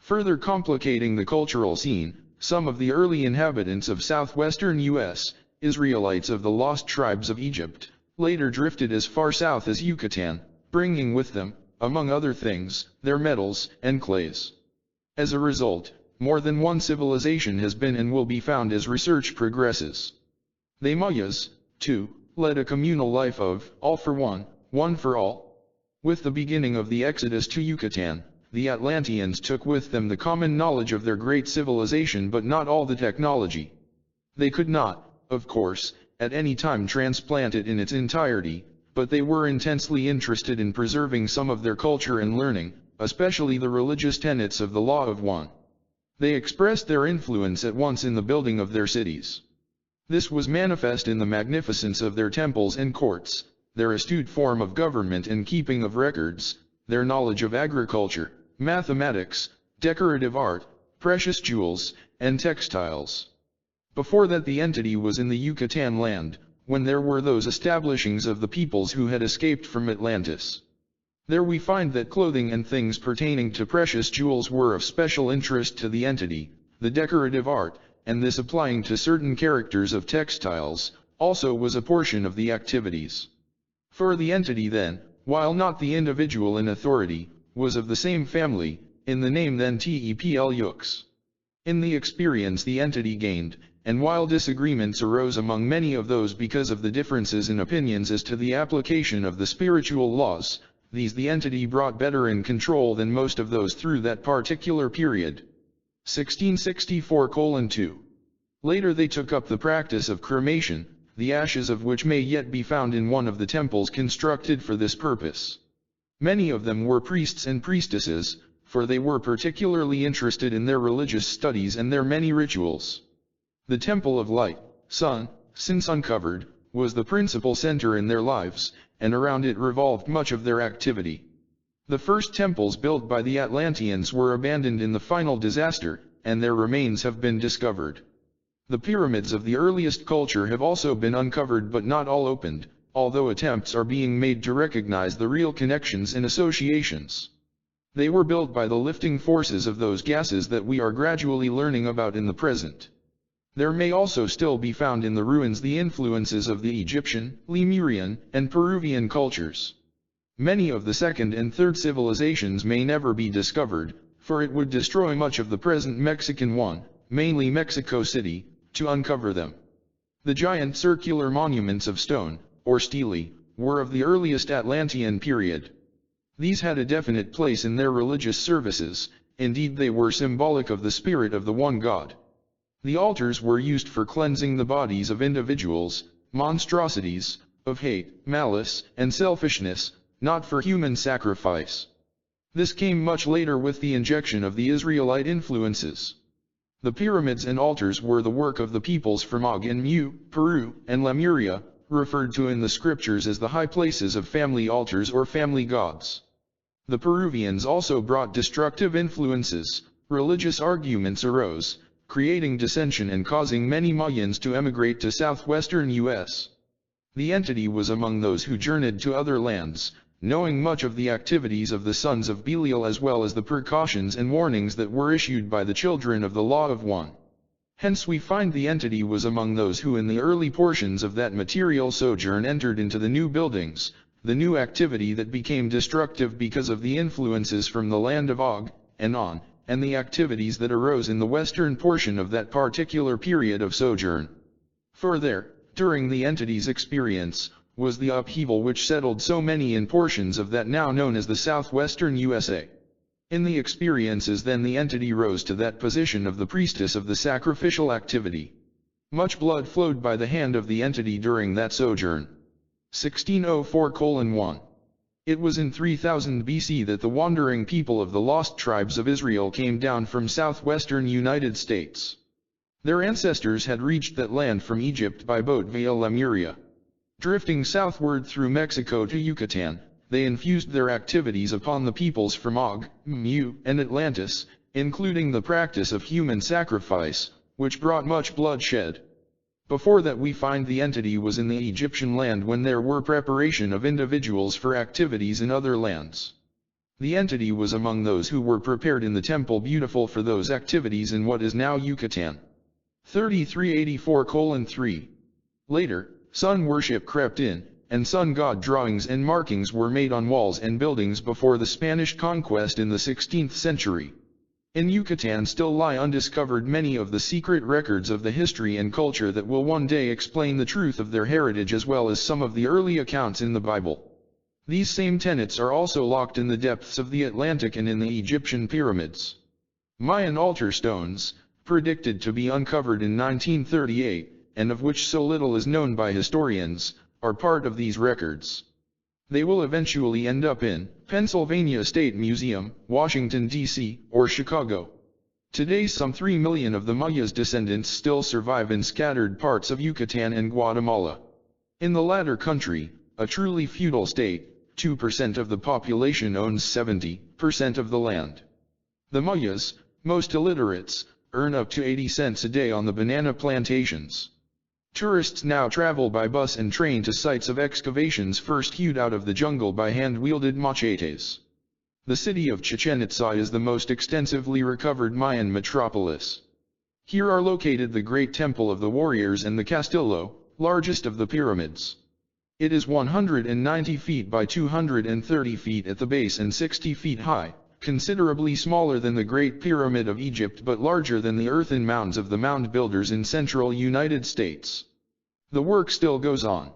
Further complicating the cultural scene, some of the early inhabitants of southwestern U.S., Israelites of the lost tribes of Egypt, later drifted as far south as Yucatan, bringing with them, among other things, their metals and clays. As a result, more than one civilization has been and will be found as research progresses. The Mayas, too, led a communal life of all for one, one for all. With the beginning of the exodus to Yucatan, the Atlanteans took with them the common knowledge of their great civilization but not all the technology. They could not, of course, at any time transplant it in its entirety, but they were intensely interested in preserving some of their culture and learning, especially the religious tenets of the Law of One. They expressed their influence at once in the building of their cities. This was manifest in the magnificence of their temples and courts, their astute form of government and keeping of records, their knowledge of agriculture, mathematics, decorative art, precious jewels, and textiles. Before that the entity was in the Yucatan land, when there were those establishings of the peoples who had escaped from Atlantis. There we find that clothing and things pertaining to precious jewels were of special interest to the entity, the decorative art, and this applying to certain characters of textiles, also was a portion of the activities. For the entity then, while not the individual in authority, was of the same family, in the name then Tepl. In the experience the entity gained, and while disagreements arose among many of those because of the differences in opinions as to the application of the spiritual laws, these the entity brought better in control than most of those through that particular period. 1664:2. Later they took up the practice of cremation, the ashes of which may yet be found in one of the temples constructed for this purpose. Many of them were priests and priestesses, for they were particularly interested in their religious studies and their many rituals. The Temple of Light, Sun, since uncovered, was the principal center in their lives, and around it revolved much of their activity. The first temples built by the Atlanteans were abandoned in the final disaster, and their remains have been discovered. The pyramids of the earliest culture have also been uncovered but not all opened, although attempts are being made to recognize the real connections and associations. They were built by the lifting forces of those gases that we are gradually learning about in the present. There may also still be found in the ruins the influences of the Egyptian, Lemurian, and Peruvian cultures. Many of the second and third civilizations may never be discovered, for it would destroy much of the present Mexican one, mainly Mexico City, to uncover them. The giant circular monuments of stone, or stelae, were of the earliest Atlantean period. These had a definite place in their religious services, indeed they were symbolic of the spirit of the one God. The altars were used for cleansing the bodies of individuals, monstrosities, of hate, malice, and selfishness, not for human sacrifice. This came much later with the injection of the Israelite influences. The pyramids and altars were the work of the peoples from Og and Mu, Peru, and Lemuria, referred to in the scriptures as the high places of family altars or family gods. The Peruvians also brought destructive influences. Religious arguments arose, creating dissension and causing many Mayans to emigrate to southwestern U.S. The entity was among those who journeyed to other lands, knowing much of the activities of the sons of Belial as well as the precautions and warnings that were issued by the children of the Law of One. Hence we find the entity was among those who in the early portions of that material sojourn entered into the new buildings, the new activity that became destructive because of the influences from the land of Og, and On, and the activities that arose in the western portion of that particular period of sojourn. For there, during the entity's experience, was the upheaval which settled so many in portions of that now known as the southwestern USA. In the experiences then the entity rose to that position of the priestess of the sacrificial activity. Much blood flowed by the hand of the entity during that sojourn. 1604:1. It was in 3000 BC that the wandering people of the lost tribes of Israel came down from southwestern United States. Their ancestors had reached that land from Egypt by boat via Lemuria. Drifting southward through Mexico to Yucatan, they infused their activities upon the peoples from Og, Mu, and Atlantis, including the practice of human sacrifice, which brought much bloodshed. Before that we find the entity was in the Egyptian land when there were preparation of individuals for activities in other lands. The entity was among those who were prepared in the temple beautiful for those activities in what is now Yucatan. 3384:3. Later, sun worship crept in, and sun god drawings and markings were made on walls and buildings before the Spanish conquest in the 16th century. In Yucatan still lie undiscovered many of the secret records of the history and culture that will one day explain the truth of their heritage, as well as some of the early accounts in the Bible. These same tenets are also locked in the depths of the Atlantic and in the Egyptian pyramids. Mayan altar stones, predicted to be uncovered in 1938, and of which so little is known by historians, are part of these records. They will eventually end up in Pennsylvania State Museum, Washington, D.C., or Chicago. Today some 3 million of the Mayas' descendants still survive in scattered parts of Yucatan and Guatemala. In the latter country, a truly feudal state, 2% of the population owns 70% of the land. The Mayas, most illiterates, earn up to 80 cents a day on the banana plantations. Tourists now travel by bus and train to sites of excavations first hewed out of the jungle by hand-wielded machetes. The city of Chichen Itza is the most extensively recovered Mayan metropolis. Here are located the Great Temple of the Warriors and the Castillo, largest of the pyramids. It is 190 feet by 230 feet at the base and 60 feet high, considerably smaller than the Great Pyramid of Egypt but larger than the earthen mounds of the mound builders in central United States. The work still goes on.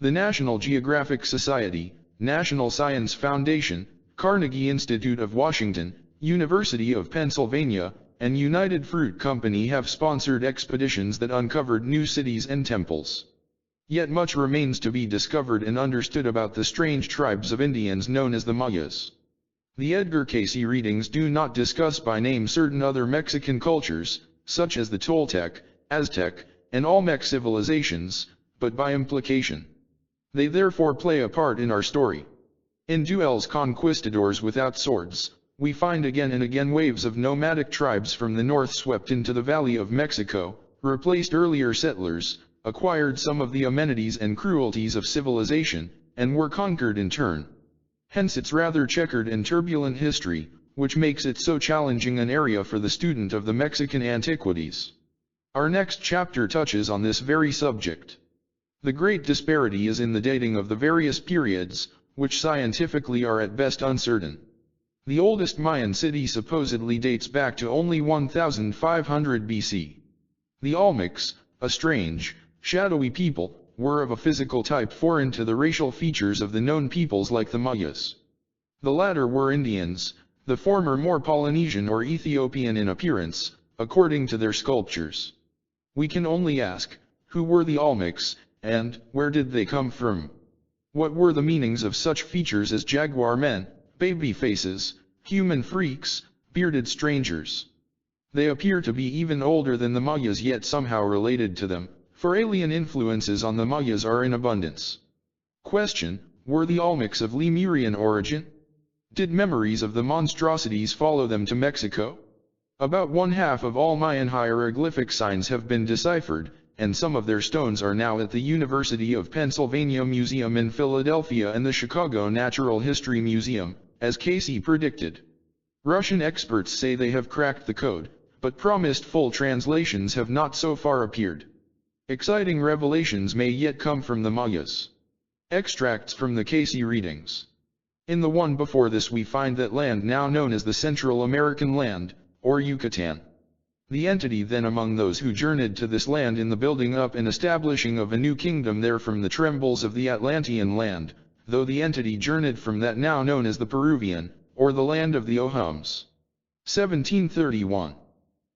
The National Geographic Society, National Science Foundation, Carnegie Institute of Washington, University of Pennsylvania, and United Fruit Company have sponsored expeditions that uncovered new cities and temples. Yet much remains to be discovered and understood about the strange tribes of Indians known as the Mayas. The Edgar Cayce readings do not discuss by name certain other Mexican cultures, such as the Toltec, Aztec, and Olmec civilizations, but by implication. They therefore play a part in our story. In Duel's Conquistadors Without Swords, we find again and again waves of nomadic tribes from the north swept into the Valley of Mexico, replaced earlier settlers, acquired some of the amenities and cruelties of civilization, and were conquered in turn. Hence its rather checkered and turbulent history, which makes it so challenging an area for the student of the Mexican antiquities. Our next chapter touches on this very subject. The great disparity is in the dating of the various periods, which scientifically are at best uncertain. The oldest Mayan city supposedly dates back to only 1500 BC. The Olmecs, a strange, shadowy people, were of a physical type foreign to the racial features of the known peoples like the Mayas. The latter were Indians, the former more Polynesian or Ethiopian in appearance, according to their sculptures. We can only ask, who were the Olmecs, and where did they come from? What were the meanings of such features as jaguar men, baby faces, human freaks, bearded strangers? They appear to be even older than the Mayas, yet somehow related to them, for alien influences on the Mayas are in abundance. Question: were the Olmecs of Lemurian origin? Did memories of the monstrosities follow them to Mexico? About 1/2 of all Mayan hieroglyphic signs have been deciphered, and some of their stones are now at the University of Pennsylvania Museum in Philadelphia and the Chicago Natural History Museum, as Cayce predicted. Russian experts say they have cracked the code, but promised full translations have not so far appeared. Exciting revelations may yet come from the Mayas. Extracts from the Cayce readings. In the one before this we find that land now known as the Central American land, or Yucatan. The entity then among those who journeyed to this land in the building up and establishing of a new kingdom there from the trembles of the Atlantean land, though the entity journeyed from that now known as the Peruvian, or the land of the Ohums. 1731.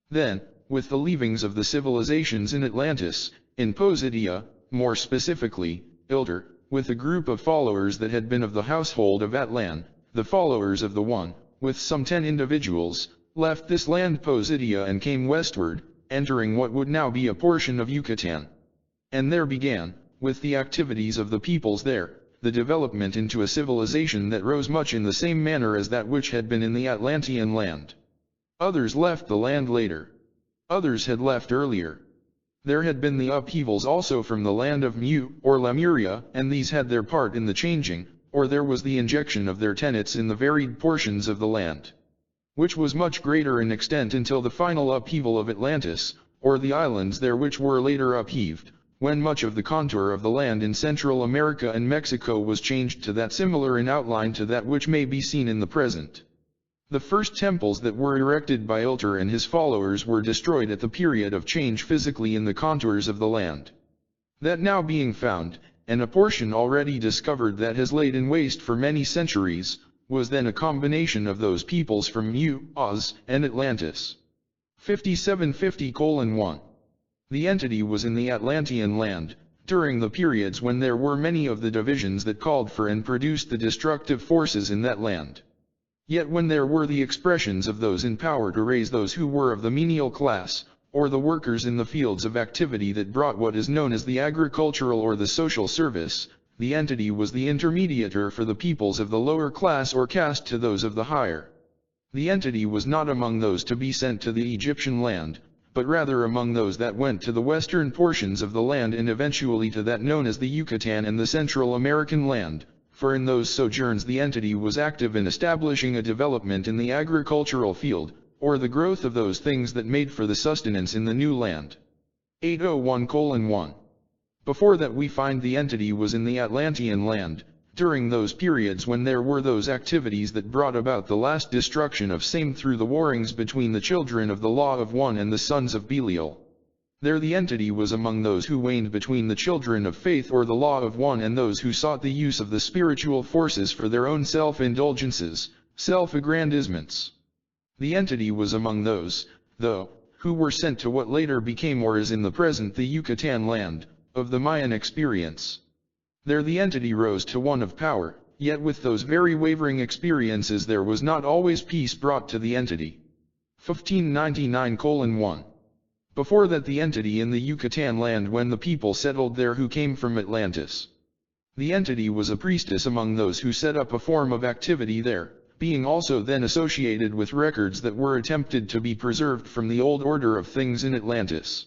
Then, with the leavings of the civilizations in Atlantis, in Posidia, more specifically, Ilter, with a group of followers that had been of the household of Atlan, the followers of the one, with some 10 individuals, left this land Posidia and came westward, entering what would now be a portion of Yucatan. And there began, with the activities of the peoples there, the development into a civilization that rose much in the same manner as that which had been in the Atlantean land. Others left the land later. Others had left earlier. There had been the upheavals also from the land of Mu, or Lemuria, and these had their part in the changing, or there was the injection of their tenets in the varied portions of the land, which was much greater in extent until the final upheaval of Atlantis, or the islands there which were later upheaved, when much of the contour of the land in Central America and Mexico was changed to that similar in outline to that which may be seen in the present. The first temples that were erected by Ulter and his followers were destroyed at the period of change physically in the contours of the land. That now being found, and a portion already discovered that has laid in waste for many centuries, was then a combination of those peoples from Mu, Oz, and Atlantis. 5750:1. The entity was in the Atlantean land, during the periods when there were many of the divisions that called for and produced the destructive forces in that land. Yet when there were the expressions of those in power to raise those who were of the menial class, or the workers in the fields of activity that brought what is known as the agricultural or the social service, the entity was the intermediator for the peoples of the lower class or caste to those of the higher. The entity was not among those to be sent to the Egyptian land, but rather among those that went to the western portions of the land and eventually to that known as the Yucatan and the Central American land, for in those sojourns the entity was active in establishing a development in the agricultural field, or the growth of those things that made for the sustenance in the new land. 801:1. Before that we find the entity was in the Atlantean land, during those periods when there were those activities that brought about the last destruction of same through the warrings between the children of the law of one and the sons of Belial. There the entity was among those who waned between the children of faith or the law of one and those who sought the use of the spiritual forces for their own self-indulgences, self-aggrandizements. The entity was among those, though, who were sent to what later became or is in the present the Yucatan land, of the Mayan experience. There the entity rose to one of power, yet with those very wavering experiences there was not always peace brought to the entity. 1599:1. Before that the entity in the Yucatan land when the people settled there who came from Atlantis. The entity was a priestess among those who set up a form of activity there, being also then associated with records that were attempted to be preserved from the old order of things in Atlantis.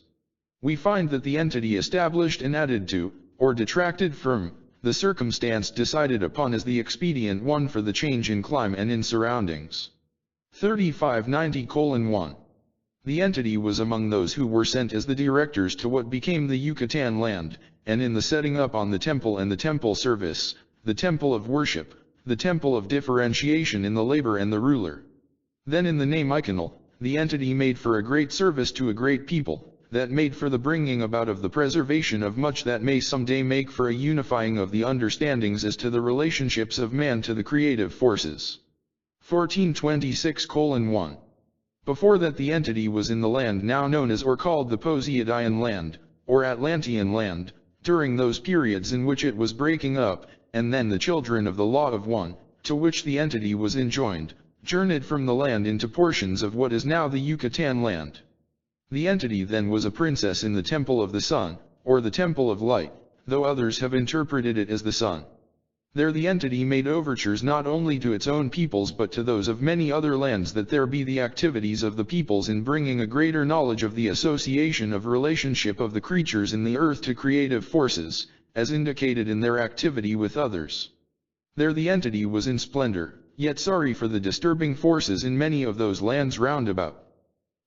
We find that the entity established and added to, or detracted from, the circumstance decided upon as the expedient one for the change in climate and in surroundings. 3590:1. The entity was among those who were sent as the directors to what became the Yucatan land, and in the setting up on the temple and the temple service, the temple of worship, the temple of differentiation in the labor and the ruler. Then in the name Iconal, the entity made for a great service to a great people, that made for the bringing about of the preservation of much that may someday make for a unifying of the understandings as to the relationships of man to the creative forces. 1426:1. Before that the entity was in the land now known as or called the Posiadian land, or Atlantean land, during those periods in which it was breaking up, and then the children of the law of one, to which the entity was enjoined, journeyed from the land into portions of what is now the Yucatan land. The entity then was a princess in the temple of the sun, or the temple of light, though others have interpreted it as the sun. There the entity made overtures not only to its own peoples but to those of many other lands that there be the activities of the peoples in bringing a greater knowledge of the association of relationship of the creatures in the earth to creative forces, as indicated in their activity with others. There the entity was in splendor, yet sorry for the disturbing forces in many of those lands round about.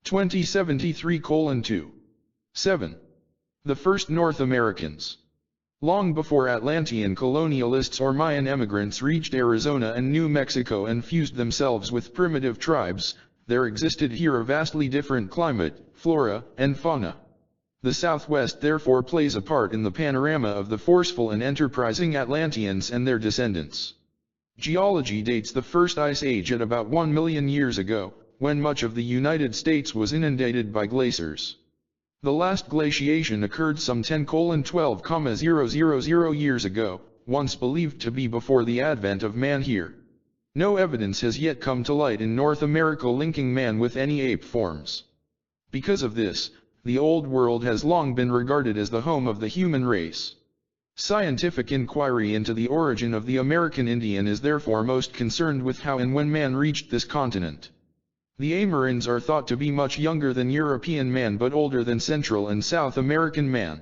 2073:2. 7. The first North Americans. Long before Atlantean colonialists or Mayan emigrants reached Arizona and New Mexico and fused themselves with primitive tribes, there existed here a vastly different climate, flora, and fauna. The Southwest therefore plays a part in the panorama of the forceful and enterprising Atlanteans and their descendants. Geology dates the first ice age at about 1 million years ago, when much of the United States was inundated by glaciers. The last glaciation occurred some 10:12,000 years ago, once believed to be before the advent of man here. No evidence has yet come to light in North America linking man with any ape forms. Because of this, the Old World has long been regarded as the home of the human race. Scientific inquiry into the origin of the American Indian is therefore most concerned with how and when man reached this continent. The Amerinds are thought to be much younger than European man but older than Central and South American man.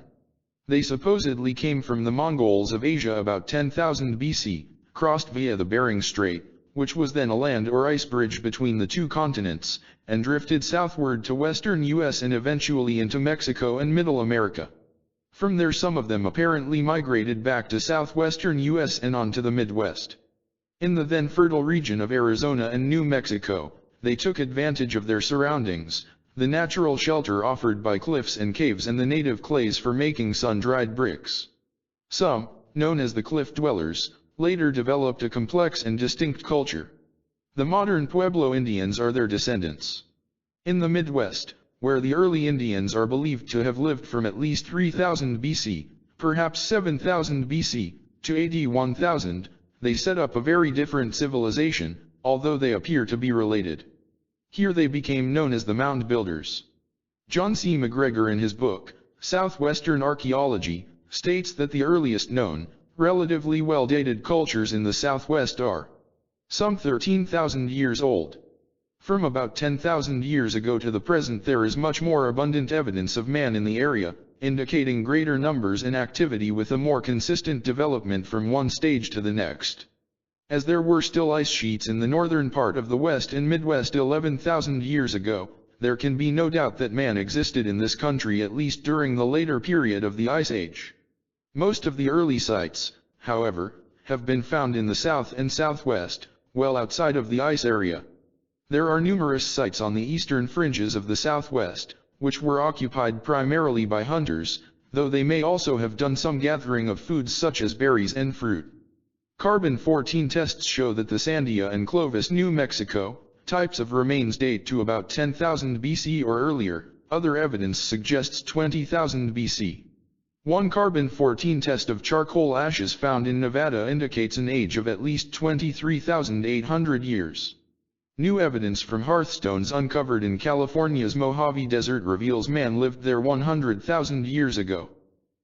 They supposedly came from the Mongols of Asia about 10,000 BC, crossed via the Bering Strait, which was then a land or ice bridge between the two continents, and drifted southward to western US and eventually into Mexico and Middle America. From there some of them apparently migrated back to southwestern US and on to the Midwest. In the then fertile region of Arizona and New Mexico, they took advantage of their surroundings, the natural shelter offered by cliffs and caves and the native clays for making sun-dried bricks. Some, known as the cliff dwellers, later developed a complex and distinct culture. The modern Pueblo Indians are their descendants. In the Midwest, where the early Indians are believed to have lived from at least 3000 BC, perhaps 7000 BC, to AD 1000, they set up a very different civilization, although they appear to be related. Here they became known as the Mound Builders. John C. McGregor in his book, Southwestern Archaeology, states that the earliest known, relatively well-dated cultures in the Southwest are some 13,000 years old. From about 10,000 years ago to the present there is much more abundant evidence of man in the area, indicating greater numbers and activity with a more consistent development from one stage to the next. As there were still ice sheets in the northern part of the West and Midwest 11,000 years ago, there can be no doubt that man existed in this country at least during the later period of the Ice Age. Most of the early sites, however, have been found in the south and southwest, well outside of the ice area. There are numerous sites on the eastern fringes of the southwest, which were occupied primarily by hunters, though they may also have done some gathering of foods such as berries and fruit. Carbon-14 tests show that the Sandia and Clovis, New Mexico, types of remains date to about 10,000 BC or earlier. Other evidence suggests 20,000 BC. One carbon-14 test of charcoal ashes found in Nevada indicates an age of at least 23,800 years. New evidence from hearthstones uncovered in California's Mojave Desert reveals man lived there 100,000 years ago.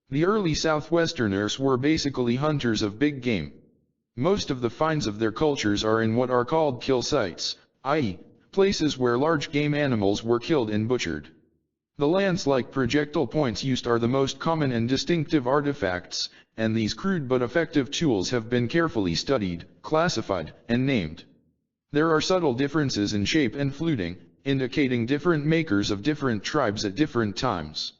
The early Southwesterners were basically hunters of big game. Most of the finds of their cultures are in what are called kill sites, i.e., places where large game animals were killed and butchered. The lance-like projectile points used are the most common and distinctive artifacts, and these crude but effective tools have been carefully studied, classified, and named. There are subtle differences in shape and fluting, indicating different makers of different tribes at different times.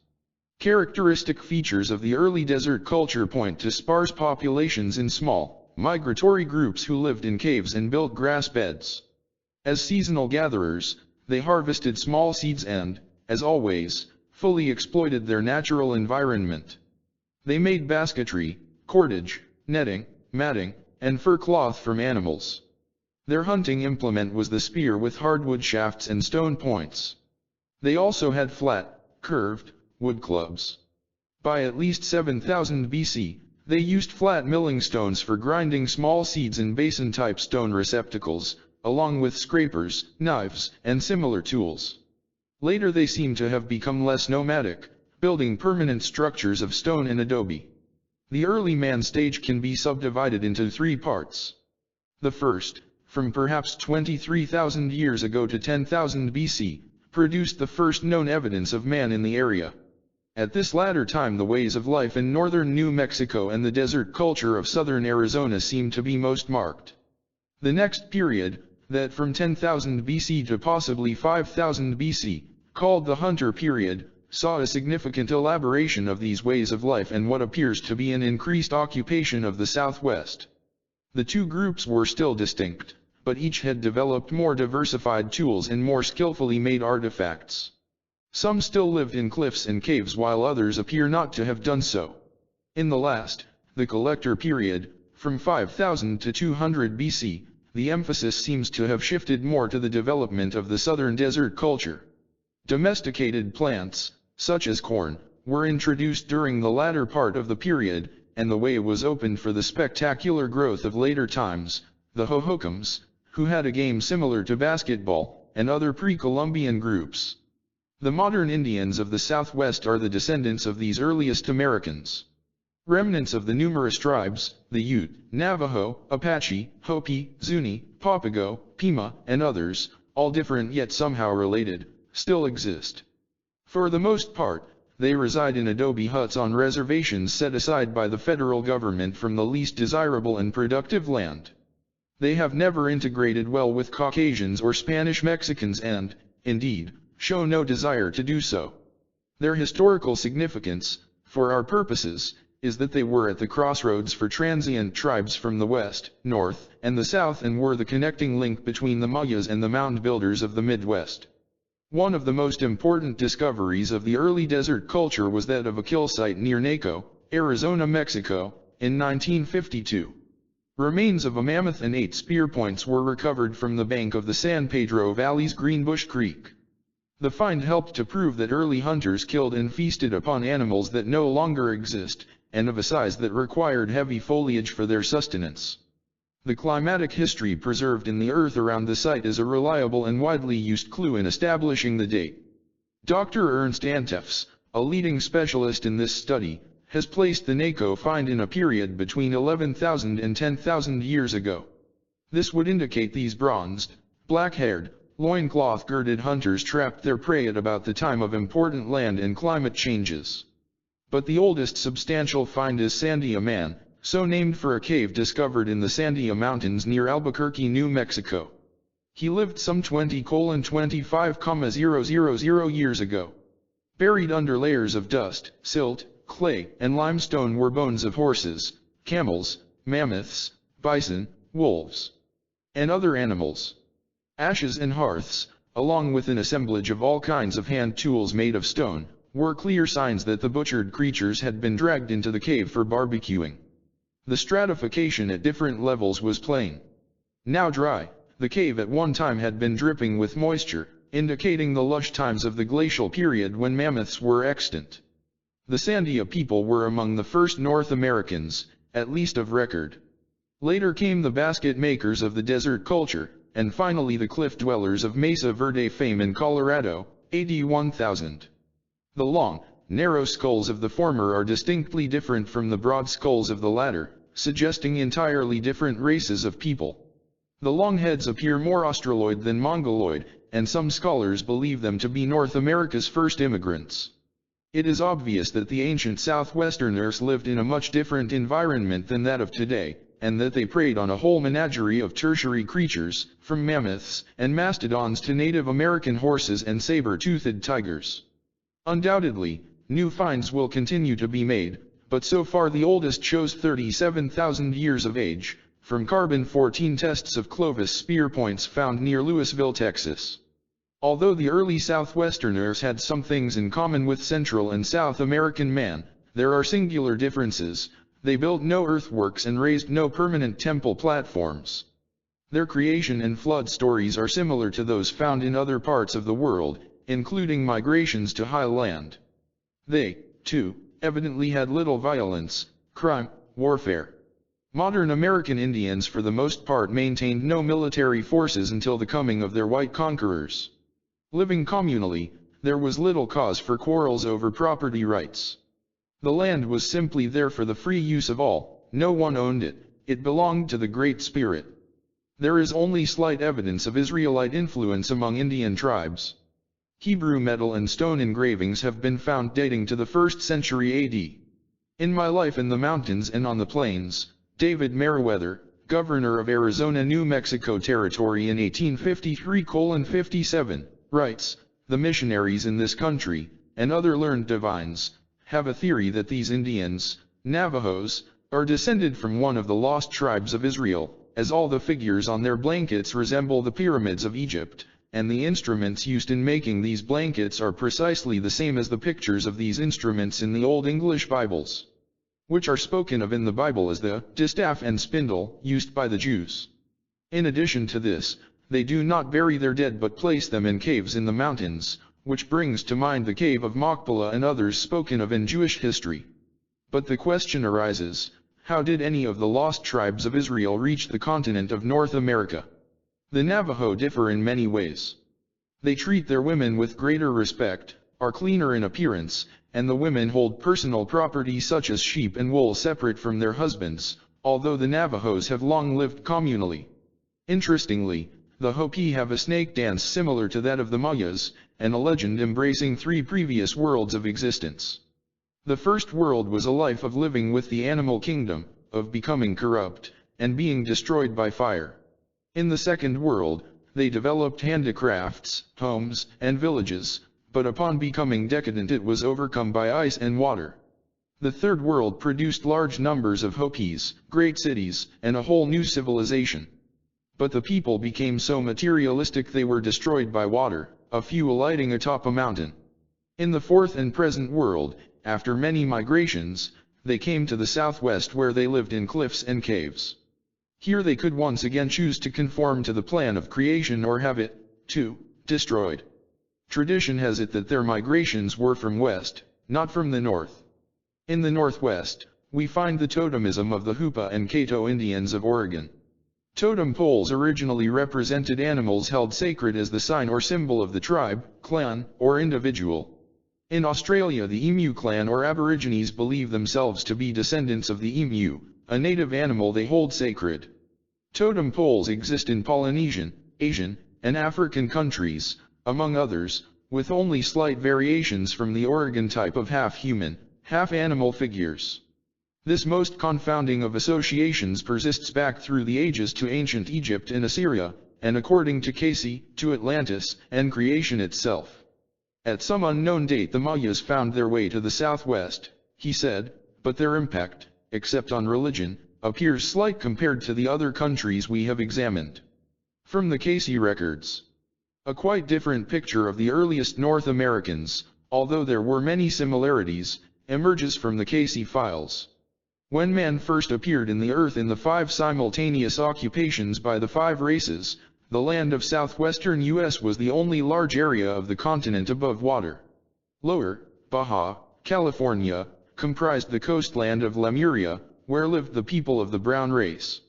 Characteristic features of the early desert culture point to sparse populations in small, migratory groups who lived in caves and built grass beds. As seasonal gatherers, they harvested small seeds and, as always, fully exploited their natural environment. They made basketry, cordage, netting, matting, and fur cloth from animals. Their hunting implement was the spear with hardwood shafts and stone points. They also had flat, curved, wood clubs. By at least 7000 BC, they used flat milling stones for grinding small seeds in basin-type stone receptacles, along with scrapers, knives, and similar tools. Later they seem to have become less nomadic, building permanent structures of stone and adobe. The early man stage can be subdivided into three parts. The first, from perhaps 23,000 years ago to 10,000 BC, produced the first known evidence of man in the area. At this latter time the ways of life in northern New Mexico and the desert culture of southern Arizona seem to be most marked. The next period, that from 10,000 BC to possibly 5,000 BC, called the Hunter period, saw a significant elaboration of these ways of life and what appears to be an increased occupation of the Southwest. The two groups were still distinct, but each had developed more diversified tools and more skillfully made artifacts. Some still lived in cliffs and caves while others appear not to have done so. In the last, the Collector period, from 5000 to 200 BC, the emphasis seems to have shifted more to the development of the southern desert culture. Domesticated plants, such as corn, were introduced during the latter part of the period, and the way was opened for the spectacular growth of later times, the Hohokams, who had a game similar to basketball, and other pre-Columbian groups. The modern Indians of the Southwest are the descendants of these earliest Americans. Remnants of the numerous tribes, the Ute, Navajo, Apache, Hopi, Zuni, Papago, Pima, and others, all different yet somehow related, still exist. For the most part, they reside in adobe huts on reservations set aside by the federal government from the least desirable and productive land. They have never integrated well with Caucasians or Spanish Mexicans and, indeed, show no desire to do so. Their historical significance, for our purposes, is that they were at the crossroads for transient tribes from the west, north, and the south, and were the connecting link between the Mayas and the mound builders of the Midwest. One of the most important discoveries of the early desert culture was that of a kill site near Naco, Arizona, Mexico, in 1952. Remains of a mammoth and 8 spear points were recovered from the bank of the San Pedro Valley's Greenbush Creek. The find helped to prove that early hunters killed and feasted upon animals that no longer exist, and of a size that required heavy foliage for their sustenance. The climatic history preserved in the earth around the site is a reliable and widely used clue in establishing the date. Dr. Ernst Antefs, a leading specialist in this study, has placed the Naco find in a period between 11,000 and 10,000 years ago. This would indicate these bronzed, black-haired, loincloth-girded hunters trapped their prey at about the time of important land and climate changes. But the oldest substantial find is Sandia Man, so named for a cave discovered in the Sandia Mountains near Albuquerque, New Mexico. He lived some 20,25,000 years ago. Buried under layers of dust, silt, clay, and limestone were bones of horses, camels, mammoths, bison, wolves, and other animals. Ashes and hearths, along with an assemblage of all kinds of hand tools made of stone, were clear signs that the butchered creatures had been dragged into the cave for barbecuing. The stratification at different levels was plain. Now dry, the cave at one time had been dripping with moisture, indicating the lush times of the glacial period when mammoths were extant. The Sandia people were among the first North Americans, at least of record. Later came the basket makers of the desert culture, and finally the cliff dwellers of Mesa Verde fame in Colorado, AD 1000. The long, narrow skulls of the former are distinctly different from the broad skulls of the latter, suggesting entirely different races of people. The long heads appear more Australoid than Mongoloid, and some scholars believe them to be North America's first immigrants. It is obvious that the ancient Southwesterners lived in a much different environment than that of today, and that they preyed on a whole menagerie of tertiary creatures, from mammoths and mastodons to Native American horses and saber-toothed tigers. Undoubtedly, new finds will continue to be made, but so far the oldest shows 37,000 years of age, from carbon-14 tests of Clovis spear points found near Louisville, Texas. Although the early Southwesterners had some things in common with Central and South American man, there are singular differences. They built no earthworks and raised no permanent temple platforms. Their creation and flood stories are similar to those found in other parts of the world, including migrations to high land. They, too, evidently had little violence, crime, warfare. Modern American Indians for the most part maintained no military forces until the coming of their white conquerors. Living communally, there was little cause for quarrels over property rights. The land was simply there for the free use of all, no one owned it, it belonged to the Great Spirit. There is only slight evidence of Israelite influence among Indian tribes. Hebrew metal and stone engravings have been found dating to the 1st century AD. In My Life in the Mountains and on the Plains, David Meriwether, governor of Arizona New Mexico Territory in 1853-57, writes, "The missionaries in this country, and other learned divines, have a theory that these Indians, Navajos, are descended from one of the lost tribes of Israel, as all the figures on their blankets resemble the pyramids of Egypt, and the instruments used in making these blankets are precisely the same as the pictures of these instruments in the Old English Bibles, which are spoken of in the Bible as the distaff and spindle used by the Jews. In addition to this, they do not bury their dead but place them in caves in the mountains, which brings to mind the cave of Machpelah and others spoken of in Jewish history. But the question arises, how did any of the lost tribes of Israel reach the continent of North America? The Navajo differ in many ways. They treat their women with greater respect, are cleaner in appearance, and the women hold personal property such as sheep and wool separate from their husbands, although the Navajos have long lived communally. Interestingly, the Hopi have a snake dance similar to that of the Mayas, and a legend embracing 3 previous worlds of existence. The first world was a life of living with the animal kingdom, of becoming corrupt, and being destroyed by fire. In the second world, they developed handicrafts, homes, and villages, but upon becoming decadent it was overcome by ice and water. The Third World produced large numbers of Hopis, great cities, and a whole new civilization. But the people became so materialistic they were destroyed by water, a few alighting atop a mountain. In the Fourth and present world, after many migrations, they came to the southwest where they lived in cliffs and caves. Here they could once again choose to conform to the plan of creation or have it, too, destroyed. Tradition has it that their migrations were from west, not from the north. In the northwest, we find the totemism of the Hoopa and Cato Indians of Oregon. Totem poles originally represented animals held sacred as the sign or symbol of the tribe, clan, or individual. In Australia, the emu clan or aborigines believe themselves to be descendants of the emu, a native animal they hold sacred. Totem poles exist in Polynesian, Asian, and African countries, among others, with only slight variations from the Oregon type of half-human, half-animal figures. This most confounding of associations persists back through the ages to ancient Egypt and Assyria, and according to Cayce, to Atlantis, and creation itself. At some unknown date the Mayas found their way to the southwest, he said, but their impact, except on religion, appears slight compared to the other countries we have examined. From the Cayce records. A quite different picture of the earliest North Americans, although there were many similarities, emerges from the Cayce files. When man first appeared in the earth in the 5 simultaneous occupations by the 5 races, the land of southwestern U.S. was the only large area of the continent above water. Lower, Baja, California, comprised the coastland of Lemuria, where lived the people of the brown race.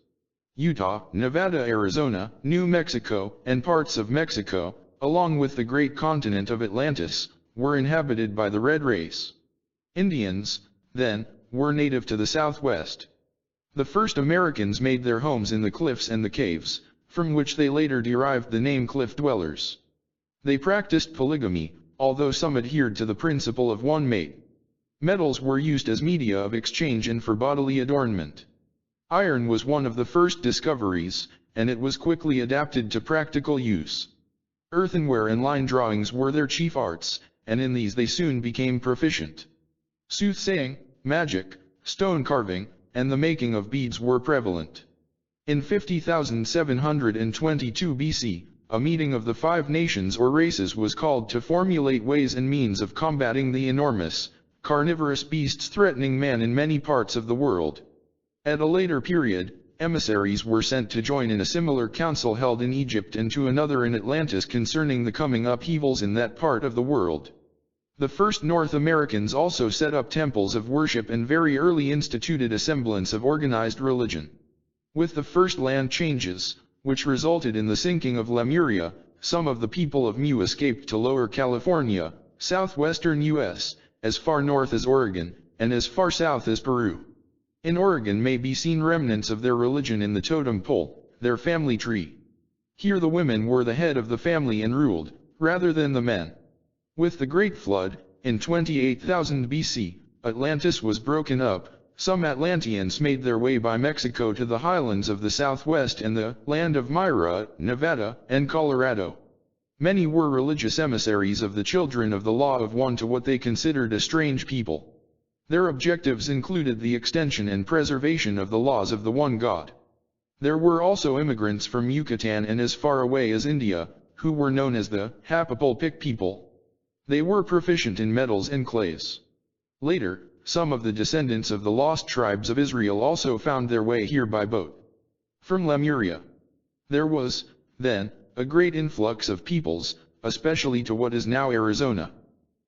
Utah, Nevada, Arizona, New Mexico, and parts of Mexico, along with the great continent of Atlantis, were inhabited by the red race. Indians, then, were native to the southwest. The first Americans made their homes in the cliffs and the caves, from which they later derived the name cliff dwellers. They practiced polygamy, although some adhered to the principle of one mate. Metals were used as media of exchange and for bodily adornment. Iron was one of the first discoveries, and it was quickly adapted to practical use. Earthenware and line drawings were their chief arts, and in these they soon became proficient. Soothsaying, magic, stone carving, and the making of beads were prevalent. In 50,722 BC, a meeting of the 5 nations or races was called to formulate ways and means of combating the enormous, carnivorous beasts threatening man in many parts of the world. At a later period, emissaries were sent to join in a similar council held in Egypt and to another in Atlantis concerning the coming upheavals in that part of the world. The first North Americans also set up temples of worship and very early instituted a semblance of organized religion. With the first land changes, which resulted in the sinking of Lemuria, some of the people of Mu escaped to Lower California, southwestern U.S., as far north as Oregon, and as far south as Peru. In Oregon may be seen remnants of their religion in the totem pole, their family tree. Here the women were the head of the family and ruled, rather than the men. With the Great Flood, in 28,000 BC, Atlantis was broken up. Some Atlanteans made their way by Mexico to the highlands of the southwest and the land of Myra, Nevada, and Colorado. Many were religious emissaries of the children of the law of one to what they considered a strange people. Their objectives included the extension and preservation of the laws of the one God. There were also immigrants from Yucatan and as far away as India, who were known as the Hapapulpic people. They were proficient in metals and clays. Later, some of the descendants of the lost tribes of Israel also found their way here by boat. From Lemuria. There was, then, a great influx of peoples, especially to what is now Arizona.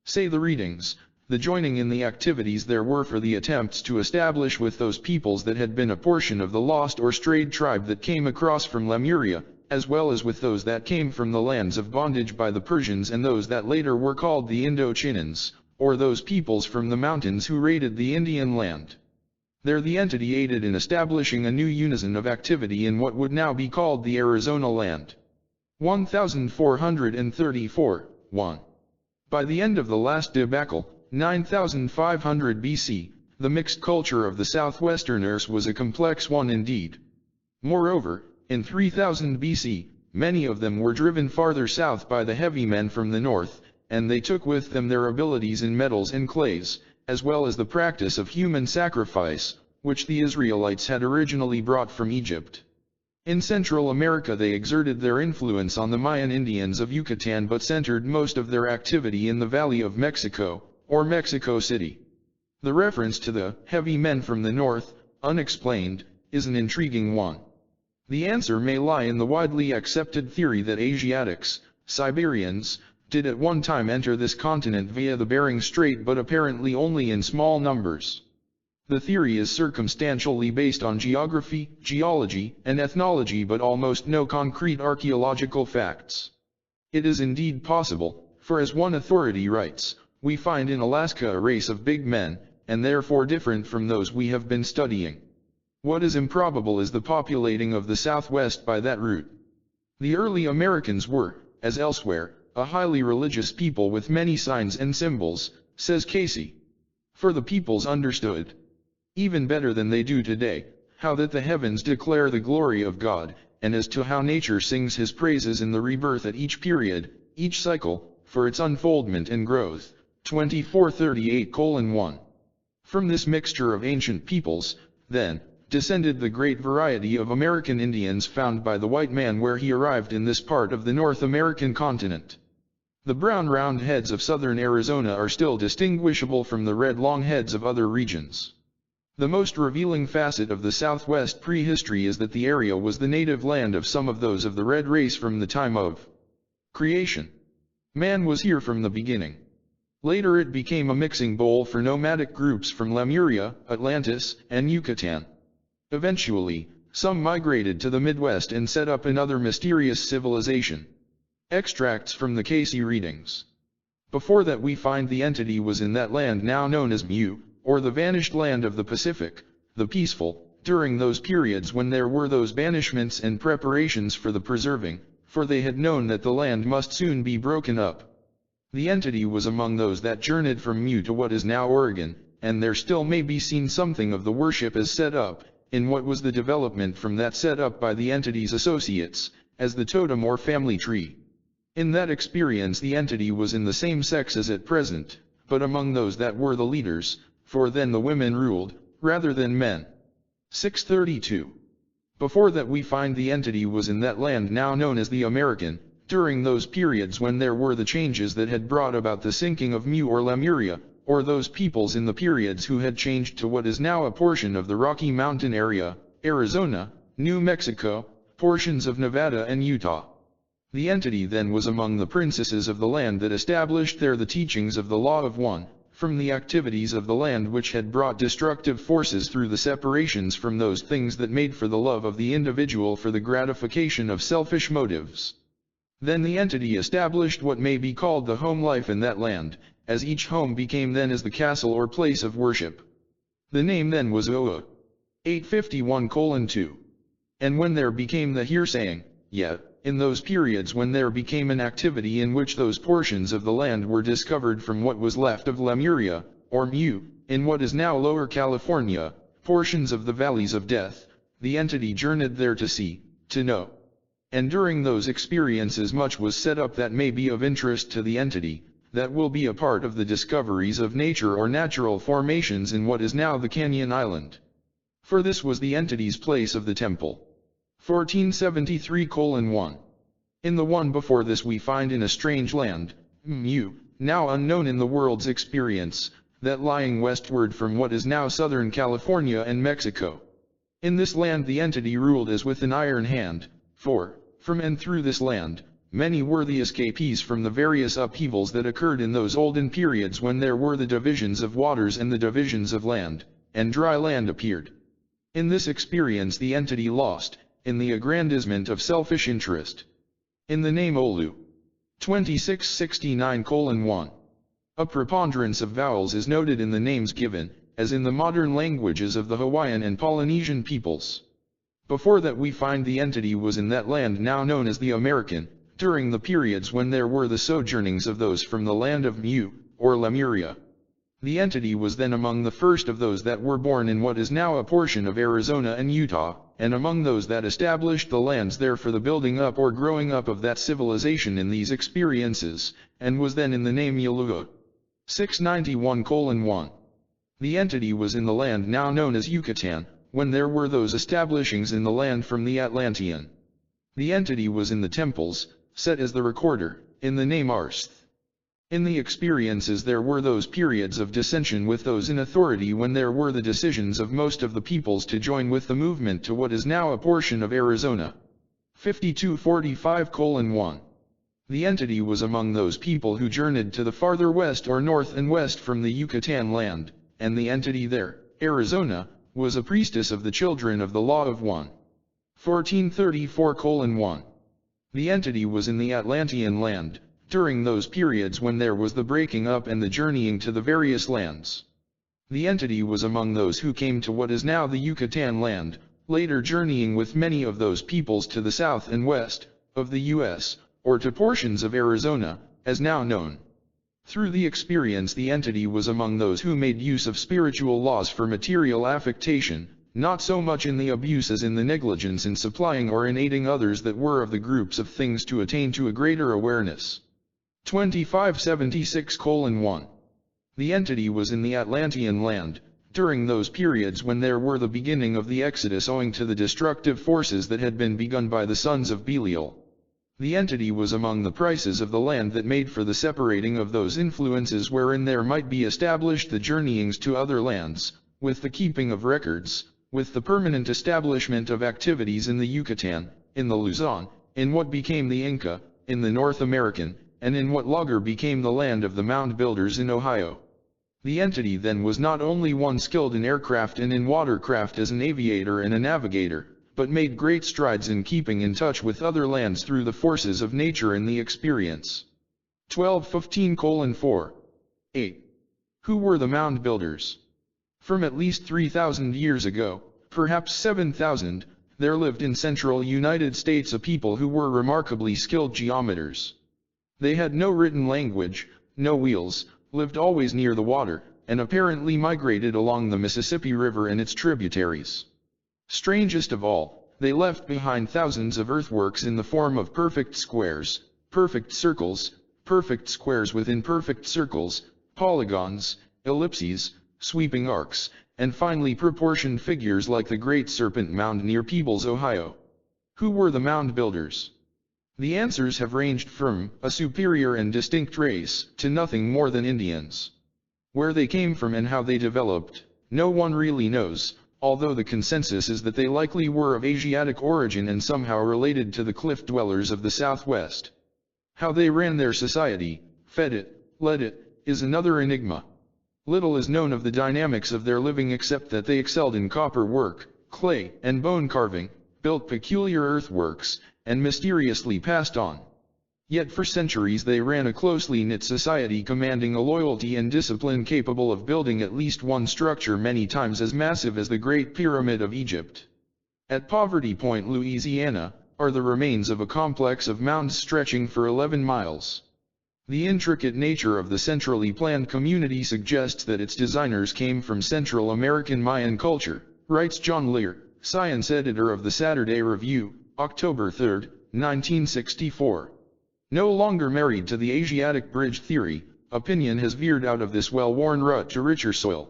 Say the readings, the joining in the activities there were for the attempts to establish with those peoples that had been a portion of the lost or strayed tribe that came across from Lemuria, as well as with those that came from the lands of bondage by the Persians and those that later were called the Indo-Chinans, or those peoples from the mountains who raided the Indian land. There the entity aided in establishing a new unison of activity in what would now be called the Arizona land. 1434, 1. By the end of the last debacle, 9500 BC, the mixed culture of the southwesterners was a complex one indeed. Moreover, in 3000 BC, many of them were driven farther south by the heavy men from the north, and they took with them their abilities in metals and clays, as well as the practice of human sacrifice, which the Israelites had originally brought from Egypt. In Central America they exerted their influence on the Mayan Indians of Yucatan but centered most of their activity in the Valley of Mexico, or Mexico City. The reference to the heavy men from the north, unexplained, is an intriguing one. The answer may lie in the widely accepted theory that Asiatics, Siberians, did at one time enter this continent via the Bering Strait but apparently only in small numbers. The theory is circumstantially based on geography, geology, and ethnology but almost no concrete archaeological facts. It is indeed possible, for as one authority writes, we find in Alaska a race of big men, and therefore different from those we have been studying. What is improbable is the populating of the Southwest by that route. The early Americans were, as elsewhere, a highly religious people with many signs and symbols, says Cayce. For the peoples understood, even better than they do today, how that the heavens declare the glory of God, and as to how nature sings his praises in the rebirth at each period, each cycle, for its unfoldment and growth. 2438:1. From this mixture of ancient peoples, then, descended the great variety of American Indians found by the white man where he arrived in this part of the North American continent. The brown round heads of southern Arizona are still distinguishable from the red long heads of other regions. The most revealing facet of the Southwest prehistory is that the area was the native land of some of those of the red race from the time of creation. Man was here from the beginning. Later it became a mixing bowl for nomadic groups from Lemuria, Atlantis, and Yucatan. Eventually, some migrated to the Midwest and set up another mysterious civilization. Extracts from the Cayce readings. Before that we find the entity was in that land now known as Mu, or the vanished land of the Pacific, the peaceful, during those periods when there were those banishments and preparations for the preserving, for they had known that the land must soon be broken up. The entity was among those that journeyed from Mu to what is now Oregon, and there still may be seen something of the worship as set up, in what was the development from that set up by the entity's associates, as the totem or family tree. In that experience the entity was in the same sex as at present, but among those that were the leaders, for then the women ruled, rather than men. 632. Before that we find the entity was in that land now known as the American, during those periods when there were the changes that had brought about the sinking of Mu or Lemuria, or those peoples in the periods who had changed to what is now a portion of the Rocky Mountain area, Arizona, New Mexico, portions of Nevada and Utah. The entity then was among the princesses of the land that established there the teachings of the law of one, from the activities of the land which had brought destructive forces through the separations from those things that made for the love of the individual for the gratification of selfish motives. Then the entity established what may be called the home life in that land, as each home became then as the castle or place of worship. The name then was Oa. 851:2. And when there became the hearsaying, yet, in those periods when there became an activity in which those portions of the land were discovered from what was left of Lemuria, or Mu, in what is now Lower California, portions of the valleys of death, the entity journeyed there to see, to know. And during those experiences much was set up that may be of interest to the entity, that will be a part of the discoveries of nature or natural formations in what is now the Canyon Island. For this was the entity's place of the temple. 1473:1. In the one before this we find in a strange land, Mu, now unknown in the world's experience, that lying westward from what is now Southern California and Mexico. In this land the entity ruled as with an iron hand, for, from and through this land, many were the escapees from the various upheavals that occurred in those olden periods when there were the divisions of waters and the divisions of land, and dry land appeared. In this experience the entity lost, in the aggrandizement of selfish interest. In the name Olu. 2669:1. A preponderance of vowels is noted in the names given, as in the modern languages of the Hawaiian and Polynesian peoples. Before that we find the entity was in that land now known as the American, during the periods when there were the sojournings of those from the land of Mu, or Lemuria. The entity was then among the first of those that were born in what is now a portion of Arizona and Utah, and among those that established the lands there for the building up or growing up of that civilization in these experiences, and was then in the name Yalua. 691:1. The entity was in the land now known as Yucatan, when there were those establishings in the land from the Atlantean. The entity was in the temples, set as the recorder, in the name Arsth. In the experiences there were those periods of dissension with those in authority when there were the decisions of most of the peoples to join with the movement to what is now a portion of Arizona. 5245:1. The entity was among those people who journeyed to the farther west or north and west from the Yucatan land, and the entity there, Arizona, was a priestess of the children of the Law of 1434:1. The entity was in the Atlantean land, during those periods when there was the breaking up and the journeying to the various lands. The entity was among those who came to what is now the Yucatan land, later journeying with many of those peoples to the south and west of the U.S., or to portions of Arizona, as now known. Through the experience the entity was among those who made use of spiritual laws for material affectation, not so much in the abuse as in the negligence in supplying or in aiding others that were of the groups of things to attain to a greater awareness. 2576:1. The entity was in the Atlantean land, during those periods when there were the beginning of the Exodus owing to the destructive forces that had been begun by the sons of Belial. The entity was among the prices of the land that made for the separating of those influences wherein there might be established the journeyings to other lands, with the keeping of records, with the permanent establishment of activities in the Yucatan, in the Luzon, in what became the Inca, in the North American, and in what later became the land of the mound builders in Ohio. The entity then was not only one skilled in aircraft and in watercraft as an aviator and a navigator, but made great strides in keeping in touch with other lands through the forces of nature in the experience. 1215:4. 8. Who were the mound builders? From at least 3,000 years ago, perhaps 7,000, there lived in central United States a people who were remarkably skilled geometers. They had no written language, no wheels, lived always near the water, and apparently migrated along the Mississippi River and its tributaries. Strangest of all, they left behind thousands of earthworks in the form of perfect squares, perfect circles, perfect squares within perfect circles, polygons, ellipses, sweeping arcs, and finely proportioned figures like the Great Serpent Mound near Peebles, Ohio. Who were the mound builders? The answers have ranged from a superior and distinct race to nothing more than Indians. Where they came from and how they developed, no one really knows, although the consensus is that they likely were of Asiatic origin and somehow related to the cliff dwellers of the Southwest. How they ran their society, fed it, led it, is another enigma. Little is known of the dynamics of their living except that they excelled in copper work, clay and bone carving, built peculiar earthworks, and mysteriously passed on. Yet for centuries they ran a closely knit society commanding a loyalty and discipline capable of building at least one structure many times as massive as the Great Pyramid of Egypt. At Poverty Point, Louisiana, are the remains of a complex of mounds stretching for 11 miles. The intricate nature of the centrally planned community suggests that its designers came from Central American Mayan culture, writes John Lear, science editor of the Saturday Review, October 3, 1964. No longer married to the Asiatic bridge theory, opinion has veered out of this well-worn rut to richer soil.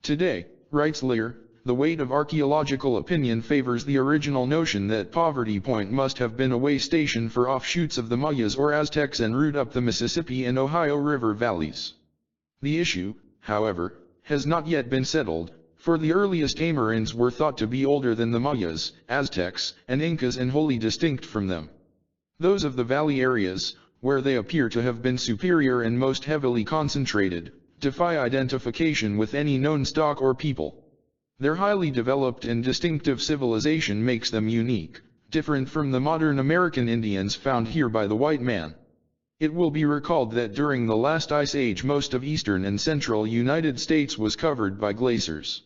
Today, writes Lear, the weight of archaeological opinion favors the original notion that Poverty Point must have been a way station for offshoots of the Mayas or Aztecs en route up the Mississippi and Ohio River valleys. The issue, however, has not yet been settled, for the earliest Amerans were thought to be older than the Mayas, Aztecs, and Incas and wholly distinct from them. Those of the valley areas, where they appear to have been superior and most heavily concentrated, defy identification with any known stock or people. Their highly developed and distinctive civilization makes them unique, different from the modern American Indians found here by the white man. It will be recalled that during the last ice age most of eastern and central United States was covered by glaciers.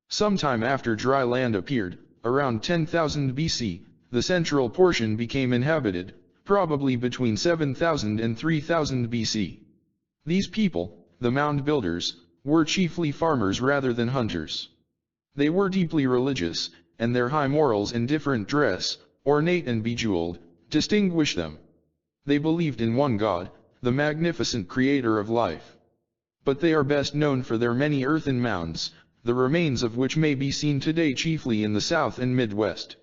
Sometime after dry land appeared, around 10,000 BC, the central portion became inhabited, probably between 7,000 and 3,000 BC. These people, the mound builders, were chiefly farmers rather than hunters. They were deeply religious, and their high morals and different dress, ornate and bejeweled, distinguished them. They believed in one God, the magnificent creator of life. but they are best known for their many earthen mounds, the remains of which may be seen today chiefly in the South and Midwest.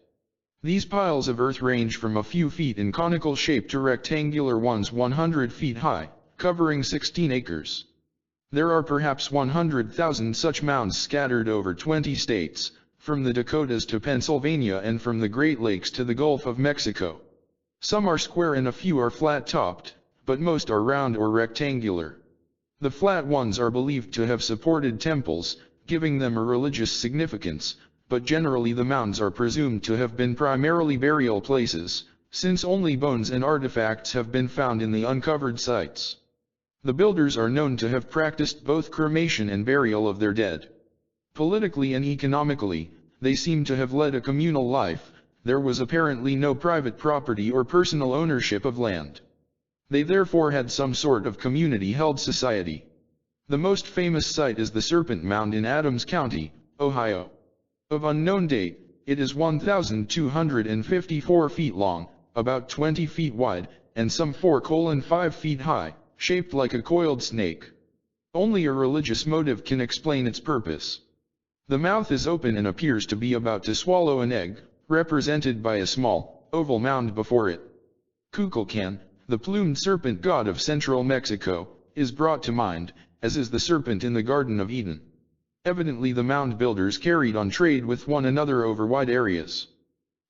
These piles of earth range from a few feet in conical shape to rectangular ones 100 feet high, covering 16 acres. There are perhaps 100,000 such mounds scattered over 20 states, from the Dakotas to Pennsylvania and from the Great Lakes to the Gulf of Mexico. Some are square and a few are flat-topped, but most are round or rectangular. The flat ones are believed to have supported temples, giving them a religious significance, but generally the mounds are presumed to have been primarily burial places, since only bones and artifacts have been found in the uncovered sites. The builders are known to have practiced both cremation and burial of their dead. Politically and economically, they seem to have led a communal life. There was apparently no private property or personal ownership of land. They therefore had some sort of community-held society. The most famous site is the Serpent Mound in Adams County, Ohio. Of unknown date, it is 1,254 feet long, about 20 feet wide, and some 4,5 feet high, shaped like a coiled snake. Only a religious motive can explain its purpose. The mouth is open and appears to be about to swallow an egg, represented by a small, oval mound before it. Kukulkan, the plumed serpent god of central Mexico, is brought to mind, as is the serpent in the Garden of Eden. Evidently the mound builders carried on trade with one another over wide areas.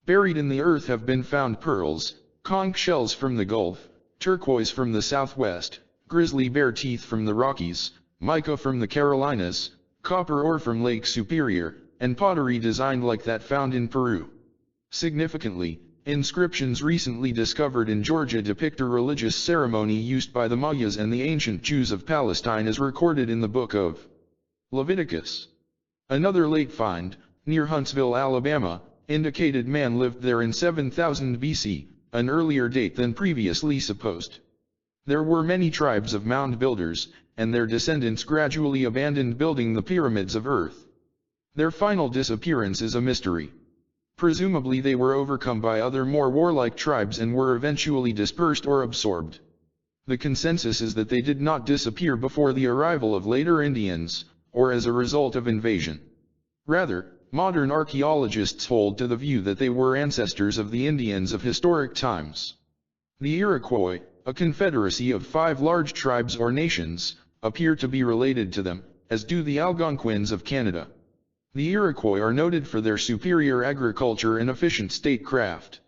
Buried in the earth have been found pearls, conch shells from the Gulf, turquoise from the Southwest, grizzly bear teeth from the Rockies, mica from the Carolinas, copper ore from Lake Superior, and pottery designed like that found in Peru. Significantly, inscriptions recently discovered in Georgia depict a religious ceremony used by the Mayas and the ancient Jews of Palestine as recorded in the book of Leviticus. Another late find, near Huntsville, Alabama, indicated man lived there in 7000 BC, an earlier date than previously supposed. There were many tribes of mound builders, and their descendants gradually abandoned building the pyramids of earth. Their final disappearance is a mystery. Presumably they were overcome by other more warlike tribes and were eventually dispersed or absorbed. The consensus is that they did not disappear before the arrival of later Indians, or as a result of invasion. Rather, modern archaeologists hold to the view that they were ancestors of the Indians of historic times. The Iroquois, a confederacy of 5 large tribes or nations, appear to be related to them, as do the Algonquins of Canada. The Iroquois are noted for their superior agriculture and efficient statecraft.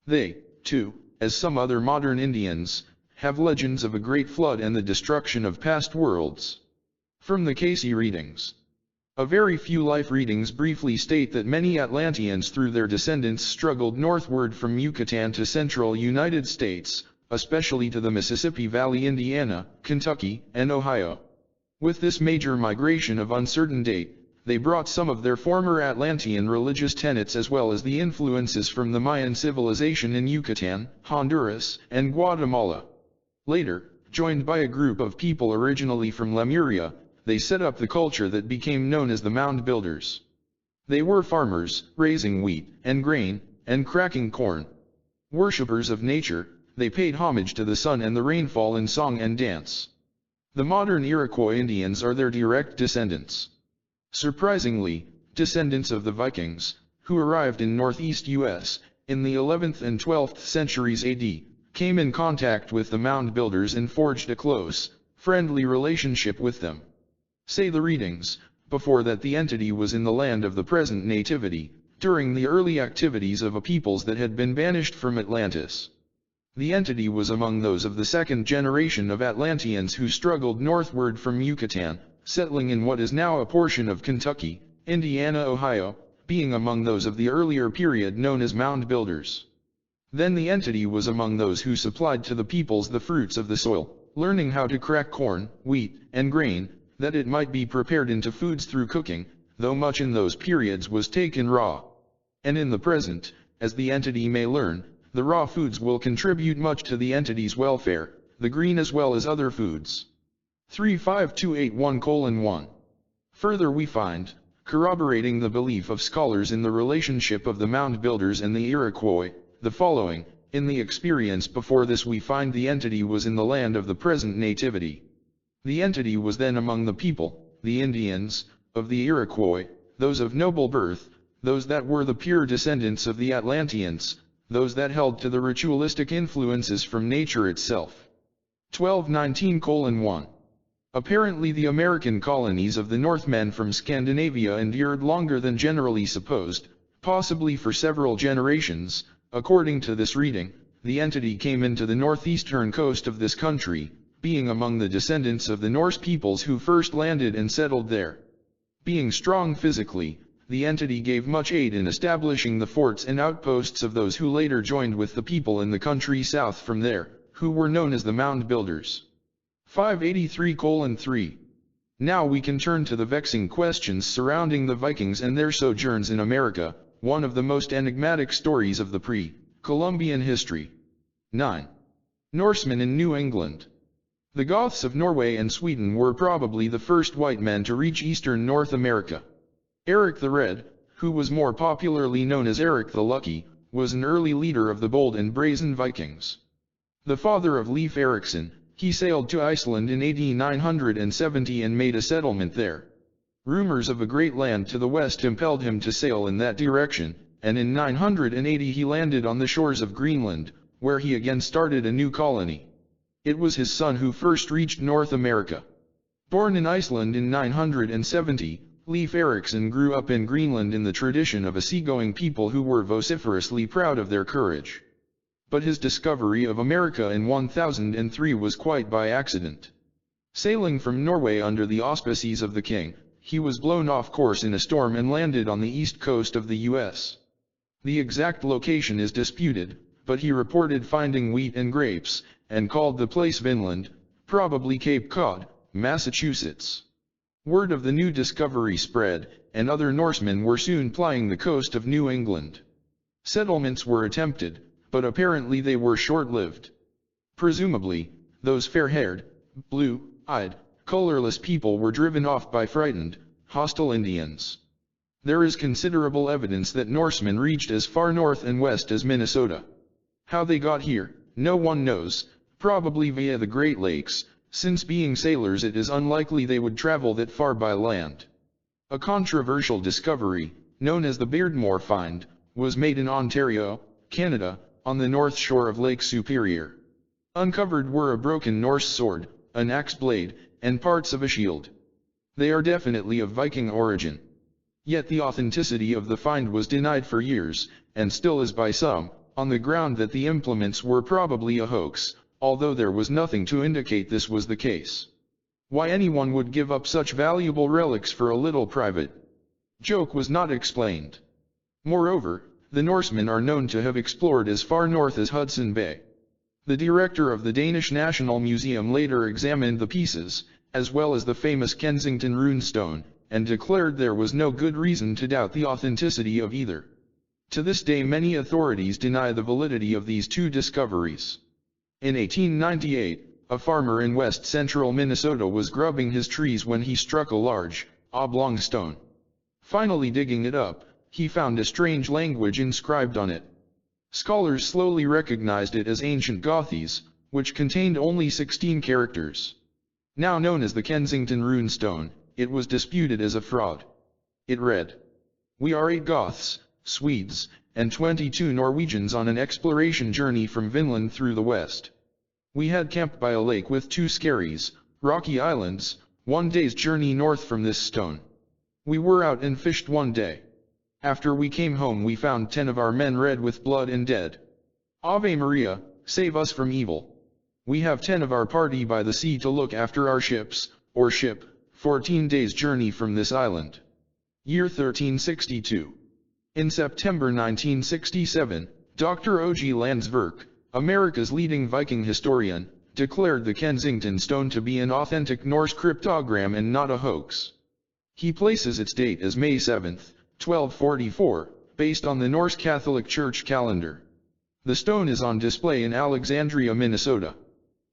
They, too, as some other modern Indians, have legends of a great flood and the destruction of past worlds. From the Cayce readings. A very few life readings briefly state that many Atlanteans through their descendants struggled northward from Yucatan to central United States, especially to the Mississippi Valley, Indiana, Kentucky, and Ohio. With this major migration of uncertain date, they brought some of their former Atlantean religious tenets as well as the influences from the Mayan civilization in Yucatan, Honduras, and Guatemala. Later, joined by a group of people originally from Lemuria, they set up the culture that became known as the Mound Builders. They were farmers, raising wheat and grain, and cracking corn. Worshippers of nature, they paid homage to the sun and the rainfall in song and dance. The modern Iroquois Indians are their direct descendants. Surprisingly, descendants of the Vikings, who arrived in northeast U.S., in the 11th and 12th centuries AD, came in contact with the mound builders and forged a close, friendly relationship with them. Say the readings, before that the entity was in the land of the present nativity, during the early activities of a peoples that had been banished from Atlantis. The entity was among those of the second generation of Atlanteans who struggled northward from Yucatan, settling in what is now a portion of Kentucky, Indiana, Ohio, being among those of the earlier period known as mound builders. Then the entity was among those who supplied to the peoples the fruits of the soil, learning how to crack corn, wheat, and grain, that it might be prepared into foods through cooking, though much in those periods was taken raw. And in the present, as the entity may learn, the raw foods will contribute much to the entity's welfare, the green as well as other foods. 35281:1. Further we find, corroborating the belief of scholars in the relationship of the mound builders and the Iroquois, the following: in the experience before this we find the entity was in the land of the present nativity. The entity was then among the people, the Indians, of the Iroquois, those of noble birth, those that were the pure descendants of the Atlanteans, those that held to the ritualistic influences from nature itself. 1219:1. Apparently the American colonies of the Northmen from Scandinavia endured longer than generally supposed, possibly for several generations. According to this reading, the entity came into the northeastern coast of this country, being among the descendants of the Norse peoples who first landed and settled there. Being strong physically, the entity gave much aid in establishing the forts and outposts of those who later joined with the people in the country south from there, who were known as the Mound Builders. 583:3. Now we can turn to the vexing questions surrounding the Vikings and their sojourns in America, one of the most enigmatic stories of the pre-Columbian history. 9. Norsemen in New England. The Goths of Norway and Sweden were probably the first white men to reach eastern North America. Eric the Red, who was more popularly known as Eric the Lucky, was an early leader of the bold and brazen Vikings. The father of Leif Erikson, he sailed to Iceland in AD 970 and made a settlement there. Rumors of a great land to the west impelled him to sail in that direction, and in 980 he landed on the shores of Greenland, where he again started a new colony. It was his son who first reached North America. Born in Iceland in 970, Leif Erikson grew up in Greenland in the tradition of a seagoing people who were vociferously proud of their courage. But his discovery of America in 1003 was quite by accident. Sailing from Norway under the auspices of the king, he was blown off course in a storm and landed on the east coast of the U.S. The exact location is disputed, but he reported finding wheat and grapes, and called the place Vinland, probably Cape Cod, Massachusetts. Word of the new discovery spread, and other Norsemen were soon plying the coast of New England. Settlements were attempted, but apparently they were short-lived. Presumably, those fair-haired, blue-eyed, colorless people were driven off by frightened, hostile Indians. There is considerable evidence that Norsemen reached as far north and west as Minnesota. How they got here, no one knows, probably via the Great Lakes, since being sailors it is unlikely they would travel that far by land. A controversial discovery, known as the Beardmore Find, was made in Ontario, Canada, on the north shore of Lake Superior. Uncovered were a broken Norse sword, an axe blade, and parts of a shield. They are definitely of Viking origin. Yet the authenticity of the find was denied for years, and still is by some, on the ground that the implements were probably a hoax, although there was nothing to indicate this was the case. Why anyone would give up such valuable relics for a little private joke was not explained. Moreover, the Norsemen are known to have explored as far north as Hudson Bay. The director of the Danish National Museum later examined the pieces, as well as the famous Kensington runestone, and declared there was no good reason to doubt the authenticity of either. To this day many authorities deny the validity of these two discoveries. In 1898, a farmer in west-central Minnesota was grubbing his trees when he struck a large, oblong stone. Finally digging it up, he found a strange language inscribed on it. Scholars slowly recognized it as ancient Gothies, which contained only 16 characters. Now known as the Kensington runestone, it was disputed as a fraud. It read, "We are 8 Goths, Swedes, and 22 Norwegians on an exploration journey from Vinland through the west. We had camped by a lake with 2 skerries, rocky islands, 1 day's journey north from this stone. We were out and fished 1 day. After we came home we found 10 of our men red with blood and dead. Ave Maria, save us from evil. We have 10 of our party by the sea to look after our ships, or ship, 14 days' journey from this island." Year 1362. In September 1967, Dr. O.G. Landsverk, America's leading Viking historian, declared the Kensington stone to be an authentic Norse cryptogram and not a hoax. He places its date as May 7, 1244, based on the Norse Catholic Church calendar. The stone is on display in Alexandria, Minnesota.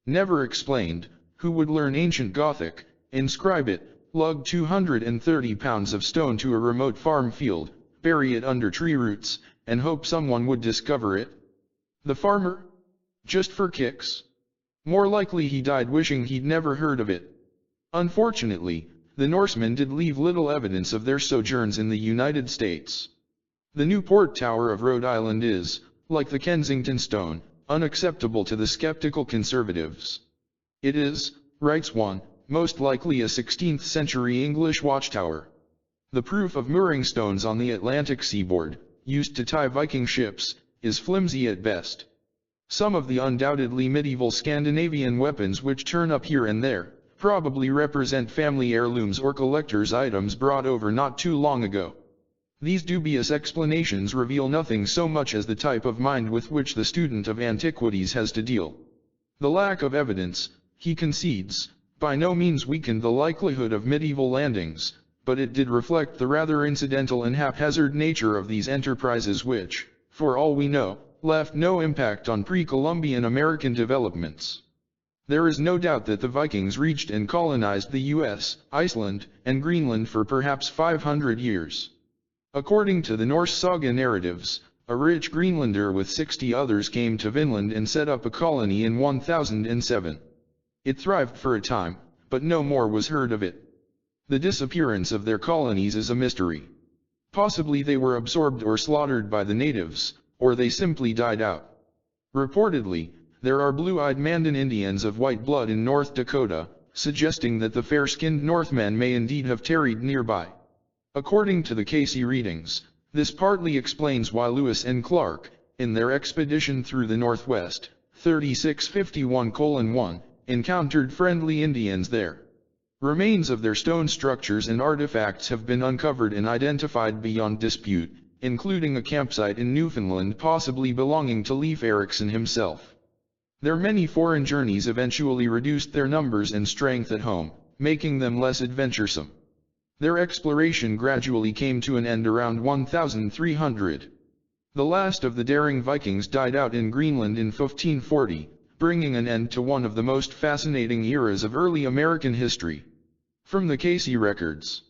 Never explained, who would learn ancient Gothic, inscribe it, lug 230 pounds of stone to a remote farm field, bury it under tree roots, and hope someone would discover it? The farmer? Just for kicks? More likely he died wishing he'd never heard of it. Unfortunately, the Norsemen did leave little evidence of their sojourns in the United States. The Newport Tower of Rhode Island is, like the Kensington Stone, unacceptable to the skeptical conservatives. It is, writes one, most likely a 16th century English watchtower. The proof of mooring stones on the Atlantic seaboard, used to tie Viking ships, is flimsy at best. Some of the undoubtedly medieval Scandinavian weapons which turn up here and there, probably represent family heirlooms or collector's items brought over not too long ago. These dubious explanations reveal nothing so much as the type of mind with which the student of antiquities has to deal. The lack of evidence, he concedes, by no means weakened the likelihood of medieval landings, but it did reflect the rather incidental and haphazard nature of these enterprises which, for all we know, left no impact on pre-Columbian American developments. There is no doubt that the Vikings reached and colonized the US, Iceland, and Greenland for perhaps 500 years. According to the Norse saga narratives, a rich Greenlander with 60 others came to Vinland and set up a colony in 1007. It thrived for a time, but no more was heard of it. The disappearance of their colonies is a mystery. Possibly they were absorbed or slaughtered by the natives, or they simply died out. Reportedly, there are blue-eyed Mandan Indians of white blood in North Dakota, suggesting that the fair-skinned Northmen may indeed have tarried nearby. According to the Cayce readings, this partly explains why Lewis and Clark, in their expedition through the Northwest, 3651:1, encountered friendly Indians there. Remains of their stone structures and artifacts have been uncovered and identified beyond dispute, including a campsite in Newfoundland possibly belonging to Leif Erikson himself. Their many foreign journeys eventually reduced their numbers and strength at home, making them less adventuresome. Their exploration gradually came to an end around 1300. The last of the daring Vikings died out in Greenland in 1540, bringing an end to one of the most fascinating eras of early American history. From the Cayce records.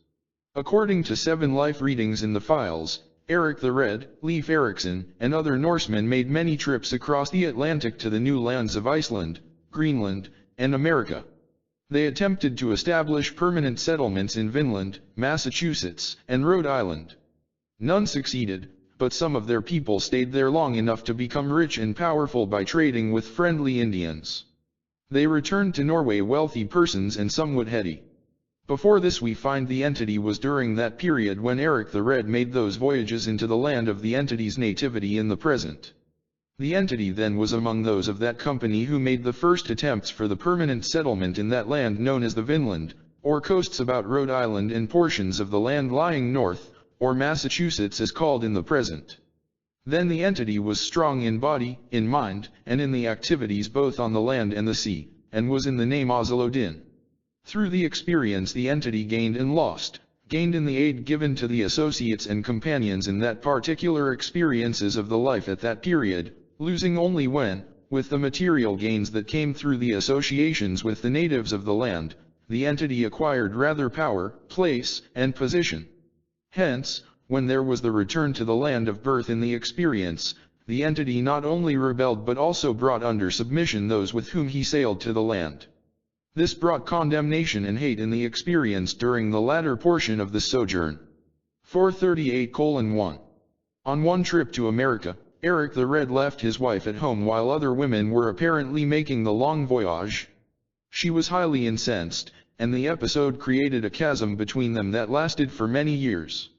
According to 7 life readings in the files, Eric the Red, Leif Erikson, and other Norsemen made many trips across the Atlantic to the new lands of Iceland, Greenland, and America. They attempted to establish permanent settlements in Vinland, Massachusetts, and Rhode Island. None succeeded, but some of their people stayed there long enough to become rich and powerful by trading with friendly Indians. They returned to Norway wealthy persons and somewhat heady. Before this we find the entity was during that period when Eric the Red made those voyages into the land of the entity's nativity in the present. The entity then was among those of that company who made the first attempts for the permanent settlement in that land known as the Vinland, or coasts about Rhode Island and portions of the land lying north, or Massachusetts as called in the present. Then the entity was strong in body, in mind, and in the activities both on the land and the sea, and was in the name Ozolodin. Through the experience the entity gained and lost, gained in the aid given to the associates and companions in that particular experiences of the life at that period, losing only when, with the material gains that came through the associations with the natives of the land, the entity acquired rather power, place, and position. Hence, when there was the return to the land of birth in the experience, the entity not only rebelled but also brought under submission those with whom he sailed to the land. This brought condemnation and hate in the experience during the latter portion of the sojourn. 438:1. On one trip to America, Eric the Red left his wife at home while other women were apparently making the long voyage. She was highly incensed, and the episode created a chasm between them that lasted for many years.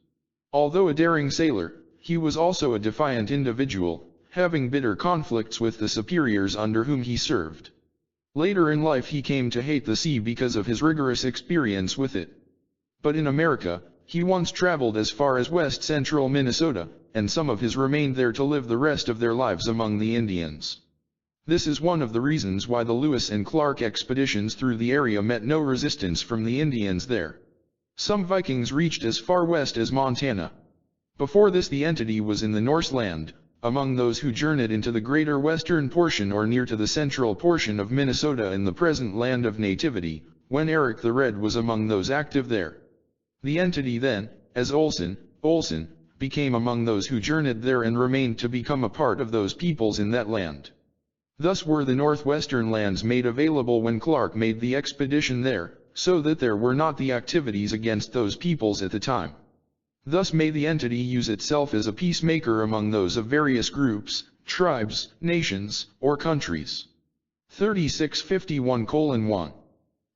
Although a daring sailor, he was also a defiant individual, having bitter conflicts with the superiors under whom he served. Later in life he came to hate the sea because of his rigorous experience with it. But in America, he once traveled as far as west-central Minnesota, and some of his remained there to live the rest of their lives among the Indians. This is one of the reasons why the Lewis and Clark expeditions through the area met no resistance from the Indians there. Some Vikings reached as far west as Montana. Before this the entity was in the Norse land, among those who journeyed into the greater western portion or near to the central portion of Minnesota in the present land of nativity, when Eric the Red was among those active there. The entity then, as Olson, became among those who journeyed there and remained to become a part of those peoples in that land. Thus were the northwestern lands made available when Clark made the expedition there, so that there were not the activities against those peoples at the time. Thus may the entity use itself as a peacemaker among those of various groups, tribes, nations, or countries. 3651:1.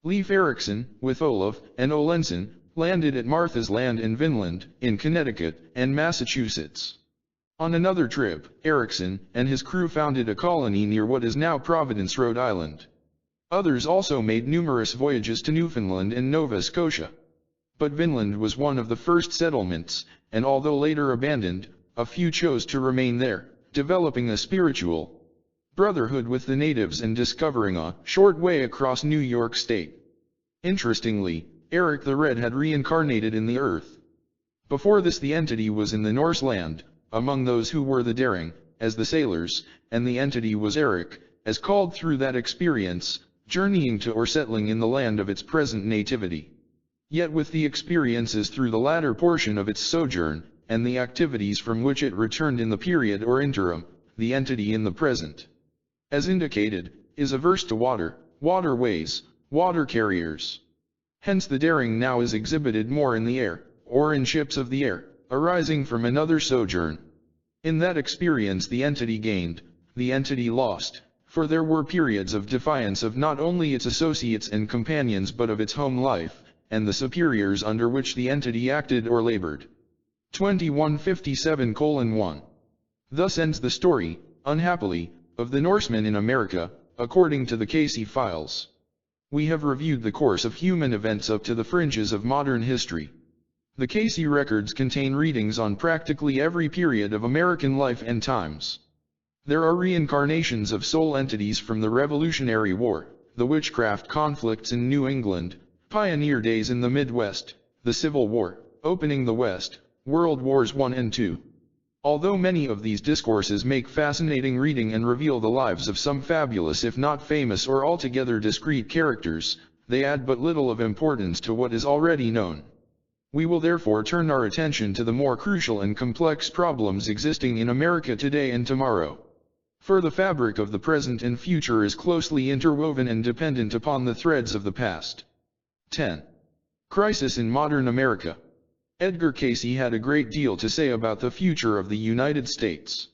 Leif Erikson, with Olaf and Olenson, landed at Martha's Land in Vinland, in Connecticut, and Massachusetts. On another trip, Erikson and his crew founded a colony near what is now Providence, Rhode Island. Others also made numerous voyages to Newfoundland and Nova Scotia. But Vinland was one of the first settlements, and although later abandoned, a few chose to remain there, developing a spiritual brotherhood with the natives and discovering a short way across New York State. Interestingly, Eric the Red had reincarnated in the earth. Before this the entity was in the Norse land, among those who were the daring, as the sailors, and the entity was Eric, as called through that experience, journeying to or settling in the land of its present nativity. Yet with the experiences through the latter portion of its sojourn, and the activities from which it returned in the period or interim, the entity in the present, as indicated, is averse to water, waterways, water carriers. Hence the daring now is exhibited more in the air, or in ships of the air, arising from another sojourn. In that experience the entity gained, the entity lost, for there were periods of defiance of not only its associates and companions but of its home life, and the superiors under which the entity acted or labored. 2157:1. Thus ends the story, unhappily, of the Norsemen in America, according to the Cayce files. We have reviewed the course of human events up to the fringes of modern history. The Cayce records contain readings on practically every period of American life and times. There are reincarnations of soul entities from the Revolutionary War, the witchcraft conflicts in New England, pioneer days in the Midwest, the Civil War, opening the West, World Wars I and II. Although many of these discourses make fascinating reading and reveal the lives of some fabulous if not famous or altogether discrete characters, they add but little of importance to what is already known. We will therefore turn our attention to the more crucial and complex problems existing in America today and tomorrow. For the fabric of the present and future is closely interwoven and dependent upon the threads of the past. 10. Crisis in modern America. Edgar Cayce had a great deal to say about the future of the United States.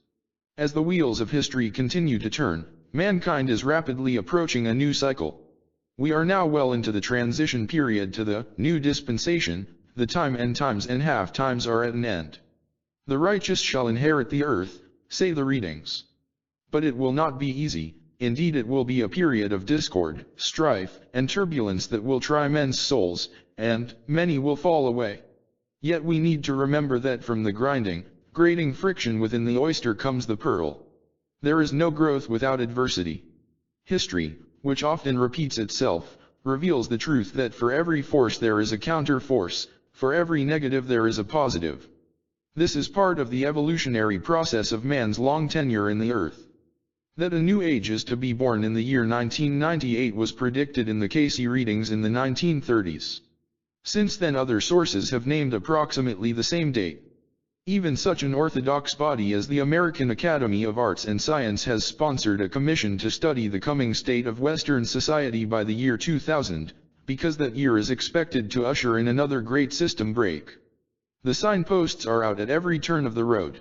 As the wheels of history continue to turn, mankind is rapidly approaching a new cycle. We are now well into the transition period to the new dispensation. The time and times and half times are at an end. The righteous shall inherit the earth, say the readings. But it will not be easy, indeed it will be a period of discord, strife, and turbulence that will try men's souls, and many will fall away. Yet we need to remember that from the grating friction within the oyster comes the pearl. There is no growth without adversity. History, which often repeats itself, reveals the truth that for every force there is a counter-force, for every negative there is a positive. This is part of the evolutionary process of man's long tenure in the earth. That a new age is to be born in the year 1998 was predicted in the Cayce readings in the 1930s. Since then other sources have named approximately the same date. Even such an orthodox body as the American Academy of Arts and Science has sponsored a commission to study the coming state of Western society by the year 2000, because that year is expected to usher in another great system break. The signposts are out at every turn of the road.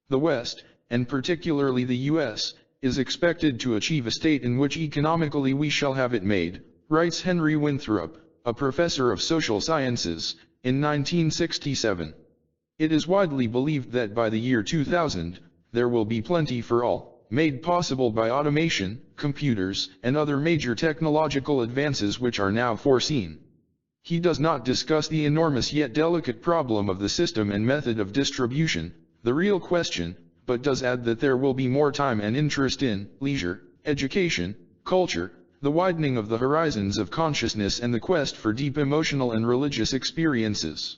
The West, and particularly the U.S., is expected to achieve a state in which economically we shall have it made, writes Henry Winthrop, a professor of social sciences, in 1967. It is widely believed that by the year 2000, there will be plenty for all, made possible by automation, computers, and other major technological advances which are now foreseen. He does not discuss the enormous yet delicate problem of the system and method of distribution, the real question, but does add that there will be more time and interest in leisure, education, culture, the widening of the horizons of consciousness and the quest for deep emotional and religious experiences.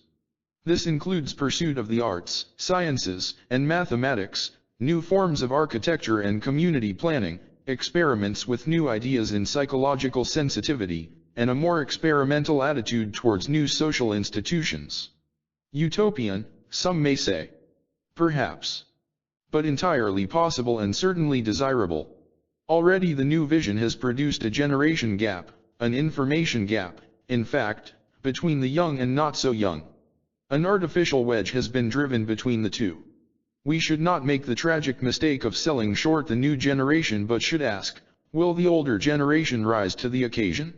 This includes pursuit of the arts, sciences, and mathematics, new forms of architecture and community planning, experiments with new ideas in psychological sensitivity, and a more experimental attitude towards new social institutions. Utopian, some may say. Perhaps. But entirely possible and certainly desirable. Already the new vision has produced a generation gap, an information gap, in fact, between the young and not so young. An artificial wedge has been driven between the two. We should not make the tragic mistake of selling short the new generation but should ask, will the older generation rise to the occasion?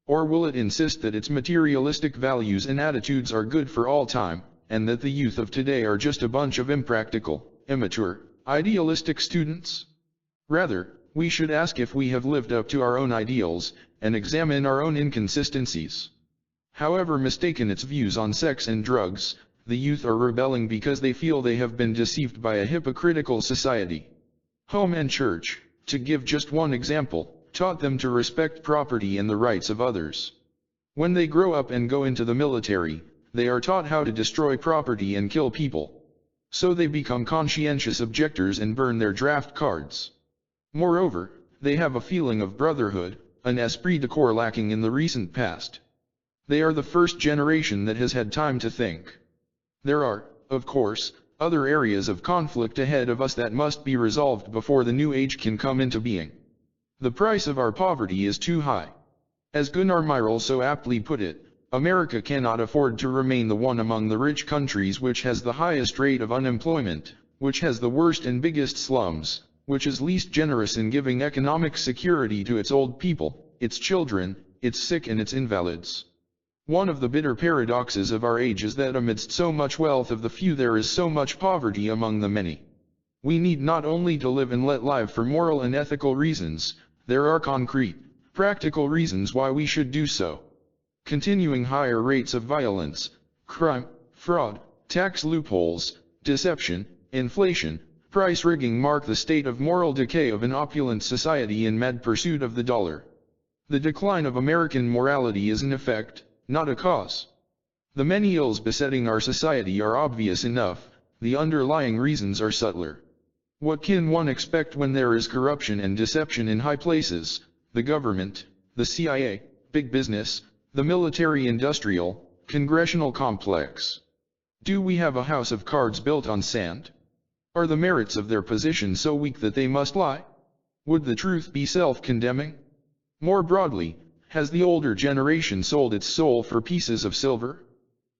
Or will it insist that its materialistic values and attitudes are good for all time, and that the youth of today are just a bunch of impractical, immature, idealistic students? Rather, we should ask if we have lived up to our own ideals, and examine our own inconsistencies. However mistaken its views on sex and drugs, the youth are rebelling because they feel they have been deceived by a hypocritical society. Home and church, to give just one example, taught them to respect property and the rights of others. When they grow up and go into the military, they are taught how to destroy property and kill people. So they become conscientious objectors and burn their draft cards. Moreover, they have a feeling of brotherhood, an esprit de corps lacking in the recent past. They are the first generation that has had time to think. There are, of course, other areas of conflict ahead of us that must be resolved before the new age can come into being. The price of our poverty is too high. As Gunnar Myhrle so aptly put it, America cannot afford to remain the one among the rich countries which has the highest rate of unemployment, which has the worst and biggest slums, which is least generous in giving economic security to its old people, its children, its sick and its invalids. One of the bitter paradoxes of our age is that amidst so much wealth of the few there is so much poverty among the many. We need not only to live and let live for moral and ethical reasons, there are concrete, practical reasons why we should do so. Continuing higher rates of violence, crime, fraud, tax loopholes, deception, inflation, price rigging mark the state of moral decay of an opulent society in mad pursuit of the dollar. The decline of American morality is an effect, not a cause. The many ills besetting our society are obvious enough, the underlying reasons are subtler. What can one expect when there is corruption and deception in high places, the government, the CIA, big business, the military-industrial, congressional complex? Do we have a house of cards built on sand? Are the merits of their position so weak that they must lie? Would the truth be self-condemning? More broadly, has the older generation sold its soul for pieces of silver?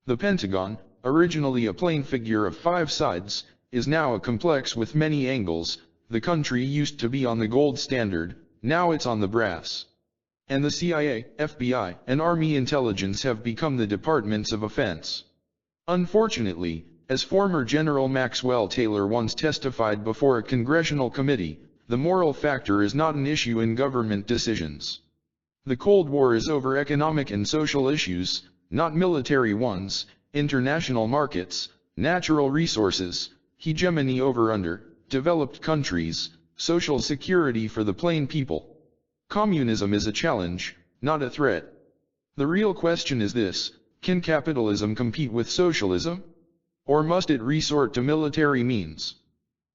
The Pentagon, originally a plain figure of 5 sides, is now a complex with many angles. The country used to be on the gold standard, now it's on the brass. And the CIA, FBI, and Army intelligence have become the departments of offense. Unfortunately, as former General Maxwell Taylor once testified before a congressional committee, the moral factor is not an issue in government decisions. The Cold War is over economic and social issues, not military ones, international markets, natural resources, hegemony over developed countries, social security for the plain people. Communism is a challenge, not a threat. The real question is this: can capitalism compete with socialism? Or must it resort to military means?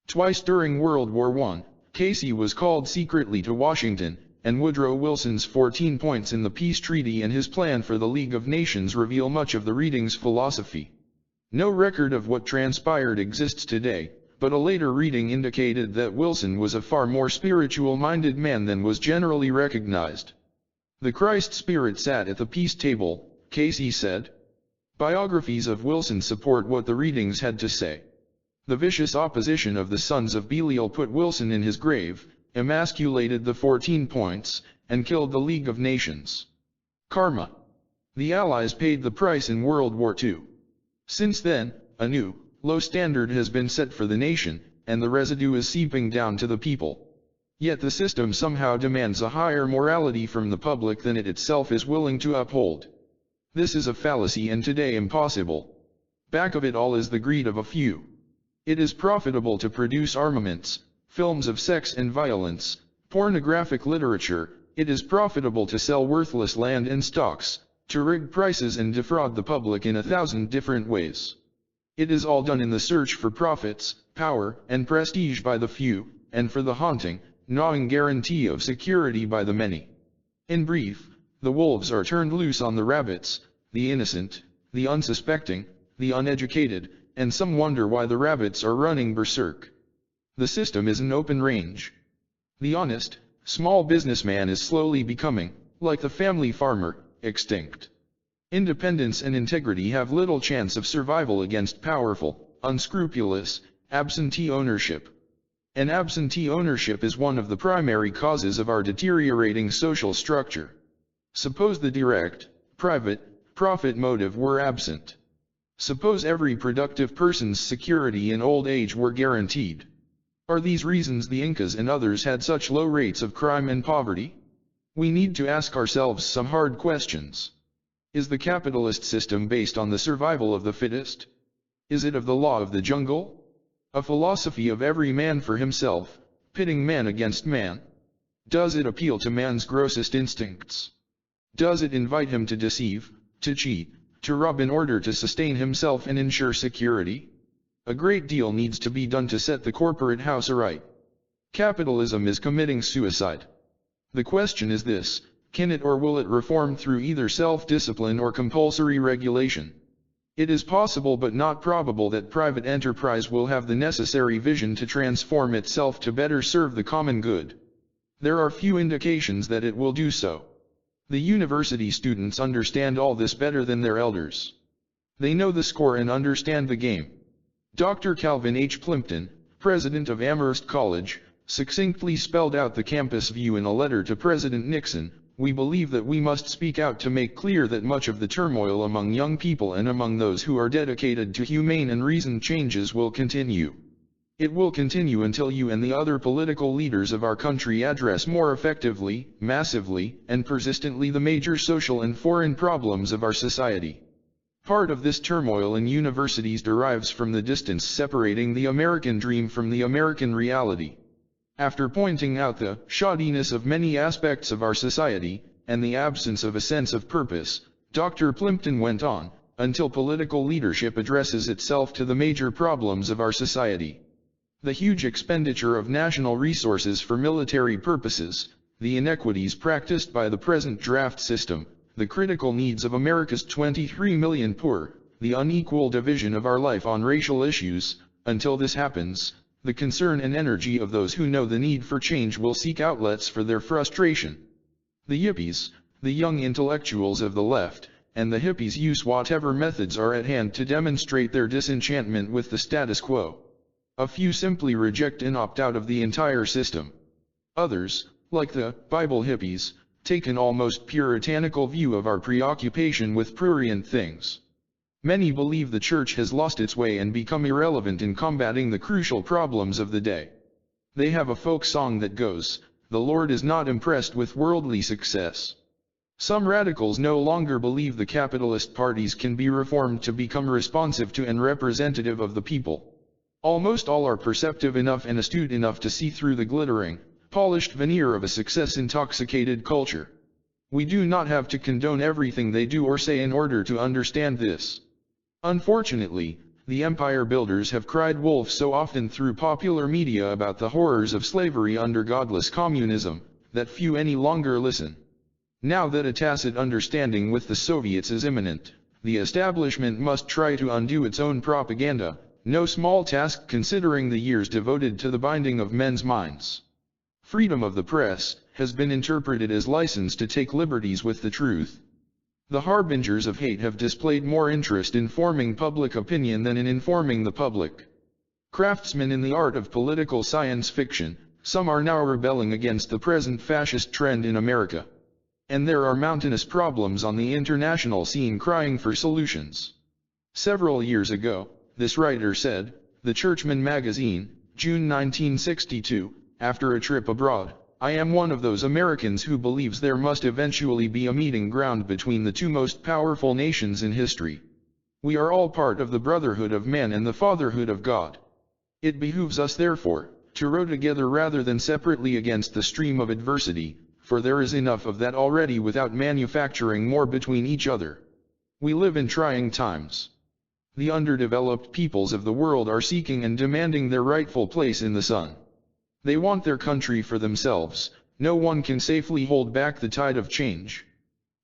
Twice during World War I, Cayce was called secretly to Washington, and Woodrow Wilson's 14 points in the peace treaty and his plan for the League of Nations reveal much of the reading's philosophy. No record of what transpired exists today, but a later reading indicated that Wilson was a far more spiritual-minded man than was generally recognized. The Christ spirit sat at the peace table, Cayce said. Biographies of Wilson support what the readings had to say. The vicious opposition of the sons of Belial put Wilson in his grave, emasculated the 14 points, and killed the League of Nations. Karma. The Allies paid the price in World War II. Since then, a new, low standard has been set for the nation, and the residue is seeping down to the people. Yet the system somehow demands a higher morality from the public than it itself is willing to uphold. This is a fallacy and today impossible. Back of it all is the greed of a few. It is profitable to produce armaments, films of sex and violence, pornographic literature. It is profitable to sell worthless land and stocks, to rig prices and defraud the public in 1,000 different ways. It is all done in the search for profits, power, and prestige by the few, and for the haunting, gnawing guarantee of security by the many. In brief, the wolves are turned loose on the rabbits, the innocent, the unsuspecting, the uneducated, and some wonder why the rabbits are running berserk. The system is an open range. The honest, small businessman is slowly becoming, like the family farmer, extinct. Independence and integrity have little chance of survival against powerful, unscrupulous, absentee ownership. And absentee ownership is one of the primary causes of our deteriorating social structure. Suppose the direct, private, profit motive were absent. Suppose every productive person's security in old age were guaranteed. Are these reasons the Incas and others had such low rates of crime and poverty? We need to ask ourselves some hard questions. Is the capitalist system based on the survival of the fittest? Is it of the law of the jungle? A philosophy of every man for himself, pitting man against man? Does it appeal to man's grossest instincts? Does it invite him to deceive, to cheat, to rob in order to sustain himself and ensure security? A great deal needs to be done to set the corporate house aright. Capitalism is committing suicide. The question is this: can it or will it reform through either self-discipline or compulsory regulation? It is possible but not probable that private enterprise will have the necessary vision to transform itself to better serve the common good. There are few indications that it will do so. The university students understand all this better than their elders. They know the score and understand the game. Dr. Calvin H. Plimpton, president of Amherst College, succinctly spelled out the campus view in a letter to President Nixon. We believe that we must speak out to make clear that much of the turmoil among young people and among those who are dedicated to humane and reasoned changes will continue. It will continue until you and the other political leaders of our country address more effectively, massively, and persistently the major social and foreign problems of our society. Part of this turmoil in universities derives from the distance separating the American dream from the American reality. After pointing out the shoddiness of many aspects of our society, and the absence of a sense of purpose, Dr. Plimpton went on, until political leadership addresses itself to the major problems of our society. The huge expenditure of national resources for military purposes, the inequities practiced by the present draft system, the critical needs of America's 23 million poor, the unequal division of our life on racial issues. Until this happens, the concern and energy of those who know the need for change will seek outlets for their frustration. The yippies, the young intellectuals of the left, and the hippies use whatever methods are at hand to demonstrate their disenchantment with the status quo. A few simply reject and opt out of the entire system. Others, like the Bible hippies, take an almost puritanical view of our preoccupation with prurient things. Many believe the church has lost its way and become irrelevant in combating the crucial problems of the day. They have a folk song that goes, "The Lord is not impressed with worldly success." Some radicals no longer believe the capitalist parties can be reformed to become responsive to and representative of the people. Almost all are perceptive enough and astute enough to see through the glittering, polished veneer of a success-intoxicated culture. We do not have to condone everything they do or say in order to understand this. Unfortunately, the empire builders have cried wolf so often through popular media about the horrors of slavery under godless communism, that few any longer listen. Now that a tacit understanding with the Soviets is imminent, the establishment must try to undo its own propaganda, no small task considering the years devoted to the binding of men's minds. Freedom of the press has been interpreted as license to take liberties with the truth. The harbingers of hate have displayed more interest in forming public opinion than in informing the public. Craftsmen in the art of political science fiction, some are now rebelling against the present fascist trend in America. And there are mountainous problems on the international scene crying for solutions. Several years ago, this writer said, The Churchman magazine, June 1962, after a trip abroad, I am one of those Americans who believes there must eventually be a meeting ground between the two most powerful nations in history. We are all part of the brotherhood of man and the fatherhood of God. It behooves us therefore, to row together rather than separately against the stream of adversity, for there is enough of that already without manufacturing more between each other. We live in trying times. The underdeveloped peoples of the world are seeking and demanding their rightful place in the sun. They want their country for themselves. No one can safely hold back the tide of change.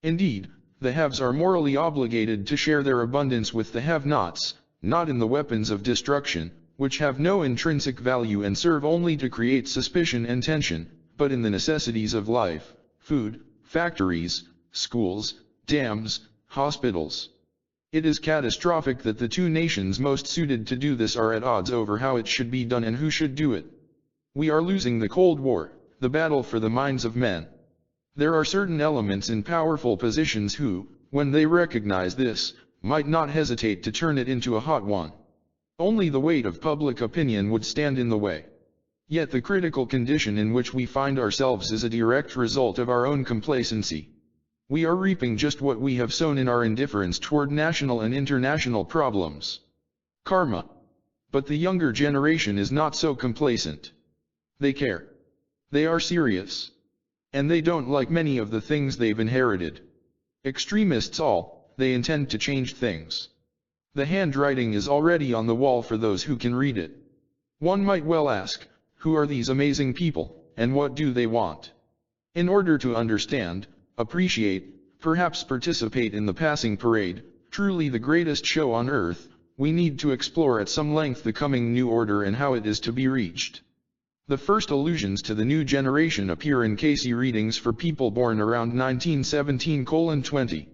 Indeed, the haves are morally obligated to share their abundance with the have-nots, not in the weapons of destruction, which have no intrinsic value and serve only to create suspicion and tension, but in the necessities of life, food, factories, schools, dams, hospitals. It is catastrophic that the two nations most suited to do this are at odds over how it should be done and who should do it. We are losing the Cold War, the battle for the minds of men. There are certain elements in powerful positions who, when they recognize this, might not hesitate to turn it into a hot one. Only the weight of public opinion would stand in the way. Yet the critical condition in which we find ourselves is a direct result of our own complacency. We are reaping just what we have sown in our indifference toward national and international problems. Karma. But the younger generation is not so complacent. They care. They are serious. And they don't like many of the things they've inherited. Extremists all, they intend to change things. The handwriting is already on the wall for those who can read it. One might well ask, who are these amazing people, and what do they want? In order to understand, appreciate, perhaps participate in the passing parade, truly the greatest show on earth, we need to explore at some length the coming new order and how it is to be reached. The first allusions to the new generation appear in Cayce readings for people born around 1917:20.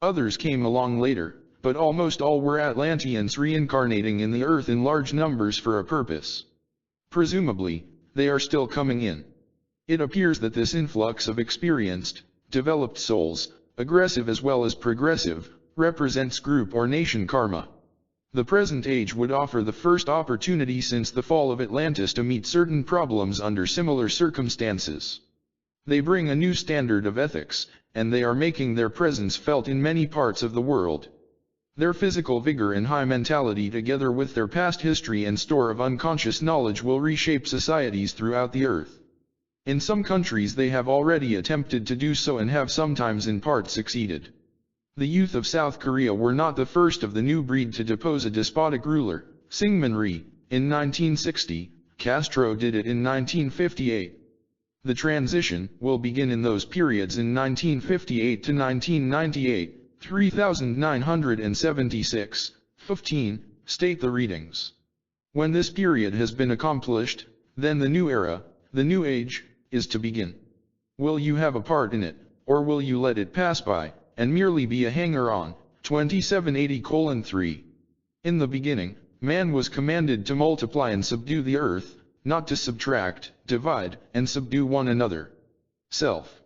Others came along later, but almost all were Atlanteans reincarnating in the earth in large numbers for a purpose. Presumably, they are still coming in. It appears that this influx of experienced, developed souls, aggressive as well as progressive, represents group or nation karma. The present age would offer the first opportunity since the fall of Atlantis to meet certain problems under similar circumstances. They bring a new standard of ethics, and they are making their presence felt in many parts of the world. Their physical vigor and high mentality together with their past history and store of unconscious knowledge will reshape societies throughout the earth. In some countries they have already attempted to do so and have sometimes in part succeeded. The youth of South Korea were not the first of the new breed to depose a despotic ruler, Syngman Rhee, in 1960, Castro did it in 1958. The transition will begin in those periods in 1958 to 1998. 3976, 15, state the readings. When this period has been accomplished, then the new era, the new age, is to begin. Will you have a part in it, or will you let it pass by, and merely be a hanger-on? 2780:3. In the beginning, man was commanded to multiply and subdue the earth, not to subtract, divide, and subdue one another. Self.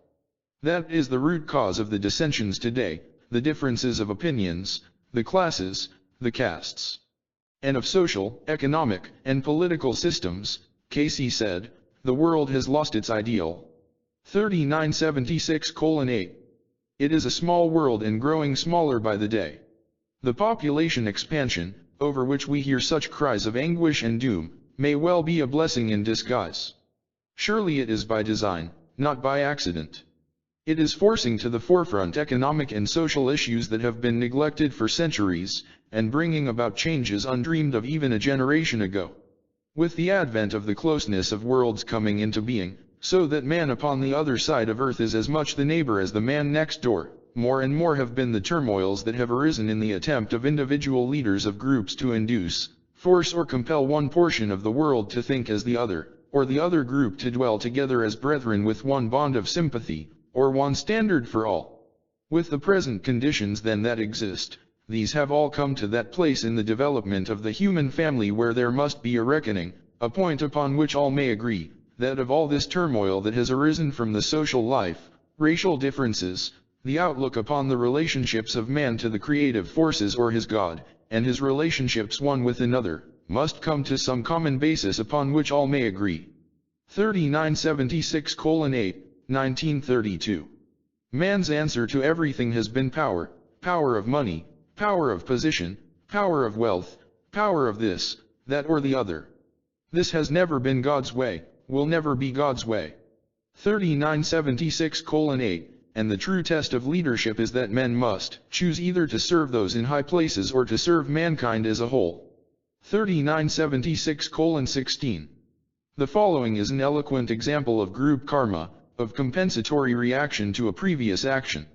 That is the root cause of the dissensions today, the differences of opinions, the classes, the castes, and of social, economic, and political systems. Cayce said, the world has lost its ideal. 3976:8. It is a small world and growing smaller by the day. The population expansion, over which we hear such cries of anguish and doom, may well be a blessing in disguise. Surely it is by design, not by accident. It is forcing to the forefront economic and social issues that have been neglected for centuries, and bringing about changes undreamed of even a generation ago. With the advent of the closeness of worlds coming into being, so that man upon the other side of earth is as much the neighbor as the man next door, more and more have been the turmoils that have arisen in the attempt of individual leaders of groups to induce, force or compel one portion of the world to think as the other, or the other group to dwell together as brethren with one bond of sympathy, or one standard for all. With the present conditions then that exist, these have all come to that place in the development of the human family where there must be a reckoning, a point upon which all may agree, that of all this turmoil that has arisen from the social life, racial differences, the outlook upon the relationships of man to the creative forces or his God, and his relationships one with another, must come to some common basis upon which all may agree. 3976:8, 1932. Man's answer to everything has been power, power of money, power of position, power of wealth, power of this, that or the other. This has never been God's way, will never be God's way. 3976:8, and the true test of leadership is that men must choose either to serve those in high places or to serve mankind as a whole. 3976:16. The following is an eloquent example of group karma, of compensatory reaction to a previous action.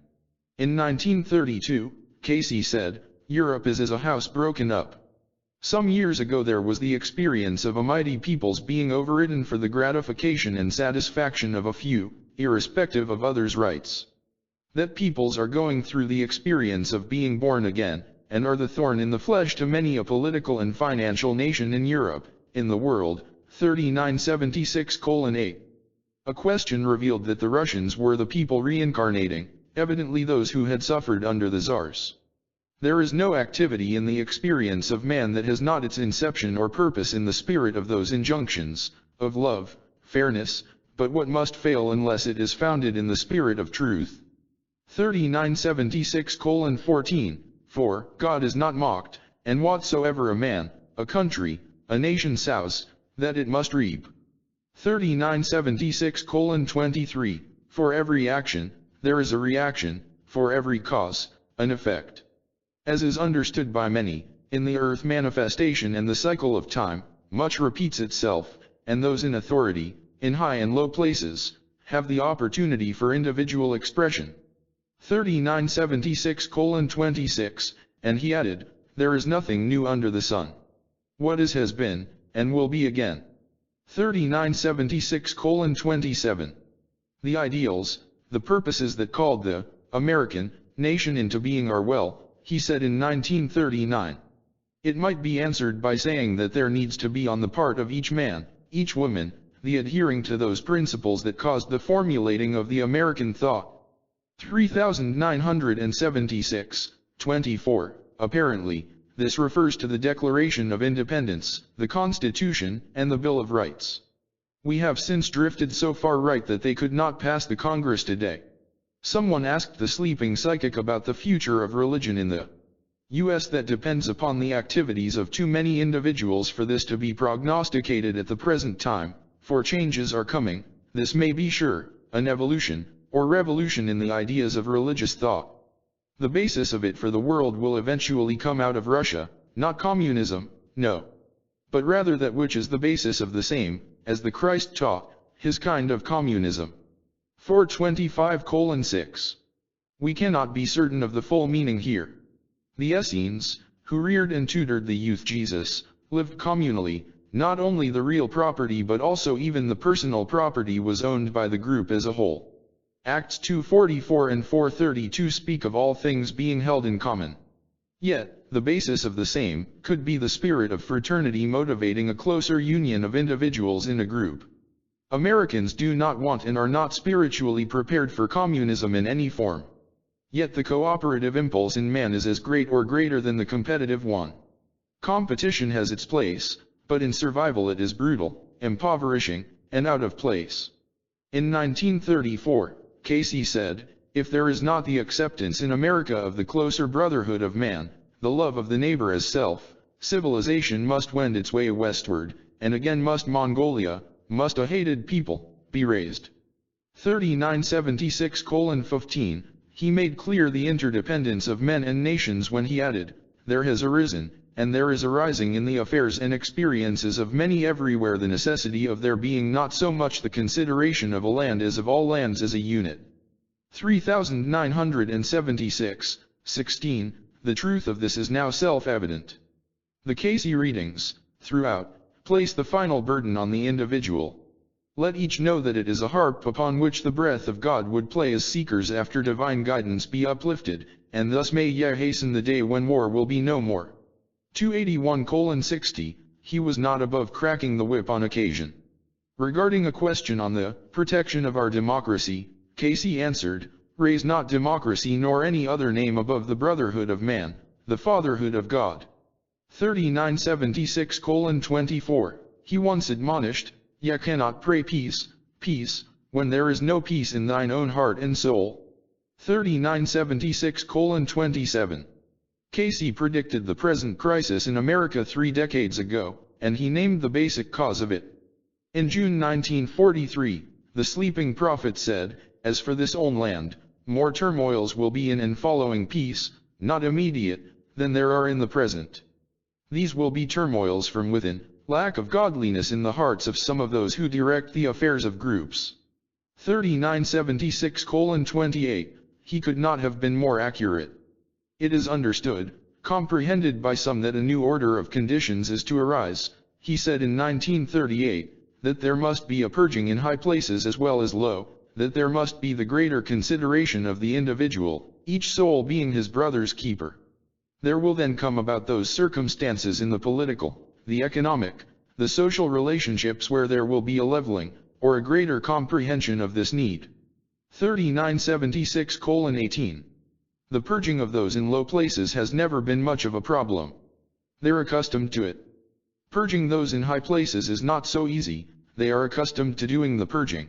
In 1932, Cayce said, Europe is as a house broken up. Some years ago there was the experience of a mighty peoples being overridden for the gratification and satisfaction of a few, irrespective of others' rights. That peoples are going through the experience of being born again, and are the thorn in the flesh to many a political and financial nation in Europe, in the world, 3976:8. A question revealed that the Russians were the people reincarnating, evidently those who had suffered under the Tsars. There is no activity in the experience of man that has not its inception or purpose in the spirit of those injunctions, of love, fairness, but what must fail unless it is founded in the spirit of truth. 3976:14, for God is not mocked, and whatsoever a man, a country, a nation sows, that it must reap. 3976:23, for every action, there is a reaction, for every cause, an effect. As is understood by many, in the earth manifestation and the cycle of time, much repeats itself, and those in authority, in high and low places, have the opportunity for individual expression. 3976:26, and he added, there is nothing new under the sun. What is has been, and will be again. 3976:27. The ideals, the purposes that called the American nation into being are well, he said in 1939. It might be answered by saying that there needs to be on the part of each man, each woman, the adhering to those principles that caused the formulating of the American thought. 3976:24. Apparently, this refers to the Declaration of Independence, the Constitution, and the Bill of Rights. We have since drifted so far right that they could not pass the Congress today. Someone asked the sleeping psychic about the future of religion in the U.S. That depends upon the activities of too many individuals for this to be prognosticated at the present time, for changes are coming, this may be sure, an evolution, or revolution in the ideas of religious thought. The basis of it for the world will eventually come out of Russia, not communism, no. But rather that which is the basis of the same, as the Christ taught, his kind of communism. 425:6. We cannot be certain of the full meaning here. The Essenes, who reared and tutored the youth Jesus, lived communally, not only the real property but also even the personal property was owned by the group as a whole. Acts 2:44 and 4:32 speak of all things being held in common. Yet, the basis of the same could be the spirit of fraternity motivating a closer union of individuals in a group. Americans do not want and are not spiritually prepared for communism in any form. Yet the cooperative impulse in man is as great or greater than the competitive one. Competition has its place, but in survival it is brutal, impoverishing, and out of place. In 1934, Cayce said, if there is not the acceptance in America of the closer brotherhood of man, the love of the neighbor as self, civilization must wend its way westward, and again must Mongolia, must a hated people, be raised. 3976:15, he made clear the interdependence of men and nations when he added, there has arisen, and there is arising in the affairs and experiences of many everywhere the necessity of there being not so much the consideration of a land as of all lands as a unit. 3976:16, the truth of this is now self-evident. The Cayce readings, throughout, place the final burden on the individual. Let each know that it is a harp upon which the breath of God would play as seekers after divine guidance be uplifted, and thus may ye hasten the day when war will be no more. 281:60, he was not above cracking the whip on occasion. Regarding a question on the protection of our democracy, Cayce answered, raise not democracy nor any other name above the brotherhood of man, the fatherhood of God. 3976:24, he once admonished, ye cannot pray peace, peace, when there is no peace in thine own heart and soul. 3976:27. Cayce predicted the present crisis in America 3 decades ago, and he named the basic cause of it. In June 1943, the sleeping prophet said, as for this own land, more turmoils will be in and following peace, not immediate, than there are in the present. These will be turmoils from within, lack of godliness in the hearts of some of those who direct the affairs of groups. 3976:28, he could not have been more accurate. It is understood, comprehended by some that a new order of conditions is to arise, he said in 1938, that there must be a purging in high places as well as low, that there must be the greater consideration of the individual, each soul being his brother's keeper. There will then come about those circumstances in the political, the economic, the social relationships where there will be a leveling, or a greater comprehension of this need. 3976:18. The purging of those in low places has never been much of a problem. They're accustomed to it. Purging those in high places is not so easy, they are accustomed to doing the purging.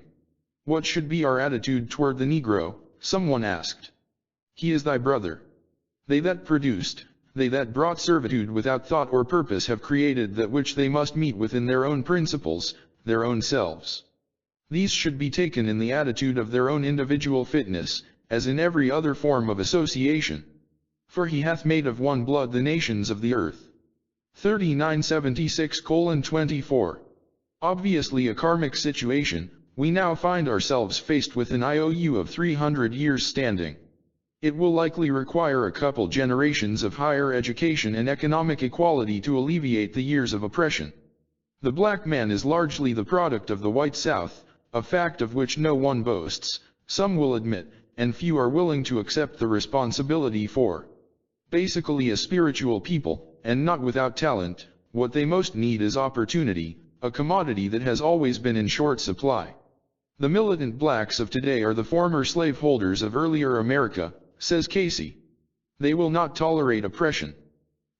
What should be our attitude toward the Negro? Someone asked. He is thy brother. They that produced, they that brought servitude without thought or purpose have created that which they must meet within their own principles, their own selves. These should be taken in the attitude of their own individual fitness, as in every other form of association. For he hath made of one blood the nations of the earth. 3976:24. Obviously a karmic situation, we now find ourselves faced with an IOU of 300 years standing. It will likely require a couple generations of higher education and economic equality to alleviate the years of oppression. The black man is largely the product of the white South, a fact of which no one boasts, some will admit, and few are willing to accept the responsibility for. Basically a spiritual people, and not without talent, what they most need is opportunity, a commodity that has always been in short supply. The militant blacks of today are the former slaveholders of earlier America, says Cayce. They will not tolerate oppression.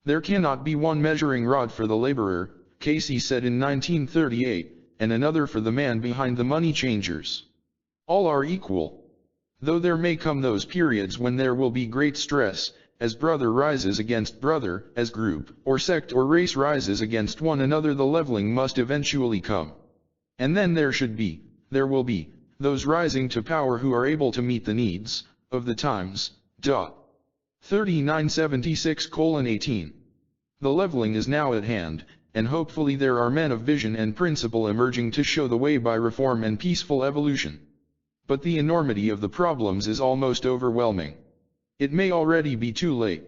There cannot be one measuring rod for the laborer, Cayce said in 1938, and another for the man behind the money changers. All are equal. Though there may come those periods when there will be great stress, as brother rises against brother, as group, or sect or race rises against one another, the leveling must eventually come. And then there will be, those rising to power who are able to meet the needs of the times. 3976:18. The leveling is now at hand, and hopefully there are men of vision and principle emerging to show the way by reform and peaceful evolution. But the enormity of the problems is almost overwhelming. It may already be too late.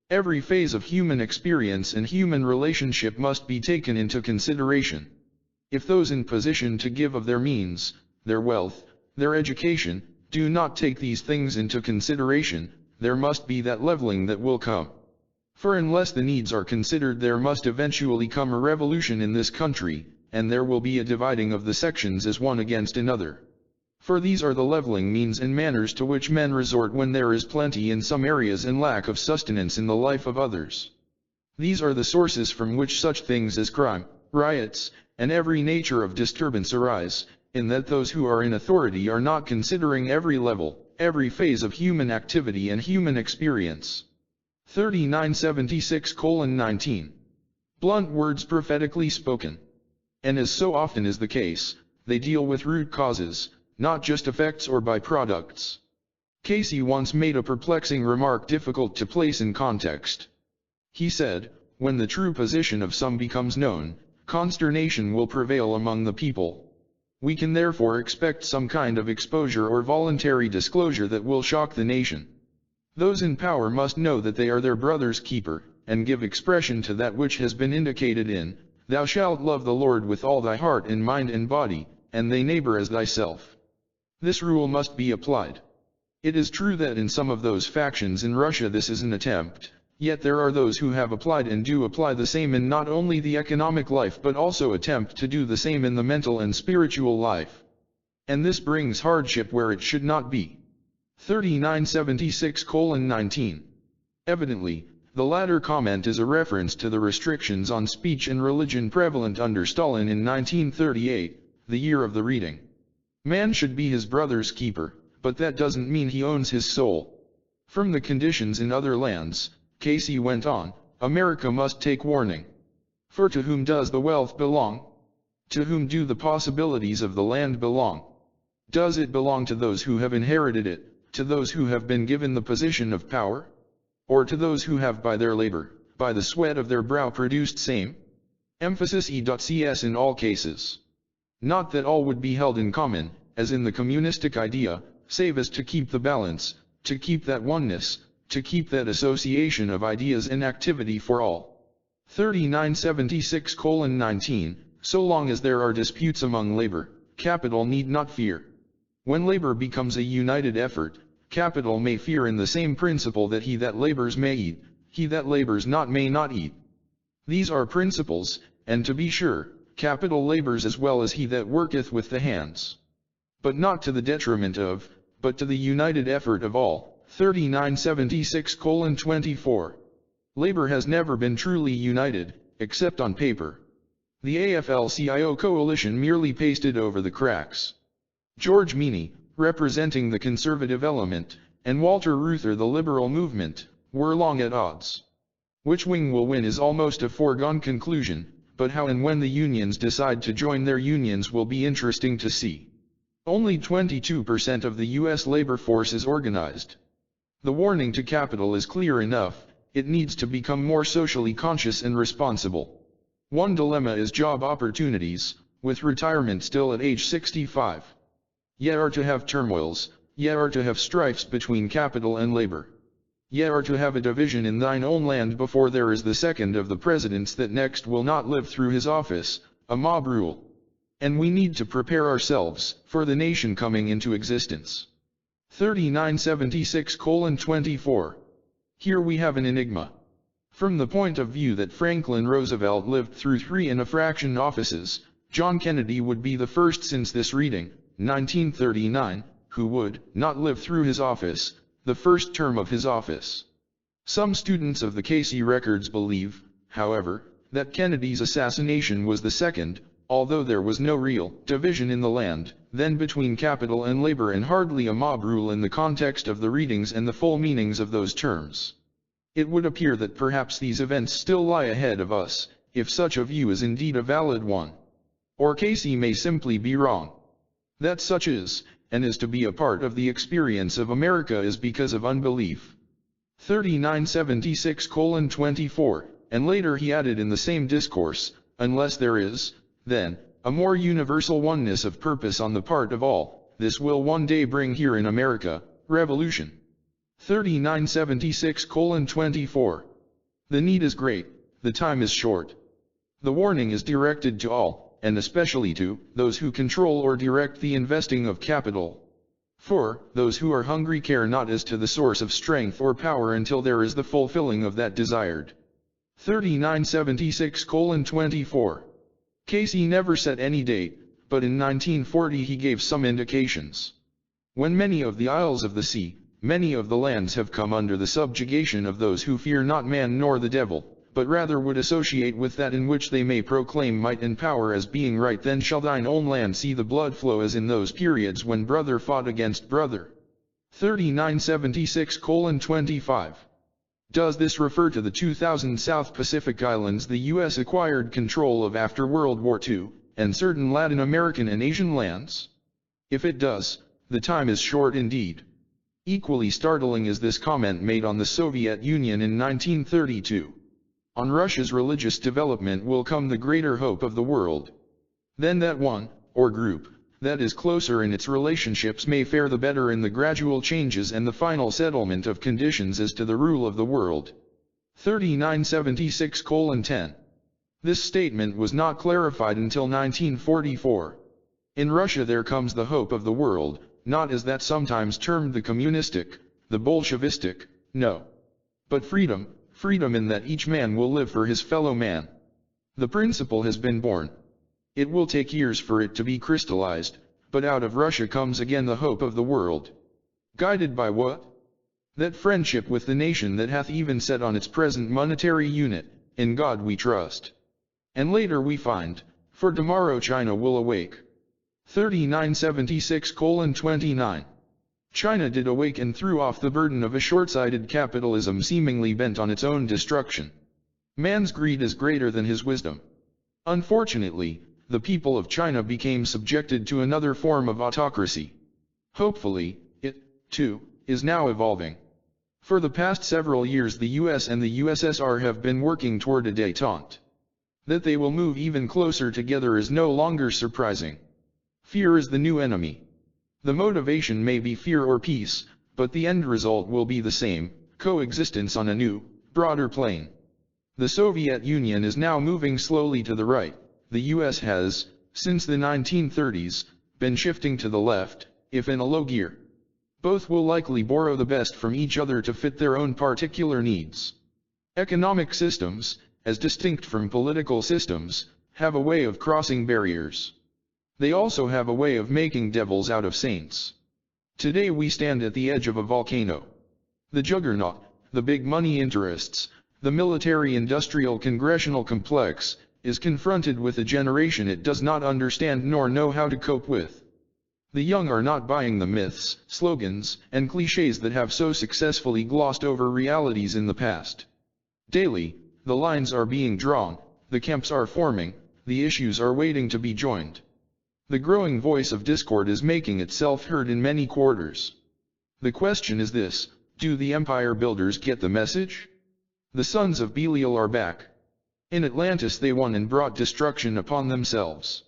Every phase of human experience and human relationship must be taken into consideration. If those in position to give of their means, their wealth, their education, do not take these things into consideration, there must be that leveling that will come. For unless the needs are considered, there must eventually come a revolution in this country, and there will be a dividing of the sections as one against another. For these are the leveling means and manners to which men resort when there is plenty in some areas and lack of sustenance in the life of others. These are the sources from which such things as crime, riots, and every nature of disturbance arise, in that those who are in authority are not considering every level, every phase of human activity and human experience. 3976:19. Blunt words prophetically spoken. And as so often is the case, they deal with root causes, not just effects or byproducts. Cayce once made a perplexing remark difficult to place in context. He said, when the true position of some becomes known, consternation will prevail among the people. We can therefore expect some kind of exposure or voluntary disclosure that will shock the nation. Those in power must know that they are their brother's keeper, and give expression to that which has been indicated in, "Thou shalt love the Lord with all thy heart and mind and body, and thy neighbor as thyself." This rule must be applied. It is true that in some of those factions in Russia this is an attempt, yet there are those who have applied and do apply the same in not only the economic life but also attempt to do the same in the mental and spiritual life. And this brings hardship where it should not be. 3976:19. Evidently, the latter comment is a reference to the restrictions on speech and religion prevalent under Stalin in 1938, the year of the reading. Man should be his brother's keeper, but that doesn't mean he owns his soul. From the conditions in other lands, Cayce went on, America must take warning. For to whom does the wealth belong? To whom do the possibilities of the land belong? Does it belong to those who have inherited it, to those who have been given the position of power? Or to those who have by their labor, by the sweat of their brow produced same? Emphasis E.cs in all cases. Not that all would be held in common, as in the communistic idea, save as to keep the balance, to keep that oneness, to keep that association of ideas and activity for all. 3976:19, so long as there are disputes among labor, capital need not fear. When labor becomes a united effort, capital may fear in the same principle that he that labors may eat, he that labors not may not eat. These are principles, and to be sure, capital labors as well as he that worketh with the hands. But not to the detriment of, but to the united effort of all. 3976:24. Labor has never been truly united, except on paper. The AFL-CIO coalition merely pasted over the cracks. George Meany, representing the conservative element, and Walter Reuther the liberal movement, were long at odds. Which wing will win is almost a foregone conclusion, but how and when the unions decide to join their unions will be interesting to see. Only 22% of the U.S. labor force is organized. The warning to capital is clear enough: it needs to become more socially conscious and responsible. One dilemma is job opportunities, with retirement still at age 65. Ye are to have turmoils, ye are to have strifes between capital and labor. Ye are to have a division in thine own land before there is the second of the presidents that next will not live through his office, a mob rule. And we need to prepare ourselves for the nation coming into existence. 3976:24. Here we have an enigma. From the point of view that Franklin Roosevelt lived through 3 and a fraction offices, John Kennedy would be the first since this reading, 1939, who would not live through his office, the first term of his office. Some students of the Cayce records believe, however, that Kennedy's assassination was the second, although there was no real division in the land then between capital and labor, and hardly a mob rule in the context of the readings and the full meanings of those terms. It would appear that perhaps these events still lie ahead of us, if such a view is indeed a valid one. Or Cayce may simply be wrong. That such is, and is to be a part of the experience of America, is because of unbelief. 3976:24, and later he added in the same discourse, unless there is, then, a more universal oneness of purpose on the part of all, this will one day bring here in America, revolution. 3976:24. The need is great, the time is short. The warning is directed to all, and especially to those who control or direct the investing of capital. For those who are hungry care not as to the source of strength or power until there is the fulfilling of that desired. 3976:24. Cayce never set any date, but in 1940 he gave some indications. When many of the isles of the sea, many of the lands have come under the subjugation of those who fear not man nor the devil, but rather would associate with that in which they may proclaim might and power as being right, then shall thine own land see the blood flow as in those periods when brother fought against brother. 3976:25. Does this refer to the 2,000 South Pacific Islands the U.S. acquired control of after World War II, and certain Latin American and Asian lands? If it does, the time is short indeed. Equally startling is this comment made on the Soviet Union in 1932. On Russia's religious development will come the greater hope of the world. Then that one, or group, that is closer in its relationships may fare the better in the gradual changes and the final settlement of conditions as to the rule of the world. 3976:10. This statement was not clarified until 1944. In Russia there comes the hope of the world, not as that sometimes termed the communistic, the Bolshevistic, no. But freedom, freedom in that each man will live for his fellow man. The principle has been born. It will take years for it to be crystallized, but out of Russia comes again the hope of the world. Guided by what? That friendship with the nation that hath even set on its present monetary unit, in God we trust. And later we find, for tomorrow China will awake. 3976:29. China did awake and threw off the burden of a short-sighted capitalism seemingly bent on its own destruction. Man's greed is greater than his wisdom. Unfortunately, the people of China became subjected to another form of autocracy. Hopefully, it, too, is now evolving. For the past several years the US and the USSR have been working toward a détente. That they will move even closer together is no longer surprising. Fear is the new enemy. The motivation may be fear or peace, but the end result will be the same, coexistence on a new, broader plane. The Soviet Union is now moving slowly to the right. The US has, since the 1930s, been shifting to the left, if in a low gear. Both will likely borrow the best from each other to fit their own particular needs. Economic systems, as distinct from political systems, have a way of crossing barriers. They also have a way of making devils out of saints. Today we stand at the edge of a volcano. The juggernaut, the big money interests, the military-industrial congressional complex, is confronted with a generation it does not understand nor know how to cope with. The young are not buying the myths, slogans, and cliches that have so successfully glossed over realities in the past. Daily, the lines are being drawn, the camps are forming, the issues are waiting to be joined. The growing voice of discord is making itself heard in many quarters. The question is this: do the empire builders get the message? The sons of Belial are back. In Atlantis they won and brought destruction upon themselves.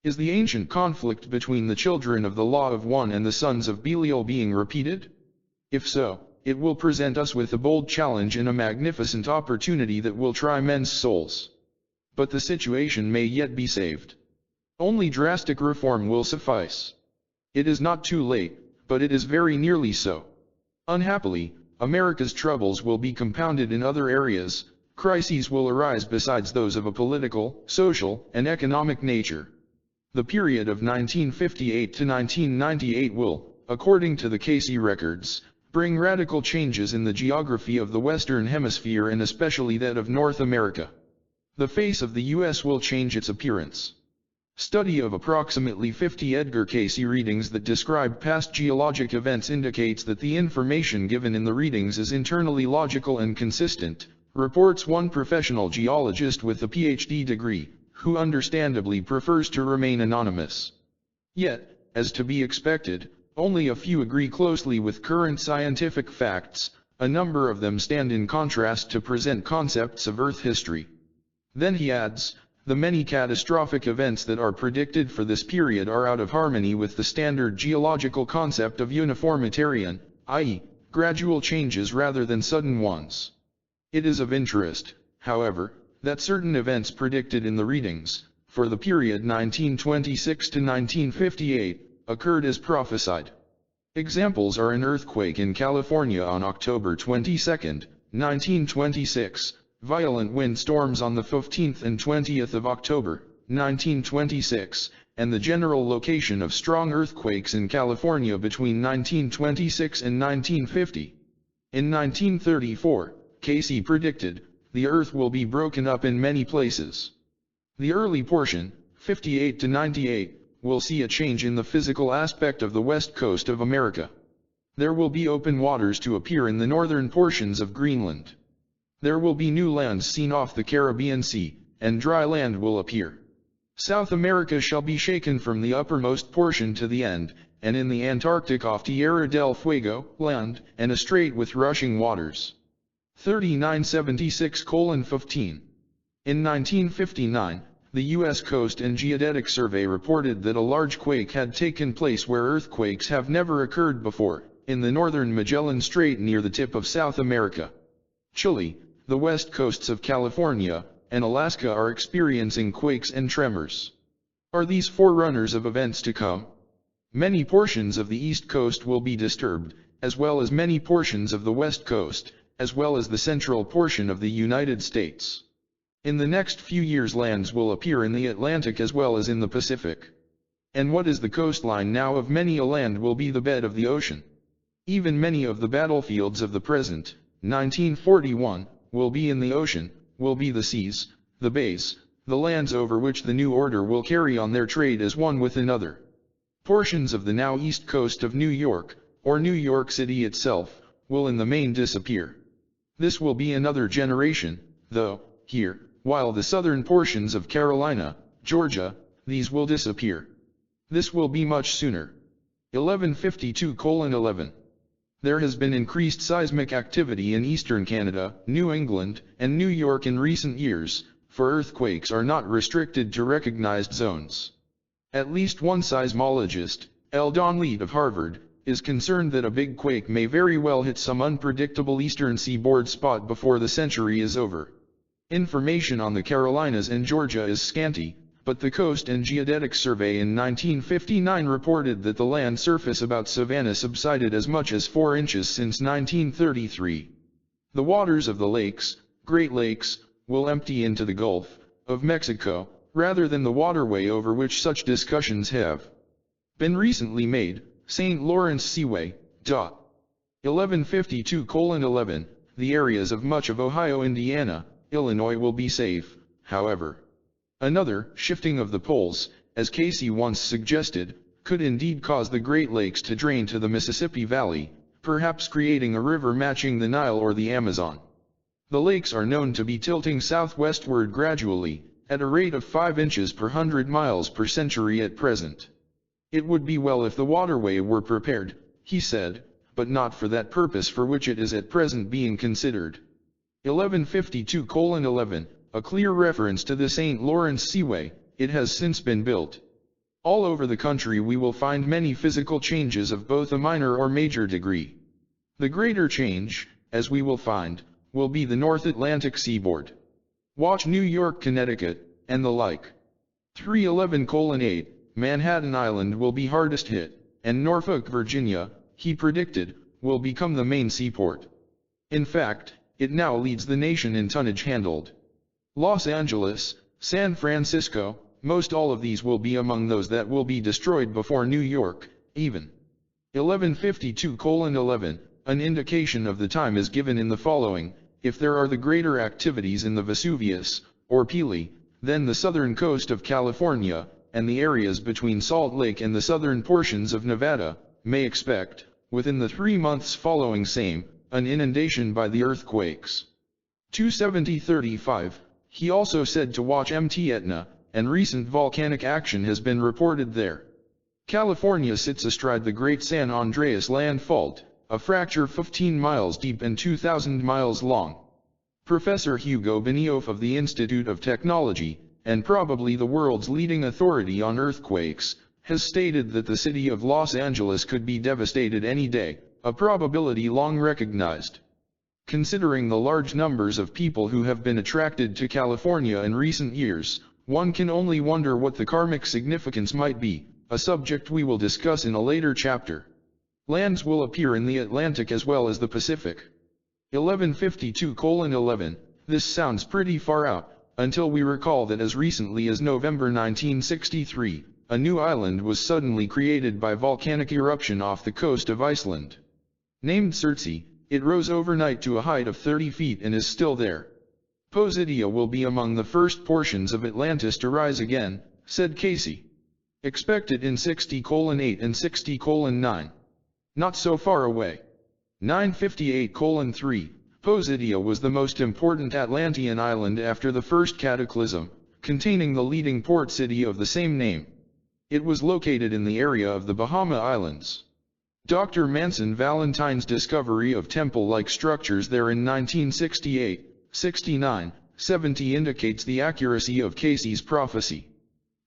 Is the ancient conflict between the children of the Law of One and the sons of Belial being repeated? If so, it will present us with a bold challenge and a magnificent opportunity that will try men's souls. But the situation may yet be saved. Only drastic reform will suffice. It is not too late, but it is very nearly so. Unhappily, America's troubles will be compounded in other areas. Crises will arise besides those of a political, social, and economic nature. The period of 1958 to 1998 will, according to the Cayce records, bring radical changes in the geography of the Western Hemisphere and especially that of North America. The face of the U.S. will change its appearance. Study of approximately 50 Edgar Cayce readings that describe past geologic events indicates that the information given in the readings is internally logical and consistent, reports one professional geologist with a PhD degree, who understandably prefers to remain anonymous. Yet, as to be expected, only a few agree closely with current scientific facts. A number of them stand in contrast to present concepts of Earth history. Then he adds, the many catastrophic events that are predicted for this period are out of harmony with the standard geological concept of uniformitarian, i.e., gradual changes rather than sudden ones. It is of interest, however, that certain events predicted in the readings, for the period 1926 to 1958, occurred as prophesied. Examples are an earthquake in California on October 22, 1926, violent windstorms on the 15th and 20th of October, 1926, and the general location of strong earthquakes in California between 1926 and 1950. In 1934, Cayce predicted, the Earth will be broken up in many places. The early portion, 58 to 98, will see a change in the physical aspect of the west coast of America. There will be open waters to appear in the northern portions of Greenland. There will be new lands seen off the Caribbean Sea, and dry land will appear. South America shall be shaken from the uppermost portion to the end, and in the Antarctic off Tierra del Fuego, land, and a strait with rushing waters. 3976:15. In 1959, the U.S. Coast and Geodetic Survey reported that a large quake had taken place where earthquakes have never occurred before, in the northern Magellan Strait near the tip of South America. Chile, the west coasts of California, and Alaska are experiencing quakes and tremors. Are these forerunners of events to come? Many portions of the east coast will be disturbed, as well as many portions of the west coast, as well as the central portion of the United States. In the next few years lands will appear in the Atlantic as well as in the Pacific. And what is the coastline now of many a land will be the bed of the ocean. Even many of the battlefields of the present, 1941, will be in the ocean, will be the seas, the bays, the lands over which the new order will carry on their trade as one with another. Portions of the now east coast of New York, or New York City itself, will in the main disappear. This will be another generation, though, here, while the southern portions of Carolina, Georgia, these will disappear. This will be much sooner. 1152:11. There has been increased seismic activity in eastern Canada, New England, and New York in recent years, for earthquakes are not restricted to recognized zones. At least one seismologist, L. Don Leet of Harvard, is concerned that a big quake may very well hit some unpredictable eastern seaboard spot before the century is over. Information on the Carolinas and Georgia is scanty, but the Coast and Geodetic Survey in 1959 reported that the land surface about Savannah subsided as much as 4 inches since 1933. The waters of the lakes, Great Lakes, will empty into the Gulf of Mexico, rather than the waterway over which such discussions have been recently made, St. Lawrence Seaway. 1152:11, the areas of much of Ohio, Indiana, Illinois will be safe, however. Another shifting of the poles, as Cayce once suggested, could indeed cause the Great Lakes to drain to the Mississippi Valley, perhaps creating a river matching the Nile or the Amazon. The lakes are known to be tilting southwestward gradually, at a rate of 5 inches per 100 miles per century at present. It would be well if the waterway were prepared, he said, but not for that purpose for which it is at present being considered. 1152:11, a clear reference to the St. Lawrence Seaway. It has since been built. All over the country we will find many physical changes of both a minor or major degree. The greater change, as we will find, will be the North Atlantic seaboard. Watch New York, Connecticut, and the like. 311:8, Manhattan Island will be hardest hit, and Norfolk, Virginia, he predicted, will become the main seaport. In fact, it now leads the nation in tonnage handled. Los Angeles, San Francisco, most all of these will be among those that will be destroyed before New York, even. 1152:11, an indication of the time is given in the following: if there are the greater activities in the Vesuvius, or Pelee, then the southern coast of California, and the areas between Salt Lake and the southern portions of Nevada, may expect, within the 3 months following same, an inundation by the earthquakes. 270:35, he also said to watch Mt. Etna, and recent volcanic action has been reported there. California sits astride the Great San Andreas land fault, a fracture 15 miles deep and 2,000 miles long. Professor Hugo Benioff of the Institute of Technology, and probably the world's leading authority on earthquakes, has stated that the city of Los Angeles could be devastated any day, a probability long recognized. Considering the large numbers of people who have been attracted to California in recent years, one can only wonder what the karmic significance might be, a subject we will discuss in a later chapter. Lands will appear in the Atlantic as well as the Pacific. 1152:11, this sounds pretty far out, until we recall that as recently as November 1963, a new island was suddenly created by volcanic eruption off the coast of Iceland. Named Surtsey, it rose overnight to a height of 30 feet and is still there. Posidia will be among the first portions of Atlantis to rise again, said Cayce. Expected in 60:8 and 60:9. Not so far away. 958:3, Posidia was the most important Atlantean island after the first cataclysm, containing the leading port city of the same name. It was located in the area of the Bahama Islands. Dr. Manson Valentine's discovery of temple-like structures there in 1968, 69, 70 indicates the accuracy of Cayce's prophecy.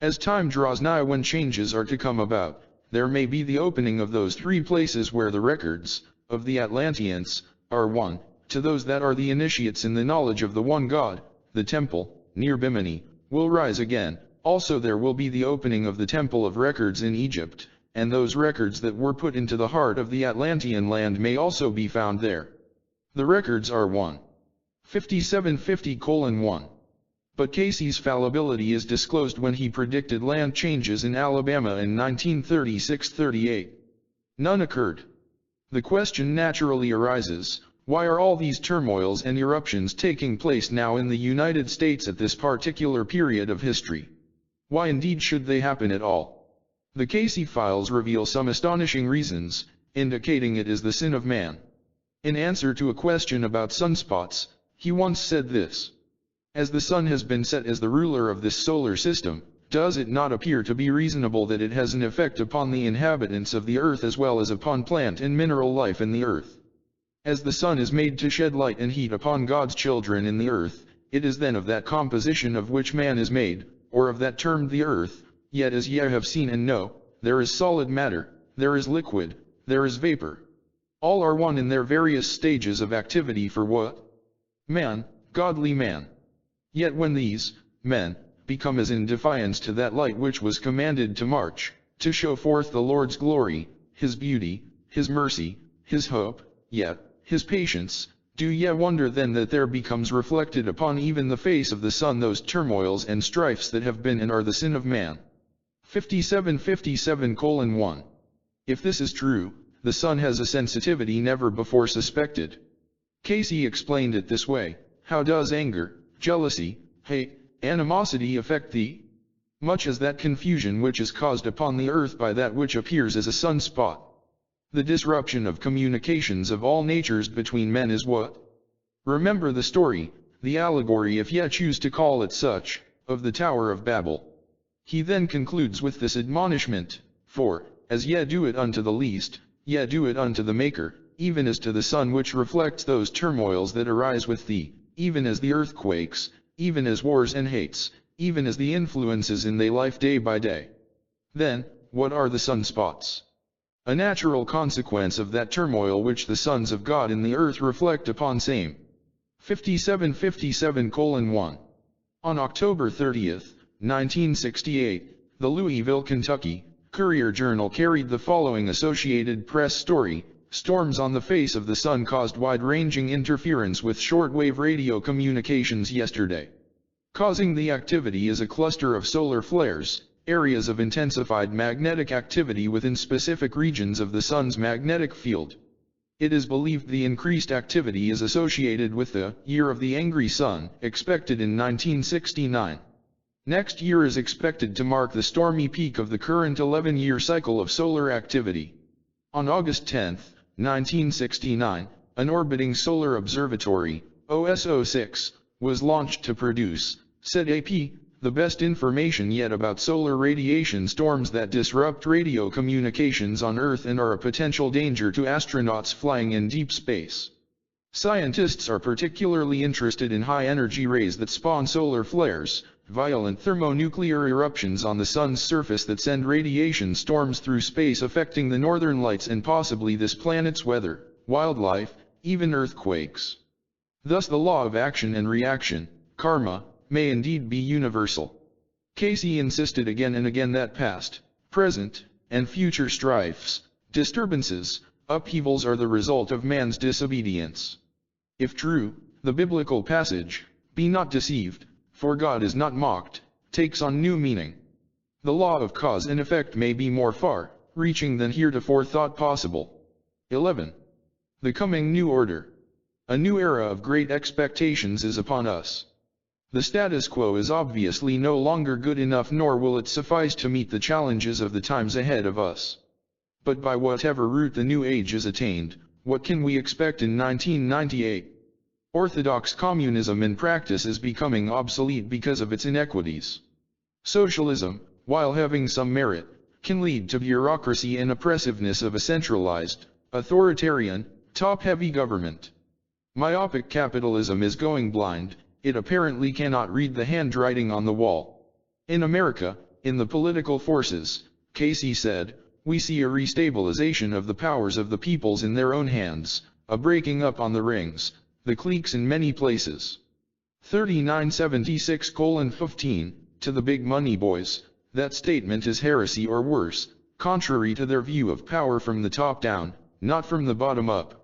As time draws nigh when changes are to come about, there may be the opening of those 3 places where the records of the Atlanteans are one, to those that are the initiates in the knowledge of the one God. The temple, near Bimini, will rise again. Also there will be the opening of the temple of records in Egypt, and those records that were put into the heart of the Atlantean land may also be found there. The records are 1. 5750:1. But Cayce's fallibility is disclosed when he predicted land changes in Alabama in 1936-38. None occurred. The question naturally arises, why are all these turmoils and eruptions taking place now in the United States at this particular period of history? Why indeed should they happen at all? The Cayce files reveal some astonishing reasons, indicating it is the sin of man. In answer to a question about sunspots, he once said this: as the sun has been set as the ruler of this solar system, does it not appear to be reasonable that it has an effect upon the inhabitants of the earth as well as upon plant and mineral life in the earth? As the sun is made to shed light and heat upon God's children in the earth, it is then of that composition of which man is made, or of that termed the earth. Yet as ye have seen and know, there is solid matter, there is liquid, there is vapor. All are one in their various stages of activity for what? Man, godly man. Yet when these men become as in defiance to that light which was commanded to march, to show forth the Lord's glory, his beauty, his mercy, his hope, yet, his patience. Do ye wonder then that there becomes reflected upon even the face of the sun those turmoils and strifes that have been and are the sin of man? 57:1. If this is true, the sun has a sensitivity never before suspected. Cayce explained it this way: how does anger, jealousy, hate, animosity affect thee? Much as that confusion which is caused upon the earth by that which appears as a sunspot. The disruption of communications of all natures between men is what? Remember the story, the allegory if ye choose to call it such, of the Tower of Babel. He then concludes with this admonishment: for, as ye do it unto the least, ye do it unto the Maker, even as to the sun which reflects those turmoils that arise with thee, even as the earthquakes, even as wars and hates, even as the influences in thy life day by day. Then, what are the sunspots? A natural consequence of that turmoil which the sons of God in the earth reflect upon same. 57:1. On October 30, 1968, the Louisville, Kentucky, Courier-Journal carried the following Associated Press story: storms on the face of the sun caused wide-ranging interference with shortwave radio communications yesterday. Causing the activity is a cluster of solar flares, areas of intensified magnetic activity within specific regions of the sun's magnetic field. It is believed the increased activity is associated with the Year of the Angry Sun, expected in 1969. Next year is expected to mark the stormy peak of the current 11-year cycle of solar activity. On August 10, 1969, an orbiting solar observatory, OSO-6, was launched to produce, said AP, the best information yet about solar radiation storms that disrupt radio communications on Earth and are a potential danger to astronauts flying in deep space. Scientists are particularly interested in high-energy rays that spawn solar flares, violent thermonuclear eruptions on the sun's surface that send radiation storms through space affecting the northern lights and possibly this planet's weather, wildlife, even earthquakes. Thus the law of action and reaction, karma, may indeed be universal. Cayce insisted again and again that past, present, and future strifes, disturbances, upheavals are the result of man's disobedience. If true, the biblical passage, "Be not deceived, for God is not mocked," takes on new meaning. The law of cause and effect may be more far-reaching than heretofore thought possible. 11. The coming new order. A new era of great expectations is upon us. The status quo is obviously no longer good enough, nor will it suffice to meet the challenges of the times ahead of us. But by whatever route the new age is attained, what can we expect in 1998? Orthodox communism in practice is becoming obsolete because of its inequities. Socialism, while having some merit, can lead to bureaucracy and oppressiveness of a centralized, authoritarian, top-heavy government. Myopic capitalism is going blind. It apparently cannot read the handwriting on the wall. In America, in the political forces, Cayce said, we see a restabilization of the powers of the peoples in their own hands, a breaking up on the rings, the cliques in many places. 3976:15, to the big money boys, that statement is heresy or worse, contrary to their view of power from the top down, not from the bottom up.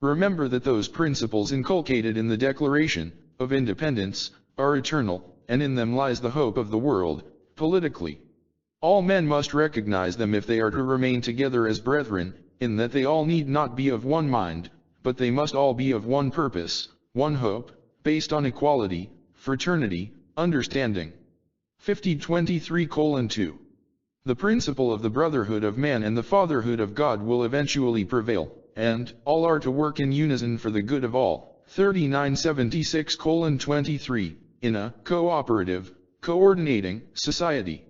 Remember that those principles inculcated in the Declaration of Independence are eternal, and in them lies the hope of the world, politically. All men must recognize them if they are to remain together as brethren, in that they all need not be of one mind, but they must all be of one purpose, one hope, based on equality, fraternity, understanding. 50:23:2. The principle of the brotherhood of man and the fatherhood of God will eventually prevail, and all are to work in unison for the good of all. 3976:23, in a cooperative, coordinating society.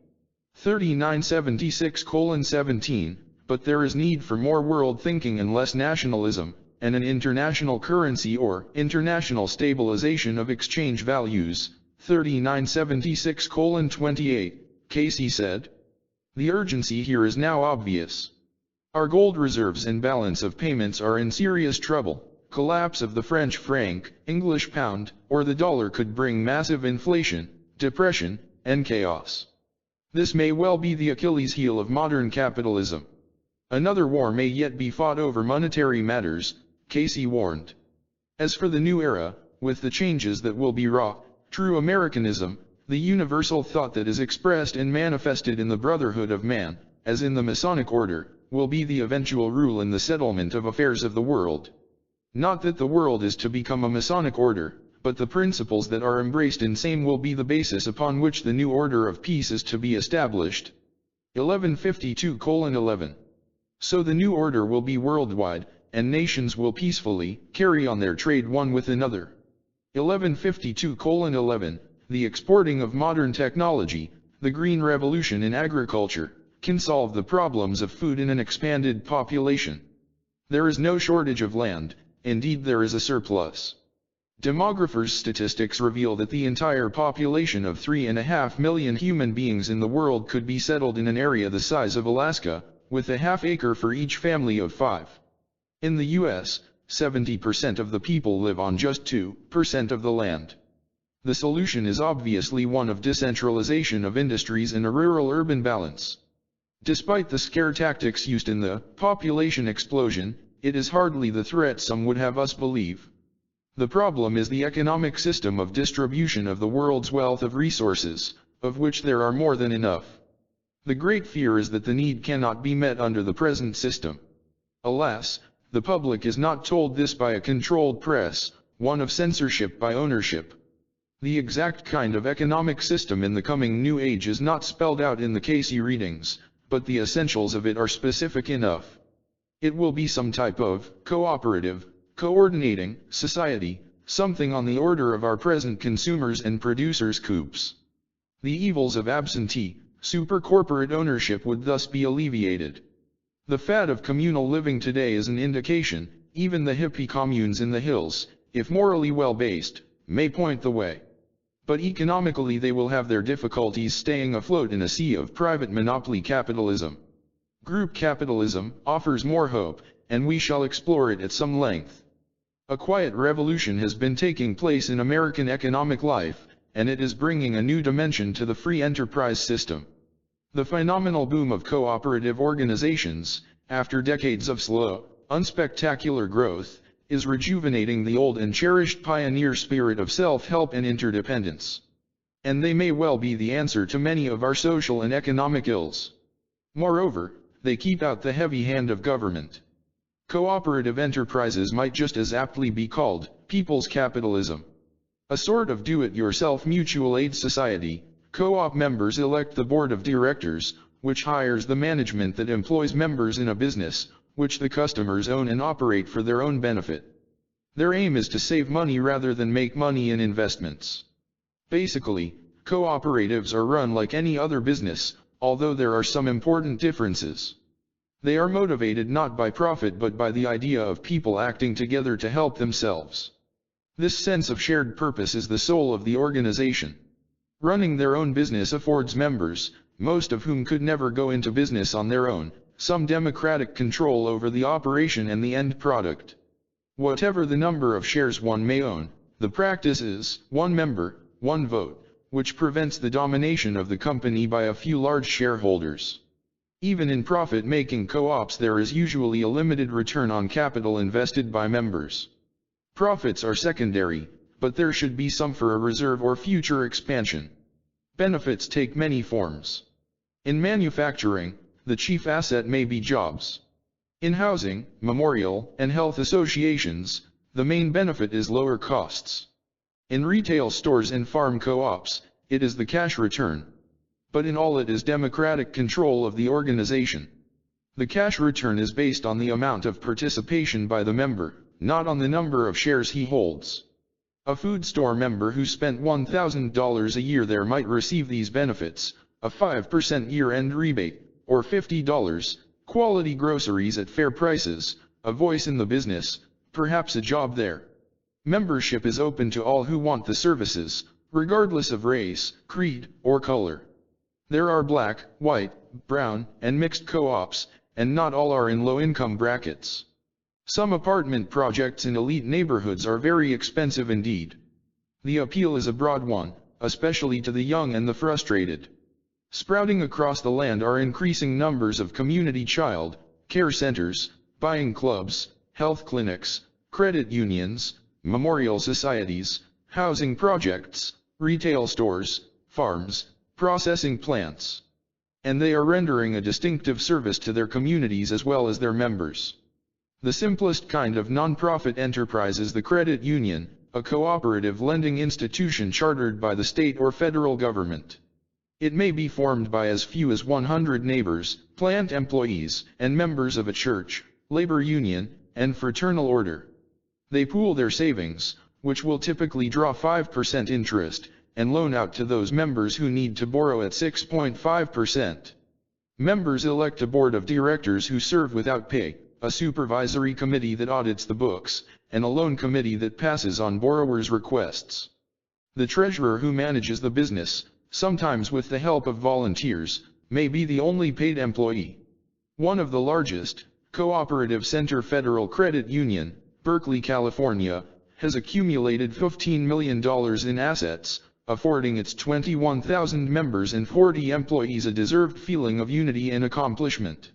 3976:17, but there is need for more world thinking and less nationalism, and an international currency or international stabilization of exchange values. 3976:28, Cayce said. The urgency here is now obvious. Our gold reserves and balance of payments are in serious trouble. Collapse of the French franc, English pound, or the dollar could bring massive inflation, depression, and chaos. This may well be the Achilles heel of modern capitalism. Another war may yet be fought over monetary matters, Cayce warned. As for the new era, with the changes that will be wrought, true Americanism, the universal thought that is expressed and manifested in the brotherhood of man, as in the Masonic order, will be the eventual rule in the settlement of affairs of the world. Not that the world is to become a Masonic order, but the principles that are embraced in same will be the basis upon which the new order of peace is to be established. 1152:11. So the new order will be worldwide, and nations will peacefully carry on their trade one with another. 1152:11. The exporting of modern technology, the green revolution in agriculture, can solve the problems of food in an expanded population. There is no shortage of land, indeed there is a surplus. Demographers' statistics reveal that the entire population of 3.5 million human beings in the world could be settled in an area the size of Alaska, with a half-acre for each family of 5. In the U.S., 70% of the people live on just 2% of the land. The solution is obviously one of decentralization of industries and a rural-urban balance. Despite the scare tactics used in the population explosion, it is hardly the threat some would have us believe. The problem is the economic system of distribution of the world's wealth of resources, of which there are more than enough. The great fear is that the need cannot be met under the present system. Alas, the public is not told this by a controlled press, one of censorship by ownership. The exact kind of economic system in the coming new age is not spelled out in the Cayce readings, but the essentials of it are specific enough. It will be some type of cooperative, coordinating society, something on the order of our present consumers and producers coups. The evils of absentee, super-corporate ownership would thus be alleviated. The fad of communal living today is an indication, even the hippie communes in the hills, if morally well-based, may point the way. But economically they will have their difficulties staying afloat in a sea of private monopoly capitalism. Group capitalism offers more hope, and we shall explore it at some length. A quiet revolution has been taking place in American economic life, and it is bringing a new dimension to the free enterprise system. The phenomenal boom of cooperative organizations, after decades of slow, unspectacular growth, is rejuvenating the old and cherished pioneer spirit of self-help and interdependence. And they may well be the answer to many of our social and economic ills. Moreover, they keep out the heavy hand of government. Cooperative enterprises might just as aptly be called people's capitalism. A sort of do-it-yourself mutual aid society. Co-op members elect the board of directors, which hires the management that employs members in a business, which the customers own and operate for their own benefit. Their aim is to save money rather than make money in investments. Basically, cooperatives are run like any other business, although there are some important differences. They are motivated not by profit but by the idea of people acting together to help themselves. This sense of shared purpose is the soul of the organization. Running their own business affords members, most of whom could never go into business on their own, some democratic control over the operation and the end product. Whatever the number of shares one may own, the practice is one member, one vote, which prevents the domination of the company by a few large shareholders. Even in profit-making co-ops there is usually a limited return on capital invested by members. Profits are secondary, but there should be some for a reserve or future expansion. Benefits take many forms. In manufacturing, the chief asset may be jobs. In housing, memorial, and health associations, the main benefit is lower costs. In retail stores and farm co-ops, it is the cash return. But in all it is democratic control of the organization. The cash return is based on the amount of participation by the member, not on the number of shares he holds. A food store member who spent $1,000 a year there might receive these benefits, a 5% year-end rebate, or $50, quality groceries at fair prices, a voice in the business, perhaps a job there. Membership is open to all who want the services, regardless of race, creed, or color. There are black, white, brown, and mixed co-ops, and not all are in low-income brackets. Some apartment projects in elite neighborhoods are very expensive indeed. The appeal is a broad one, especially to the young and the frustrated. Sprouting across the land are increasing numbers of community child care centers, buying clubs, health clinics, credit unions, memorial societies, housing projects, retail stores, farms, processing plants. And they are rendering a distinctive service to their communities as well as their members. The simplest kind of non-profit enterprise is the credit union, a cooperative lending institution chartered by the state or federal government. It may be formed by as few as 100 neighbors, plant employees, and members of a church, labor union, and fraternal order. They pool their savings, which will typically draw 5% interest, and loan out to those members who need to borrow at 6.5%. Members elect a board of directors who serve without pay, a supervisory committee that audits the books, and a loan committee that passes on borrowers' requests. The treasurer who manages the business, sometimes with the help of volunteers, may be the only paid employee. One of the largest, Cooperative Center Federal Credit Union, Berkeley, California, has accumulated $15 million in assets, affording its 21,000 members and 40 employees a deserved feeling of unity and accomplishment.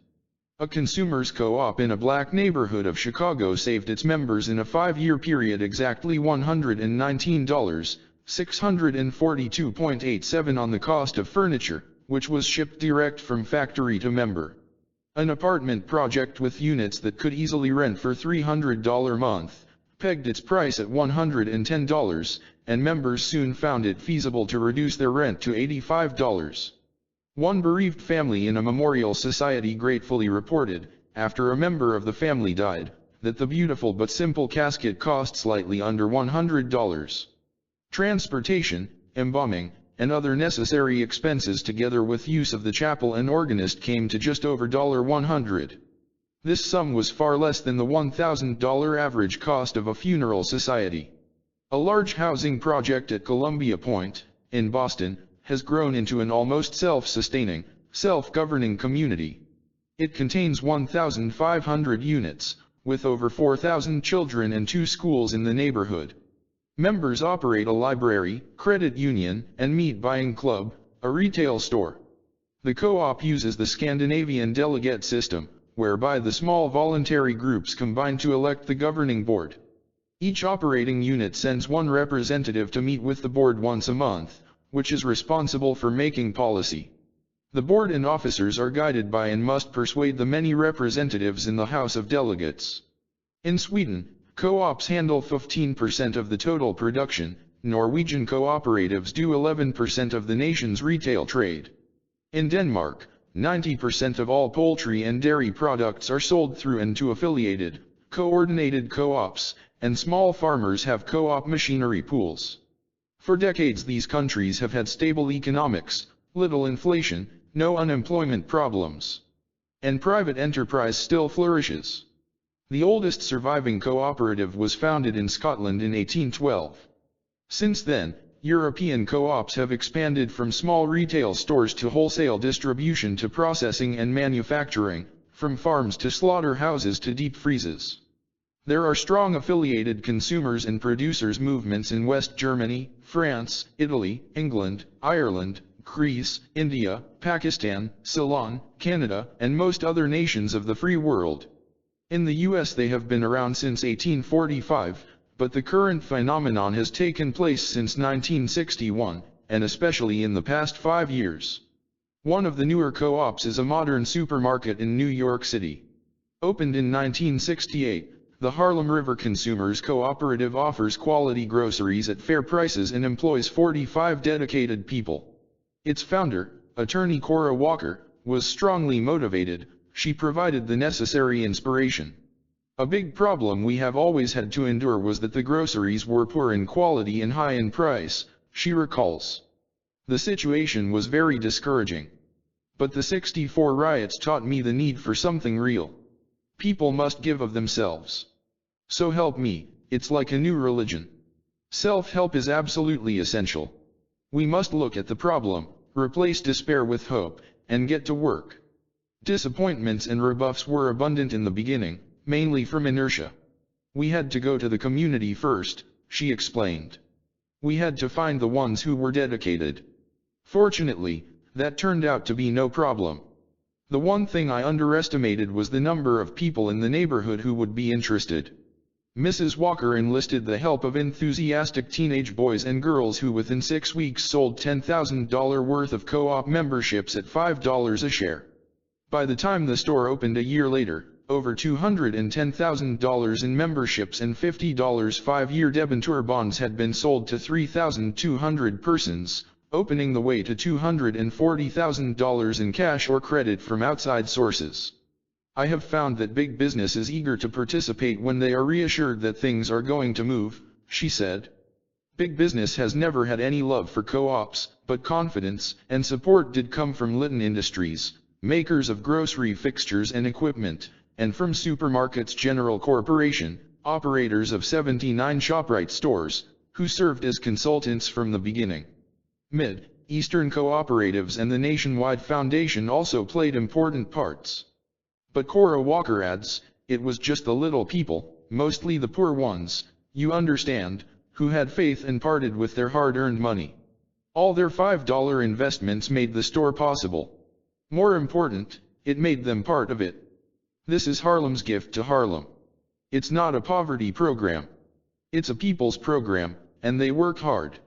A consumers co-op in a black neighborhood of Chicago saved its members in a 5-year period exactly $119, $642.87 on the cost of furniture, which was shipped direct from factory to member. An apartment project with units that could easily rent for $300 a month, pegged its price at $110, and members soon found it feasible to reduce their rent to $85. One bereaved family in a memorial society gratefully reported, after a member of the family died, that the beautiful but simple casket cost slightly under $100. Transportation, embalming, and other necessary expenses together with use of the chapel and organist came to just over $100. This sum was far less than the $1,000 average cost of a funeral society. A large housing project at Columbia Point, in Boston, has grown into an almost self-sustaining, self-governing community. It contains 1,500 units, with over 4,000 children and 2 schools in the neighborhood. Members operate a library, credit union, and meat buying club, a retail store. The co-op uses the Scandinavian delegate system, whereby the small voluntary groups combine to elect the governing board. Each operating unit sends one representative to meet with the board once a month, which is responsible for making policy. The board and officers are guided by and must persuade the many representatives in the House of Delegates. In Sweden, co-ops handle 15% of the total production, Norwegian cooperatives do 11% of the nation's retail trade. In Denmark, 90% of all poultry and dairy products are sold through and to affiliated, coordinated co-ops, and small farmers have co-op machinery pools. For decades these countries have had stable economics, little inflation, no unemployment problems. And private enterprise still flourishes. The oldest surviving cooperative was founded in Scotland in 1812. Since then, European co-ops have expanded from small retail stores to wholesale distribution to processing and manufacturing, from farms to slaughterhouses to deep freezes. There are strong affiliated consumers and producers movements in West Germany, France, Italy, England, Ireland, Greece, India, Pakistan, Ceylon, Canada, and most other nations of the free world. In the US they have been around since 1845, but the current phenomenon has taken place since 1961, and especially in the past 5 years. One of the newer co-ops is a modern supermarket in New York City. Opened in 1968, the Harlem River Consumers Cooperative offers quality groceries at fair prices and employs 45 dedicated people. Its founder, attorney Cora Walker, was strongly motivated. She provided the necessary inspiration. A big problem we have always had to endure was that the groceries were poor in quality and high in price, she recalls. The situation was very discouraging. But the '64 riots taught me the need for something real. People must give of themselves. So help me, it's like a new religion. Self-help is absolutely essential. We must look at the problem, replace despair with hope, and get to work. Disappointments and rebuffs were abundant in the beginning, mainly from inertia. We had to go to the community first, she explained. We had to find the ones who were dedicated. Fortunately, that turned out to be no problem. The one thing I underestimated was the number of people in the neighborhood who would be interested. Mrs. Walker enlisted the help of enthusiastic teenage boys and girls who within 6 weeks sold $10,000 worth of co-op memberships at $5 a share. By the time the store opened a year later, over $210,000 in memberships and $50 5-year debenture bonds had been sold to 3,200 persons, opening the way to $240,000 in cash or credit from outside sources. I have found that big business is eager to participate when they are reassured that things are going to move, she said. Big business has never had any love for co-ops, but confidence and support did come from Lytle Industries, makers of grocery fixtures and equipment, and from Supermarkets General Corporation, operators of 79 ShopRite stores, who served as consultants from the beginning. Mid-Eastern cooperatives and the Nationwide Foundation also played important parts. But Cora Walker adds, it was just the little people, mostly the poor ones, you understand, who had faith and parted with their hard-earned money. All their $5 investments made the store possible. More important, it made them part of it. This is Harlem's gift to Harlem. It's not a poverty program. It's a people's program, and they work hard.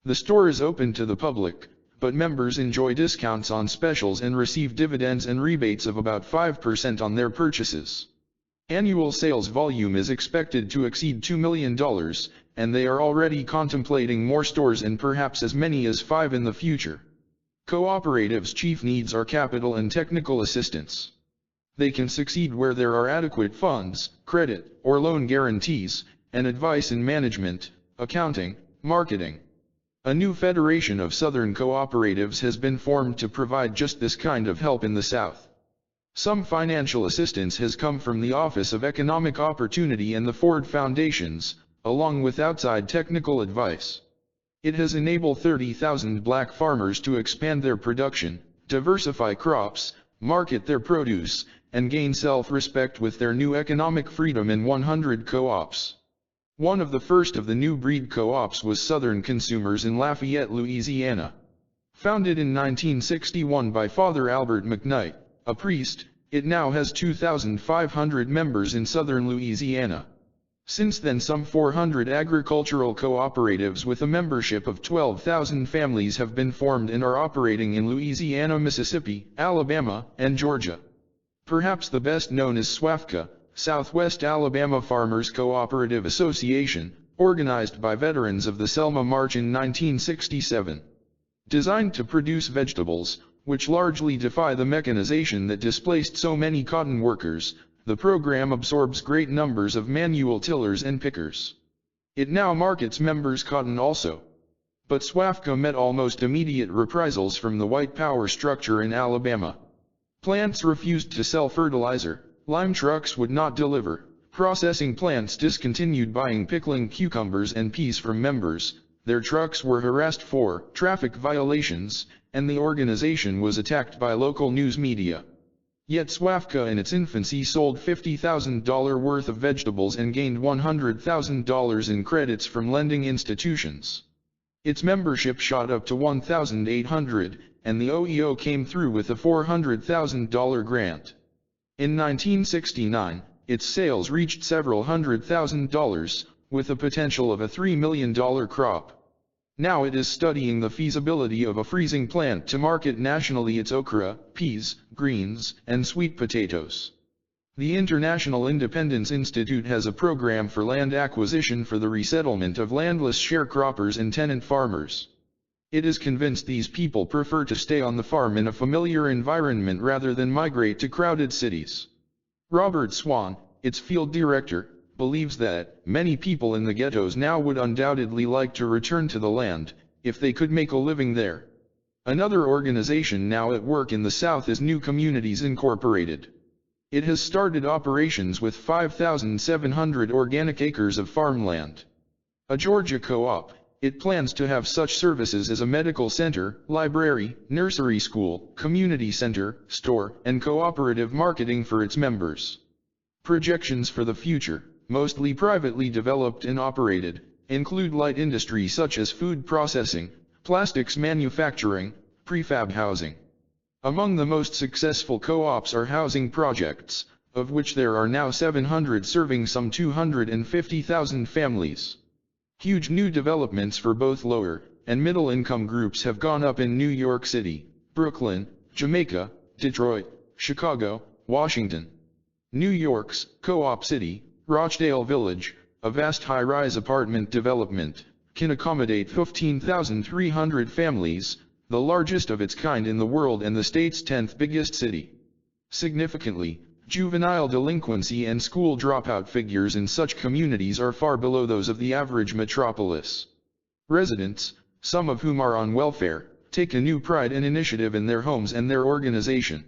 The store is open to the public, but members enjoy discounts on specials and receive dividends and rebates of about 5% on their purchases. Annual sales volume is expected to exceed $2 million, and they are already contemplating more stores and perhaps as many as 5 in the future. Cooperatives' chief needs are capital and technical assistance. They can succeed where there are adequate funds, credit, or loan guarantees, and advice in management, accounting, marketing. A new federation of Southern cooperatives has been formed to provide just this kind of help in the South. Some financial assistance has come from the Office of Economic Opportunity and the Ford Foundations, along with outside technical advice. It has enabled 30,000 black farmers to expand their production, diversify crops, market their produce, and gain self-respect with their new economic freedom in 100 co-ops. One of the first of the new breed co-ops was Southern Consumers in Lafayette, Louisiana. Founded in 1961 by Father Albert McKnight, a priest, it now has 2,500 members in southern Louisiana. Since then, some 400 agricultural cooperatives with a membership of 12,000 families have been formed and are operating in Louisiana, Mississippi, Alabama, and Georgia. Perhaps the best known is SWAFCA, Southwest Alabama Farmers Cooperative Association, organized by veterans of the Selma March in 1967. Designed to produce vegetables, which largely defy the mechanization that displaced so many cotton workers, the program absorbs great numbers of manual tillers and pickers. It now markets members' cotton also. But SWAFCA met almost immediate reprisals from the white power structure in Alabama. Plants refused to sell fertilizer. Lime trucks would not deliver. Processing plants discontinued buying pickling cucumbers and peas from members. Their trucks were harassed for traffic violations, and the organization was attacked by local news media. Yet SWAFCA in its infancy sold $50,000 worth of vegetables and gained $100,000 in credits from lending institutions. Its membership shot up to 1,800, and the OEO came through with a $400,000 grant. In 1969, its sales reached several $100,000, with a potential of a $3 million crop. Now it is studying the feasibility of a freezing plant to market nationally its okra, peas, greens, and sweet potatoes. The International Independence Institute has a program for land acquisition for the resettlement of landless sharecroppers and tenant farmers. It is convinced these people prefer to stay on the farm in a familiar environment rather than migrate to crowded cities. Robert Swan, its field director, believes that many people in the ghettos now would undoubtedly like to return to the land, if they could make a living there. Another organization now at work in the South is New Communities Incorporated. It has started operations with 5,700 organic acres of farmland. A Georgia co-op, it plans to have such services as a medical center, library, nursery school, community center, store, and cooperative marketing for its members. Projections for the future, mostly privately developed and operated, include light industry such as food processing, plastics manufacturing, prefab housing. Among the most successful co-ops are housing projects, of which there are now 700 serving some 250,000 families. Huge new developments for both lower and middle income groups have gone up in New York City, Brooklyn, Jamaica, Detroit, Chicago, Washington. New York's Co-op City, Rochdale Village, a vast high-rise apartment development, can accommodate 15,300 families, the largest of its kind in the world and the state's 10th biggest city. Significantly, juvenile delinquency and school dropout figures in such communities are far below those of the average metropolis. Residents, some of whom are on welfare, take a new pride and initiative in their homes and their organization.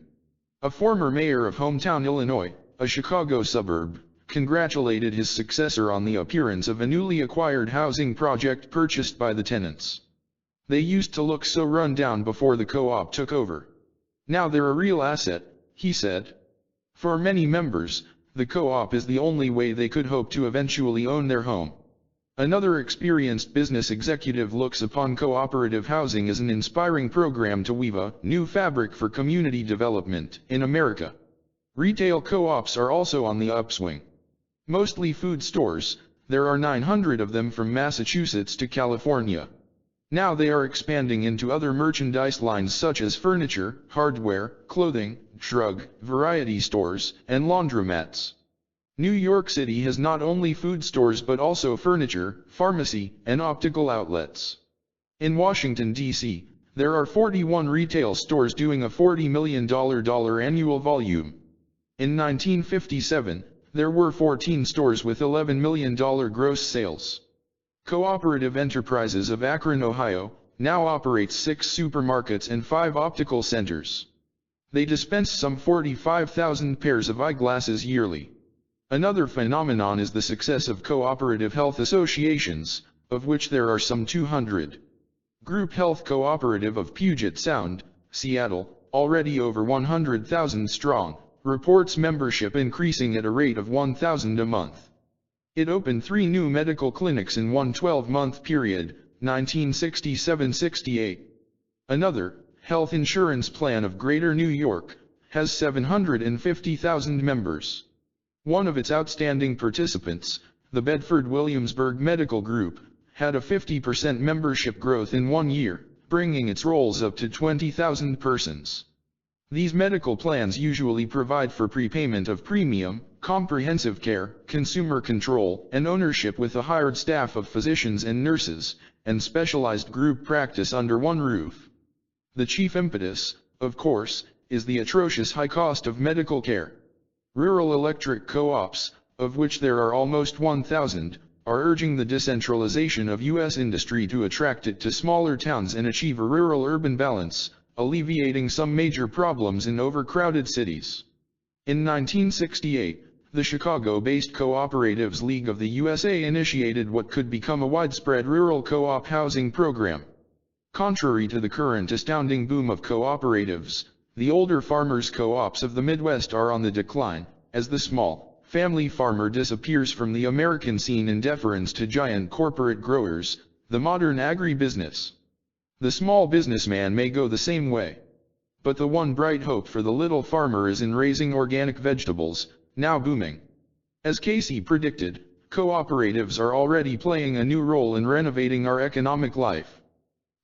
A former mayor of hometown Illinois, a Chicago suburb, congratulated his successor on the appearance of a newly acquired housing project purchased by the tenants. They used to look so run down before the co-op took over. Now they're a real asset, he said. For many members, the co-op is the only way they could hope to eventually own their home. Another experienced business executive looks upon cooperative housing as an inspiring program to weave a new fabric for community development in America. Retail co-ops are also on the upswing. Mostly food stores, there are 900 of them from Massachusetts to California. Now they are expanding into other merchandise lines such as furniture, hardware, clothing, drug, variety stores, and laundromats. New York City has not only food stores but also furniture, pharmacy, and optical outlets. In Washington, D.C., there are 41 retail stores doing a $40 million annual volume. In 1957, there were 14 stores with $11 million gross sales. Cooperative Enterprises of Akron, Ohio, now operates 6 supermarkets and 5 optical centers. They dispense some 45,000 pairs of eyeglasses yearly. Another phenomenon is the success of cooperative health associations, of which there are some 200. Group Health Cooperative of Puget Sound, Seattle, already over 100,000 strong, reports membership increasing at a rate of 1,000 a month. It opened 3 new medical clinics in one 12-month period, 1967-68. Another, Health Insurance Plan of Greater New York, has 750,000 members. One of its outstanding participants, the Bedford-Williamsburg Medical Group, had a 50% membership growth in 1 year, bringing its rolls up to 20,000 persons. These medical plans usually provide for prepayment of premium, comprehensive care, consumer control, and ownership with a hired staff of physicians and nurses, and specialized group practice under one roof. The chief impetus, of course, is the atrocious high cost of medical care. Rural electric co-ops, of which there are almost 1,000, are urging the decentralization of U.S. industry to attract it to smaller towns and achieve a rural-urban balance, alleviating some major problems in overcrowded cities. In 1968, the Chicago-based Cooperatives League of the USA initiated what could become a widespread rural co-op housing program. Contrary to the current astounding boom of cooperatives, the older farmers' co-ops of the Midwest are on the decline, as the small, family farmer disappears from the American scene in deference to giant corporate growers, the modern agribusiness. The small businessman may go the same way. But the one bright hope for the little farmer is in raising organic vegetables, now booming. As Cayce predicted, cooperatives are already playing a new role in renovating our economic life.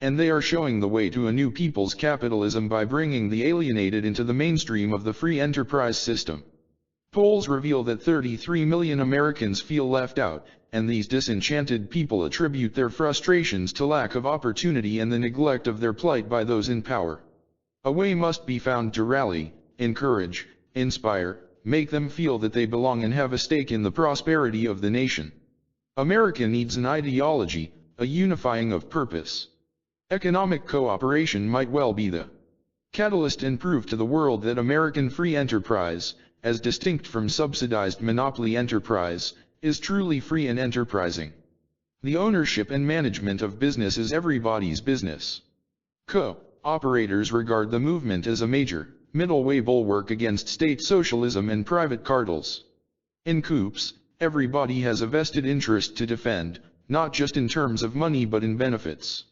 And they are showing the way to a new people's capitalism by bringing the alienated into the mainstream of the free enterprise system. Polls reveal that 33 million Americans feel left out, and these disenchanted people attribute their frustrations to lack of opportunity and the neglect of their plight by those in power. A way must be found to rally, encourage, inspire, make them feel that they belong and have a stake in the prosperity of the nation. America needs an ideology, a unifying of purpose. Economic cooperation might well be the catalyst and prove to the world that American free enterprise, as distinct from subsidized monopoly enterprise, is truly free and enterprising. The ownership and management of business is everybody's business. Co-operators regard the movement as a major, middle-way bulwark against state socialism and private cartels. In coups, everybody has a vested interest to defend, not just in terms of money but in benefits.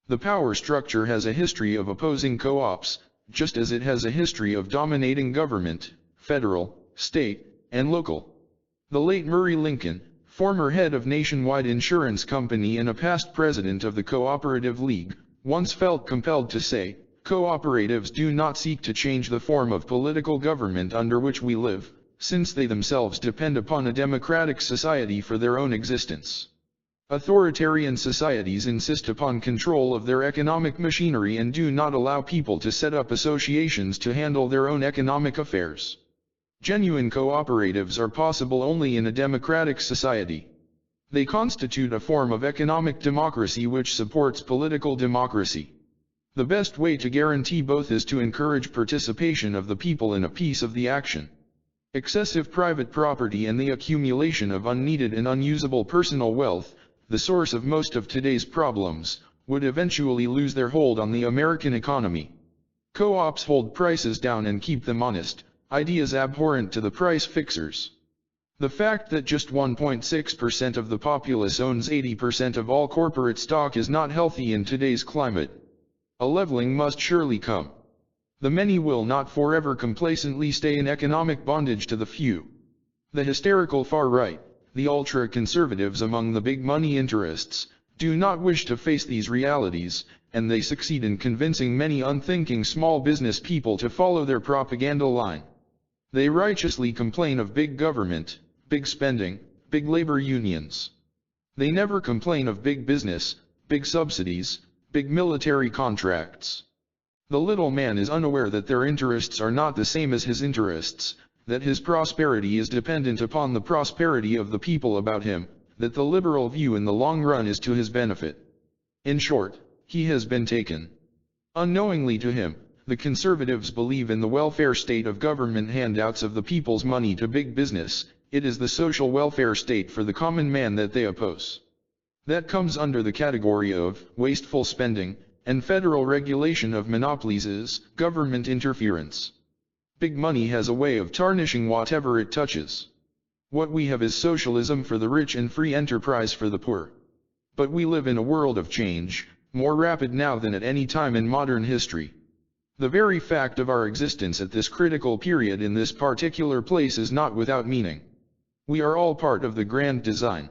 The power structure has a history of opposing co-ops, just as it has a history of dominating government, federal, state, and local. The late Murray Lincoln, former head of Nationwide Insurance Company and a past president of the Cooperative League, once felt compelled to say, "Cooperatives do not seek to change the form of political government under which we live, since they themselves depend upon a democratic society for their own existence. Authoritarian societies insist upon control of their economic machinery and do not allow people to set up associations to handle their own economic affairs. Genuine cooperatives are possible only in a democratic society. They constitute a form of economic democracy which supports political democracy. The best way to guarantee both is to encourage participation of the people in a piece of the action. Excessive private property and the accumulation of unneeded and unusable personal wealth, the source of most of today's problems, would eventually lose their hold on the American economy. Co-ops hold prices down and keep them honest, ideas abhorrent to the price fixers. The fact that just 1.6% of the populace owns 80% of all corporate stock is not healthy in today's climate. A leveling must surely come. The many will not forever complacently stay in economic bondage to the few. The hysterical far right, the ultra-conservatives among the big money interests, do not wish to face these realities, and they succeed in convincing many unthinking small business people to follow their propaganda line. They righteously complain of big government, big spending, big labor unions. They never complain of big business, big subsidies, big military contracts. The little man is unaware that their interests are not the same as his interests, that his prosperity is dependent upon the prosperity of the people about him, that the liberal view in the long run is to his benefit. In short, he has been taken. Unknowingly to him, the conservatives believe in the welfare state of government handouts of the people's money to big business. It is the social welfare state for the common man that they oppose. That comes under the category of wasteful spending, and federal regulation of monopolies is government interference. Big money has a way of tarnishing whatever it touches. What we have is socialism for the rich and free enterprise for the poor. But we live in a world of change, more rapid now than at any time in modern history. The very fact of our existence at this critical period in this particular place is not without meaning. We are all part of the grand design.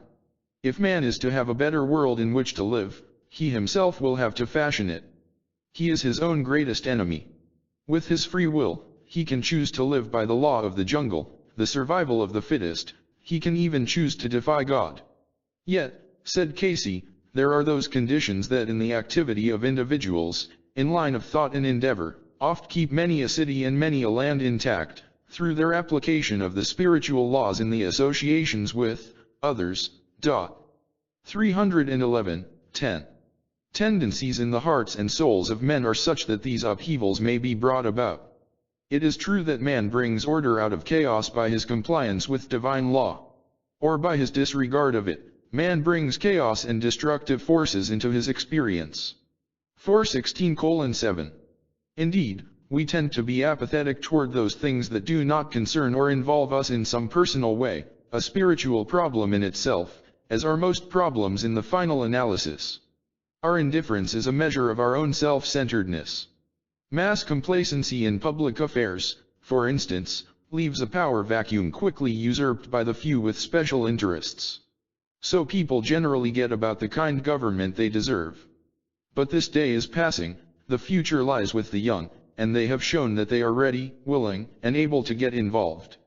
If man is to have a better world in which to live, he himself will have to fashion it. He is his own greatest enemy. With his free will, he can choose to live by the law of the jungle, the survival of the fittest. He can even choose to defy God. Yet, said Cayce, there are those conditions that in the activity of individuals, in line of thought and endeavor, oft keep many a city and many a land intact, through their application of the spiritual laws in the associations with others. 311:10. Tendencies in the hearts and souls of men are such that these upheavals may be brought about. It is true that man brings order out of chaos by his compliance with divine law. Or by his disregard of it, man brings chaos and destructive forces into his experience. 4:16:7. Indeed, we tend to be apathetic toward those things that do not concern or involve us in some personal way, a spiritual problem in itself, as are most problems in the final analysis. Our indifference is a measure of our own self-centeredness. Mass complacency in public affairs, for instance, leaves a power vacuum quickly usurped by the few with special interests. So people generally get about the kind government they deserve. But this day is passing, the future lies with the young, and they have shown that they are ready, willing, and able to get involved.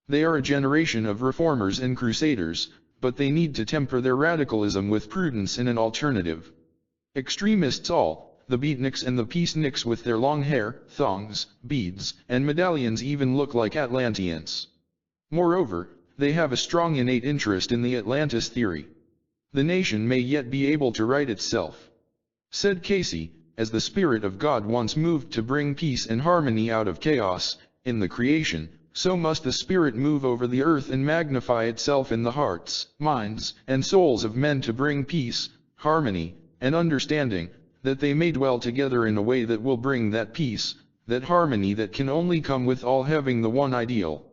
They are a generation of reformers and crusaders, but they need to temper their radicalism with prudence and an alternative. Extremists all, the beatniks and the peaceniks with their long hair, thongs, beads, and medallions even look like Atlanteans. Moreover, they have a strong innate interest in the Atlantis theory. The nation may yet be able to right itself. Said Cayce, as the Spirit of God once moved to bring peace and harmony out of chaos, in the creation, so must the Spirit move over the earth and magnify itself in the hearts, minds, and souls of men to bring peace, harmony, and understanding, that they may dwell together in a way that will bring that peace, that harmony that can only come with all having the one ideal.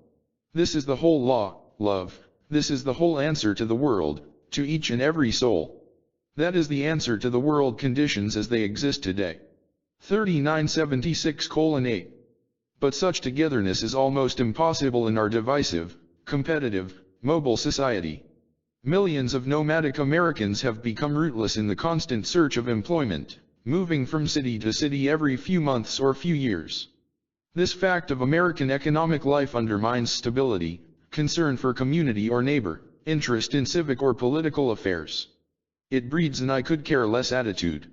This is the whole law, love, this is the whole answer to the world, to each and every soul. That is the answer to the world conditions as they exist today. 3976:8. But such togetherness is almost impossible in our divisive, competitive, mobile society. Millions of nomadic Americans have become rootless in the constant search of employment, moving from city to city every few months or few years. This fact of American economic life undermines stability, concern for community or neighbor, interest in civic or political affairs. It breeds an I could care less attitude.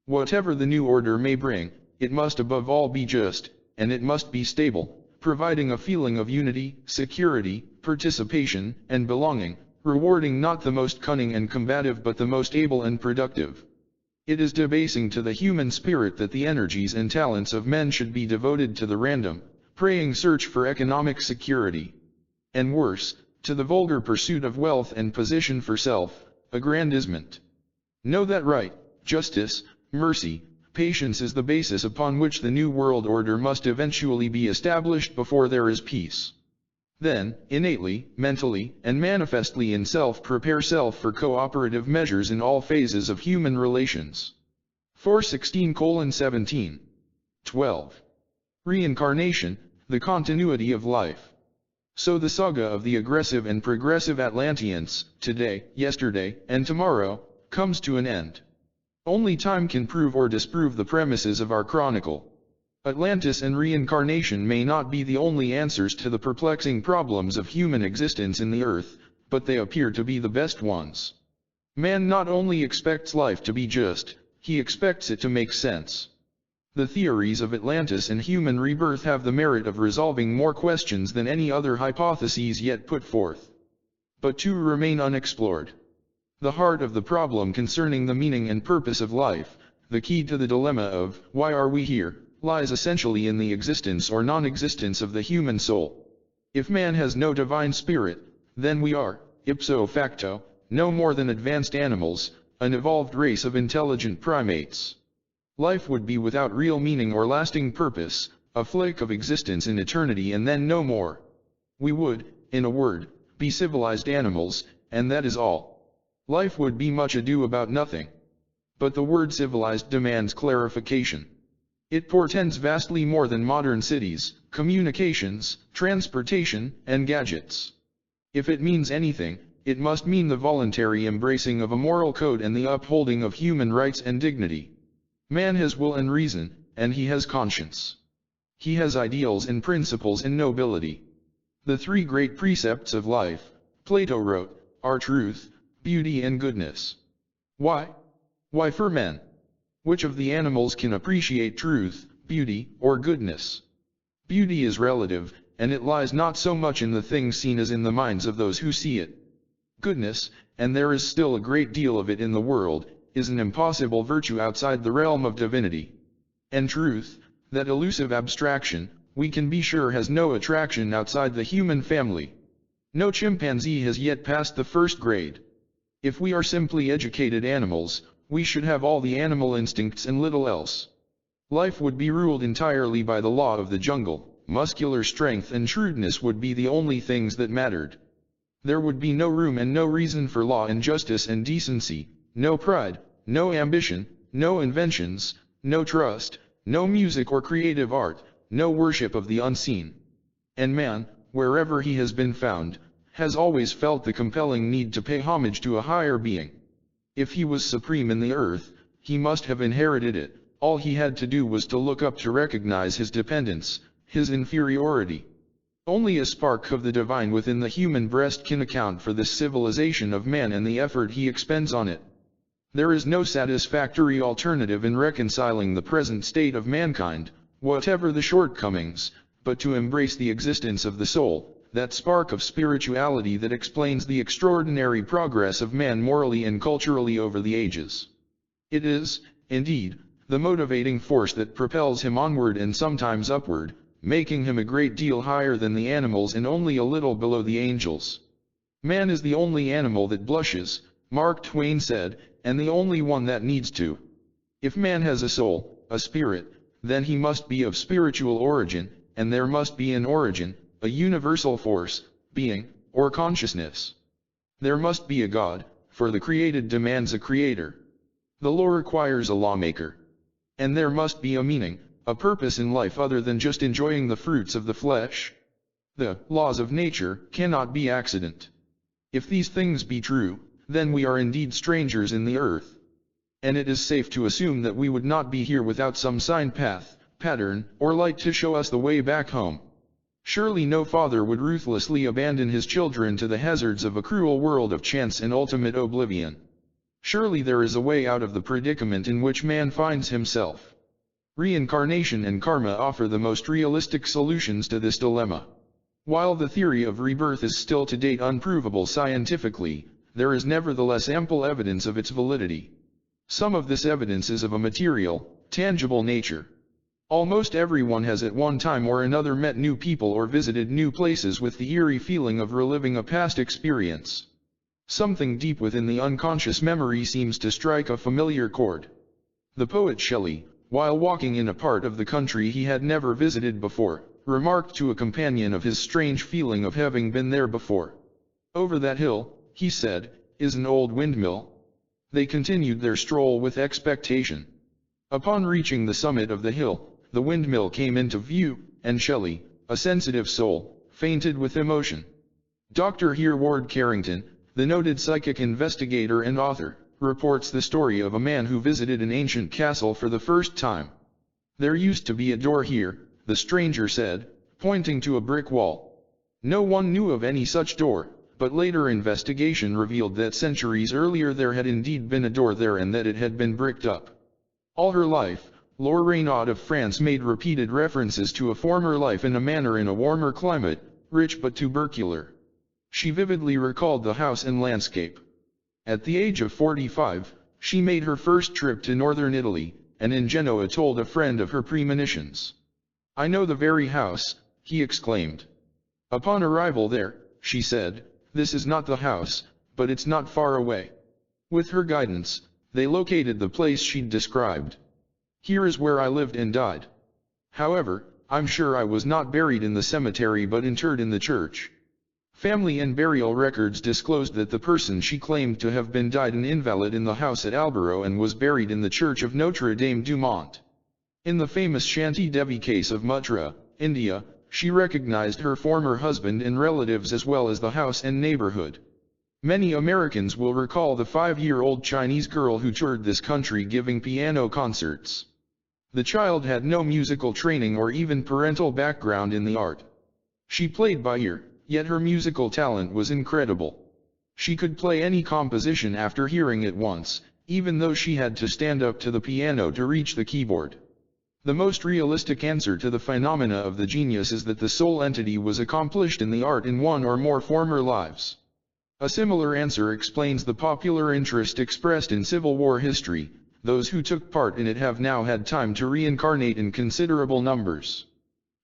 Whatever the new order may bring, it must above all be just, and it must be stable, providing a feeling of unity, security, participation, and belonging, rewarding not the most cunning and combative but the most able and productive. It is debasing to the human spirit that the energies and talents of men should be devoted to the random, preying search for economic security. And worse, to the vulgar pursuit of wealth and position for self-aggrandizement. Know that right, justice, mercy, patience is the basis upon which the New World Order must eventually be established before there is peace. Then, innately, mentally, and manifestly in self prepare self for cooperative measures in all phases of human relations. 416:17. 12. Reincarnation, the continuity of life. So the saga of the aggressive and progressive Atlanteans, today, yesterday, and tomorrow, comes to an end. Only time can prove or disprove the premises of our chronicle. Atlantis and reincarnation may not be the only answers to the perplexing problems of human existence in the earth, but they appear to be the best ones. Man not only expects life to be just, he expects it to make sense. The theories of Atlantis and human rebirth have the merit of resolving more questions than any other hypotheses yet put forth. But two remain unexplored. The heart of the problem concerning the meaning and purpose of life, the key to the dilemma of, why are we here, lies essentially in the existence or non-existence of the human soul. If man has no divine spirit, then we are, ipso facto, no more than advanced animals, an evolved race of intelligent primates. Life would be without real meaning or lasting purpose, a flake of existence in eternity and then no more. We would, in a word, be civilized animals, and that is all. Life would be much ado about nothing. But the word civilized demands clarification. It portends vastly more than modern cities, communications, transportation, and gadgets. If it means anything, it must mean the voluntary embracing of a moral code and the upholding of human rights and dignity. Man has will and reason, and he has conscience. He has ideals and principles and nobility. The three great precepts of life, Plato wrote, are truth, beauty and goodness. Why? Why for men? Which of the animals can appreciate truth, beauty, or goodness? Beauty is relative, and it lies not so much in the things seen as in the minds of those who see it. Goodness, and there is still a great deal of it in the world, is an impossible virtue outside the realm of divinity. And truth, that elusive abstraction, we can be sure has no attraction outside the human family. No chimpanzee has yet passed the first grade. If we are simply educated animals, we should have all the animal instincts and little else. Life would be ruled entirely by the law of the jungle, muscular strength and shrewdness would be the only things that mattered. There would be no room and no reason for law and justice and decency, no pride, no ambition, no inventions, no trust, no music or creative art, no worship of the unseen. And man, wherever he has been found, has always felt the compelling need to pay homage to a higher being. If he was supreme in the earth, he must have inherited it. All he had to do was to look up to recognize his dependence, his inferiority. Only a spark of the divine within the human breast can account for this civilization of man and the effort he expends on it. There is no satisfactory alternative in reconciling the present state of mankind, whatever the shortcomings, but to embrace the existence of the soul, that spark of spirituality that explains the extraordinary progress of man morally and culturally over the ages. It is, indeed, the motivating force that propels him onward and sometimes upward, making him a great deal higher than the animals and only a little below the angels. Man is the only animal that blushes, Mark Twain said, and the only one that needs to. If man has a soul, a spirit, then he must be of spiritual origin, and there must be an origin, a universal force, being, or consciousness. There must be a God, for the created demands a creator. The law requires a lawmaker. And there must be a meaning, a purpose in life other than just enjoying the fruits of the flesh. The laws of nature cannot be accident. If these things be true, then we are indeed strangers in the earth. And it is safe to assume that we would not be here without some sign, path, pattern, or light to show us the way back home. Surely no father would ruthlessly abandon his children to the hazards of a cruel world of chance and ultimate oblivion. Surely there is a way out of the predicament in which man finds himself. Reincarnation and karma offer the most realistic solutions to this dilemma. While the theory of rebirth is still to date unprovable scientifically, there is nevertheless ample evidence of its validity. Some of this evidence is of a material, tangible nature. Almost everyone has at one time or another met new people or visited new places with the eerie feeling of reliving a past experience. Something deep within the unconscious memory seems to strike a familiar chord. The poet Shelley, while walking in a part of the country he had never visited before, remarked to a companion of his strange feeling of having been there before. "Over that hill," he said, "is an old windmill." They continued their stroll with expectation. Upon reaching the summit of the hill, the windmill came into view, and Shelley, a sensitive soul, fainted with emotion. Dr. Hereward Carrington, the noted psychic investigator and author, reports the story of a man who visited an ancient castle for the first time. "There used to be a door here," the stranger said, pointing to a brick wall. No one knew of any such door, but later investigation revealed that centuries earlier there had indeed been a door there and that it had been bricked up. All her life, Laure Reynaud of France made repeated references to a former life in a manor in a warmer climate, rich but tubercular. She vividly recalled the house and landscape. At the age of 45, she made her first trip to northern Italy, and in Genoa told a friend of her premonitions. "I know the very house," he exclaimed. Upon arrival there, she said, "This is not the house, but it's not far away." With her guidance, they located the place she'd described. "Here is where I lived and died. However, I'm sure I was not buried in the cemetery but interred in the church." Family and burial records disclosed that the person she claimed to have been died an invalid in the house at Albaro and was buried in the church of Notre Dame du Mont. In the famous Shanti Devi case of Mathura, India, she recognized her former husband and relatives as well as the house and neighborhood. Many Americans will recall the 5-year-old Chinese girl who toured this country giving piano concerts. The child had no musical training or even parental background in the art. She played by ear, yet her musical talent was incredible. She could play any composition after hearing it once, even though she had to stand up to the piano to reach the keyboard. The most realistic answer to the phenomena of the genius is that the soul entity was accomplished in the art in one or more former lives. A similar answer explains the popular interest expressed in Civil War history. Those who took part in it have now had time to reincarnate in considerable numbers.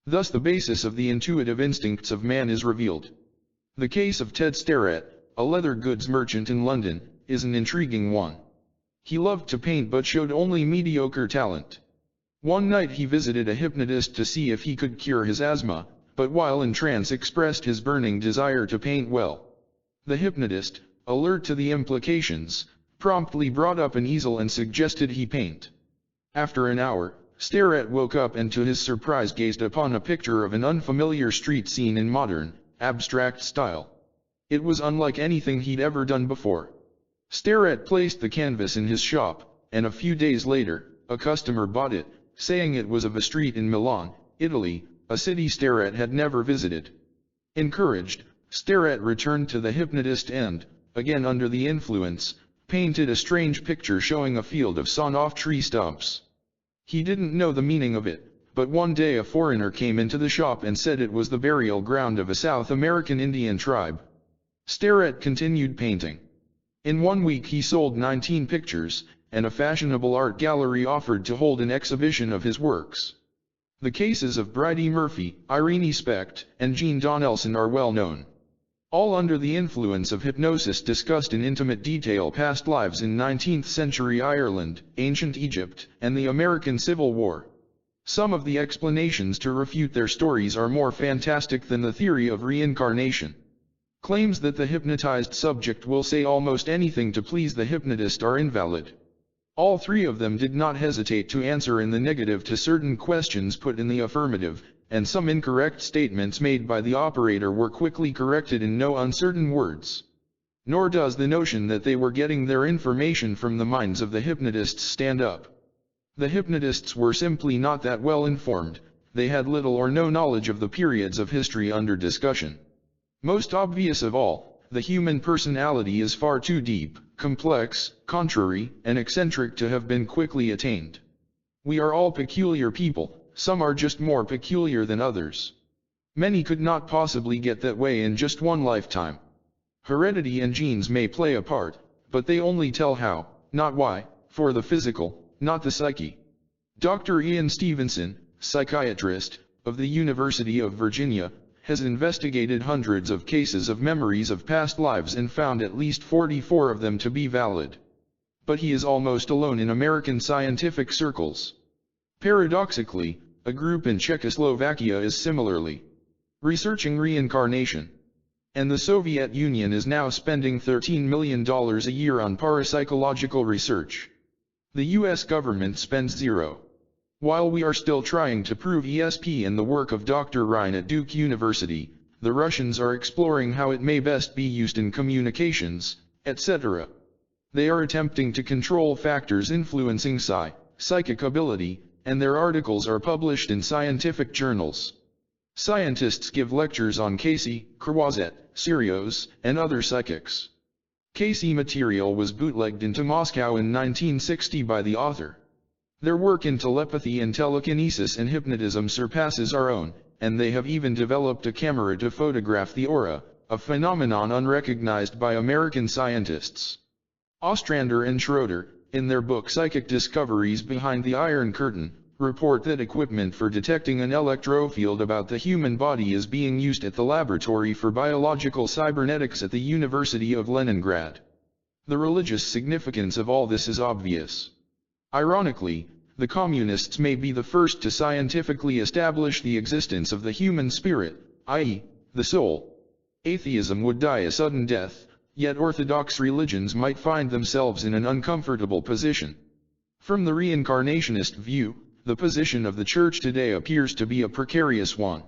Thus the basis of the intuitive instincts of man is revealed. The case of Ted Starrett, a leather goods merchant in London, is an intriguing one. He loved to paint but showed only mediocre talent. One night he visited a hypnotist to see if he could cure his asthma, but while in trance expressed his burning desire to paint well. The hypnotist, alert to the implications, promptly brought up an easel and suggested he paint. After an hour, Starrett woke up and to his surprise gazed upon a picture of an unfamiliar street scene in modern, abstract style. It was unlike anything he'd ever done before. Starrett placed the canvas in his shop, and a few days later, a customer bought it, saying it was of a street in Milan, Italy, a city Starrett had never visited. Encouraged, Starrett returned to the hypnotist and, again under the influence, painted a strange picture showing a field of sawn-off tree stumps. He didn't know the meaning of it, but one day a foreigner came into the shop and said it was the burial ground of a South American Indian tribe. Starrett continued painting. In 1 week he sold 19 pictures, and a fashionable art gallery offered to hold an exhibition of his works. The cases of Bridie Murphy, Irene Specht, and Jean Donnelson are well known. All under the influence of hypnosis discussed in intimate detail past lives in 19th century Ireland, ancient Egypt, and the American Civil War. Some of the explanations to refute their stories are more fantastic than the theory of reincarnation. Claims that the hypnotized subject will say almost anything to please the hypnotist are invalid. All three of them did not hesitate to answer in the negative to certain questions put in the affirmative, and some incorrect statements made by the operator were quickly corrected in no uncertain words. Nor does the notion that they were getting their information from the minds of the hypnotists stand up. The hypnotists were simply not that well informed. They had little or no knowledge of the periods of history under discussion. Most obvious of all, the human personality is far too deep, complex, contrary, and eccentric to have been quickly attained. We are all peculiar people, some are just more peculiar than others. Many could not possibly get that way in just one lifetime. Heredity and genes may play a part, but they only tell how, not why, for the physical, not the psyche. Dr. Ian Stevenson, psychiatrist, of the University of Virginia, has investigated hundreds of cases of memories of past lives and found at least 44 of them to be valid. But he is almost alone in American scientific circles. Paradoxically, a group in Czechoslovakia is similarly researching reincarnation. And the Soviet Union is now spending $13 million a year on parapsychological research. The US government spends zero. While we are still trying to prove ESP and the work of Dr. Ryan at Duke University, the Russians are exploring how it may best be used in communications, etc. They are attempting to control factors influencing psychic ability, and their articles are published in scientific journals. Scientists give lectures on Cayce, Krawczuk, Sirios, and other psychics. Cayce material was bootlegged into Moscow in 1960 by the author. Their work in telepathy and telekinesis and hypnotism surpasses our own, and they have even developed a camera to photograph the aura, a phenomenon unrecognized by American scientists. Ostrander and Schroeder, in their book Psychic Discoveries Behind the Iron Curtain, report that equipment for detecting an electrofield about the human body is being used at the Laboratory for Biological Cybernetics at the University of Leningrad. The religious significance of all this is obvious. Ironically, the communists may be the first to scientifically establish the existence of the human spirit, i.e., the soul. Atheism would die a sudden death, yet orthodox religions might find themselves in an uncomfortable position. From the reincarnationist view, the position of the Church today appears to be a precarious one.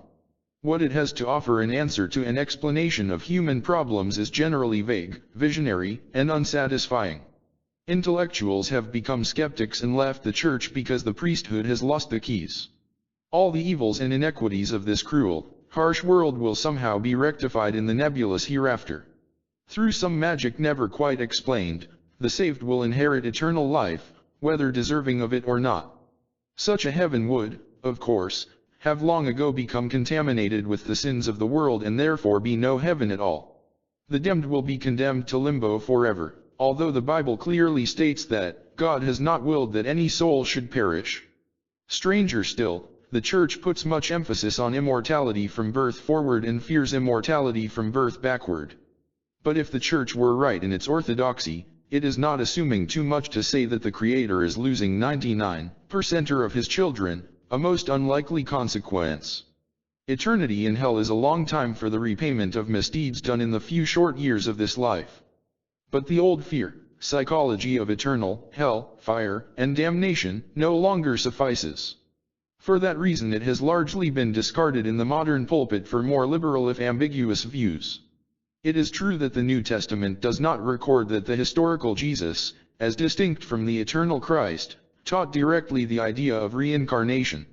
What it has to offer in answer to an explanation of human problems is generally vague, visionary, and unsatisfying. Intellectuals have become skeptics and left the Church because the priesthood has lost the keys. All the evils and inequities of this cruel, harsh world will somehow be rectified in the nebulous hereafter. Through some magic never quite explained, the saved will inherit eternal life, whether deserving of it or not. Such a heaven would, of course, have long ago become contaminated with the sins of the world and therefore be no heaven at all. The damned will be condemned to limbo forever, although the Bible clearly states that God has not willed that any soul should perish. Stranger still, the Church puts much emphasis on immortality from birth forward and fears immortality from birth backward. But if the Church were right in its orthodoxy, it is not assuming too much to say that the Creator is losing 99% of his children, a most unlikely consequence. Eternity in hell is a long time for the repayment of misdeeds done in the few short years of this life. But the old fear, psychology of eternal hell, fire, and damnation no longer suffices. For that reason it has largely been discarded in the modern pulpit for more liberal if ambiguous views. It is true that the New Testament does not record that the historical Jesus, as distinct from the eternal Christ, taught directly the idea of reincarnation.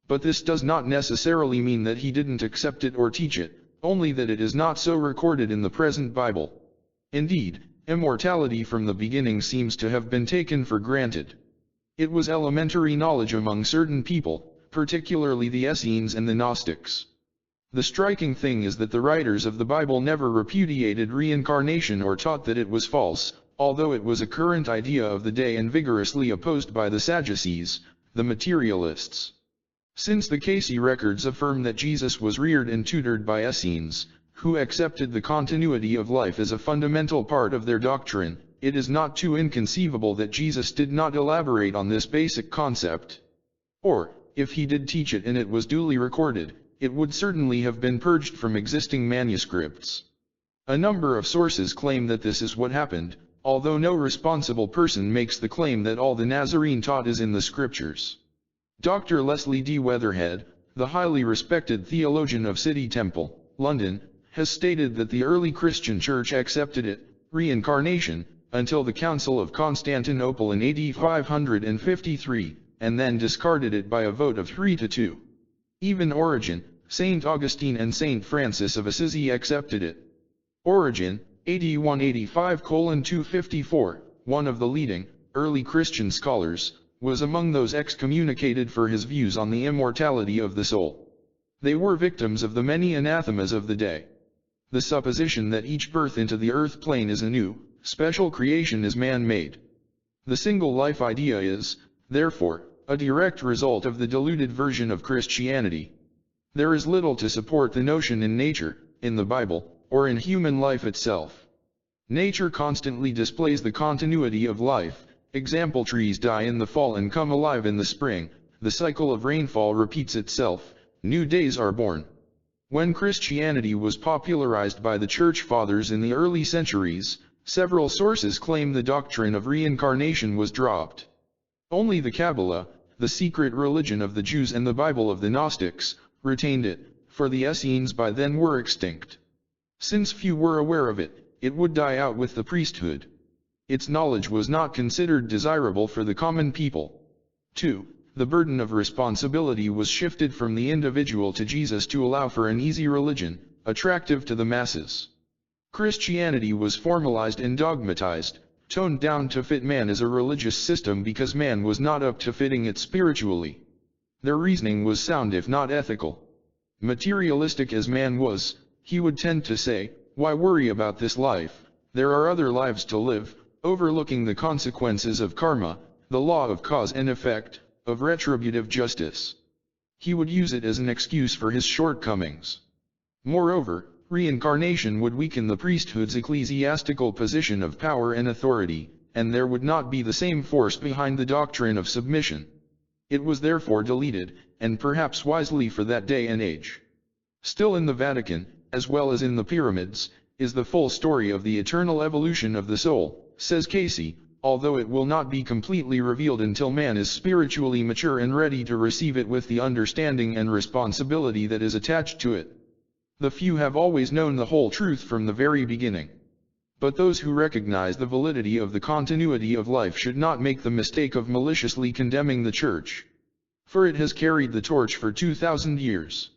But this does not necessarily mean that he didn't accept it or teach it, only that it is not so recorded in the present Bible. Indeed, immortality from the beginning seems to have been taken for granted. It was elementary knowledge among certain people, particularly the Essenes and the Gnostics. The striking thing is that the writers of the Bible never repudiated reincarnation or taught that it was false, although it was a current idea of the day and vigorously opposed by the Sadducees, the materialists. Since the Cayce records affirm that Jesus was reared and tutored by Essenes, who accepted the continuity of life as a fundamental part of their doctrine, it is not too inconceivable that Jesus did not elaborate on this basic concept. Or, if he did teach it and it was duly recorded, it would certainly have been purged from existing manuscripts. A number of sources claim that this is what happened, although no responsible person makes the claim that all the Nazarene taught is in the scriptures. Dr. Leslie D. Weatherhead, the highly respected theologian of City Temple, London, has stated that the early Christian Church accepted it, reincarnation, until the Council of Constantinople in AD 553, and then discarded it by a vote of 3-2. Even Origen, St. Augustine and St. Francis of Assisi accepted it. Origen, AD 185:254, one of the leading, early Christian scholars, was among those excommunicated for his views on the immortality of the soul. They were victims of the many anathemas of the day. The supposition that each birth into the earth plane is a new, special creation is man-made. The single life idea is, therefore, a direct result of the diluted version of Christianity. There is little to support the notion in nature, in the Bible, or in human life itself. Nature constantly displays the continuity of life. Example: trees die in the fall and come alive in the spring, the cycle of rainfall repeats itself, new days are born. When Christianity was popularized by the Church Fathers in the early centuries, several sources claim the doctrine of reincarnation was dropped. Only the Kabbalah, the secret religion of the Jews, and the Bible of the Gnostics, retained it, for the Essenes by then were extinct. Since few were aware of it, it would die out with the priesthood. Its knowledge was not considered desirable for the common people. 2. The burden of responsibility was shifted from the individual to Jesus to allow for an easy religion, attractive to the masses. Christianity was formalized and dogmatized, toned down to fit man as a religious system because man was not up to fitting it spiritually. Their reasoning was sound if not ethical. Materialistic as man was, he would tend to say, "Why worry about this life? There are other lives to live," overlooking the consequences of karma, the law of cause and effect, of retributive justice. He would use it as an excuse for his shortcomings. Moreover, reincarnation would weaken the priesthood's ecclesiastical position of power and authority, and there would not be the same force behind the doctrine of submission. It was therefore deleted, and perhaps wisely for that day and age. Still in the Vatican, as well as in the pyramids, is the full story of the eternal evolution of the soul, says Cayce, although it will not be completely revealed until man is spiritually mature and ready to receive it with the understanding and responsibility that is attached to it. The few have always known the whole truth from the very beginning. But those who recognize the validity of the continuity of life should not make the mistake of maliciously condemning the Church. For it has carried the torch for 2,000 years.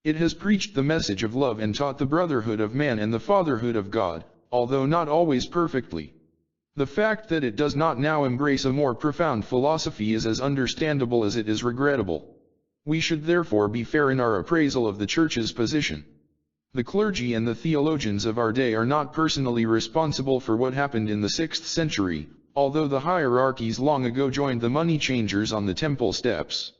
It has preached the message of love and taught the brotherhood of man and the fatherhood of God, although not always perfectly. The fact that it does not now embrace a more profound philosophy is as understandable as it is regrettable. We should therefore be fair in our appraisal of the Church's position. The clergy and the theologians of our day are not personally responsible for what happened in the 6th century, although the hierarchies long ago joined the money changers on the temple steps.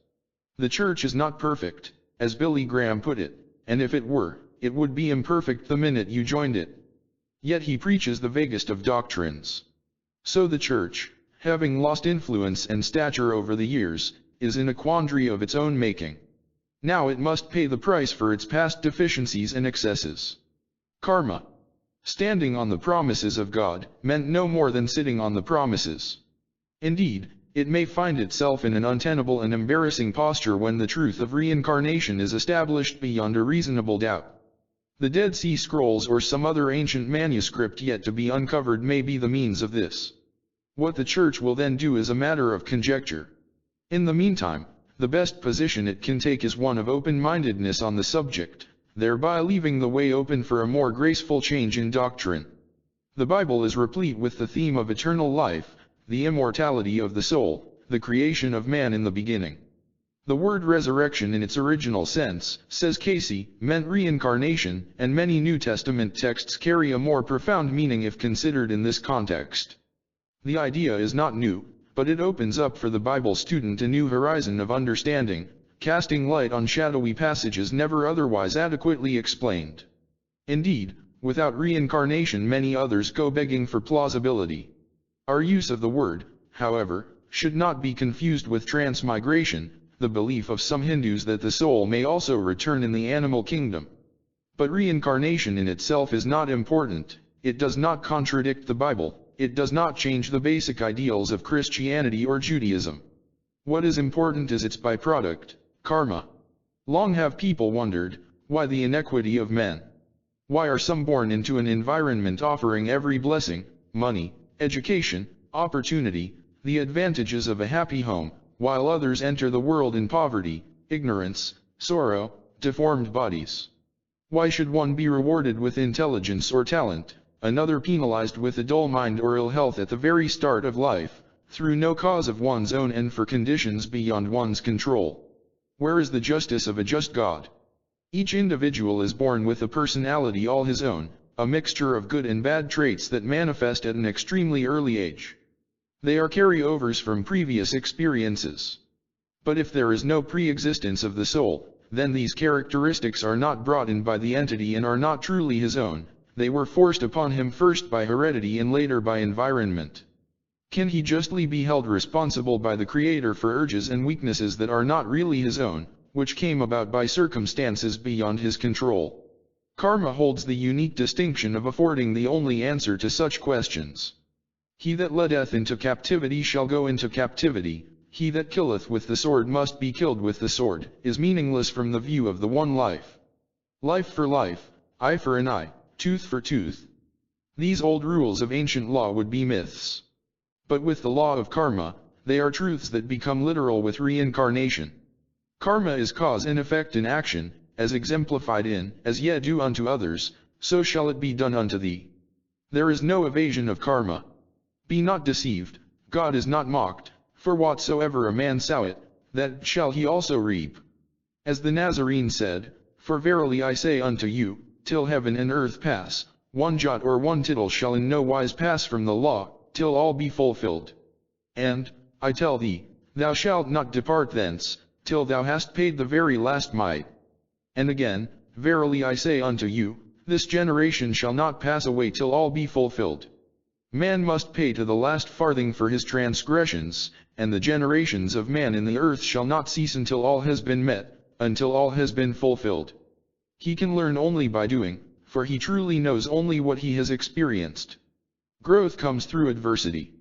The Church is not perfect, as Billy Graham put it, and if it were, it would be imperfect the minute you joined it. Yet he preaches the vaguest of doctrines. So the Church, having lost influence and stature over the years, is in a quandary of its own making. Now it must pay the price for its past deficiencies and excesses. Karma, standing on the promises of God, meant no more than sitting on the promises. Indeed, it may find itself in an untenable and embarrassing posture when the truth of reincarnation is established beyond a reasonable doubt. The Dead Sea Scrolls or some other ancient manuscript yet to be uncovered may be the means of this. What the Church will then do is a matter of conjecture. In the meantime, the best position it can take is one of open-mindedness on the subject, thereby leaving the way open for a more graceful change in doctrine. The Bible is replete with the theme of eternal life, the immortality of the soul, the creation of man in the beginning. The word resurrection in its original sense, says Cayce, meant reincarnation, and many New Testament texts carry a more profound meaning if considered in this context. The idea is not new, but it opens up for the Bible student a new horizon of understanding, casting light on shadowy passages never otherwise adequately explained. Indeed, without reincarnation many others go begging for plausibility. Our use of the word, however, should not be confused with transmigration, the belief of some Hindus that the soul may also return in the animal kingdom. But reincarnation in itself is not important, it does not contradict the Bible, it does not change the basic ideals of Christianity or Judaism. What is important is its byproduct, karma. Long have people wondered, why the inequity of men? Why are some born into an environment offering every blessing, money, education, opportunity, the advantages of a happy home, while others enter the world in poverty, ignorance, sorrow, deformed bodies? Why should one be rewarded with intelligence or talent, another penalized with a dull mind or ill health at the very start of life, through no cause of one's own and for conditions beyond one's control? Where is the justice of a just God? Each individual is born with a personality all his own, a mixture of good and bad traits that manifest at an extremely early age. They are carryovers from previous experiences. But if there is no pre-existence of the soul, then these characteristics are not brought in by the entity and are not truly his own, they were forced upon him first by heredity and later by environment. Can he justly be held responsible by the Creator for urges and weaknesses that are not really his own, which came about by circumstances beyond his control? Karma holds the unique distinction of affording the only answer to such questions. He that leadeth into captivity shall go into captivity, he that killeth with the sword must be killed with the sword, is meaningless from the view of the one life. Life for life, eye for an eye, tooth for tooth. These old rules of ancient law would be myths. But with the law of karma, they are truths that become literal with reincarnation. Karma is cause and effect in action, as exemplified in, as ye do unto others, so shall it be done unto thee. There is no evasion of karma. Be not deceived, God is not mocked, for whatsoever a man soweth, that shall he also reap. As the Nazarene said, for verily I say unto you, till heaven and earth pass, one jot or one tittle shall in no wise pass from the law, till all be fulfilled. And, I tell thee, thou shalt not depart thence, till thou hast paid the very last mite. And again, verily I say unto you, this generation shall not pass away till all be fulfilled. Man must pay to the last farthing for his transgressions, and the generations of man in the earth shall not cease until all has been met, until all has been fulfilled. He can learn only by doing, for he truly knows only what he has experienced. Growth comes through adversity.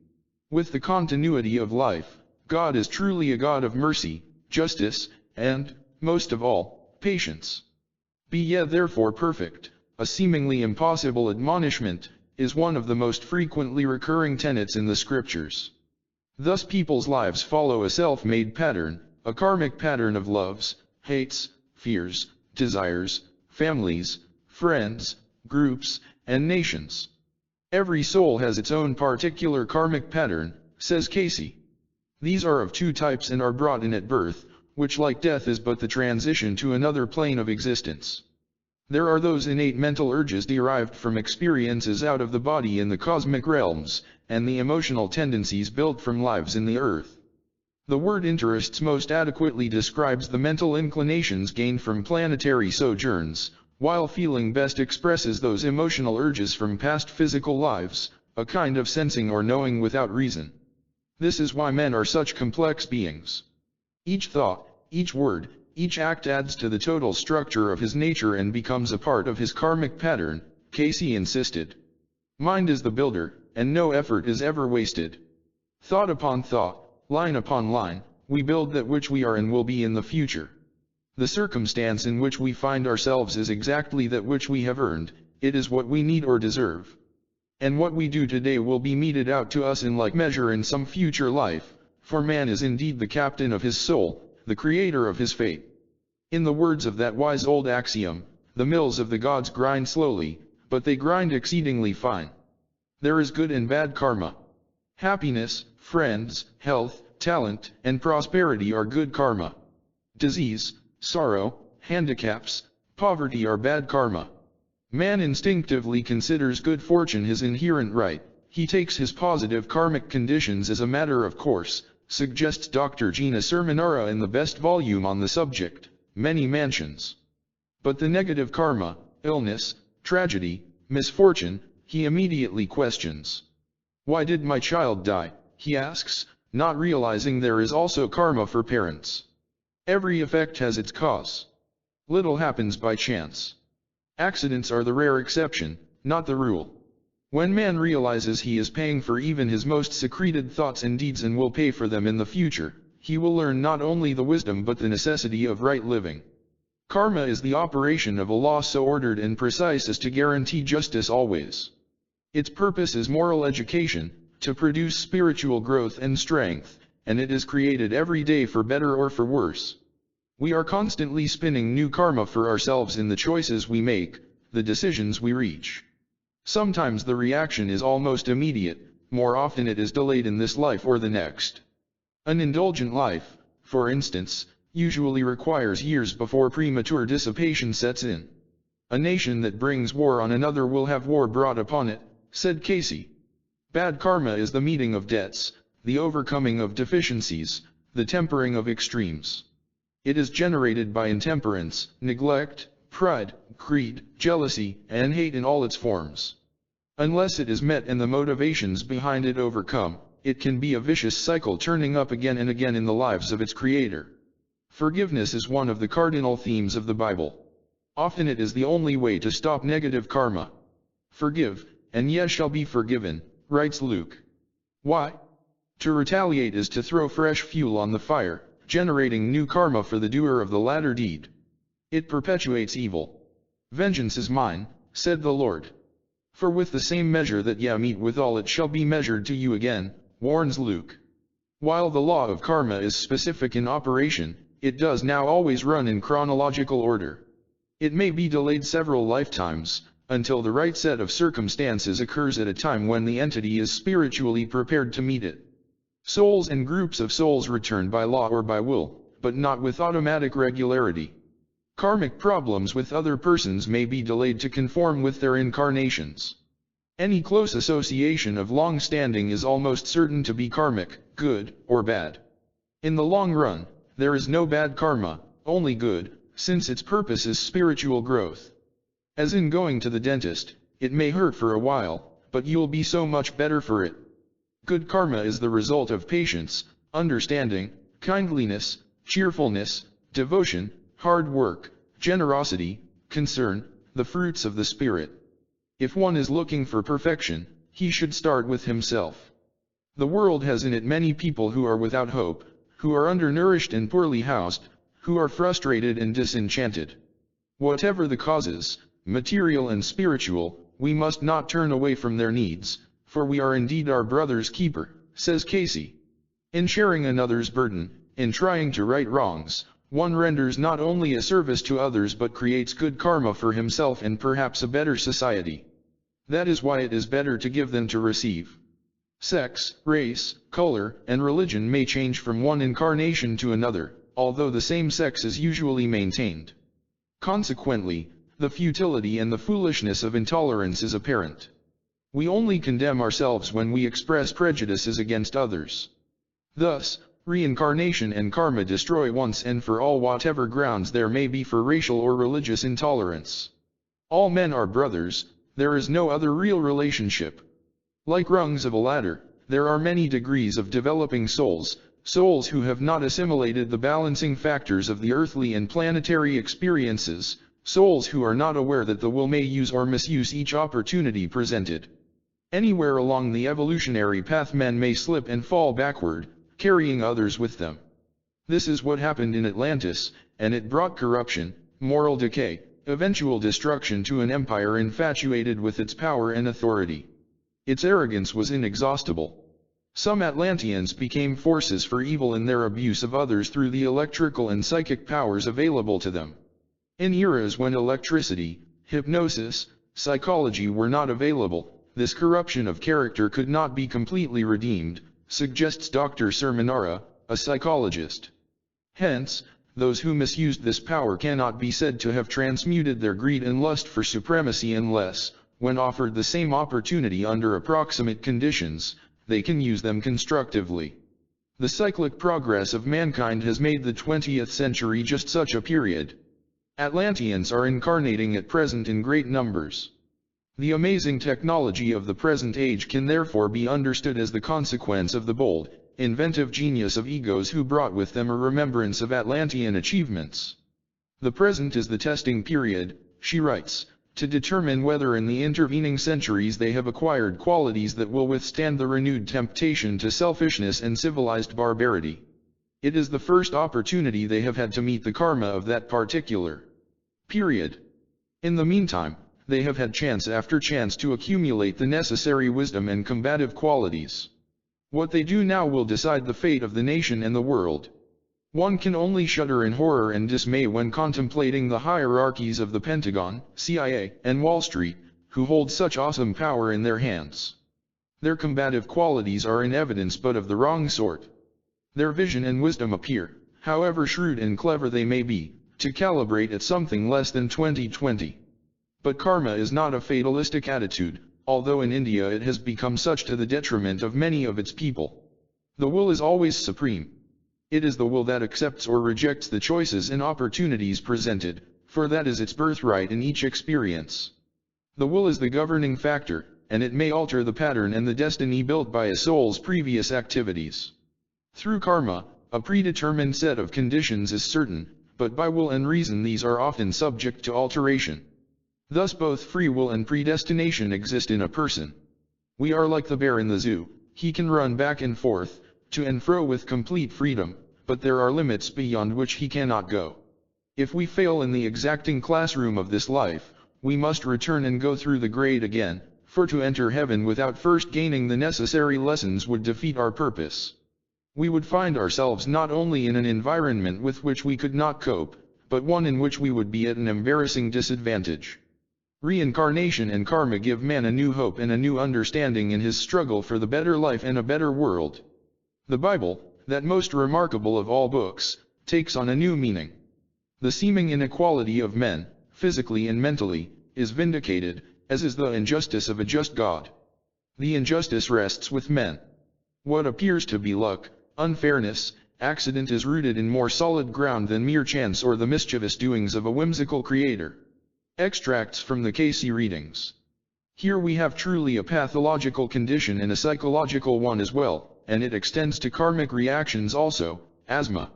With the continuity of life, God is truly a God of mercy, justice, and, most of all, patience. Be ye therefore perfect, a seemingly impossible admonishment, is one of the most frequently recurring tenets in the scriptures. Thus people's lives follow a self-made pattern, a karmic pattern of loves, hates, fears, desires, families, friends, groups, and nations. Every soul has its own particular karmic pattern, says Cayce. These are of two types and are brought in at birth, which like death is but the transition to another plane of existence. There are those innate mental urges derived from experiences out of the body in the cosmic realms, and the emotional tendencies built from lives in the earth. The word interests most adequately describes the mental inclinations gained from planetary sojourns, while feeling best expresses those emotional urges from past physical lives, a kind of sensing or knowing without reason. This is why men are such complex beings. Each thought, each word, each act adds to the total structure of his nature and becomes a part of his karmic pattern, Cayce insisted. Mind is the builder, and no effort is ever wasted. Thought upon thought, line upon line, we build that which we are and will be in the future. The circumstance in which we find ourselves is exactly that which we have earned, it is what we need or deserve. And what we do today will be meted out to us in like measure in some future life, for man is indeed the captain of his soul, the creator of his fate. In the words of that wise old axiom, the mills of the gods grind slowly, but they grind exceedingly fine. There is good and bad karma. Happiness, friends, health, talent, and prosperity are good karma. Disease, sorrow, handicaps, poverty are bad karma. Man instinctively considers good fortune his inherent right, he takes his positive karmic conditions as a matter of course, suggests Dr. Gina Sermonara in the best volume on the subject, Many Mansions. But the negative karma, illness, tragedy, misfortune, he immediately questions. Why did my child die, he asks, not realizing there is also karma for parents. Every effect has its cause. Little happens by chance. Accidents are the rare exception, not the rule. When man realizes he is paying for even his most secreted thoughts and deeds and will pay for them in the future, he will learn not only the wisdom but the necessity of right living. Karma is the operation of a law so ordered and precise as to guarantee justice always. Its purpose is moral education, to produce spiritual growth and strength, and it is created every day for better or for worse. We are constantly spinning new karma for ourselves in the choices we make, the decisions we reach. Sometimes the reaction is almost immediate, more often it is delayed in this life or the next. An indulgent life, for instance, usually requires years before premature dissipation sets in. A nation that brings war on another will have war brought upon it, said Cayce. Bad karma is the meeting of debts, the overcoming of deficiencies, the tempering of extremes. It is generated by intemperance, neglect, pride, greed, jealousy, and hate in all its forms. Unless it is met and the motivations behind it overcome, it can be a vicious cycle turning up again and again in the lives of its creator. Forgiveness is one of the cardinal themes of the Bible. Often it is the only way to stop negative karma. Forgive, and ye shall be forgiven, writes Luke. Why? To retaliate is to throw fresh fuel on the fire, generating new karma for the doer of the latter deed. It perpetuates evil. Vengeance is mine, said the Lord. For with the same measure that ye mete withal it shall be measured to you again, warns Luke. While the law of karma is specific in operation, it does now always run in chronological order. It may be delayed several lifetimes, until the right set of circumstances occurs at a time when the entity is spiritually prepared to meet it. Souls and groups of souls return by law or by will, but not with automatic regularity. Karmic problems with other persons may be delayed to conform with their incarnations. Any close association of long standing is almost certain to be karmic, good, or bad. In the long run, there is no bad karma, only good, since its purpose is spiritual growth. As in going to the dentist, it may hurt for a while, but you'll be so much better for it. Good karma is the result of patience, understanding, kindliness, cheerfulness, devotion, hard work, generosity, concern, the fruits of the Spirit. If one is looking for perfection, he should start with himself. The world has in it many people who are without hope, who are undernourished and poorly housed, who are frustrated and disenchanted. Whatever the causes, material and spiritual, we must not turn away from their needs, for we are indeed our brother's keeper, says Cayce. In sharing another's burden, in trying to right wrongs, one renders not only a service to others but creates good karma for himself and perhaps a better society. That is why it is better to give than to receive. Sex, race, color, and religion may change from one incarnation to another, although the same sex is usually maintained. Consequently, the futility and the foolishness of intolerance is apparent. We only condemn ourselves when we express prejudices against others. Thus, reincarnation and karma destroy once and for all whatever grounds there may be for racial or religious intolerance. All men are brothers, there is no other real relationship. Like rungs of a ladder, there are many degrees of developing souls, souls who have not assimilated the balancing factors of the earthly and planetary experiences, souls who are not aware that the will may use or misuse each opportunity presented. Anywhere along the evolutionary path men may slip and fall backward, carrying others with them. This is what happened in Atlantis, and it brought corruption, moral decay, eventual destruction to an empire infatuated with its power and authority. Its arrogance was inexhaustible. Some Atlanteans became forces for evil in their abuse of others through the electrical and psychic powers available to them. In eras when electricity, hypnosis, psychology were not available, this corruption of character could not be completely redeemed, suggests Dr. Sermonara, a psychologist. Hence, those who misused this power cannot be said to have transmuted their greed and lust for supremacy unless, when offered the same opportunity under approximate conditions, they can use them constructively. The cyclic progress of mankind has made the 20th century just such a period. Atlanteans are incarnating at present in great numbers. The amazing technology of the present age can therefore be understood as the consequence of the bold, inventive genius of egos who brought with them a remembrance of Atlantean achievements. The present is the testing period, she writes, to determine whether in the intervening centuries they have acquired qualities that will withstand the renewed temptation to selfishness and civilized barbarity. It is the first opportunity they have had to meet the karma of that particular period. In the meantime, they have had chance after chance to accumulate the necessary wisdom and combative qualities. What they do now will decide the fate of the nation and the world. One can only shudder in horror and dismay when contemplating the hierarchies of the Pentagon, CIA, and Wall Street, who hold such awesome power in their hands. Their combative qualities are in evidence but of the wrong sort. Their vision and wisdom appear, however shrewd and clever they may be, to calibrate at something less than 20/20. But karma is not a fatalistic attitude, although in India it has become such to the detriment of many of its people. The will is always supreme. It is the will that accepts or rejects the choices and opportunities presented, for that is its birthright in each experience. The will is the governing factor, and it may alter the pattern and the destiny built by a soul's previous activities. Through karma, a predetermined set of conditions is certain, but by will and reason these are often subject to alteration. Thus both free will and predestination exist in a person. We are like the bear in the zoo. He can run back and forth, to and fro with complete freedom, but there are limits beyond which he cannot go. If we fail in the exacting classroom of this life, we must return and go through the grade again, for to enter heaven without first gaining the necessary lessons would defeat our purpose. We would find ourselves not only in an environment with which we could not cope, but one in which we would be at an embarrassing disadvantage. Reincarnation and karma give man a new hope and a new understanding in his struggle for the better life and a better world. The Bible, that most remarkable of all books, takes on a new meaning. The seeming inequality of men, physically and mentally, is vindicated, as is the injustice of a just God. The injustice rests with men. What appears to be luck, unfairness, accident is rooted in more solid ground than mere chance or the mischievous doings of a whimsical creator. Extracts from the Cayce readings. Here we have truly a pathological condition and a psychological one as well, and it extends to karmic reactions also, asthma.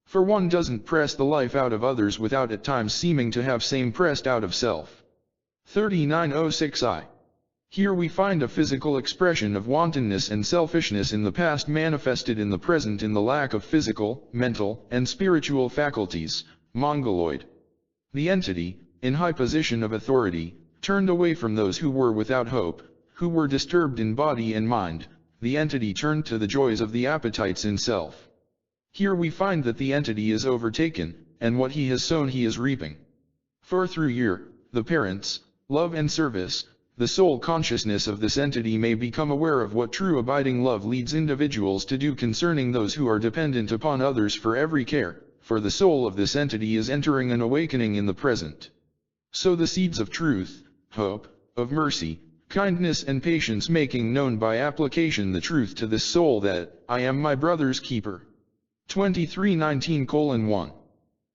For one doesn't press the life out of others without at times seeming to have same pressed out of self. 3906I. Here we find a physical expression of wantonness and selfishness in the past manifested in the present in the lack of physical, mental, and spiritual faculties, mongoloid. The entity, in high position of authority, turned away from those who were without hope, who were disturbed in body and mind. The entity turned to the joys of the appetites in self. Here we find that the entity is overtaken, and what he has sown he is reaping. For through the parents, love and service, the soul consciousness of this entity may become aware of what true abiding love leads individuals to do concerning those who are dependent upon others for every care, for the soul of this entity is entering an awakening in the present. So the seeds of truth, hope, of mercy, kindness and patience making known by application the truth to this soul that, I am my brother's keeper. 2319:1.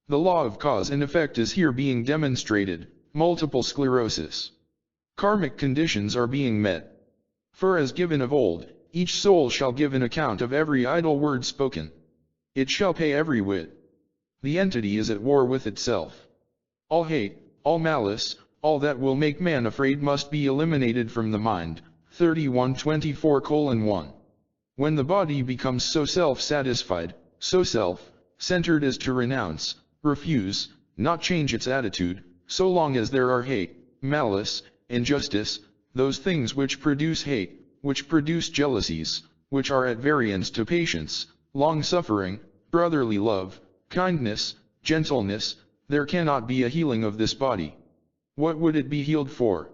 The law of cause and effect is here being demonstrated, multiple sclerosis. Karmic conditions are being met. For as given of old, each soul shall give an account of every idle word spoken. It shall pay every whit. The entity is at war with itself. All hate, all malice, all that will make man afraid must be eliminated from the mind. 3124:1. When the body becomes so self-satisfied, so self-centered as to renounce, refuse, not change its attitude, so long as there are hate, malice, injustice, those things which produce hate, which produce jealousies, which are at variance to patience, long-suffering, brotherly love, kindness, gentleness, there cannot be a healing of this body. What would it be healed for?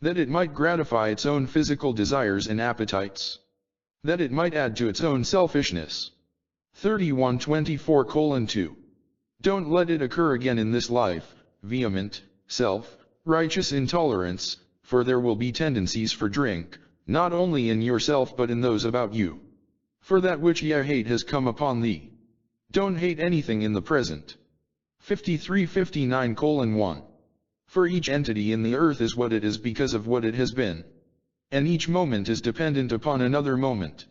That it might gratify its own physical desires and appetites. That it might add to its own selfishness. 3124:2. Don't let it occur again in this life, vehement, self-righteous intolerance, for there will be tendencies for drink, not only in yourself but in those about you. For that which ye hate has come upon thee. Don't hate anything in the present. 5359:1. For each entity in the earth is what it is because of what it has been. And each moment is dependent upon another moment.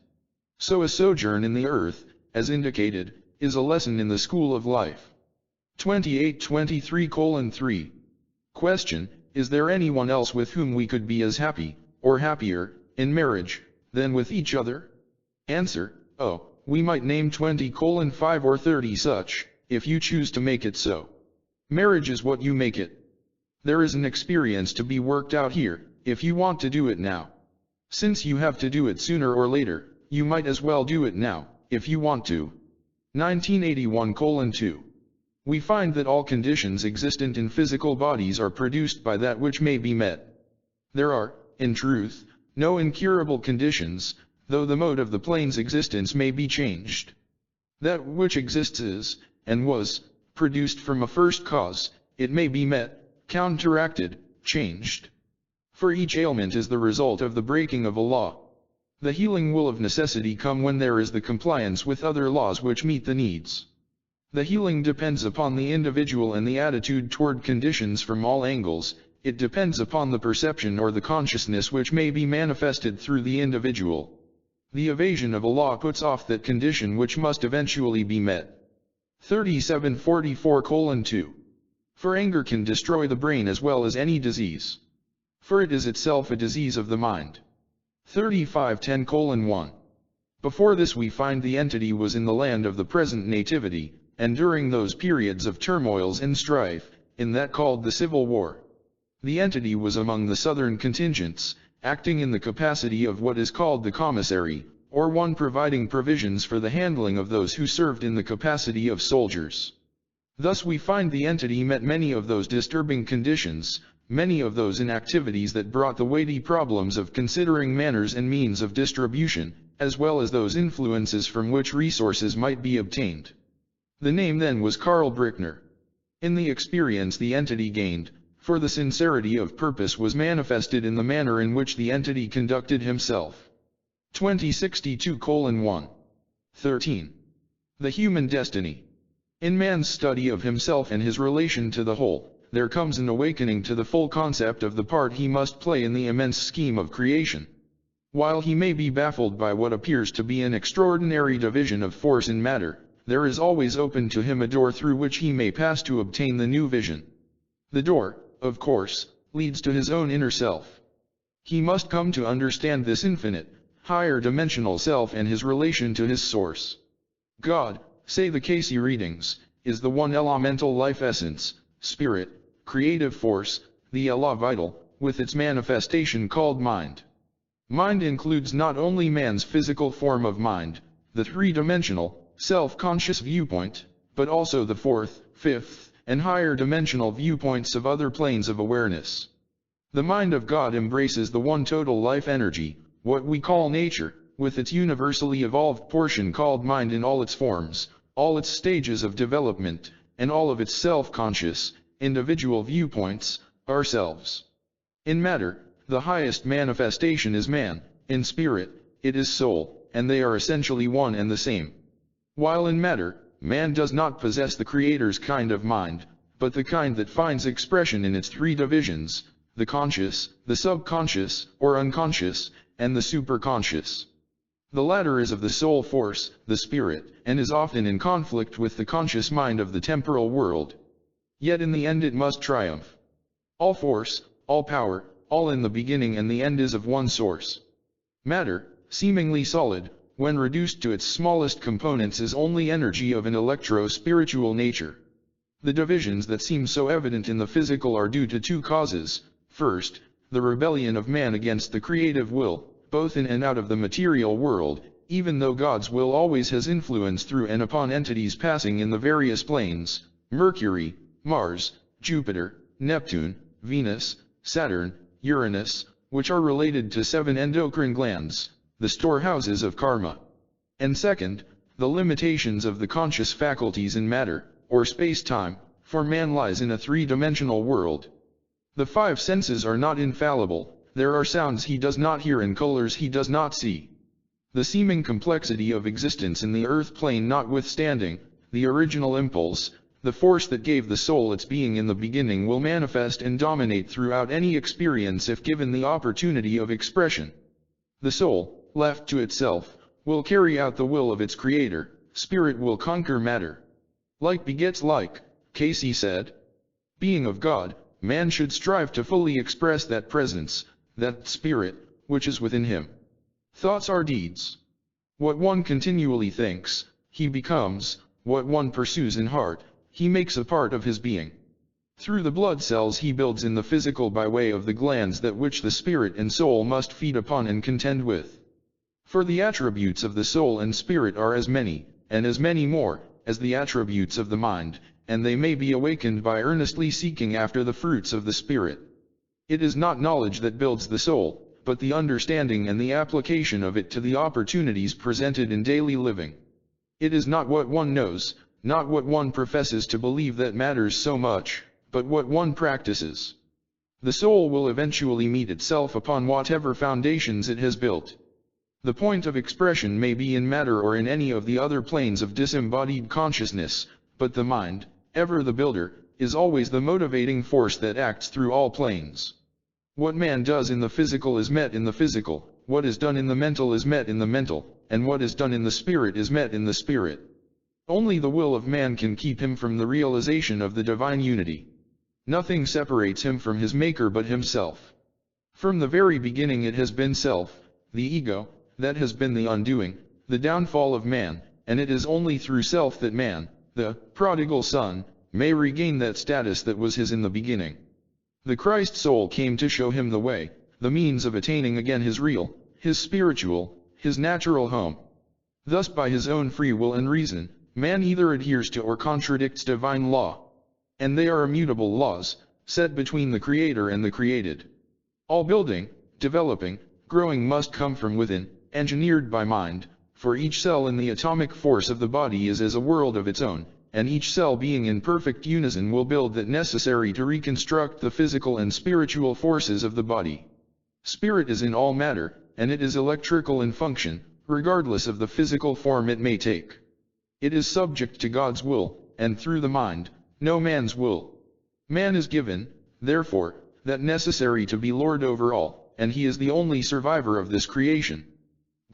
So a sojourn in the earth, as indicated, is a lesson in the school of life. 2823:3. Question: is there anyone else with whom we could be as happy, or happier, in marriage, than with each other? Answer: oh, we might name 20:5 or 30 such, if you choose to make it so. Marriage is what you make it. There is an experience to be worked out here, if you want to do it now. Since you have to do it sooner or later, you might as well do it now, if you want to. 1981:2. We find that all conditions existent in physical bodies are produced by that which may be met. There are, in truth, no incurable conditions, though the mode of the plane's existence may be changed. That which exists is, and was, produced from a first cause, it may be met, counteracted, changed. For each ailment is the result of the breaking of a law. The healing will of necessity come when there is the compliance with other laws which meet the needs. The healing depends upon the individual and the attitude toward conditions from all angles. It depends upon the perception or the consciousness which may be manifested through the individual. The evasion of a law puts off that condition which must eventually be met. 3744:2. For anger can destroy the brain as well as any disease. For it is itself a disease of the mind. 3510:1. Before this we find the entity was in the land of the present nativity, and during those periods of turmoils and strife, in that called the Civil War. The entity was among the southern contingents, acting in the capacity of what is called the commissary, or one providing provisions for the handling of those who served in the capacity of soldiers. Thus we find the entity met many of those disturbing conditions, many of those inactivities that brought the weighty problems of considering manners and means of distribution, as well as those influences from which resources might be obtained. The name then was Karl Brickner. In the experience the entity gained, for the sincerity of purpose was manifested in the manner in which the entity conducted himself. 2062:1. 13. The human destiny. In man's study of himself and his relation to the whole, there comes an awakening to the full concept of the part he must play in the immense scheme of creation. While he may be baffled by what appears to be an extraordinary division of force in matter, there is always open to him a door through which he may pass to obtain the new vision. The door, of course, leads to his own inner self. He must come to understand this infinite, higher dimensional self and his relation to his source. God, say the Cayce readings, is the one elemental life essence, spirit, creative force, the Allah vital, with its manifestation called mind. Mind includes not only man's physical form of mind, the three-dimensional, self-conscious viewpoint, but also the fourth, fifth, and higher dimensional viewpoints of other planes of awareness. The mind of God embraces the one total life energy, what we call nature, with its universally evolved portion called mind in all its forms, all its stages of development, and all of its self-conscious, individual viewpoints, ourselves. In matter, the highest manifestation is man; in spirit, it is soul, and they are essentially one and the same. While in matter, man does not possess the Creator's kind of mind, but the kind that finds expression in its three divisions, the conscious, the subconscious, or unconscious, and the superconscious. The latter is of the soul force, the spirit, and is often in conflict with the conscious mind of the temporal world. Yet in the end it must triumph. All force, all power, all in the beginning and the end is of one source. Matter, seemingly solid, when reduced to its smallest components is only energy of an electro-spiritual nature. The divisions that seem so evident in the physical are due to two causes. First, the rebellion of man against the creative will, both in and out of the material world, even though God's will always has influence through and upon entities passing in the various planes, Mercury, Mars, Jupiter, Neptune, Venus, Saturn, Uranus, which are related to 7 endocrine glands, the storehouses of karma. And second, the limitations of the conscious faculties in matter, or space-time, for man lies in a three-dimensional world. The 5 senses are not infallible, there are sounds he does not hear and colors he does not see. The seeming complexity of existence in the earth plane notwithstanding, the original impulse, the force that gave the soul its being in the beginning will manifest and dominate throughout any experience if given the opportunity of expression. The soul, left to itself, will carry out the will of its creator, spirit will conquer matter. Like begets like, Cayce said. Being of God, man should strive to fully express that presence, that spirit, which is within him. Thoughts are deeds. What one continually thinks, he becomes; what one pursues in heart, he makes a part of his being. Through the blood cells he builds in the physical by way of the glands that which the spirit and soul must feed upon and contend with. For the attributes of the soul and spirit are as many, and as many more, as the attributes of the mind, and they may be awakened by earnestly seeking after the fruits of the spirit. It is not knowledge that builds the soul, but the understanding and the application of it to the opportunities presented in daily living. It is not what one knows, not what one professes to believe that matters so much, but what one practices. The soul will eventually meet itself upon whatever foundations it has built. The point of expression may be in matter or in any of the other planes of disembodied consciousness, but the mind, ever the builder, is always the motivating force that acts through all planes. What man does in the physical is met in the physical, what is done in the mental is met in the mental, and what is done in the spirit is met in the spirit. Only the will of man can keep him from the realization of the divine unity. Nothing separates him from his Maker but himself. From the very beginning it has been self, the ego, that has been the undoing, the downfall of man, and it is only through self that man, the prodigal son, may regain that status that was his in the beginning. The Christ soul came to show him the way, the means of attaining again his real, his spiritual, his natural home. Thus by his own free will and reason, man either adheres to or contradicts divine law. And they are immutable laws, set between the Creator and the created. All building, developing, growing must come from within, engineered by mind, for each cell in the atomic force of the body is as a world of its own, and each cell being in perfect unison will build that necessary to reconstruct the physical and spiritual forces of the body. Spirit is in all matter, and it is electrical in function, regardless of the physical form it may take. It is subject to God's will, and through the mind, no man's will. Man is given, therefore, that necessary to be Lord over all, and he is the only survivor of this creation.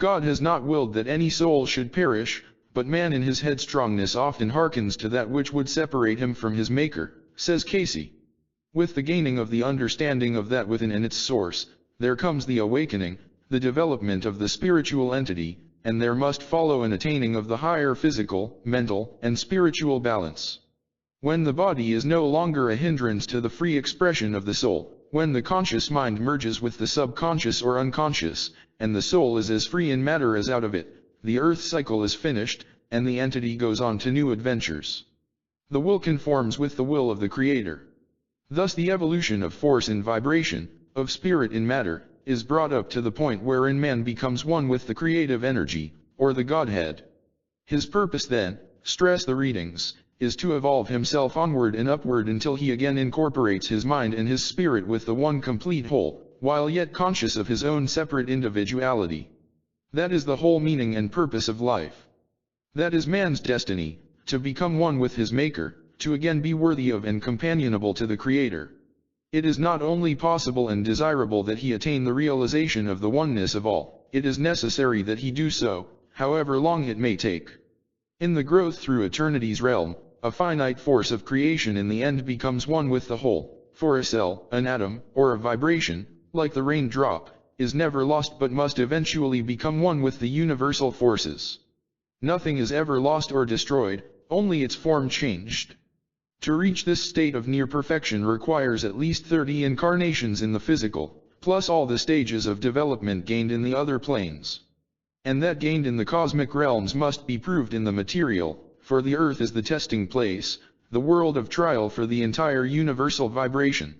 God has not willed that any soul should perish, but man in his headstrongness often hearkens to that which would separate him from his Maker, says Cayce. With the gaining of the understanding of that within and its source, there comes the awakening, the development of the spiritual entity, and there must follow an attaining of the higher physical, mental, and spiritual balance. When the body is no longer a hindrance to the free expression of the soul, when the conscious mind merges with the subconscious or unconscious, and the soul is as free in matter as out of it, the earth cycle is finished, and the entity goes on to new adventures. The will conforms with the will of the Creator. Thus the evolution of force in vibration, of spirit in matter, is brought up to the point wherein man becomes one with the creative energy, or the Godhead. His purpose then, stress the readings, is to evolve himself onward and upward until he again incorporates his mind and his spirit with the one complete whole, while yet conscious of his own separate individuality. That is the whole meaning and purpose of life. That is man's destiny, to become one with his Maker, to again be worthy of and companionable to the Creator. It is not only possible and desirable that he attain the realization of the oneness of all, it is necessary that he do so, however long it may take. In the growth through eternity's realm, a finite force of creation in the end becomes one with the whole, for a cell, an atom, or a vibration, like the raindrop, is never lost but must eventually become one with the universal forces. Nothing is ever lost or destroyed, only its form changed. To reach this state of near perfection requires at least 30 incarnations in the physical, plus all the stages of development gained in the other planes. And that gained in the cosmic realms must be proved in the material, for the earth is the testing place, the world of trial for the entire universal vibration.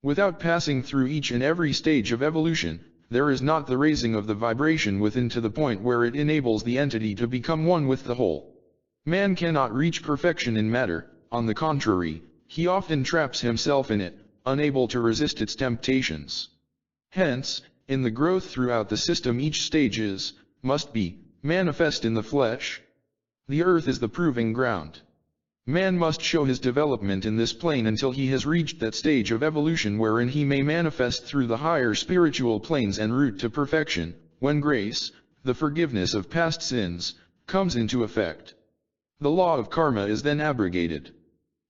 Without passing through each and every stage of evolution, there is not the raising of the vibration within to the point where it enables the entity to become one with the whole. Man cannot reach perfection in matter, on the contrary, he often traps himself in it, unable to resist its temptations. Hence, in the growth throughout the system each stage is, must be, manifest in the flesh. The earth is the proving ground. Man must show his development in this plane until he has reached that stage of evolution wherein he may manifest through the higher spiritual planes en route to perfection, when grace, the forgiveness of past sins, comes into effect. The law of karma is then abrogated.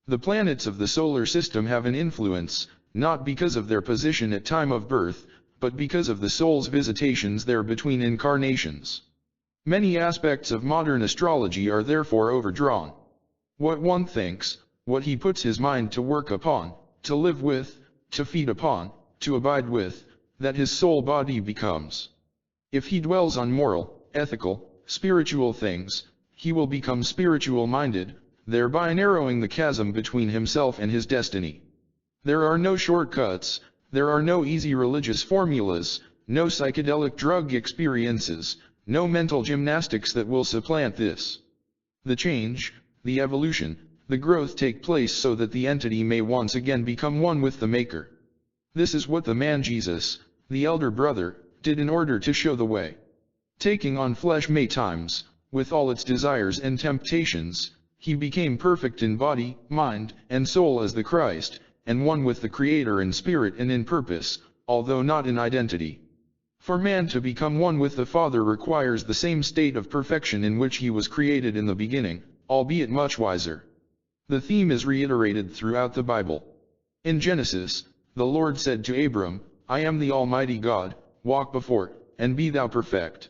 The planets of the solar system have an influence, not because of their position at time of birth, but because of the soul's visitations there between incarnations. Many aspects of modern astrology are therefore overdrawn. What one thinks, what he puts his mind to work upon, to live with, to feed upon, to abide with, that his soul body becomes. If he dwells on moral, ethical, spiritual things, he will become spiritual-minded, thereby narrowing the chasm between himself and his destiny. There are no shortcuts, there are no easy religious formulas, no psychedelic drug experiences, no mental gymnastics that will supplant this. The change, the evolution, the growth take place so that the entity may once again become one with the Maker. This is what the man Jesus, the elder brother, did in order to show the way. Taking on flesh many times, with all its desires and temptations, he became perfect in body, mind, and soul as the Christ, and one with the Creator in spirit and in purpose, although not in identity. For man to become one with the Father requires the same state of perfection in which he was created in the beginning, albeit much wiser. The theme is reiterated throughout the Bible. In Genesis, the Lord said to Abram, "I am the Almighty God, walk before, and be thou perfect."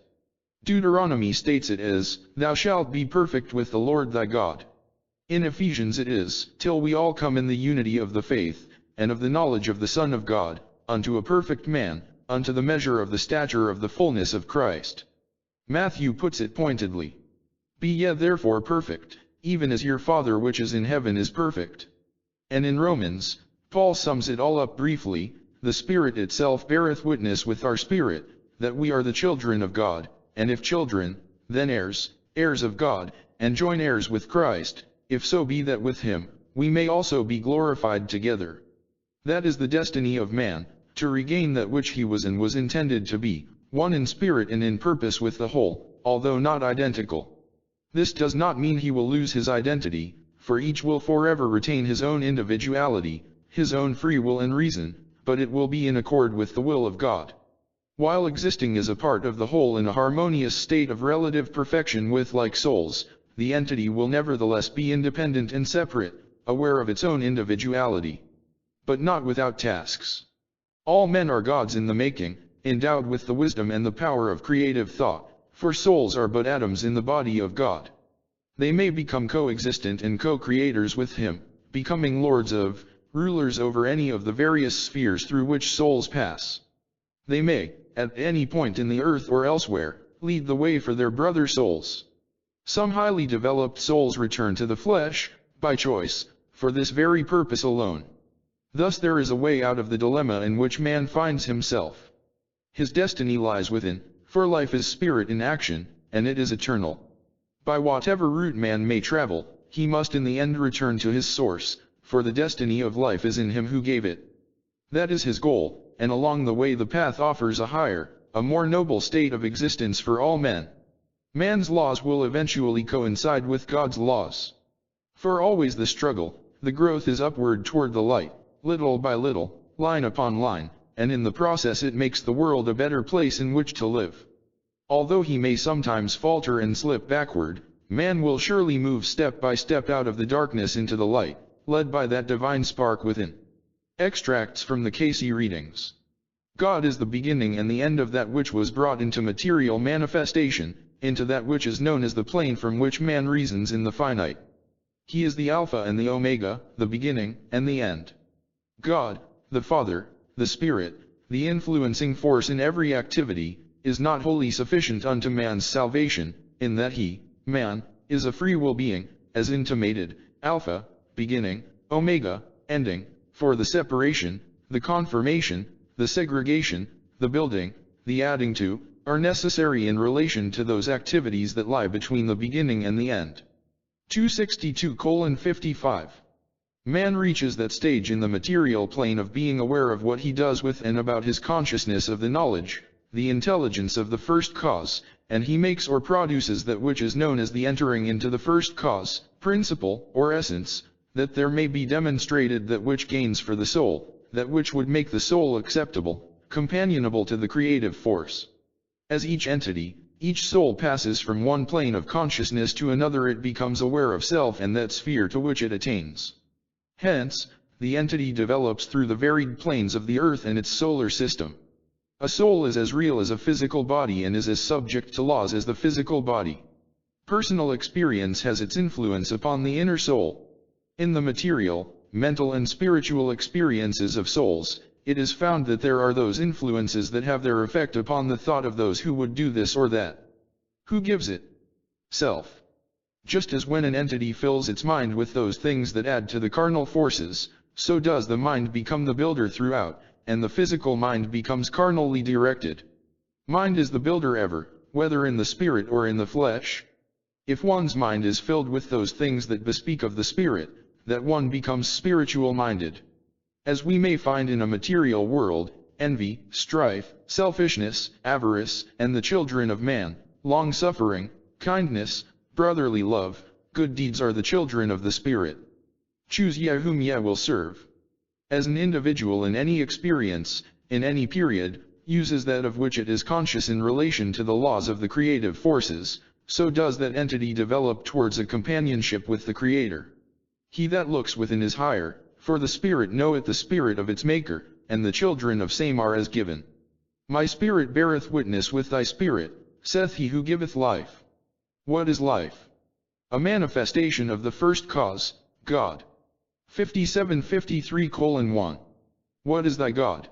Deuteronomy states it as, "Thou shalt be perfect with the Lord thy God." In Ephesians it is, "Till we all come in the unity of the faith, and of the knowledge of the Son of God, unto a perfect man, unto the measure of the stature of the fullness of Christ." Matthew puts it pointedly. "Be ye therefore perfect, even as your Father which is in heaven is perfect." And in Romans, Paul sums it all up briefly, "The Spirit itself beareth witness with our spirit, that we are the children of God, and if children, then heirs, heirs of God, and joint heirs with Christ, if so be that with him, we may also be glorified together." That is the destiny of man, to regain that which he was and was intended to be, one in spirit and in purpose with the whole, although not identical. This does not mean he will lose his identity, for each will forever retain his own individuality, his own free will and reason, but it will be in accord with the will of God. While existing as a part of the whole in a harmonious state of relative perfection with like souls, the entity will nevertheless be independent and separate, aware of its own individuality. But not without tasks. All men are gods in the making, endowed with the wisdom and the power of creative thought, for souls are but atoms in the body of God. They may become co-existent and co-creators with Him, becoming lords of, rulers over any of the various spheres through which souls pass. They may, at any point in the earth or elsewhere, lead the way for their brother souls. Some highly developed souls return to the flesh, by choice, for this very purpose alone. Thus there is a way out of the dilemma in which man finds himself. His destiny lies within, for life is spirit in action, and it is eternal. By whatever route man may travel, he must in the end return to his source, for the destiny of life is in him who gave it. That is his goal, and along the way the path offers a higher, a more noble state of existence for all men. Man's laws will eventually coincide with God's laws. For always the struggle, the growth is upward toward the light, little by little, line upon line, and in the process it makes the world a better place in which to live. Although he may sometimes falter and slip backward, man will surely move step by step out of the darkness into the light, led by that divine spark within. Extracts from the Cayce readings. God is the beginning and the end of that which was brought into material manifestation, into that which is known as the plane from which man reasons in the finite. He is the Alpha and the Omega, the beginning and the end. God, the Father, the Spirit, the influencing force in every activity, is not wholly sufficient unto man's salvation, in that he, man, is a free will being, as intimated, Alpha, beginning, Omega, ending, for the separation, the confirmation, the segregation, the building, the adding to, are necessary in relation to those activities that lie between the beginning and the end. 262:55. Man reaches that stage in the material plane of being aware of what he does with and about his consciousness of the knowledge, the intelligence of the first cause, and he makes or produces that which is known as the entering into the first cause, principle, or essence, that there may be demonstrated that which gains for the soul, that which would make the soul acceptable, companionable to the creative force. As each entity, each soul passes from one plane of consciousness to another, it becomes aware of self and that sphere to which it attains. Hence, the entity develops through the varied planes of the Earth and its solar system. A soul is as real as a physical body and is as subject to laws as the physical body. Personal experience has its influence upon the inner soul. In the material, mental and spiritual experiences of souls, it is found that there are those influences that have their effect upon the thought of those who would do this or that. Who gives it? Self. Just as when an entity fills its mind with those things that add to the carnal forces, so does the mind become the builder throughout, and the physical mind becomes carnally directed. Mind is the builder ever, whether in the spirit or in the flesh. If one's mind is filled with those things that bespeak of the spirit, that one becomes spiritual-minded. As we may find in a material world, envy, strife, selfishness, avarice, and the children of man, long-suffering, kindness, brotherly love, good deeds are the children of the Spirit. Choose ye whom ye will serve. As an individual in any experience, in any period, uses that of which it is conscious in relation to the laws of the creative forces, so does that entity develop towards a companionship with the Creator. He that looks within is higher, for the Spirit knoweth the spirit of its Maker, and the children of same are as given. My spirit beareth witness with thy spirit, saith he who giveth life. What is life? A manifestation of the first cause, God. 57:53:1. What is thy God?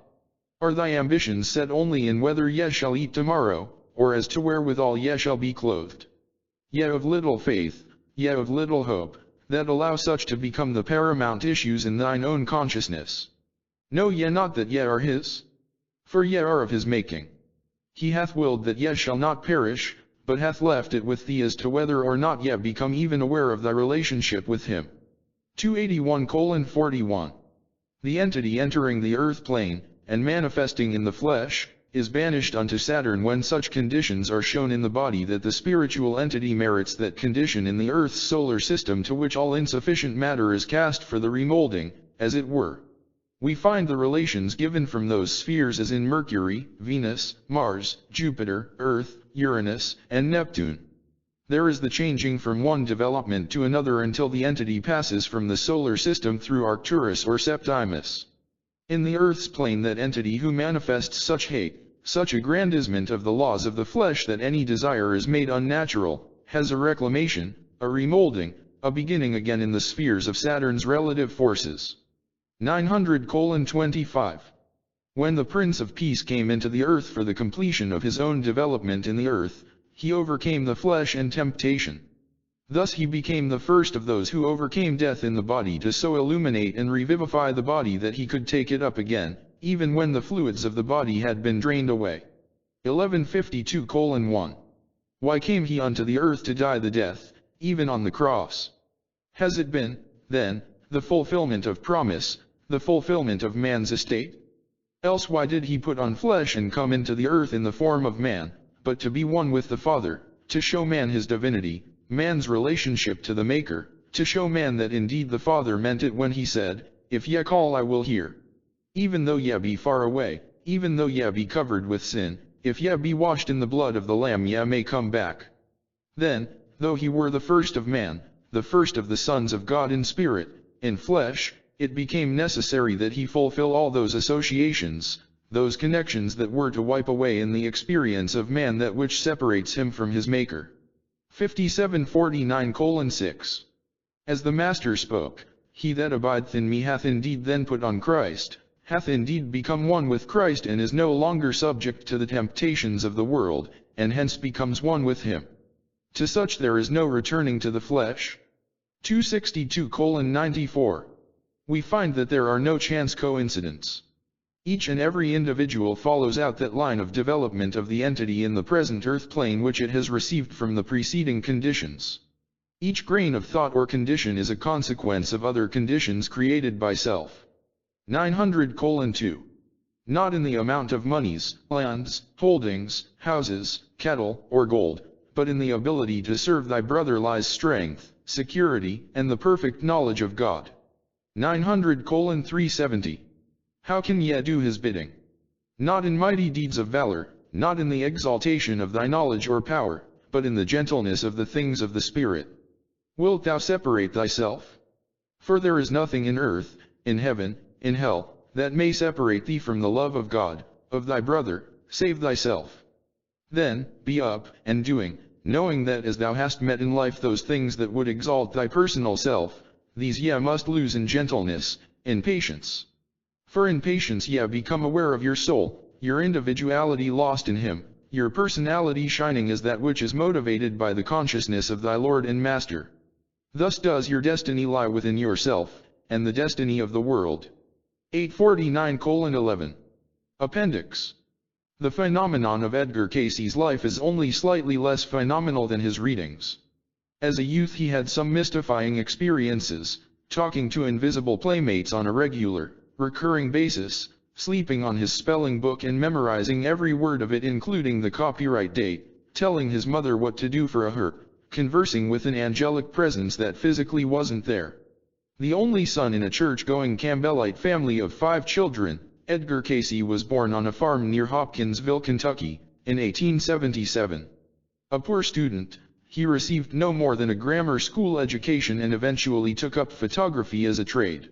Are thy ambitions set only in whether ye shall eat tomorrow, or as to wherewithal ye shall be clothed? Ye of little faith, ye of little hope, that allow such to become the paramount issues in thine own consciousness. Know ye not that ye are his? For ye are of his making. He hath willed that ye shall not perish, but hath left it with thee as to whether or not ye become even aware of thy relationship with him. 281:41. The entity entering the earth plane, and manifesting in the flesh, is banished unto Saturn when such conditions are shown in the body that the spiritual entity merits that condition in the Earth's solar system to which all insufficient matter is cast for the remolding, as it were. We find the relations given from those spheres as in Mercury, Venus, Mars, Jupiter, Earth, Uranus, and Neptune. There is the changing from one development to another until the entity passes from the solar system through Arcturus or Septimus. In the Earth's plane, that entity who manifests such hate, such aggrandizement of the laws of the flesh that any desire is made unnatural, has a reclamation, a remolding, a beginning again in the spheres of Saturn's relative forces. 900:25. When the Prince of Peace came into the earth for the completion of his own development in the earth, he overcame the flesh and temptation. Thus he became the first of those who overcame death in the body to so illuminate and revivify the body that he could take it up again, even when the fluids of the body had been drained away. 1152:1. Why came he unto the earth to die the death, even on the cross? Has it been, then, the fulfillment of promise, the fulfillment of man's estate? Else why did he put on flesh and come into the earth in the form of man, but to be one with the Father, to show man his divinity, man's relationship to the Maker, to show man that indeed the Father meant it when he said, "If ye call I will hear." Even though ye be far away, even though ye be covered with sin, if ye be washed in the blood of the Lamb ye may come back. Then, though he were the first of man, the first of the sons of God in spirit, in flesh, it became necessary that he fulfill all those associations, those connections that were to wipe away in the experience of man that which separates him from his Maker. 57:49:6. As the Master spoke, he that abideth in me hath indeed then put on Christ, hath indeed become one with Christ and is no longer subject to the temptations of the world, and hence becomes one with him. To such there is no returning to the flesh. 262:94. We find that there are no chance coincidents. Each and every individual follows out that line of development of the entity in the present earth plane which it has received from the preceding conditions. Each grain of thought or condition is a consequence of other conditions created by self. 900:2. Not in the amount of monies, lands, holdings, houses, cattle, or gold, but in the ability to serve thy brother lies strength, security, and the perfect knowledge of God. 900:370. How can ye do his bidding? Not in mighty deeds of valor, not in the exaltation of thy knowledge or power, but in the gentleness of the things of the Spirit. Wilt thou separate thyself? For there is nothing in earth, in heaven, in hell, that may separate thee from the love of God, of thy brother, save thyself. Then, be up, and doing, knowing that as thou hast met in life those things that would exalt thy personal self, these ye must lose in gentleness, in patience. For in patience ye become aware of your soul, your individuality lost in Him, your personality shining as that which is motivated by the consciousness of thy Lord and Master. Thus does your destiny lie within yourself, and the destiny of the world. 849:11. Appendix. The phenomenon of Edgar Cayce's life is only slightly less phenomenal than his readings. As a youth he had some mystifying experiences, talking to invisible playmates on a regular, recurring basis, sleeping on his spelling book and memorizing every word of it including the copyright date, telling his mother what to do for her, conversing with an angelic presence that physically wasn't there. The only son in a church-going Campbellite family of 5 children, Edgar Cayce was born on a farm near Hopkinsville, Kentucky, in 1877. A poor student, he received no more than a grammar school education and eventually took up photography as a trade.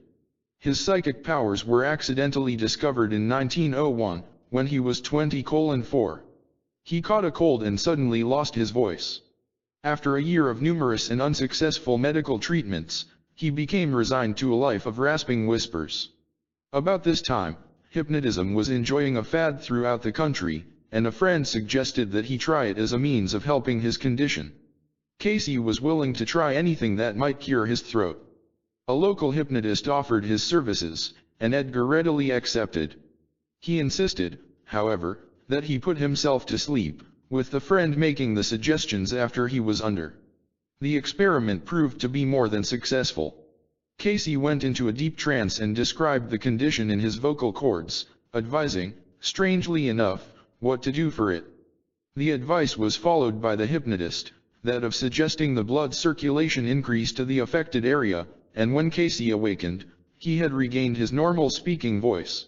His psychic powers were accidentally discovered in 1901, when he was 20:4. He caught a cold and suddenly lost his voice. After a year of numerous and unsuccessful medical treatments, he became resigned to a life of rasping whispers. About this time, hypnotism was enjoying a fad throughout the country, and a friend suggested that he try it as a means of helping his condition. Cayce was willing to try anything that might cure his throat. A local hypnotist offered his services, and Edgar readily accepted. He insisted, however, that he put himself to sleep, with the friend making the suggestions after he was under. The experiment proved to be more than successful. Cayce went into a deep trance and described the condition in his vocal cords, advising, strangely enough, what to do for it. The advice was followed by the hypnotist, that of suggesting the blood circulation increase to the affected area, and when Cayce awakened, he had regained his normal speaking voice.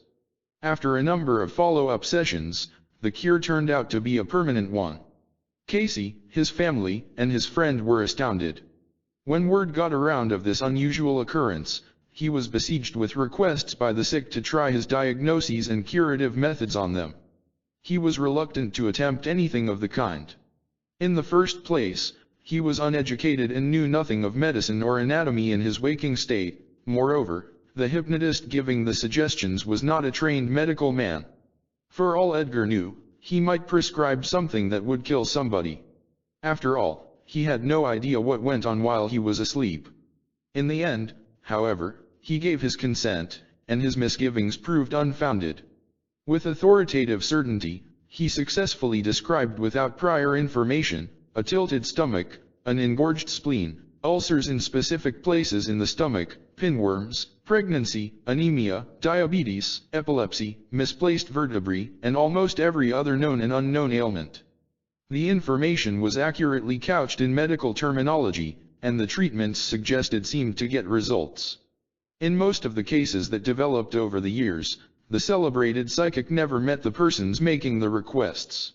After a number of follow-up sessions, the cure turned out to be a permanent one. Cayce, his family, and his friend were astounded. When word got around of this unusual occurrence, he was besieged with requests by the sick to try his diagnoses and curative methods on them. He was reluctant to attempt anything of the kind. In the first place, he was uneducated and knew nothing of medicine or anatomy in his waking state. Moreover, the hypnotist giving the suggestions was not a trained medical man. For all Edgar knew, he might prescribe something that would kill somebody. After all, he had no idea what went on while he was asleep. In the end, however, he gave his consent, and his misgivings proved unfounded. With authoritative certainty, he successfully described without prior information, a tilted stomach, an engorged spleen, ulcers in specific places in the stomach, pinworms, pregnancy, anemia, diabetes, epilepsy, misplaced vertebrae, and almost every other known and unknown ailment. The information was accurately couched in medical terminology, and the treatments suggested seemed to get results. In most of the cases that developed over the years, the celebrated psychic never met the persons making the requests.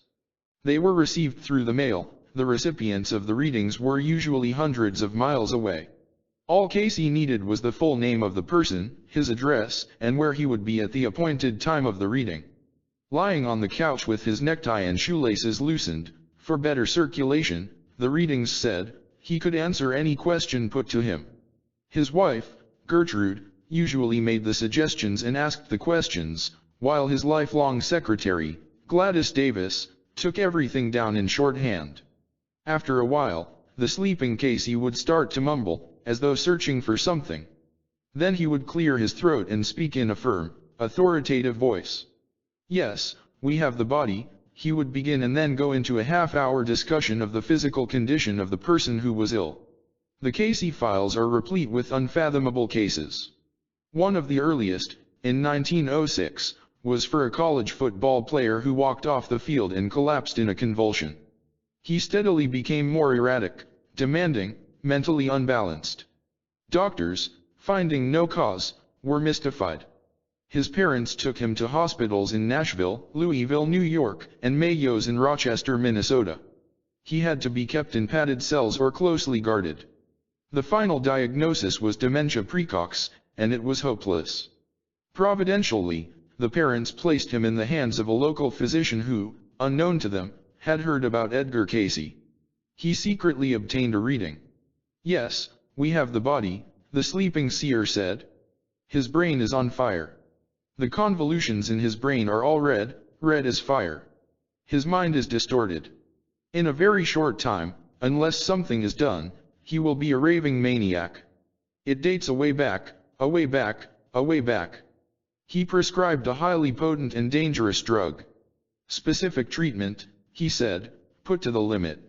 They were received through the mail. The recipients of the readings were usually hundreds of miles away. All Cayce needed was the full name of the person, his address, and where he would be at the appointed time of the reading. Lying on the couch with his necktie and shoelaces loosened, for better circulation, the readings said, he could answer any question put to him. His wife, Gertrude, usually made the suggestions and asked the questions, while his lifelong secretary, Gladys Davis, took everything down in shorthand. After a while, the sleeping Cayce would start to mumble, as though searching for something. Then he would clear his throat and speak in a firm, authoritative voice. Yes, we have the body, he would begin and then go into a half-hour discussion of the physical condition of the person who was ill. The Cayce files are replete with unfathomable cases. One of the earliest, in 1906, was for a college football player who walked off the field and collapsed in a convulsion. He steadily became more erratic, demanding, mentally unbalanced. Doctors, finding no cause, were mystified. His parents took him to hospitals in Nashville, Louisville, New York, and Mayo's in Rochester, Minnesota. He had to be kept in padded cells or closely guarded. The final diagnosis was dementia praecox, and it was hopeless. Providentially, the parents placed him in the hands of a local physician who, unknown to them, had heard about Edgar Cayce. He secretly obtained a reading. "Yes, we have the body," the sleeping seer said. "His brain is on fire. The convolutions in his brain are all red, red as fire. His mind is distorted. In a very short time, unless something is done, he will be a raving maniac. It dates a way back, a way back, a way back." He prescribed a highly potent and dangerous drug. "Specific treatment," he said, "put to the limit."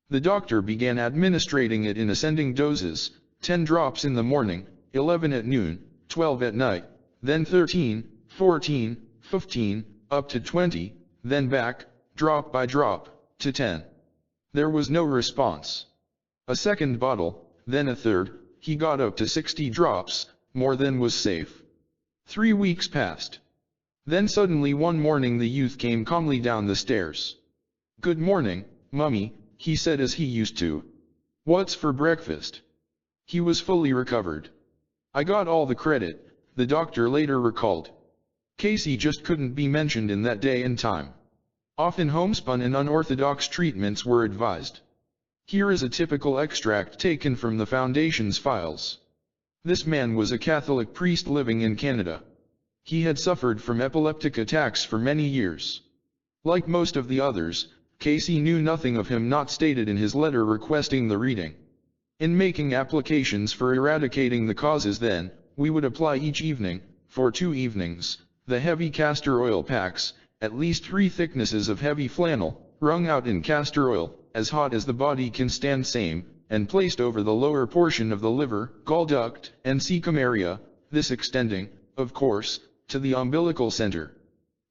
The doctor began administrating it in ascending doses, 10 drops in the morning, 11 at noon, 12 at night, then 13, 14, 15, up to 20, then back, drop by drop, to 10. There was no response. A second bottle, then a third, he got up to 60 drops, more than was safe. 3 weeks passed. Then suddenly one morning the youth came calmly down the stairs. "Good morning, Mummy," he said as he used to. "What's for breakfast?" He was fully recovered. "I got all the credit," the doctor later recalled. Cayce just couldn't be mentioned in that day and time. Often homespun and unorthodox treatments were advised. Here is a typical extract taken from the Foundation's files. This man was a Catholic priest living in Canada. He had suffered from epileptic attacks for many years. Like most of the others, Cayce knew nothing of him not stated in his letter requesting the reading. In making applications for eradicating the causes then, we would apply each evening, for 2 evenings, the heavy castor oil packs, at least 3 thicknesses of heavy flannel, wrung out in castor oil, as hot as the body can stand same, and placed over the lower portion of the liver, gall duct, and cecum area, this extending, of course, to the umbilical center.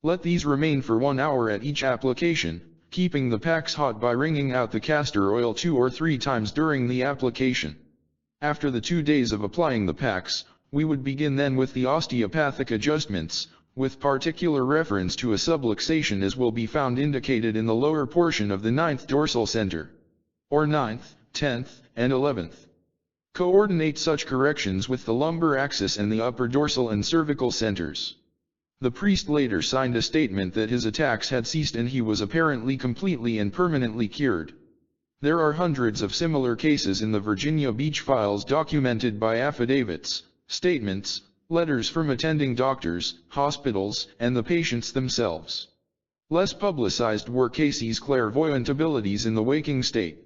Let these remain for 1 hour at each application, keeping the packs hot by wringing out the castor oil 2 or 3 times during the application. After the 2 days of applying the packs, we would begin then with the osteopathic adjustments, with particular reference to a subluxation as will be found indicated in the lower portion of the 9th dorsal center, or 9th, 10th, and 11th. Coordinate such corrections with the lumbar axis and the upper dorsal and cervical centers. The priest later signed a statement that his attacks had ceased and he was apparently completely and permanently cured. There are hundreds of similar cases in the Virginia Beach files documented by affidavits, statements, letters from attending doctors, hospitals, and the patients themselves. Less publicized were Cayce's clairvoyant abilities in the waking state.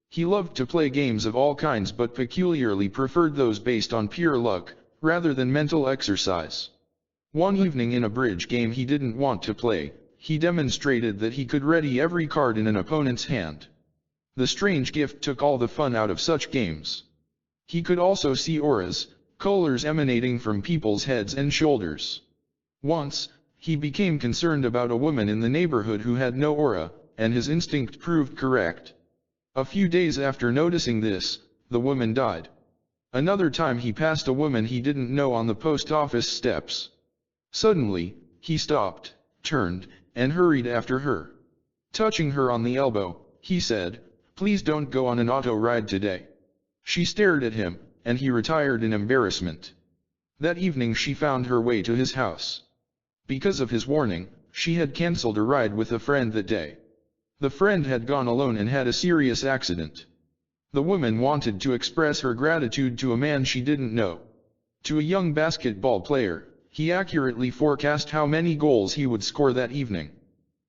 He loved to play games of all kinds but peculiarly preferred those based on pure luck, rather than mental exercise. One evening in a bridge game he didn't want to play, he demonstrated that he could ready every card in an opponent's hand. The strange gift took all the fun out of such games. He could also see auras, colors emanating from people's heads and shoulders. Once, he became concerned about a woman in the neighborhood who had no aura, and his instinct proved correct. A few days after noticing this, the woman died. Another time he passed a woman he didn't know on the post office steps. Suddenly, he stopped, turned, and hurried after her. Touching her on the elbow, he said, "Please don't go on an auto ride today." She stared at him, and he retired in embarrassment. That evening she found her way to his house. Because of his warning, she had cancelled a ride with a friend that day. The friend had gone alone and had a serious accident. The woman wanted to express her gratitude to a man she didn't know. To a young basketball player, he accurately forecast how many goals he would score that evening.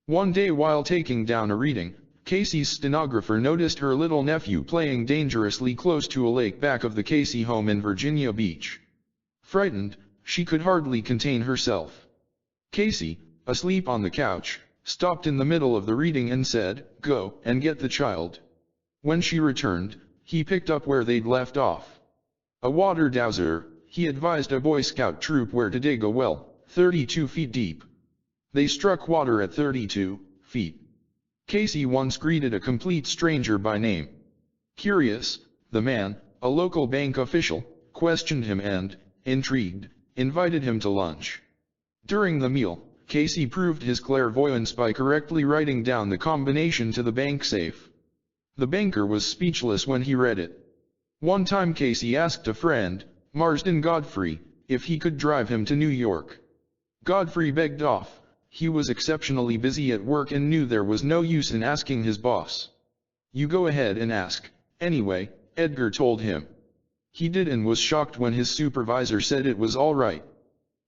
One day while taking down a reading, Cayce's stenographer noticed her little nephew playing dangerously close to a lake back of the Cayce home in Virginia Beach. Frightened, she could hardly contain herself. Cayce, asleep on the couch, stopped in the middle of the reading and said, "Go and get the child." When she returned, he picked up where they'd left off. A water dowser, he advised a Boy Scout troop where to dig a well, 32 feet deep. They struck water at 32 feet. Cayce once greeted a complete stranger by name. Curious, the man, a local bank official, questioned him and, intrigued, invited him to lunch. During the meal, Cayce proved his clairvoyance by correctly writing down the combination to the bank safe. The banker was speechless when he read it. One time Cayce asked a friend, Marsden Godfrey, if he could drive him to New York. Godfrey begged off. He was exceptionally busy at work and knew there was no use in asking his boss. You go ahead and ask, anyway, Edgar told him. He did and was shocked when his supervisor said it was all right.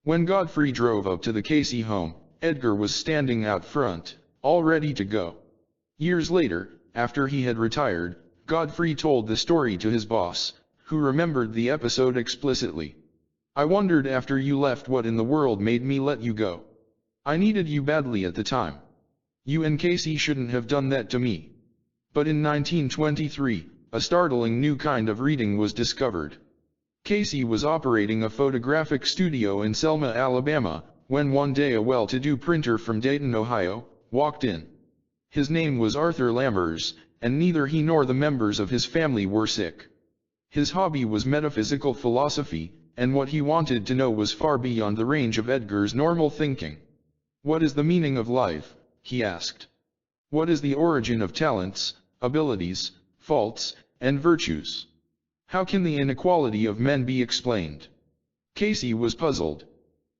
When Godfrey drove up to the Cayce home, Edgar was standing out front, all ready to go. Years later, after he had retired, Godfrey told the story to his boss, who remembered the episode explicitly. I wondered after you left what in the world made me let you go. I needed you badly at the time. You and Cayce shouldn't have done that to me. But in 1923, a startling new kind of reading was discovered. Cayce was operating a photographic studio in Selma, Alabama, when one day a well-to-do printer from Dayton, Ohio, walked in. His name was Arthur Lammers, and neither he nor the members of his family were sick. His hobby was metaphysical philosophy, and what he wanted to know was far beyond the range of Edgar's normal thinking. What is the meaning of life? He asked. What is the origin of talents, abilities, faults, and virtues? How can the inequality of men be explained? Cayce was puzzled.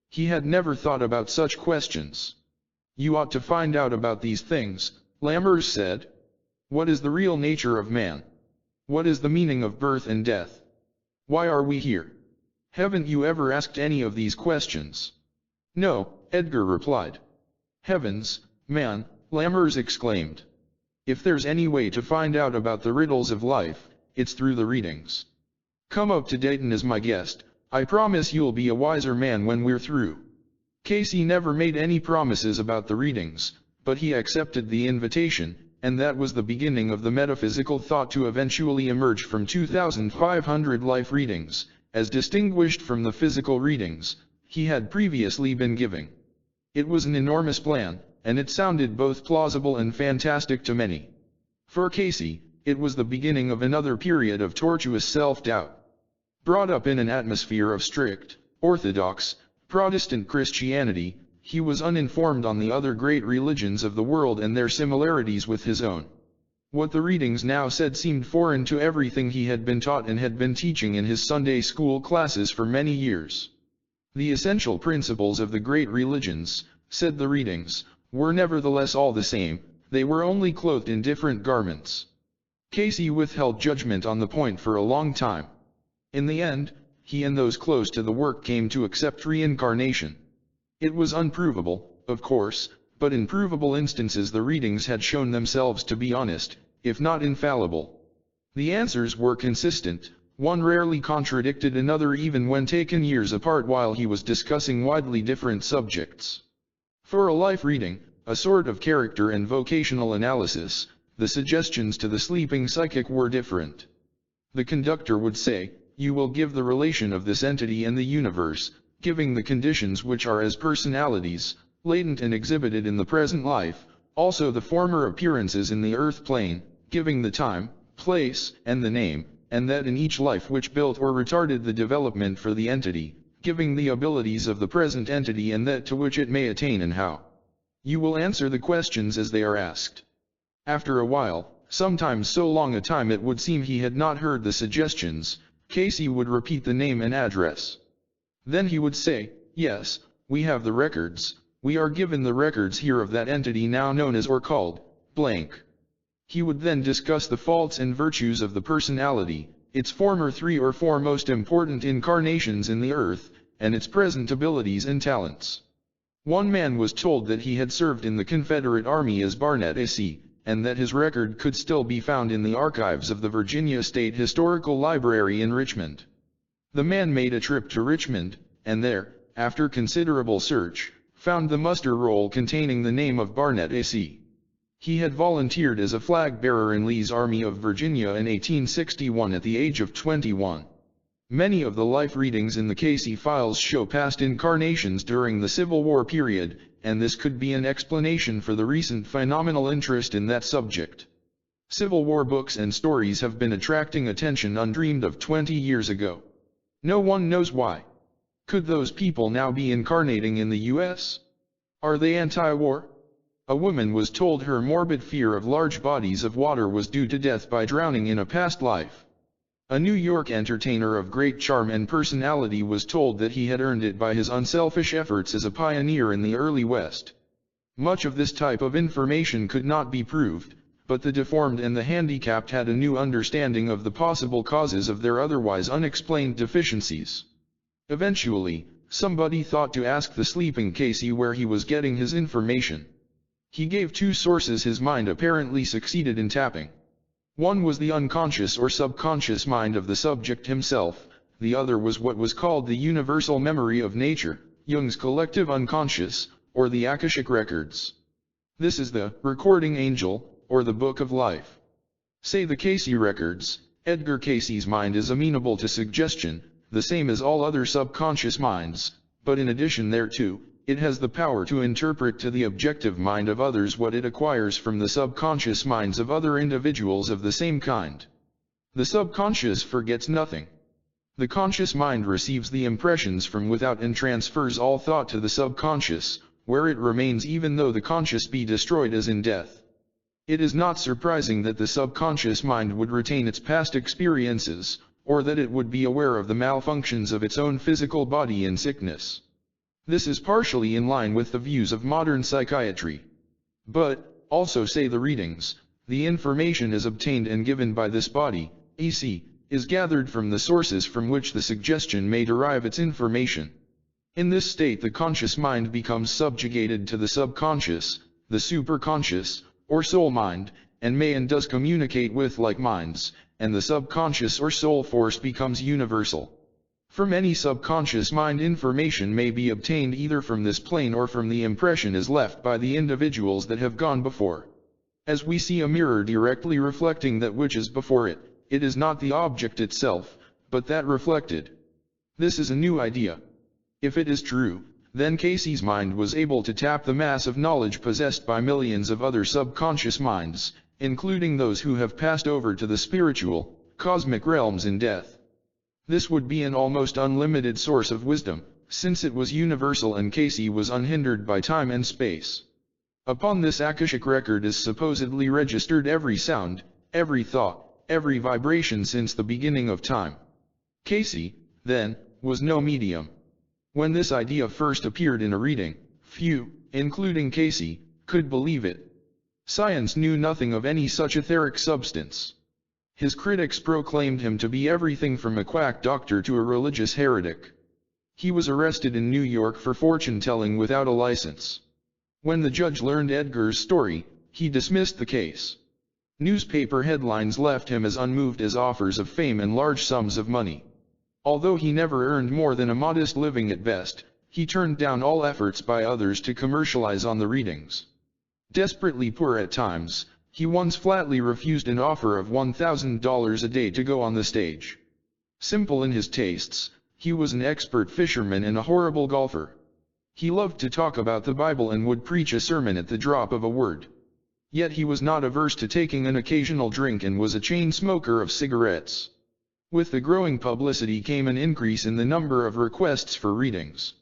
He had never thought about such questions. You ought to find out about these things, Lammers said. What is the real nature of man? What is the meaning of birth and death? Why are we here? Haven't you ever asked any of these questions? No, Edgar replied. Heavens, man, Lammers exclaimed. If there's any way to find out about the riddles of life, it's through the readings. Come up to Dayton as my guest, I promise you'll be a wiser man when we're through. Cayce never made any promises about the readings, but he accepted the invitation, and that was the beginning of the metaphysical thought to eventually emerge from 2,500 life readings, as distinguished from the physical readings he had previously been giving. It was an enormous plan, and it sounded both plausible and fantastic to many. For Cayce, it was the beginning of another period of tortuous self-doubt. Brought up in an atmosphere of strict, orthodox, Protestant Christianity, he was uninformed on the other great religions of the world and their similarities with his own. What the readings now said seemed foreign to everything he had been taught and had been teaching in his Sunday school classes for many years. The essential principles of the great religions, said the readings, were nevertheless all the same, they were only clothed in different garments. Cayce withheld judgment on the point for a long time. In the end, he and those close to the work came to accept reincarnation. It was unprovable, of course, but in provable instances the readings had shown themselves to be honest, if not infallible. The answers were consistent, one rarely contradicted another even when taken years apart while he was discussing widely different subjects. For a life reading, a sort of character and vocational analysis, the suggestions to the sleeping psychic were different. The conductor would say, you will give the relation of this entity and the universe, giving the conditions which are as personalities, latent and exhibited in the present life, also the former appearances in the earth plane, giving the time, place, and the name, and that in each life which built or retarded the development for the entity, giving the abilities of the present entity and that to which it may attain and how. You will answer the questions as they are asked. After a while, sometimes so long a time it would seem he had not heard the suggestions, Cayce would repeat the name and address. Then he would say, yes, we have the records, we are given the records here of that entity now known as or called, blank. He would then discuss the faults and virtues of the personality, its former 3 or 4 most important incarnations in the earth, and its present abilities and talents. One man was told that he had served in the Confederate Army as Barnett A.C., and that his record could still be found in the archives of the Virginia State Historical Library in Richmond. The man made a trip to Richmond, and there, after considerable search, found the muster roll containing the name of Barnett A.C. He had volunteered as a flag bearer in Lee's Army of Virginia in 1861 at the age of 21. Many of the life readings in the Cayce files show past incarnations during the Civil War period, and this could be an explanation for the recent phenomenal interest in that subject. Civil War books and stories have been attracting attention undreamed of 20 years ago. No one knows why. Could those people now be incarnating in the U.S.? Are they anti-war? A woman was told her morbid fear of large bodies of water was due to death by drowning in a past life. A New York entertainer of great charm and personality was told that he had earned it by his unselfish efforts as a pioneer in the early West. Much of this type of information could not be proved, but the deformed and the handicapped had a new understanding of the possible causes of their otherwise unexplained deficiencies. Eventually, somebody thought to ask the sleeping Cayce where he was getting his information. He gave two sources his mind apparently succeeded in tapping. One was the unconscious or subconscious mind of the subject himself, the other was what was called the universal memory of nature, Jung's collective unconscious, or the Akashic records. This is the recording angel, or the book of life. Say the Cayce records, Edgar Cayce's mind is amenable to suggestion, the same as all other subconscious minds, but in addition thereto, it has the power to interpret to the objective mind of others what it acquires from the subconscious minds of other individuals of the same kind. The subconscious forgets nothing. The conscious mind receives the impressions from without and transfers all thought to the subconscious, where it remains even though the conscious be destroyed as in death. It is not surprising that the subconscious mind would retain its past experiences, or that it would be aware of the malfunctions of its own physical body in sickness. This is partially in line with the views of modern psychiatry. But, also say the readings, the information is obtained and given by this body, AC, is gathered from the sources from which the suggestion may derive its information. In this state the conscious mind becomes subjugated to the subconscious, the superconscious, or soul mind, and may and does communicate with like minds, and the subconscious or soul force becomes universal. From any subconscious mind information may be obtained either from this plane or from the impression as left by the individuals that have gone before. As we see a mirror directly reflecting that which is before it, it is not the object itself, but that reflected. This is a new idea. If it is true, then Cayce's mind was able to tap the mass of knowledge possessed by millions of other subconscious minds, including those who have passed over to the spiritual, cosmic realms in death. This would be an almost unlimited source of wisdom, since it was universal and Cayce was unhindered by time and space. Upon this Akashic record is supposedly registered every sound, every thought, every vibration since the beginning of time. Cayce, then, was no medium. When this idea first appeared in a reading, few, including Cayce, could believe it. Science knew nothing of any such etheric substance. His critics proclaimed him to be everything from a quack doctor to a religious heretic. He was arrested in New York for fortune-telling without a license. When the judge learned Edgar's story, he dismissed the case. Newspaper headlines left him as unmoved as offers of fame and large sums of money. Although he never earned more than a modest living at best, he turned down all efforts by others to commercialize on the readings. Desperately poor at times, he once flatly refused an offer of $1,000 a day to go on the stage. Simple in his tastes, he was an expert fisherman and a horrible golfer. He loved to talk about the Bible and would preach a sermon at the drop of a word. Yet he was not averse to taking an occasional drink and was a chain smoker of cigarettes. With the growing publicity came an increase in the number of requests for readings.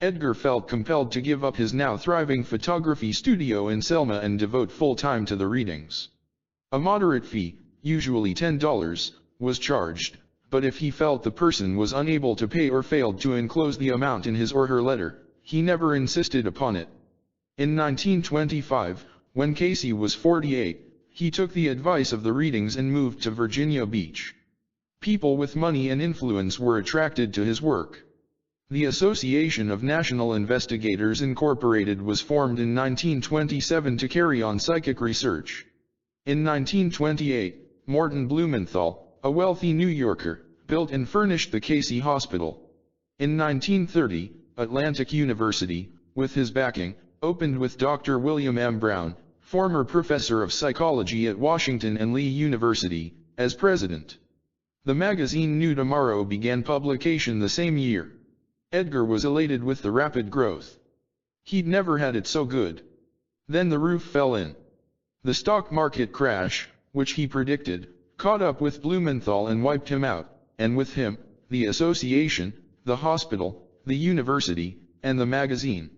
Edgar felt compelled to give up his now thriving photography studio in Selma and devote full time to the readings. A moderate fee, usually $10, was charged, but if he felt the person was unable to pay or failed to enclose the amount in his or her letter, he never insisted upon it. In 1925, when Cayce was 48, he took the advice of the readings and moved to Virginia Beach. People with money and influence were attracted to his work. The Association of National Investigators Incorporated was formed in 1927 to carry on psychic research. In 1928, Morton Blumenthal, a wealthy New Yorker, built and furnished the Cayce Hospital. In 1930, Atlantic University, with his backing, opened with Dr. William M. Brown, former professor of psychology at Washington and Lee University, as president. The magazine New Tomorrow began publication the same year. Edgar was elated with the rapid growth. He'd never had it so good. Then the roof fell in. The stock market crash, which he predicted, caught up with Blumenthal and wiped him out, and with him, the association, the hospital, the university, and the magazine.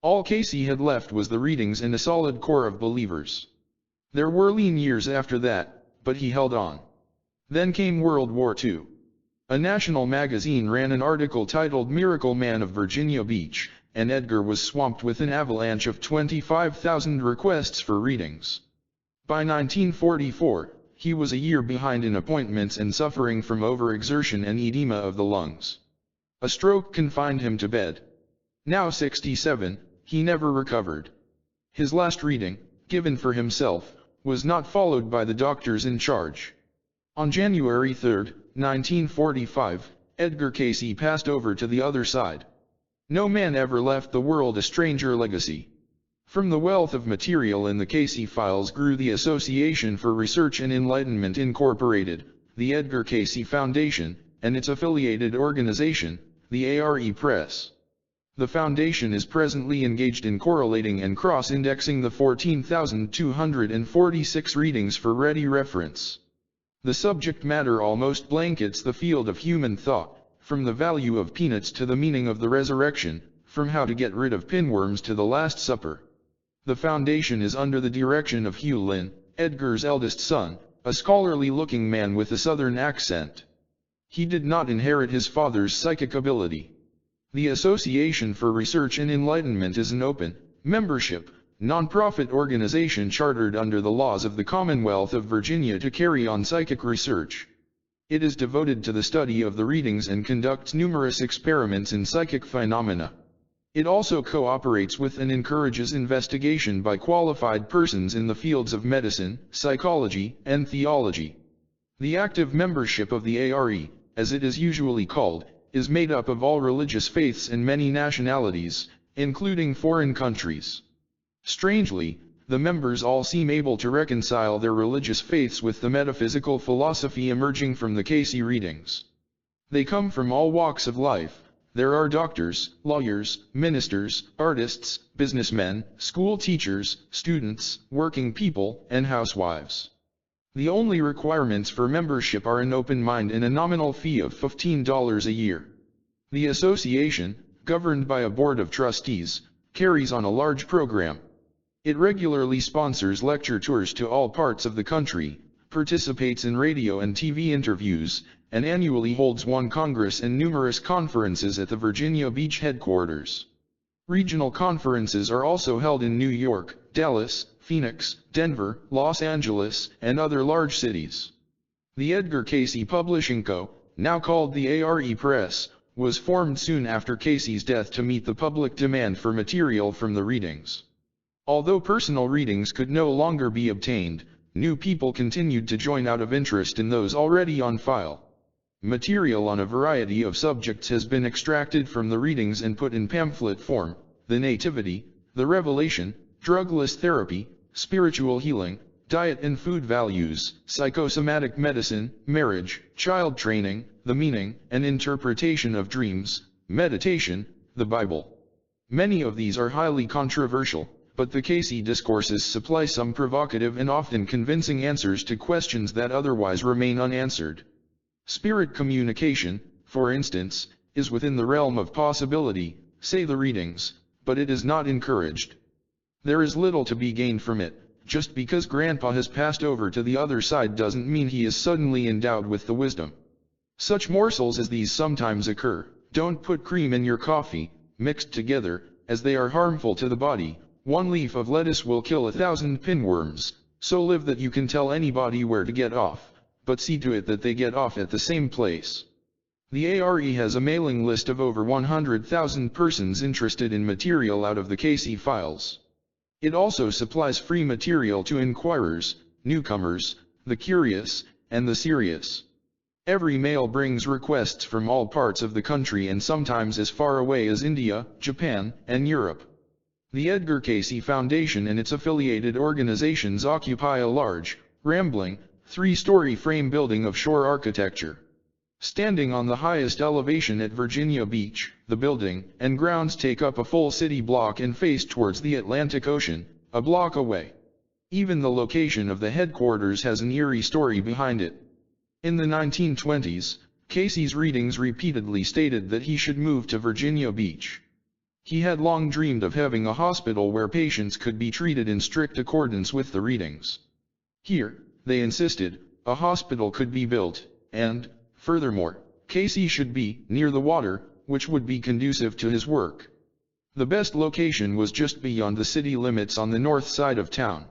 All Cayce had left was the readings and a solid core of believers. There were lean years after that, but he held on. Then came World War II. A national magazine ran an article titled "Miracle Man of Virginia Beach," and Edgar was swamped with an avalanche of 25,000 requests for readings. By 1944, he was a year behind in appointments and suffering from overexertion and edema of the lungs. A stroke confined him to bed. Now 67, he never recovered. His last reading, given for himself, was not followed by the doctors in charge. On January 3, 1945, Edgar Cayce passed over to the other side. No man ever left the world a stranger legacy. From the wealth of material in the Cayce files grew the Association for Research and Enlightenment Incorporated, the Edgar Cayce Foundation, and its affiliated organization, the ARE Press. The foundation is presently engaged in correlating and cross-indexing the 14,246 readings for ready reference. The subject matter almost blankets the field of human thought, from the value of peanuts to the meaning of the resurrection, from how to get rid of pinworms to the Last Supper. The foundation is under the direction of Hugh Lynn, Edgar's eldest son, a scholarly-looking man with a southern accent. He did not inherit his father's psychic ability. The Association for Research and Enlightenment is an open, membership, non-profit organization chartered under the laws of the Commonwealth of Virginia to carry on psychic research. It is devoted to the study of the readings and conducts numerous experiments in psychic phenomena. It also cooperates with and encourages investigation by qualified persons in the fields of medicine, psychology, and theology. The active membership of the ARE, as it is usually called, is made up of all religious faiths and many nationalities, including foreign countries. Strangely, the members all seem able to reconcile their religious faiths with the metaphysical philosophy emerging from the Cayce readings. They come from all walks of life. There are doctors, lawyers, ministers, artists, businessmen, school teachers, students, working people, and housewives. The only requirements for membership are an open mind and a nominal fee of $15 a year. The association, governed by a board of trustees, carries on a large program. It regularly sponsors lecture tours to all parts of the country, participates in radio and TV interviews, and annually holds one congress and numerous conferences at the Virginia Beach headquarters. Regional conferences are also held in New York, Dallas, Phoenix, Denver, Los Angeles, and other large cities. The Edgar Cayce Publishing Co., now called the ARE Press, was formed soon after Cayce's death to meet the public demand for material from the readings. Although personal readings could no longer be obtained, new people continued to join out of interest in those already on file. Material on a variety of subjects has been extracted from the readings and put in pamphlet form: the Nativity, the Revelation, drugless therapy, spiritual healing, diet and food values, psychosomatic medicine, marriage, child training, the meaning and interpretation of dreams, meditation, the Bible. Many of these are highly controversial, but the Cayce discourses supply some provocative and often convincing answers to questions that otherwise remain unanswered. Spirit communication, for instance, is within the realm of possibility, say the readings, but it is not encouraged. There is little to be gained from it. Just because Grandpa has passed over to the other side doesn't mean he is suddenly endowed with the wisdom. Such morsels as these sometimes occur. Don't put cream in your coffee, mixed together, as they are harmful to the body. One leaf of lettuce will kill 1,000 pinworms, so live that you can tell anybody where to get off, but see to it that they get off at the same place. The ARE has a mailing list of over 100,000 persons interested in material out of the Cayce files. It also supplies free material to inquirers, newcomers, the curious, and the serious. Every mail brings requests from all parts of the country and sometimes as far away as India, Japan, and Europe. The Edgar Cayce Foundation and its affiliated organizations occupy a large, rambling, three-story frame building of shore architecture. Standing on the highest elevation at Virginia Beach, the building and grounds take up a full city block and face towards the Atlantic Ocean, a block away. Even the location of the headquarters has an eerie story behind it. In the 1920s, Cayce's readings repeatedly stated that he should move to Virginia Beach. He had long dreamed of having a hospital where patients could be treated in strict accordance with the readings. Here, they insisted, a hospital could be built, and, furthermore, Cayce should be near the water, which would be conducive to his work. The best location was just beyond the city limits on the north side of town.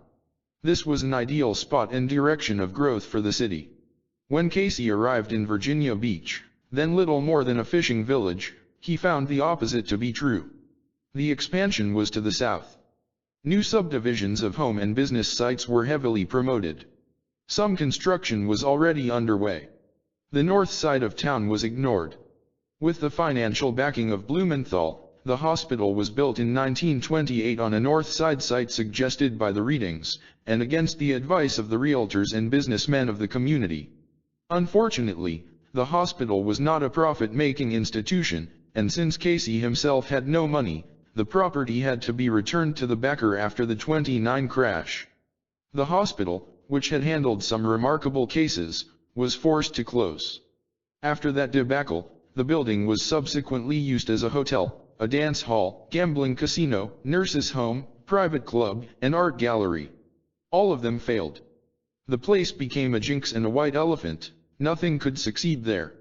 This was an ideal spot and direction of growth for the city. When Cayce arrived in Virginia Beach, then little more than a fishing village, he found the opposite to be true. The expansion was to the south. New subdivisions of home and business sites were heavily promoted. Some construction was already underway. The north side of town was ignored. With the financial backing of Blumenthal, the hospital was built in 1928 on a north side site suggested by the readings, and against the advice of the realtors and businessmen of the community. Unfortunately, the hospital was not a profit-making institution, and since Cayce himself had no money, the property had to be returned to the backer after the '29 crash. The hospital, which had handled some remarkable cases, was forced to close. After that debacle, the building was subsequently used as a hotel, a dance hall, gambling casino, nurse's home, private club, and art gallery. All of them failed. The place became a jinx and a white elephant. Nothing could succeed there.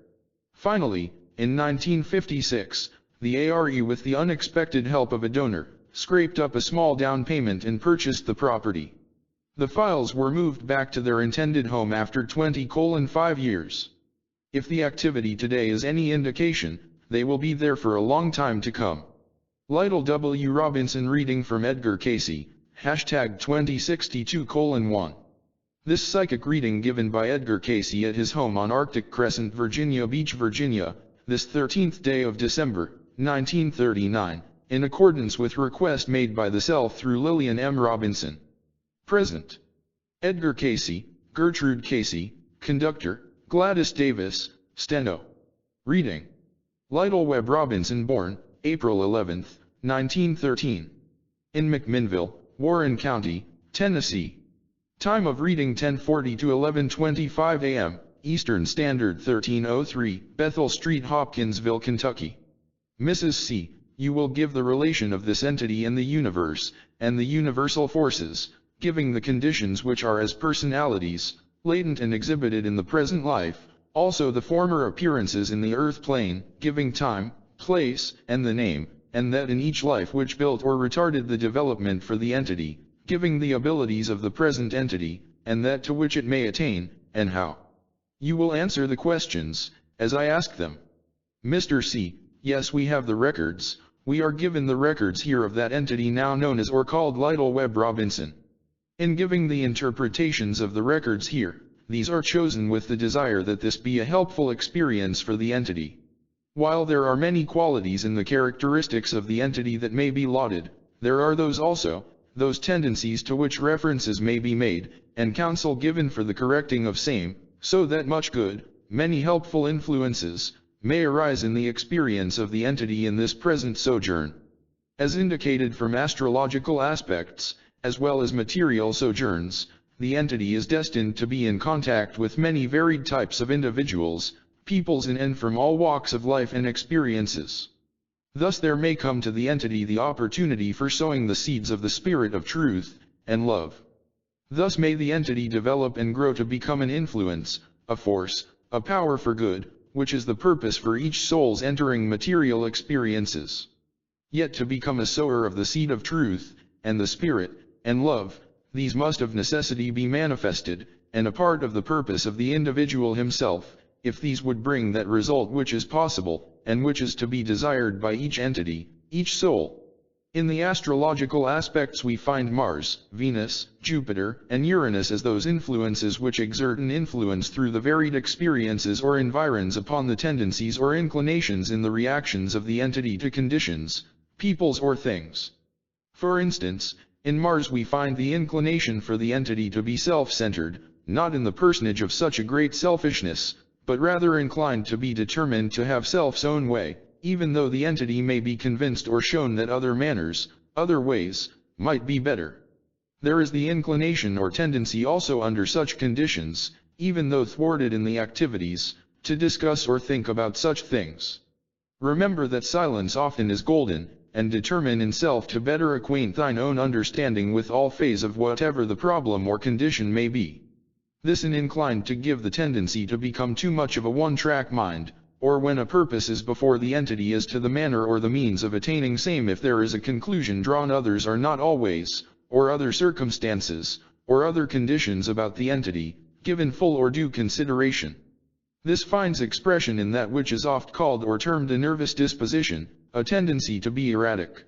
Finally, in 1956, the ARE, with the unexpected help of a donor, scraped up a small down payment and purchased the property. The files were moved back to their intended home after 20-5 years. If the activity today is any indication, they will be there for a long time to come. Lytle W. Robinson reading from Edgar Cayce, #2062:1. This psychic reading given by Edgar Cayce at his home on Arctic Crescent, Virginia Beach, Virginia, this 13th day of December, 1939, in accordance with request made by the self through Lillian M. Robinson. Present: Edgar Cayce, Gertrude Cayce, Conductor, Gladys Davis, Steno. Reading: Lytle Webb Robinson, born April 11, 1913. In McMinnville, Warren County, Tennessee. Time of reading 10:40 to 11:25 a.m., Eastern Standard 1303, Bethel Street, Hopkinsville, Kentucky. Mrs. C., you will give the relation of this entity in the universe, and the universal forces, giving the conditions which are as personalities, latent and exhibited in the present life, also the former appearances in the earth plane, giving time, place, and the name, and that in each life which built or retarded the development for the entity, giving the abilities of the present entity, and that to which it may attain, and how. You will answer the questions, as I ask them. Mr. C. Yes, we have the records. We are given the records here of that entity now known as or called Lytle Webb Robinson. In giving the interpretations of the records here, these are chosen with the desire that this be a helpful experience for the entity. While there are many qualities in the characteristics of the entity that may be lauded, there are those also, those tendencies to which references may be made, and counsel given for the correcting of same, so that much good, many helpful influences, may arise in the experience of the entity in this present sojourn. As indicated from astrological aspects, as well as material sojourns, the entity is destined to be in contact with many varied types of individuals, peoples in and from all walks of life and experiences. Thus there may come to the entity the opportunity for sowing the seeds of the spirit of truth and love. Thus may the entity develop and grow to become an influence, a force, a power for good, which is the purpose for each soul's entering material experiences. Yet to become a sower of the seed of truth, and the spirit, and love, these must of necessity be manifested, and a part of the purpose of the individual himself, if these would bring that result which is possible, and which is to be desired by each entity, each soul. In the astrological aspects we find Mars, Venus, Jupiter, and Uranus as those influences which exert an influence through the varied experiences or environs upon the tendencies or inclinations in the reactions of the entity to conditions, peoples or things. For instance, in Mars we find the inclination for the entity to be self-centered, not in the personage of such a great selfishness, but rather inclined to be determined to have self's own way, even though the entity may be convinced or shown that other manners, other ways, might be better. There is the inclination or tendency also under such conditions, even though thwarted in the activities, to discuss or think about such things. Remember that silence often is golden, and determine in self to better acquaint thine own understanding with all phase of whatever the problem or condition may be. This is inclined to give the tendency to become too much of a one-track mind, or when a purpose is before the entity as to the manner or the means of attaining same if there is a conclusion drawn others are not always, or other circumstances, or other conditions about the entity, given full or due consideration. This finds expression in that which is oft called or termed a nervous disposition, a tendency to be erratic.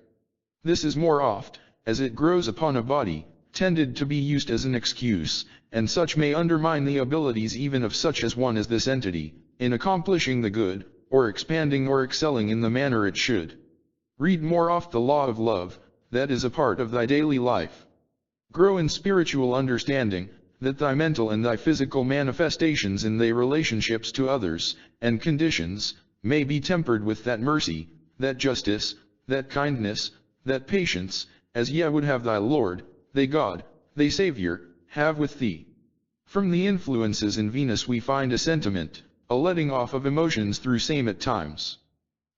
This is more oft, as it grows upon a body, tended to be used as an excuse, and such may undermine the abilities even of such as one as this entity, in accomplishing the good, or expanding or excelling in the manner it should. Read more oft the law of love, that is a part of thy daily life. Grow in spiritual understanding, that thy mental and thy physical manifestations in thy relationships to others, and conditions, may be tempered with that mercy, that justice, that kindness, that patience, as ye would have thy Lord, thy God, thy Savior, have with thee. From the influences in Venus we find a sentiment, a letting off of emotions through same at times.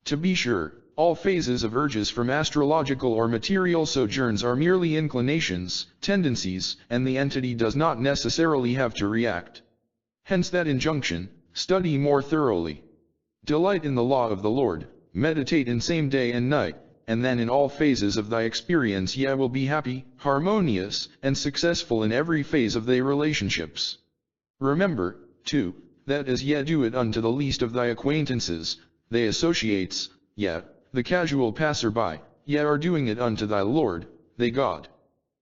To be sure, all phases of urges from astrological or material sojourns are merely inclinations, tendencies, and the entity does not necessarily have to react. Hence that injunction, study more thoroughly. Delight in the law of the Lord, meditate in same day and night, and then in all phases of thy experience ye will be happy, harmonious, and successful in every phase of thy relationships. Remember, too, that as ye do it unto the least of thy acquaintances, thy associates, yet, the casual passer-by, ye are doing it unto thy Lord, thy God.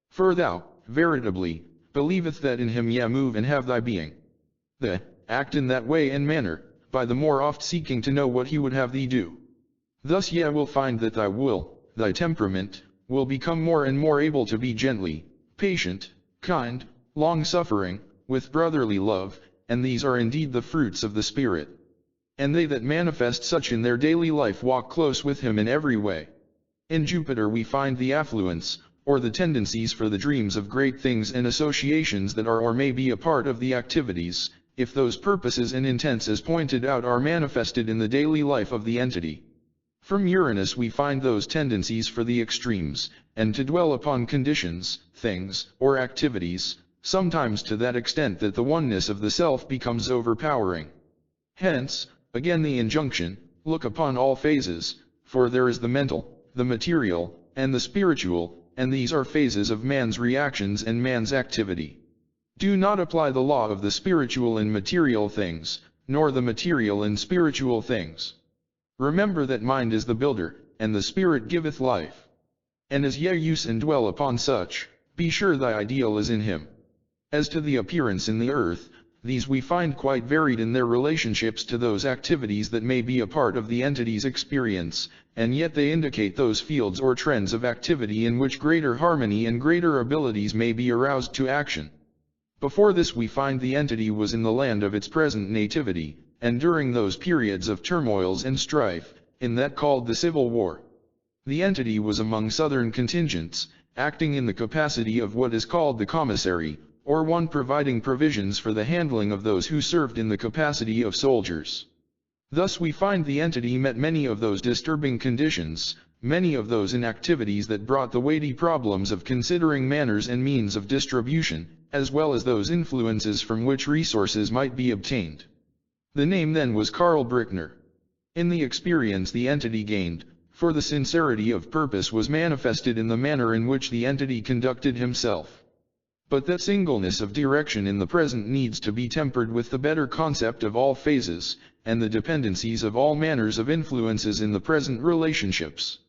For thou, veritably, believeth that in him ye move and have thy being. Act in that way and manner, by the more oft seeking to know what he would have thee do. Thus ye will find that thy will, thy temperament, will become more and more able to be gently, patient, kind, long-suffering, with brotherly love, and these are indeed the fruits of the Spirit. And they that manifest such in their daily life walk close with him in every way. In Jupiter we find the affluence, or the tendencies for the dreams of great things and associations that are or may be a part of the activities, if those purposes and intents as pointed out are manifested in the daily life of the entity. From Uranus we find those tendencies for the extremes, and to dwell upon conditions, things, or activities, sometimes to that extent that the oneness of the self becomes overpowering. Hence, again the injunction, look upon all phases, for there is the mental, the material, and the spiritual, and these are phases of man's reactions and man's activity. Do not apply the law of the spiritual in material things, nor the material in spiritual things. Remember that mind is the builder, and the spirit giveth life. And as ye use and dwell upon such, be sure thy ideal is in him. As to the appearance in the earth, these we find quite varied in their relationships to those activities that may be a part of the entity's experience, and yet they indicate those fields or trends of activity in which greater harmony and greater abilities may be aroused to action. Before this we find the entity was in the land of its present nativity, and during those periods of turmoils and strife, in that called the Civil War. The entity was among southern contingents, acting in the capacity of what is called the commissary, or one providing provisions for the handling of those who served in the capacity of soldiers. Thus we find the entity met many of those disturbing conditions, many of those inactivities that brought the weighty problems of considering manners and means of distribution, as well as those influences from which resources might be obtained. The name then was Karl Brickner. In the experience the entity gained, for the sincerity of purpose was manifested in the manner in which the entity conducted himself. But that singleness of direction in the present needs to be tempered with the better concept of all phases, and the dependencies of all manners of influences in the present relationships.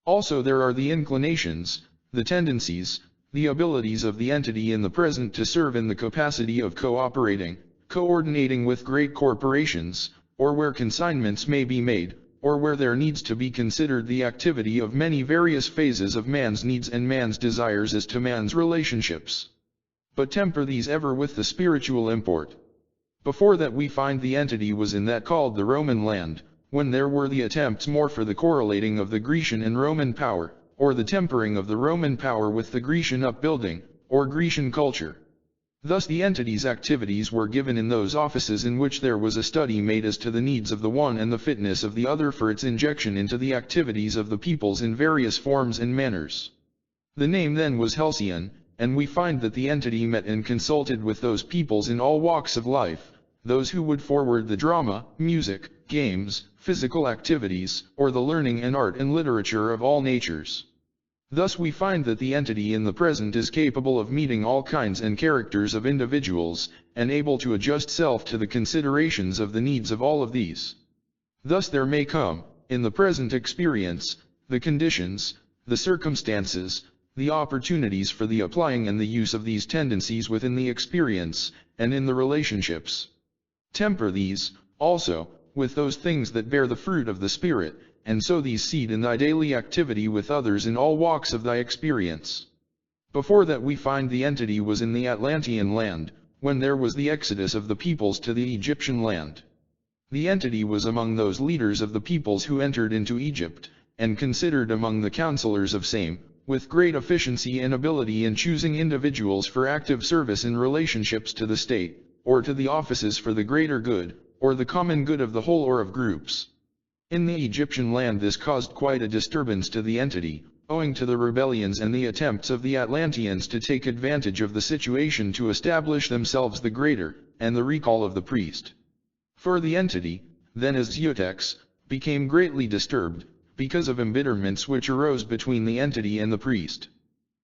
Also there are the inclinations, the tendencies, the abilities of the entity in the present to serve in the capacity of cooperating, coordinating with great corporations, or where consignments may be made, or where there needs to be considered the activity of many various phases of man's needs and man's desires as to man's relationships. But temper these ever with the spiritual import. Before that we find the entity was in that called the Roman land, when there were the attempts more for the correlating of the Grecian and Roman power, or the tempering of the Roman power with the Grecian upbuilding, or Grecian culture. Thus the entity's activities were given in those offices in which there was a study made as to the needs of the one and the fitness of the other for its injection into the activities of the peoples in various forms and manners. The name then was Halcyon, and we find that the entity met and consulted with those peoples in all walks of life, those who would forward the drama, music, games, physical activities, or the learning and art and literature of all natures. Thus we find that the entity in the present is capable of meeting all kinds and characters of individuals, and able to adjust self to the considerations of the needs of all of these. Thus there may come, in the present experience, the conditions, the circumstances, the opportunities for the applying and the use of these tendencies within the experience, and in the relationships. Temper these, also, with those things that bear the fruit of the Spirit, and sow these seed in thy daily activity with others in all walks of thy experience. Before that we find the entity was in the Atlantean land, when there was the exodus of the peoples to the Egyptian land. The entity was among those leaders of the peoples who entered into Egypt, and considered among the counselors of same, with great efficiency and ability in choosing individuals for active service in relationships to the state, or to the offices for the greater good, or the common good of the whole or of groups. In the Egyptian land this caused quite a disturbance to the entity, owing to the rebellions and the attempts of the Atlanteans to take advantage of the situation to establish themselves the greater, and the recall of the priest. For the entity, then as Zeotex, became greatly disturbed, because of embitterments which arose between the entity and the priest.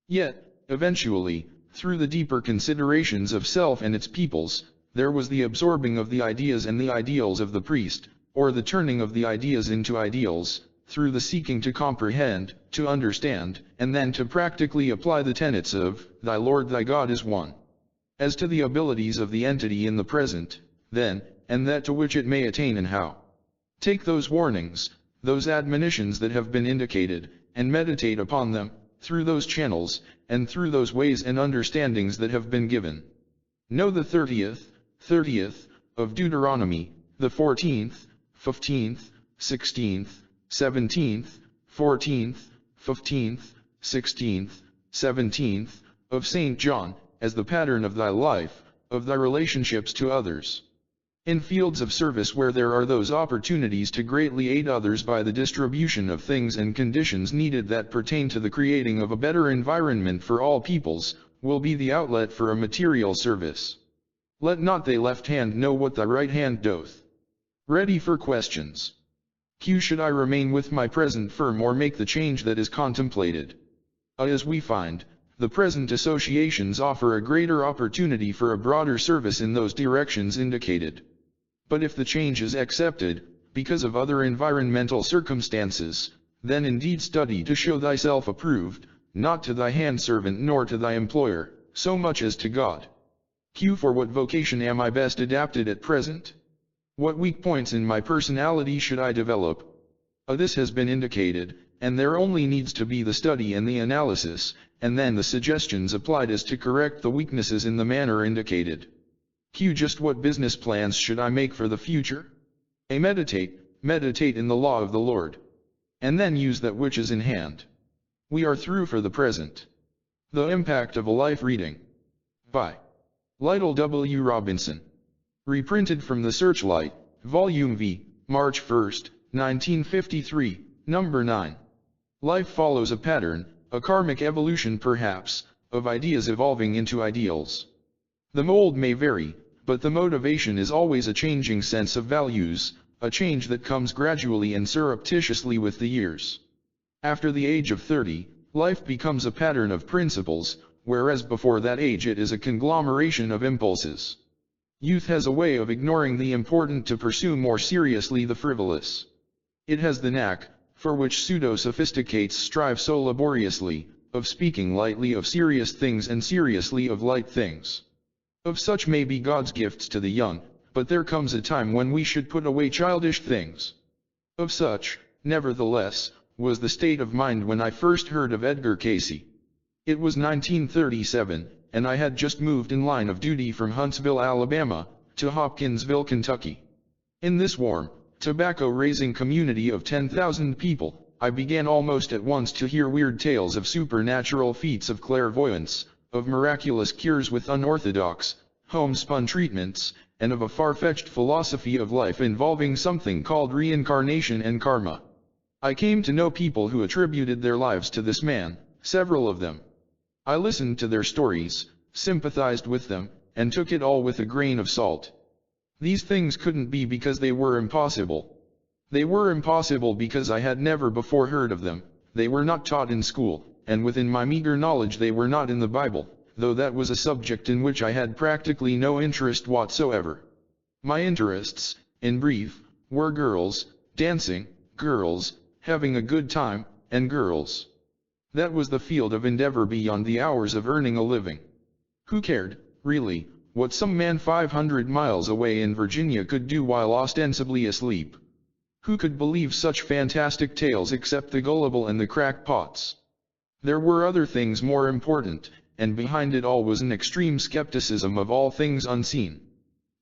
Yet, eventually, through the deeper considerations of self and its peoples, there was the absorbing of the ideas and the ideals of the priest, or the turning of the ideas into ideals, through the seeking to comprehend, to understand, and then to practically apply the tenets of, thy Lord thy God is one. As to the abilities of the entity in the present, then, and that to which it may attain and how. Take those warnings, those admonitions that have been indicated, and meditate upon them, through those channels, and through those ways and understandings that have been given. Know the 30th of Deuteronomy, the 14th, 15th, 16th, 17th, 14th, 15th, 16th, 17th, of St. John, as the pattern of thy life, of thy relationships to others. In fields of service where there are those opportunities to greatly aid others by the distribution of things and conditions needed that pertain to the creating of a better environment for all peoples, will be the outlet for a material service. Let not thy left hand know what thy right hand doth. Ready for questions. Q. Should I remain with my present firm or make the change that is contemplated? As we find, the present associations offer a greater opportunity for a broader service in those directions indicated. But if the change is accepted, because of other environmental circumstances, then indeed study to show thyself approved, not to thy handservant nor to thy employer, so much as to God. Q. For what vocation am I best adapted at present? What weak points in my personality should I develop? This has been indicated, and there only needs to be the study and the analysis, and then the suggestions applied as to correct the weaknesses in the manner indicated. Q. Just what business plans should I make for the future? A. Meditate in the law of the Lord. And then use that which is in hand. We are through for the present. The Impact of a Life Reading. By Lytle W. Robinson. Reprinted from the Searchlight, Volume V, March 1, 1953, Number 9. Life follows a pattern, a karmic evolution perhaps, of ideas evolving into ideals. The mold may vary, but the motivation is always a changing sense of values, a change that comes gradually and surreptitiously with the years. After the age of 30, life becomes a pattern of principles, whereas before that age it is a conglomeration of impulses. Youth has a way of ignoring the important to pursue more seriously the frivolous. It has the knack, for which pseudo-sophisticates strive so laboriously, of speaking lightly of serious things and seriously of light things. Of such may be God's gifts to the young, but there comes a time when we should put away childish things. Of such, nevertheless, was the state of mind when I first heard of Edgar Cayce. It was 1937, and I had just moved in line of duty from Huntsville, Alabama, to Hopkinsville, Kentucky. In this warm, tobacco-raising community of 10,000 people, I began almost at once to hear weird tales of supernatural feats of clairvoyance, of miraculous cures with unorthodox, homespun treatments, and of a far-fetched philosophy of life involving something called reincarnation and karma. I came to know people who attributed their lives to this man, several of them. I listened to their stories, sympathized with them, and took it all with a grain of salt. These things couldn't be because they were impossible. They were impossible because I had never before heard of them, they were not taught in school, and within my meager knowledge they were not in the Bible, though that was a subject in which I had practically no interest whatsoever. My interests, in brief, were girls, dancing, girls, having a good time, and girls. That was the field of endeavor beyond the hours of earning a living. Who cared, really, what some man 500 miles away in Virginia could do while ostensibly asleep? Who could believe such fantastic tales except the gullible and the crackpots? There were other things more important, and behind it all was an extreme skepticism of all things unseen.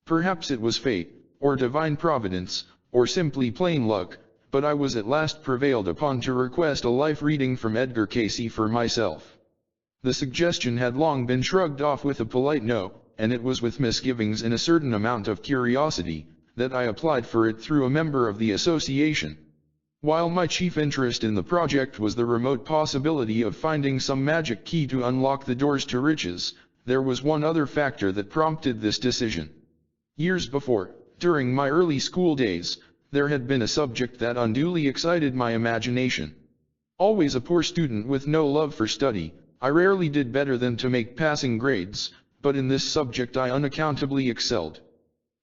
Perhaps it was fate, or divine providence, or simply plain luck, but I was at last prevailed upon to request a life reading from Edgar Cayce for myself. The suggestion had long been shrugged off with a polite no, and it was with misgivings and a certain amount of curiosity that I applied for it through a member of the association. While my chief interest in the project was the remote possibility of finding some magic key to unlock the doors to riches, there was one other factor that prompted this decision. Years before, during my early school days, there had been a subject that unduly excited my imagination. Always a poor student with no love for study, I rarely did better than to make passing grades, but in this subject I unaccountably excelled.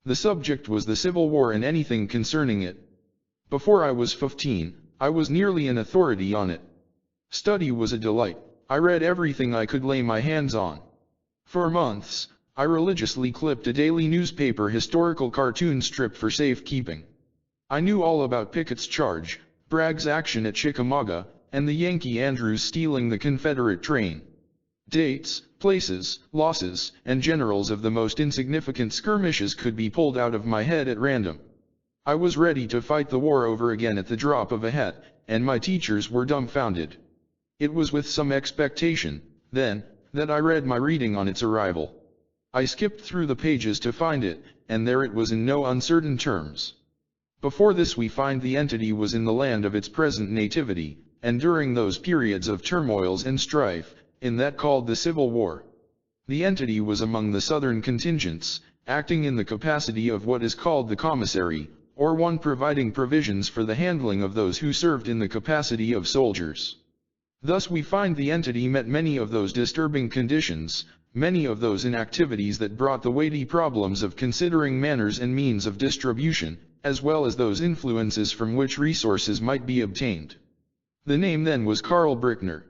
The subject was the Civil War and anything concerning it. Before I was 15, I was nearly an authority on it. Study was a delight. I read everything I could lay my hands on. For months, I religiously clipped a daily newspaper historical cartoon strip for safekeeping. I knew all about Pickett's charge, Bragg's action at Chickamauga, and the Yankee Andrews stealing the Confederate train. Dates, places, losses, and generals of the most insignificant skirmishes could be pulled out of my head at random. I was ready to fight the war over again at the drop of a hat, and my teachers were dumbfounded. It was with some expectation, then, that I read my reading on its arrival. I skipped through the pages to find it, and there it was in no uncertain terms. Before this we find the entity was in the land of its present nativity, and during those periods of turmoils and strife, in that called the Civil War. The entity was among the Southern contingents, acting in the capacity of what is called the commissary, or one providing provisions for the handling of those who served in the capacity of soldiers. Thus we find the entity met many of those disturbing conditions, many of those inactivities that brought the weighty problems of considering manners and means of distribution, as well as those influences from which resources might be obtained. The name then was Karl Brickner.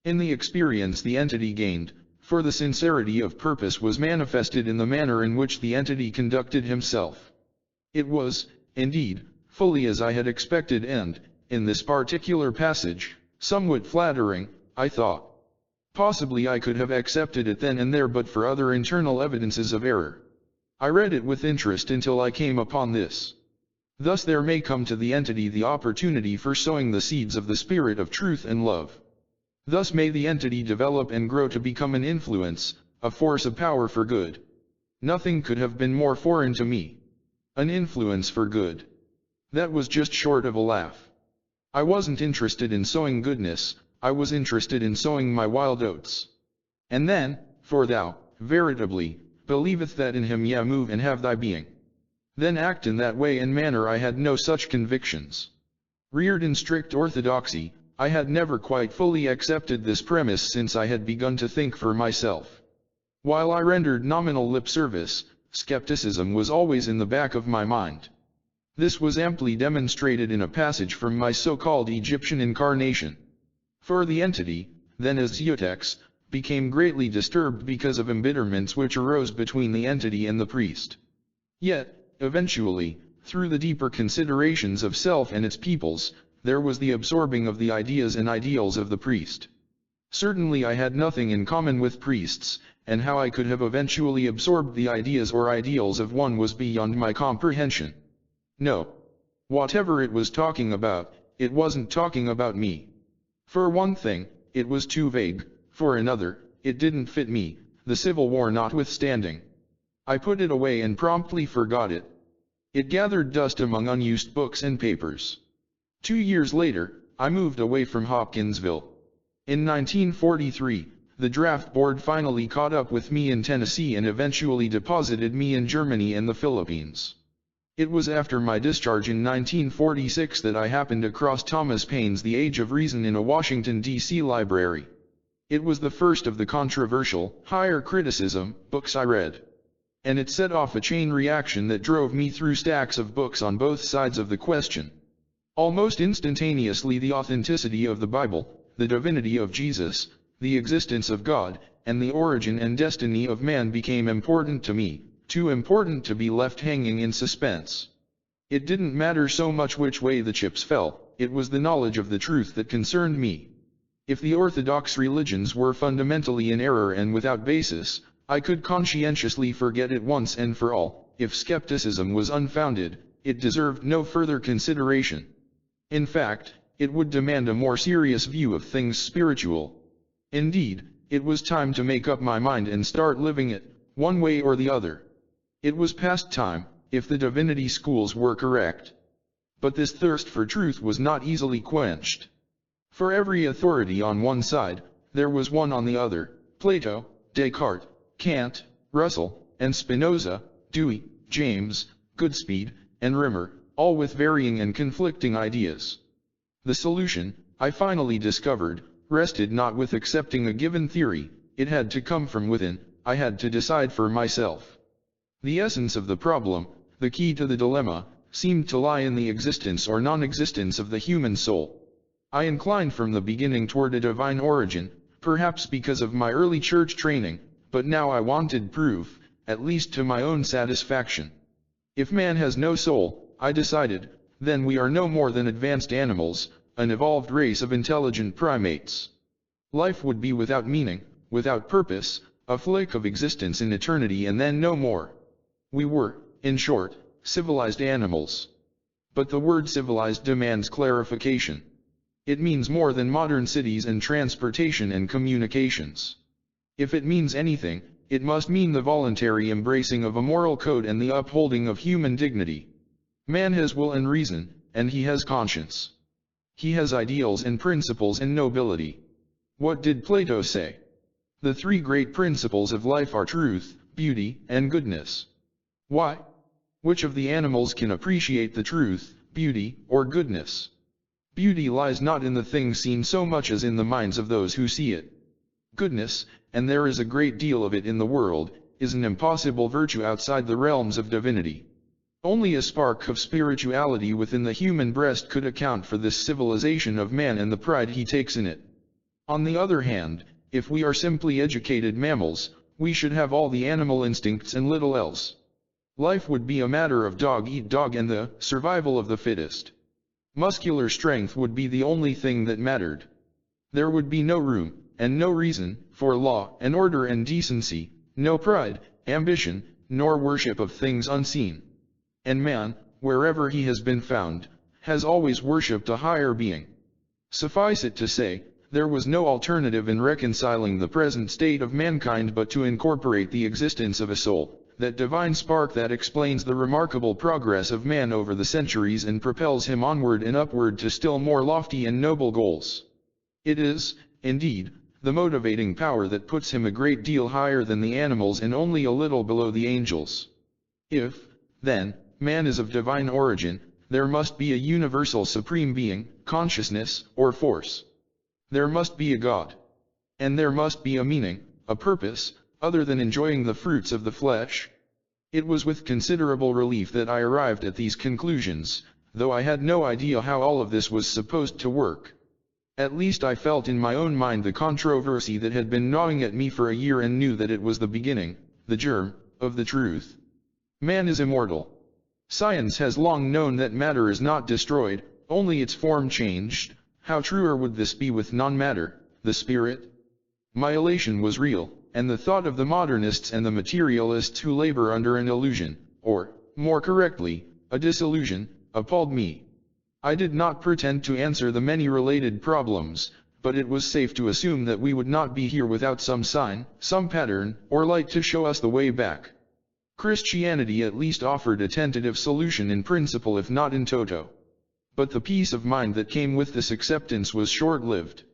In the experience the entity gained, for the sincerity of purpose was manifested in the manner in which the entity conducted himself. It was, indeed, fully as I had expected and, in this particular passage, somewhat flattering, I thought. Possibly I could have accepted it then and there but for other internal evidences of error. I read it with interest until I came upon this. Thus there may come to the entity the opportunity for sowing the seeds of the spirit of truth and love. Thus may the entity develop and grow to become an influence, a force of power for good. Nothing could have been more foreign to me. An influence for good. That was just short of a laugh. I wasn't interested in sowing goodness, I was interested in sowing my wild oats. And then, for thou, veritably, believeth that in him ye move and have thy being. Then act in that way and manner. I had no such convictions. Reared in strict orthodoxy, I had never quite fully accepted this premise since I had begun to think for myself. While I rendered nominal lip service, skepticism was always in the back of my mind. This was amply demonstrated in a passage from my so-called Egyptian incarnation. For the entity, then as Zeotex, became greatly disturbed because of embitterments which arose between the entity and the priest. Yet, eventually, through the deeper considerations of self and its peoples, there was the absorbing of the ideas and ideals of the priest. Certainly I had nothing in common with priests, and how I could have eventually absorbed the ideas or ideals of one was beyond my comprehension. No. Whatever it was talking about, it wasn't talking about me. For one thing, it was too vague, for another, it didn't fit me, the Civil War notwithstanding. I put it away and promptly forgot it. It gathered dust among unused books and papers. 2 years later, I moved away from Hopkinsville. In 1943, the draft board finally caught up with me in Tennessee and eventually deposited me in Germany and the Philippines. It was after my discharge in 1946 that I happened across Thomas Paine's The Age of Reason in a Washington, D.C. library. It was the first of the controversial, higher criticism, books I read. And it set off a chain reaction that drove me through stacks of books on both sides of the question. Almost instantaneously, the authenticity of the Bible, the divinity of Jesus, the existence of God, and the origin and destiny of man became important to me, too important to be left hanging in suspense. It didn't matter so much which way the chips fell, it was the knowledge of the truth that concerned me. If the orthodox religions were fundamentally in error and without basis, I could conscientiously forget it once and for all. If skepticism was unfounded, it deserved no further consideration. In fact, it would demand a more serious view of things spiritual. Indeed, it was time to make up my mind and start living it, one way or the other. It was past time, if the divinity schools were correct. But this thirst for truth was not easily quenched. For every authority on one side, there was one on the other: Plato, Descartes, Kant, Russell, and Spinoza, Dewey, James, Goodspeed, and Rimmer, all with varying and conflicting ideas. The solution, I finally discovered, rested not with accepting a given theory, it had to come from within. I had to decide for myself. The essence of the problem, the key to the dilemma, seemed to lie in the existence or non-existence of the human soul. I inclined from the beginning toward a divine origin, perhaps because of my early church training, but now I wanted proof, at least to my own satisfaction. If man has no soul, I decided, then we are no more than advanced animals, an evolved race of intelligent primates. Life would be without meaning, without purpose, a flick of existence in eternity and then no more. We were, in short, civilized animals. But the word civilized demands clarification. It means more than modern cities and transportation and communications. If it means anything, it must mean the voluntary embracing of a moral code and the upholding of human dignity. Man has will and reason, and he has conscience. He has ideals and principles and nobility. What did Plato say? The three great principles of life are truth, beauty, and goodness. Why? Which of the animals can appreciate the truth, beauty, or goodness? Beauty lies not in the thing seen so much as in the minds of those who see it. Goodness, and there is a great deal of it in the world, is an impossible virtue outside the realms of divinity. Only a spark of spirituality within the human breast could account for this civilization of man and the pride he takes in it. On the other hand, if we are simply educated mammals, we should have all the animal instincts and little else. Life would be a matter of dog eat dog and the survival of the fittest. Muscular strength would be the only thing that mattered. There would be no room, and no reason, for law and order and decency, no pride, ambition, nor worship of things unseen. And man, wherever he has been found, has always worshipped a higher being. Suffice it to say, there was no alternative in reconciling the present state of mankind but to incorporate the existence of a soul, that divine spark that explains the remarkable progress of man over the centuries and propels him onward and upward to still more lofty and noble goals. It is, indeed, the motivating power that puts him a great deal higher than the animals and only a little below the angels. If, then, man is of divine origin, there must be a universal supreme being, consciousness, or force. There must be a God. And there must be a meaning, a purpose, other than enjoying the fruits of the flesh. It was with considerable relief that I arrived at these conclusions, though I had no idea how all of this was supposed to work. At least I felt in my own mind the controversy that had been gnawing at me for a year and knew that it was the beginning, the germ, of the truth. Man is immortal. Science has long known that matter is not destroyed, only its form changed. How truer would this be with non-matter, the spirit? My elation was real, and the thought of the modernists and the materialists who labor under an illusion, or, more correctly, a disillusion, appalled me. I did not pretend to answer the many related problems, but it was safe to assume that we would not be here without some sign, some pattern, or light to show us the way back. Christianity at least offered a tentative solution in principle if not in toto. But the peace of mind that came with this acceptance was short-lived.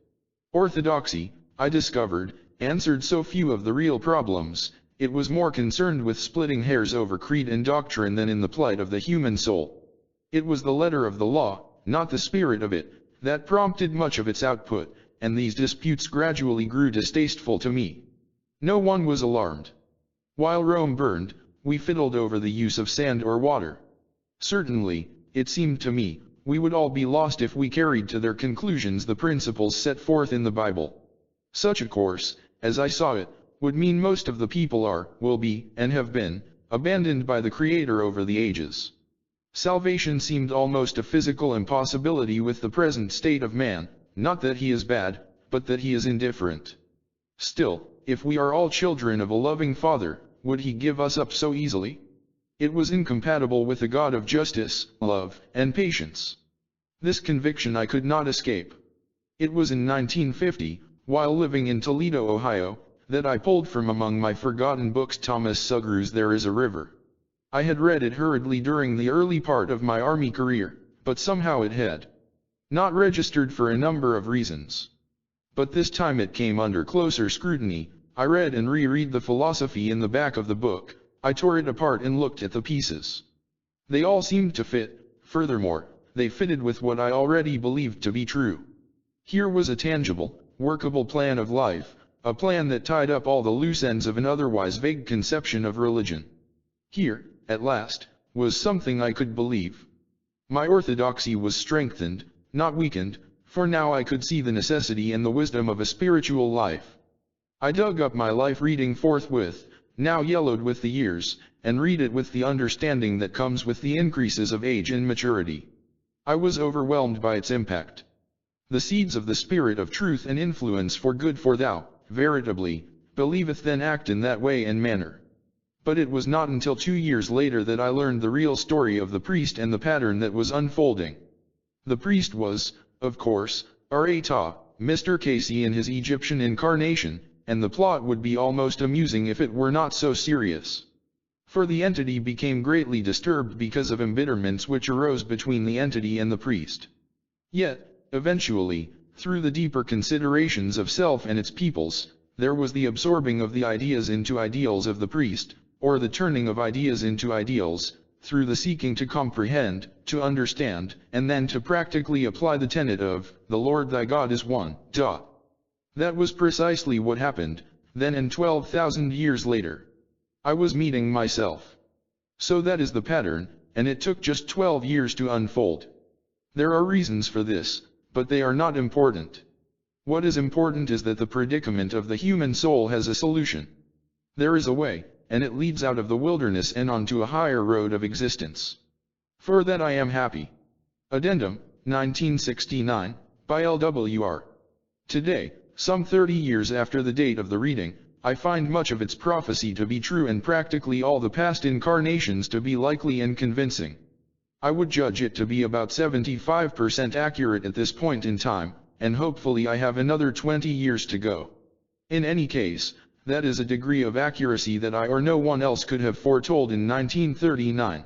Orthodoxy, I discovered, answered so few of the real problems. It was more concerned with splitting hairs over creed and doctrine than in the plight of the human soul. It was the letter of the law, not the spirit of it, that prompted much of its output, and these disputes gradually grew distasteful to me. No one was alarmed. While Rome burned, we fiddled over the use of sand or water. Certainly, it seemed to me, we would all be lost if we carried to their conclusions the principles set forth in the Bible. Such a course, as I saw it, would mean most of the people are, will be, and have been, abandoned by the Creator over the ages. Salvation seemed almost a physical impossibility with the present state of man, not that he is bad, but that he is indifferent. Still, if we are all children of a loving Father, would he give us up so easily? It was incompatible with the God of justice, love, and patience. This conviction I could not escape. It was in 1950, while living in Toledo, Ohio, that I pulled from among my forgotten books Thomas Sugrew's There Is a River. I had read it hurriedly during the early part of my army career, but somehow it had not registered for a number of reasons. But this time it came under closer scrutiny. I read and reread the philosophy in the back of the book. I tore it apart and looked at the pieces. They all seemed to fit. Furthermore, they fitted with what I already believed to be true. Here was a tangible, workable plan of life, a plan that tied up all the loose ends of an otherwise vague conception of religion. Here, at last, was something I could believe. My orthodoxy was strengthened, not weakened, for now I could see the necessity and the wisdom of a spiritual life. I dug up my life reading forthwith, now yellowed with the years, and read it with the understanding that comes with the increases of age and maturity. I was overwhelmed by its impact. The seeds of the spirit of truth and influence for good, for thou, veritably, believeth then act in that way and manner. But it was not until 2 years later that I learned the real story of the priest and the pattern that was unfolding. The priest was, of course, Mr. Cayce in his Egyptian incarnation, and the plot would be almost amusing if it were not so serious. For the entity became greatly disturbed because of embitterments which arose between the entity and the priest. Yet, eventually, through the deeper considerations of self and its peoples, there was the absorbing of the ideas into ideals of the priest, or the turning of ideas into ideals, through the seeking to comprehend, to understand, and then to practically apply the tenet of, the Lord thy God is one. That was precisely what happened, then and 12,000 years later. I was meeting myself. So that is the pattern, and it took just 12 years to unfold. There are reasons for this, but they are not important. What is important is that the predicament of the human soul has a solution. There is a way, and it leads out of the wilderness and onto a higher road of existence. For that I am happy. Addendum, 1969, by L.W.R. Today, some 30 years after the date of the reading, I find much of its prophecy to be true and practically all the past incarnations to be likely and convincing. I would judge it to be about 75% accurate at this point in time, and hopefully I have another 20 years to go. In any case, that is a degree of accuracy that I or no one else could have foretold in 1939.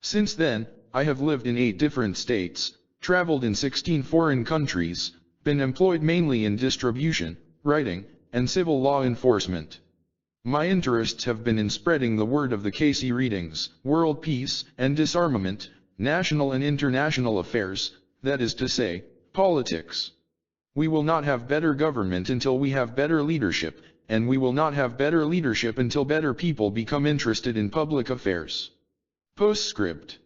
Since then, I have lived in 8 different states, traveled in 16 foreign countries, been employed mainly in distribution, writing, and civil law enforcement. My interests have been in spreading the word of the Cayce readings, world peace and disarmament, national and international affairs, that is to say, politics. We will not have better government until we have better leadership, and we will not have better leadership until better people become interested in public affairs. Postscript.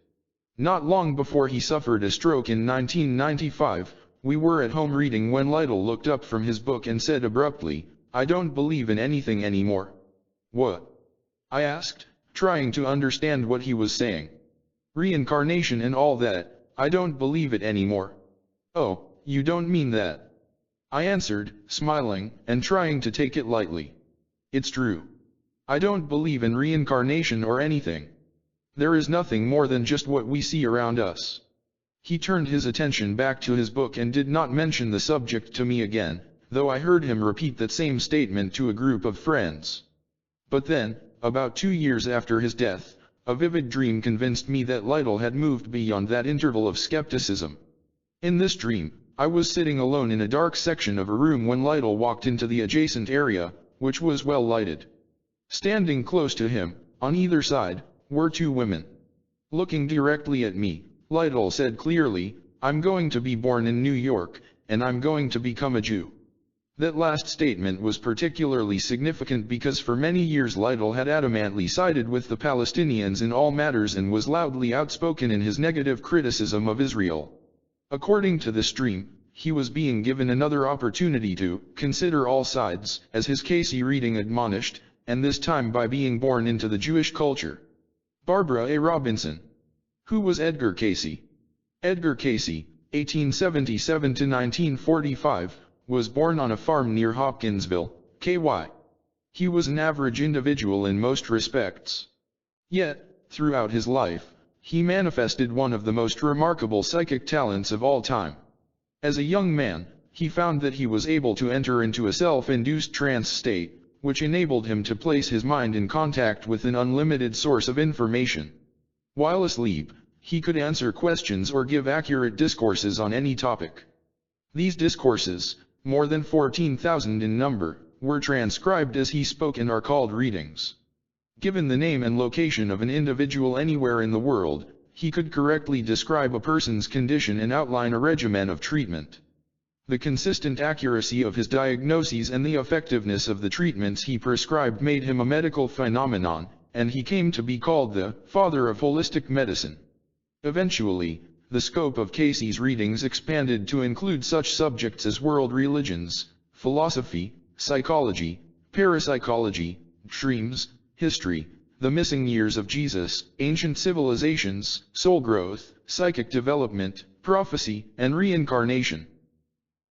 Not long before he suffered a stroke in 1995, we were at home reading when Lytle looked up from his book and said abruptly, "I don't believe in anything anymore." "What?" I asked, trying to understand what he was saying. "Reincarnation and all that, I don't believe it anymore." "Oh, you don't mean that?" I answered, smiling, and trying to take it lightly. "It's true. I don't believe in reincarnation or anything. There is nothing more than just what we see around us." He turned his attention back to his book and did not mention the subject to me again, though I heard him repeat that same statement to a group of friends. But then, about 2 years after his death, a vivid dream convinced me that Lytle had moved beyond that interval of skepticism. In this dream, I was sitting alone in a dark section of a room when Lytle walked into the adjacent area, which was well lighted. Standing close to him, on either side, were two women. Looking directly at me, Lytle said clearly, "I'm going to be born in New York, and I'm going to become a Jew." That last statement was particularly significant because for many years Lytle had adamantly sided with the Palestinians in all matters and was loudly outspoken in his negative criticism of Israel. According to the stream, he was being given another opportunity to consider all sides, as his Cayce reading admonished, and this time by being born into the Jewish culture. Barbara A. Robinson. Who was Edgar Cayce? Edgar Cayce, 1877 to 1945, was born on a farm near Hopkinsville, KY. He was an average individual in most respects. Yet, throughout his life, he manifested one of the most remarkable psychic talents of all time. As a young man, he found that he was able to enter into a self-induced trance state, which enabled him to place his mind in contact with an unlimited source of information. While asleep, he could answer questions or give accurate discourses on any topic. These discourses, more than 14,000 in number, were transcribed as he spoke and are called readings. Given the name and location of an individual anywhere in the world, he could correctly describe a person's condition and outline a regimen of treatment. The consistent accuracy of his diagnoses and the effectiveness of the treatments he prescribed made him a medical phenomenon, and he came to be called the father of holistic medicine. Eventually, the scope of Cayce's readings expanded to include such subjects as world religions, philosophy, psychology, parapsychology, dreams, history, the missing years of Jesus, ancient civilizations, soul growth, psychic development, prophecy, and reincarnation.